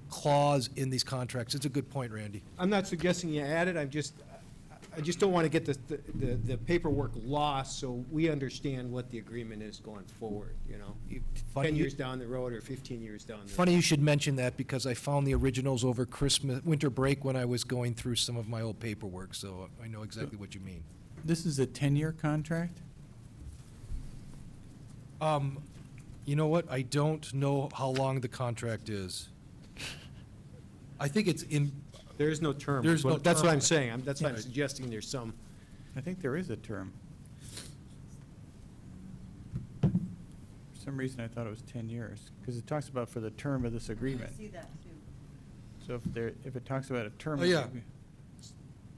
clause in these contracts. It's a good point, Randy. I'm not suggesting you add it, I just don't want to get the paperwork lost, so we understand what the agreement is going forward, 10 years down the road or 15 years down the road. Funny you should mention that, because I found the originals over winter break when I was going through some of my old paperwork, so I know exactly what you mean. This is a 10-year contract? You know what? I don't know how long the contract is. I think it's in. There is no term. There's no That's what term. I'm saying. That's why I'm suggesting there's some. I think there is a term. For some reason, I thought it was 10 years, because it talks about for the term of this agreement. I see that too. So if it talks about a term. Oh, yeah.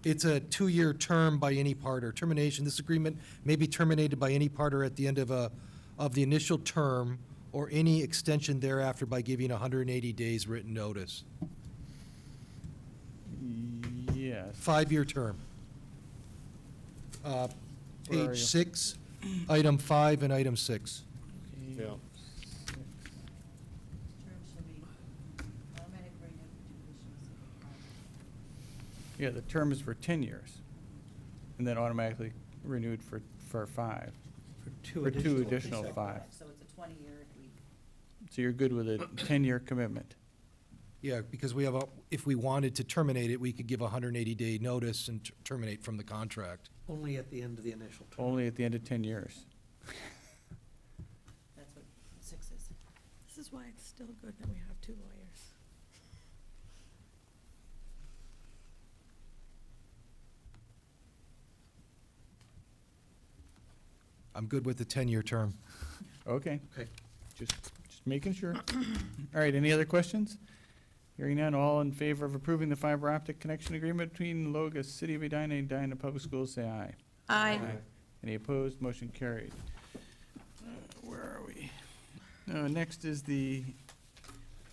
It's a 2-year term by any part or termination. This agreement may be terminated by any part or at the end of the initial term or any extension thereafter by giving 180 days written notice. Yes. 5-year term. Where are Page you? 6, item 5 and item 6. Yeah. Term shall be automatic renewal for conditions. Yeah, the term is for 10 years, and then automatically renewed for 5. For two additional 5. So it's a 20-year if we. So you're good with a 10-year commitment? Yeah, because if we wanted to terminate it, we could give a 180-day notice and terminate from the contract. Only at the end of the initial term. Only at the end of 10 years. That's what 6 is. This is why it's still good that we have 2 lawyers. I'm good with the 10-year term. Okay. Just making sure. All right, any other questions? Hearing none, all in favor of approving the fiber optic connection agreement between Logos, City of Edina, and Edina Public Schools, say aye. Aye. Any opposed? Motion carried. Where are we? Next is can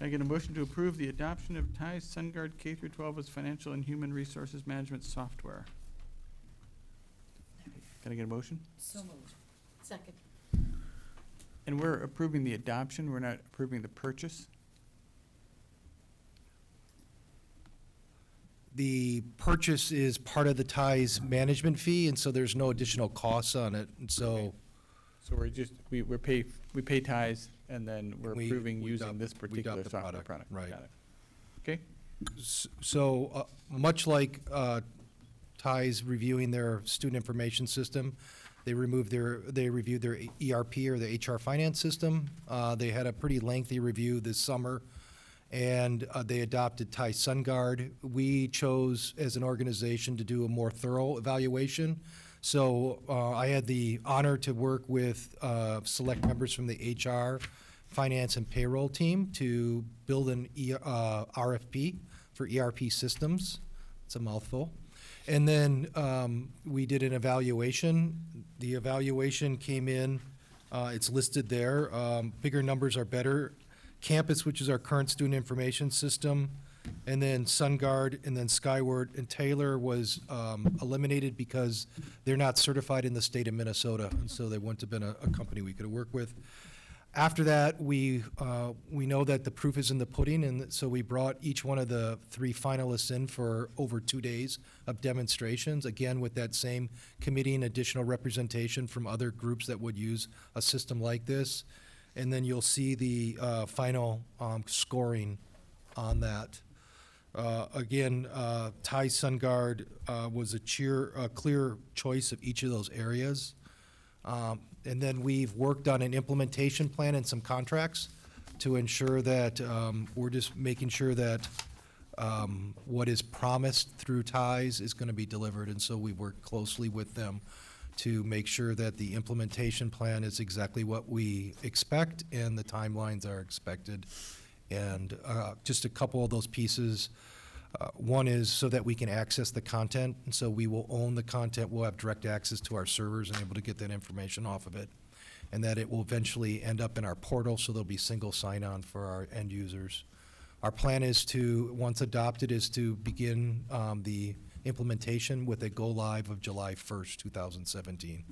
I get a motion to approve the adoption of TIE's SunGuard K-12 as financial and human resources management software? Can I get a motion? So moved. Second. And we're approving the adoption, we're not approving the purchase? The purchase is part of the TIE's management fee, and so there's no additional costs on it, and so. So we pay TIEs, and then we're We- approving we using adopt- this we particular adopt the software product, product. right. Got it. Okay? So, much like TIE's reviewing their student information system, they reviewed their ERP or the HR finance system. They had a pretty lengthy review this summer, and they adopted TIE SunGuard. We chose, as an organization, to do a more thorough evaluation. So I had the honor to work with select members from the HR, finance, and payroll team to build an RFP for ERP systems. It's a mouthful. And then we did an evaluation. The evaluation came in, it's listed there. Bigger numbers are better. Campus, which is our current student information system, and then SunGuard, and then Skyward, and Taylor was eliminated because they're not certified in the state of Minnesota, and so they wouldn't have been a company we could have worked with. After that, we know that the proof is in the pudding, and so we brought each one of the 3 finalists in for over 2 days of demonstrations, again with that same committee and additional representation from other groups that would use a system like this. And then you'll see the final scoring on that. Again, Thai SunGuard was a clear choice of each of those areas. And then we've worked on an implementation plan and some contracts to ensure that we're just making sure that what is promised through ties is going to be delivered. And so we work closely with them to make sure that the implementation plan is exactly what we expect and the timelines are expected. And just a couple of those pieces. One is so that we can access the content, and so we will own the content. We'll have direct access to our servers and able to get that information off of it. And that it will eventually end up in our portal, so there'll be single sign-on for our end users. Our plan is to, once adopted, is to begin the implementation with a go-live of July 1st, 2017.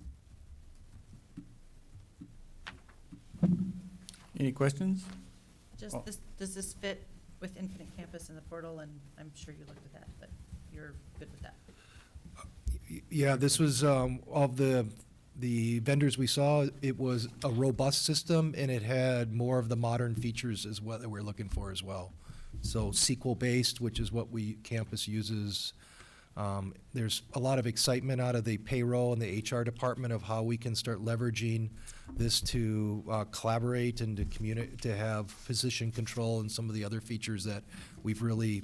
Any questions? Just this, does this fit with Infinite Campus in the portal? And I'm sure you looked at that, but you're good with that. Yeah, this was, of the vendors we saw, it was a robust system, and it had more of the modern features as well that we're looking for as well. So SQL-based, which is what campus uses. There's a lot of excitement out of the payroll and the HR department of how we can start leveraging this to collaborate and to have position control and some of the other features that we've really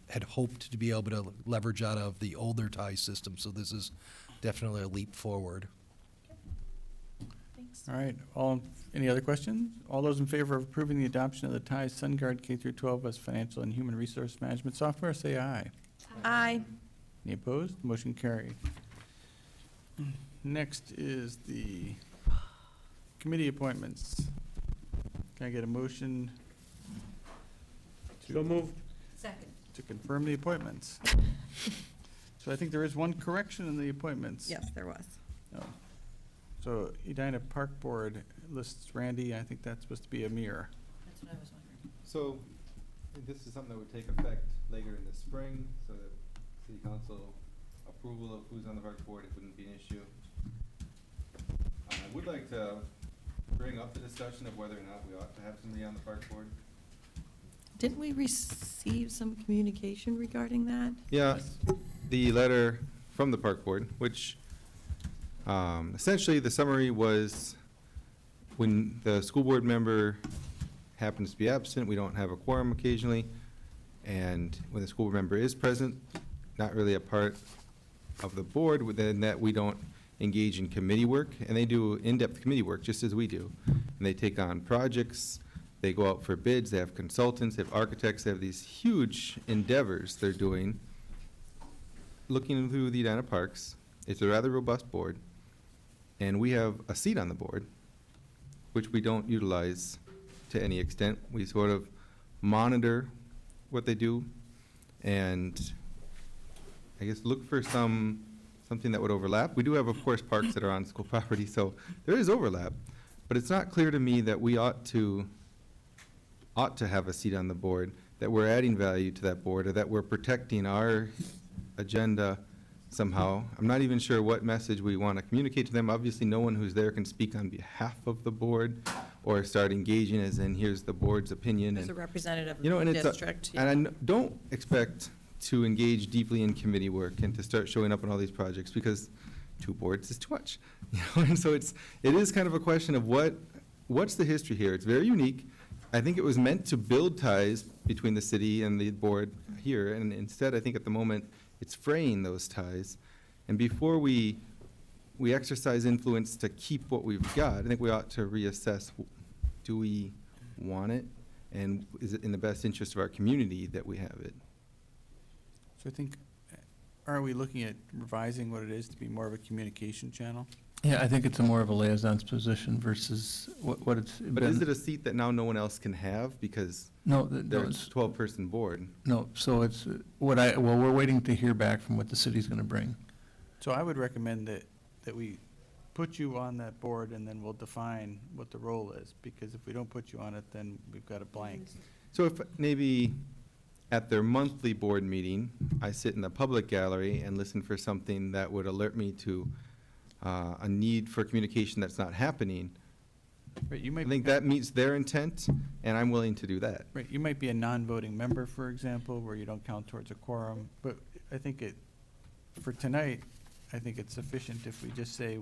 had hoped to be able to leverage out of the older TIE system. So this is definitely a leap forward. Thanks. All right, any other questions? All those in favor of approving the adoption of the TIE SunGuard K-12 as financial and human resource management software, say aye. Aye. Any opposed? Motion carried. Next is the committee appointments. Can I get a motion So moved. Second. to confirm the appointments? So I think there is one correction in the appointments. Yes, there was. Oh. So Edina Park Board lists Randy, I think that's supposed to be Amir. That's what I was wondering. So this is something that would take effect later in the spring, so that city council approval of who's on the park board, it wouldn't be an issue. I would like to bring up the discussion of whether or not we ought to have somebody on the park board. Didn't we receive some communication regarding that? Yeah, the letter from the park board, which essentially the summary was when the school board member happens to be absent, we don't have a quorum occasionally, and when the school board member is present, not really a part of the board, then that we don't engage in committee work, and they do in-depth committee work just as we do. And they take on projects, they go out for bids, they have consultants, they have architects, they have these huge endeavors they're doing. Looking through the Edina Parks, it's a rather robust board, and we have a seat on the board, which we don't utilize to any extent. We sort of monitor what they do, and I guess look for something that would overlap. We do have, of course, parks that are on school property, so there is overlap, but it's not clear to me that we ought to have a seat on the board, that we're adding value to that board, or that we're protecting our agenda somehow. I'm not even sure what message we want to communicate to them. Obviously, no one who's there can speak on behalf of the board or start engaging as in, here's the board's opinion. As a representative of You know, and the it's district. and I don't expect to engage deeply in committee work and to start showing up on all these projects, because 2 boards is too much. You know, and so it is kind of a question of what's the history here. It's very unique. I think it was meant to build ties between the city and the board here, and instead, I think at the moment, it's fraying those ties. And before we we exercise influence to keep what we've got, I think we ought to reassess, do we want it? And is it in the best interest of our community that we have it? So I think, are we looking at revising what it is to be more of a communication channel? Yeah, I think it's a more of a liaison's position versus what it's been. But is it a seat that now no one else can have because No, there's a 12-person board? No, so it's, well, we're waiting to hear back from what the city's gonna bring. So I would recommend that we put you on that board and then we'll define what the role is, because if we don't put you on it, then we've got a blank. So if maybe at their monthly board meeting, I sit in the public gallery and listen for something that would alert me to a need for communication that's not happening, Right, you I might, think that meets their intent, and I'm willing to do that. right, you might be a non-voting member, for example, where you don't count towards a quorum, but I think for tonight, I think it's sufficient if we just say,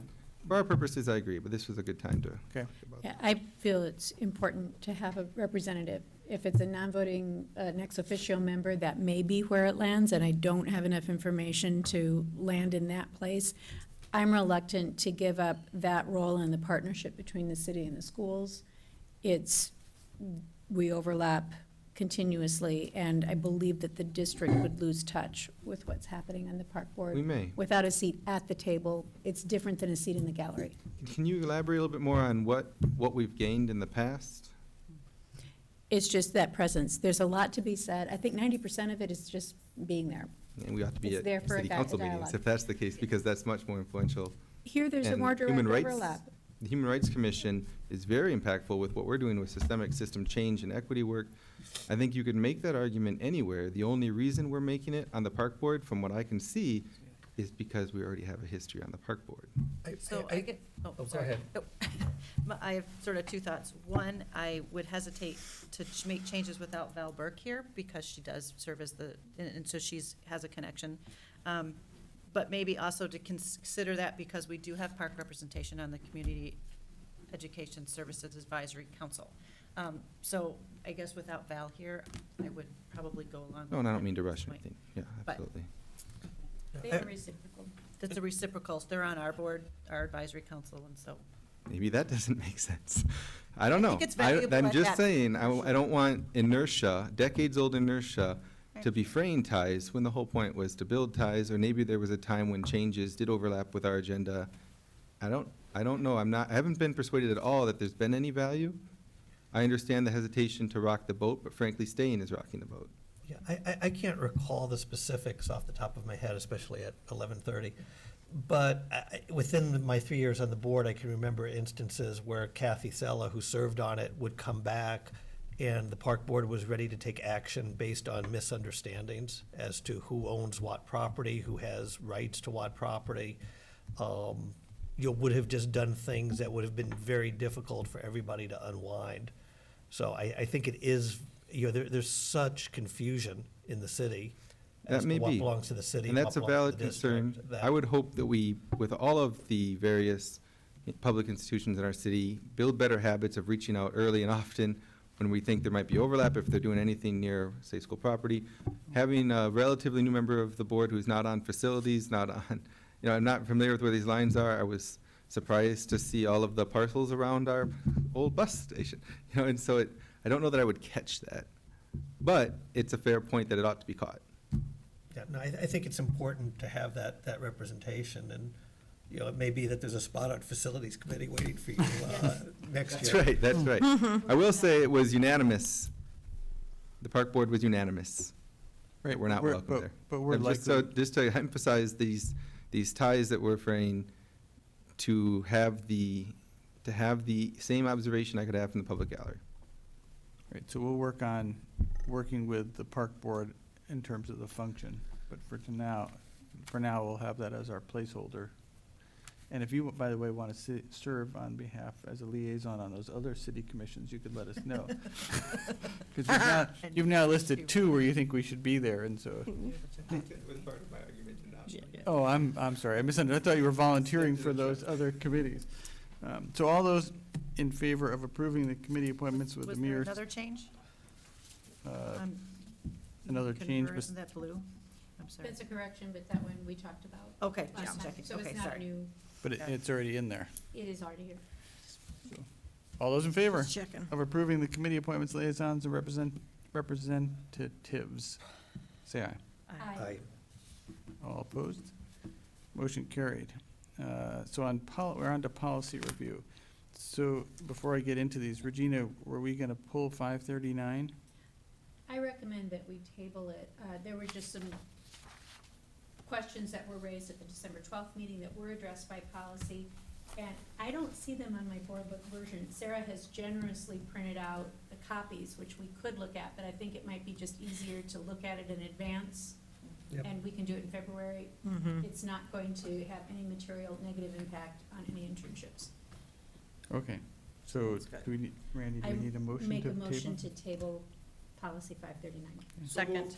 For our purposes, I agree, but this was a good time to. okay, Yeah, I feel it's important to have a representative. If it's a non-voting ex officio member, that may be where it lands, and I don't have enough information to land in that place. I'm reluctant to give up that role in the partnership between the city and the schools. We overlap continuously, and I believe that the district would lose touch with what's happening on the park board. We may. Without a seat at the table, it's different than a seat in the gallery. Can you elaborate a little bit more on what we've gained in the past? It's just that presence. There's a lot to be said. I think 90% of it is just being there. And we ought to be It's at there for a city council meetings, dialogue. if that's the case, because that's much more influential. Here, there's a And more direct human rights- overlap. The Human Rights Commission is very impactful with what we're doing with systemic system change and equity work. I think you could make that argument anywhere. The only reason we're making it on the park board, from what I can see, is because we already have a history on the park board. So I get, go sorry. ahead. Oh. I have sort of two thoughts. One, I would hesitate to make changes without Val Burke here, because she does serve as and so has a connection. But maybe also to consider that, because we do have park representation on the Community Education Services Advisory Council. So I guess without Val here, I would probably go along with No, and I don't that mean to at rush this point. anything. Yeah, But- absolutely. They're reciprocal. That's a reciprocal. They're on our board, our advisory council, and so. Maybe that doesn't make sense. I don't know. think it's valuable I'm at just that. saying, I don't want inertia, decades-old inertia, to be fraying ties when the whole point was to build ties, or maybe there was a time when changes did overlap with our agenda. I don't know. I haven't been persuaded at all that there's been any value. I understand the hesitation to rock the boat, but frankly, staying is rocking the boat. Yeah, I can't recall the specifics off the top of my head, especially at 11:30. But within my 3 years on the board, I can remember instances where Kathy Sella, who served on it, would come back and the park board was ready to take action based on misunderstandings as to who owns what property, who has rights to what property. You would have just done things that would have been very difficult for everybody to unwind. So I think it is, there's such confusion in the city as That may to what be. belongs to the city. And that's a what belongs valid to the concern. district, that- I would hope that we, with all of the various public institutions in our city, build better habits of reaching out early and often when we think there might be overlap, if they're doing anything near, say, school property. Having a relatively new member of the board who's not on facilities, not on, I'm not familiar with where these lines are. I was surprised to see all of the parcels around our old bus station, and so I don't know that I would catch that. But it's a fair point that it ought to be caught. Yeah, no, I think it's important to have that representation, and, it may be that there's a spot on facilities committee waiting for you next year. That's right. I will say it was unanimous. The park board was unanimous. Right, We're not welcome but- there. but we're And likely- just to emphasize these ties that we're fraying, to have the same observation I could have from the public gallery. right, so we'll working with the park board in terms of the function, but for now, we'll have that as our placeholder. And if you, by the way, want to serve on behalf as a liaison on those other city commissions, you could let us know. Because you've now listed 2 where you think we should be there, and so. Oh, I'm sorry, I misunderstood. I thought you were volunteering for those other committees. So all those in favor of approving the committee appointments with Was there Amir. another change? Another change, but Isn't that blue? I'm sorry. That's a correction, but that one we talked about. Okay, last just time. checking. So Okay, it's not sorry. new. but it's already in there. It is already here. All those in favor Just checking. of approving the committee appointments, liaisons, and representatives, say aye. Aye. All opposed? Motion carried. So we're on to policy review. So before I get into these, Regina, were we gonna pull 539? I recommend that we table it. There were just some questions that were raised at the December 12th meeting that were addressed by policy, and I don't see them on my board book version. Sarah has generously printed out the copies, which we could look at, but I think it might be just easier to look at it in advance, Yep. and we can do it in February. Mhm. It's not going to have any material negative impact on any internships. Okay, so do we need, Randy, do we need a motion to I table? make a motion to table policy 539. Second.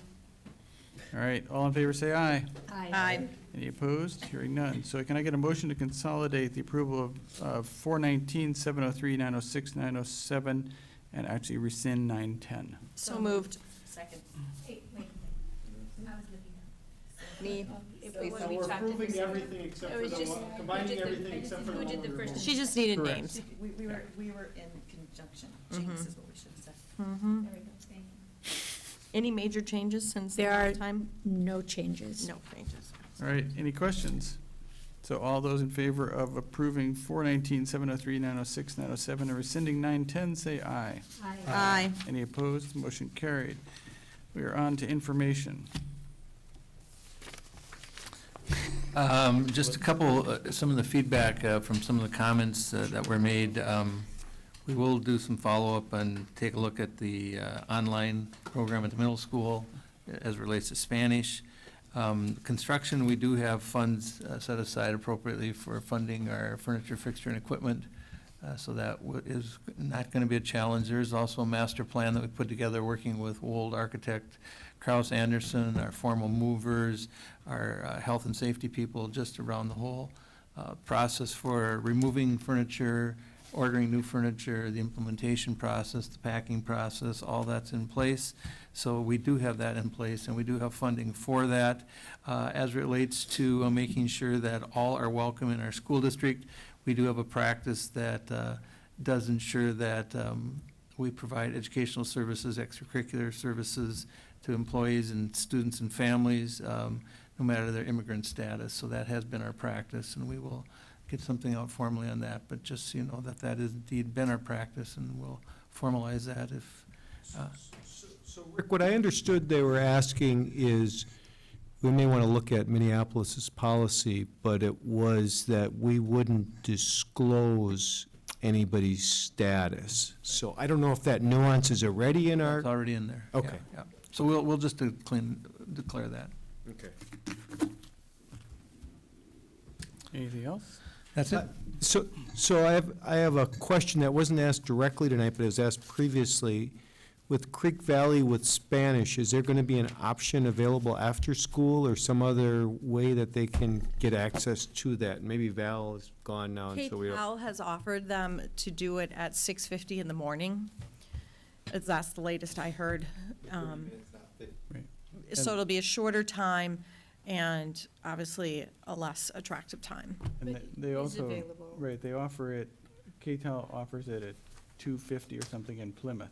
All right, all in favor say aye. Aye. Any opposed? Hearing none. So can I get a motion to consolidate the approval of 419, 703, 906, 907, and actually rescind 910? So moved. Second. Hey, wait. I was looking at. Me. When we talked in December. except It was just- combining who did the- everything except for the Who did one the we first? She just needed Correct. names. We were in conjunction. Mhm. Jinx is what we should have said. Mhm. There we go, thank you. Any major changes since There the are last time? no changes. No changes. All right, any questions? So all those in favor of approving 419, 703, 906, 907, and rescinding 910, say aye. Aye. Any opposed? Motion carried. We are on to information. Just a couple, some of the feedback from some of the comments that were made. We will do some follow-up and take a look at the online program at the middle school as it relates to Spanish. Construction, we do have funds set aside appropriately for funding our furniture, fixture, and equipment. So that is not going to be a challenge. There is also a master plan that we put together working with Wold Architect, Kraus Anderson, our formal movers, our health and safety people, just around the whole process for removing furniture, ordering new furniture, the implementation process, the packing process, all that's in place. So we do have that in place, and we do have funding for that. As relates to making sure that all are welcome in our school district, we do have a practice that does ensure that we provide educational services, extracurricular services to employees and students and families, no matter their immigrant status. So that has been our practice, and we will get something out formally on that. But just so you know that that has indeed been our practice, and we'll formalize that if. So Rick, what I understood they were asking is, we may want to look at Minneapolis's policy, but it was that we wouldn't disclose anybody's status. So I don't know if that nuance is already in our. It's already in there. Okay. Yeah. So we'll just declare that. Okay. Anything else? That's it. So I have a question that wasn't asked directly tonight, but was asked previously. With Creek Valley with Spanish, is there going to be an option available after school or some other way that they can get access to that? Maybe Val is gone now, and so we don't. Cal has offered them to do it at 6:50 in the morning. That's the latest I heard. Right. So it'll be a shorter time and obviously a less attractive time. And they also, available. right, they offer it, KTEL offers it at $250 or something in Plymouth.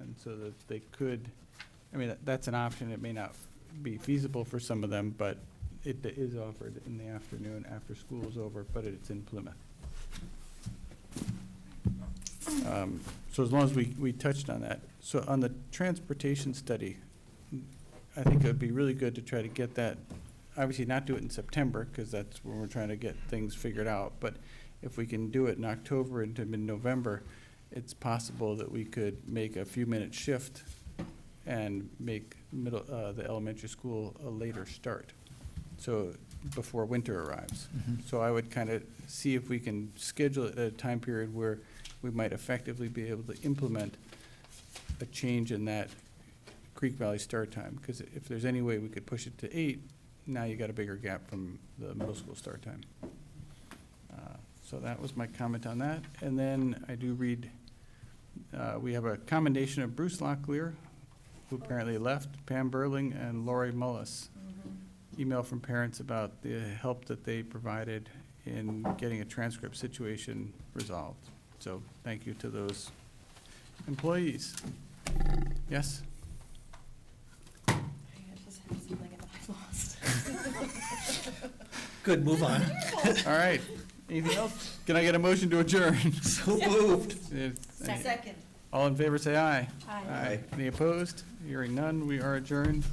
And so that they could, I mean, that's an option. It may not be feasible for some of them, but it is offered in the afternoon after school is over, but it's in Plymouth. So as long as we touched on that. So on the transportation study, I think it would be really good to try to get that, obviously not do it in September, because that's when we're trying to get things figured out. But if we can do it in October into mid-November, it's possible that we could make a few-minute shift and make the elementary school a later start, so before winter arrives. So I would kind of see if we can schedule it at a time period where we might effectively be able to implement a change in that Creek Valley start time. Because if there's any way we could push it to 8, now you got a bigger gap from the middle school start time. So that was my comment on that. And then I do read, we have a commendation of Bruce Locklear, who apparently left, Pam Burling, and Lori Mullis. Email from parents about the help that they provided in getting a transcript situation resolved. So thank you to those employees. Yes? Good, move on. All right. Anything else? Can I get a motion to adjourn? So moved. Second. All in favor, say aye. Aye. Any opposed? Hearing none, we are adjourned.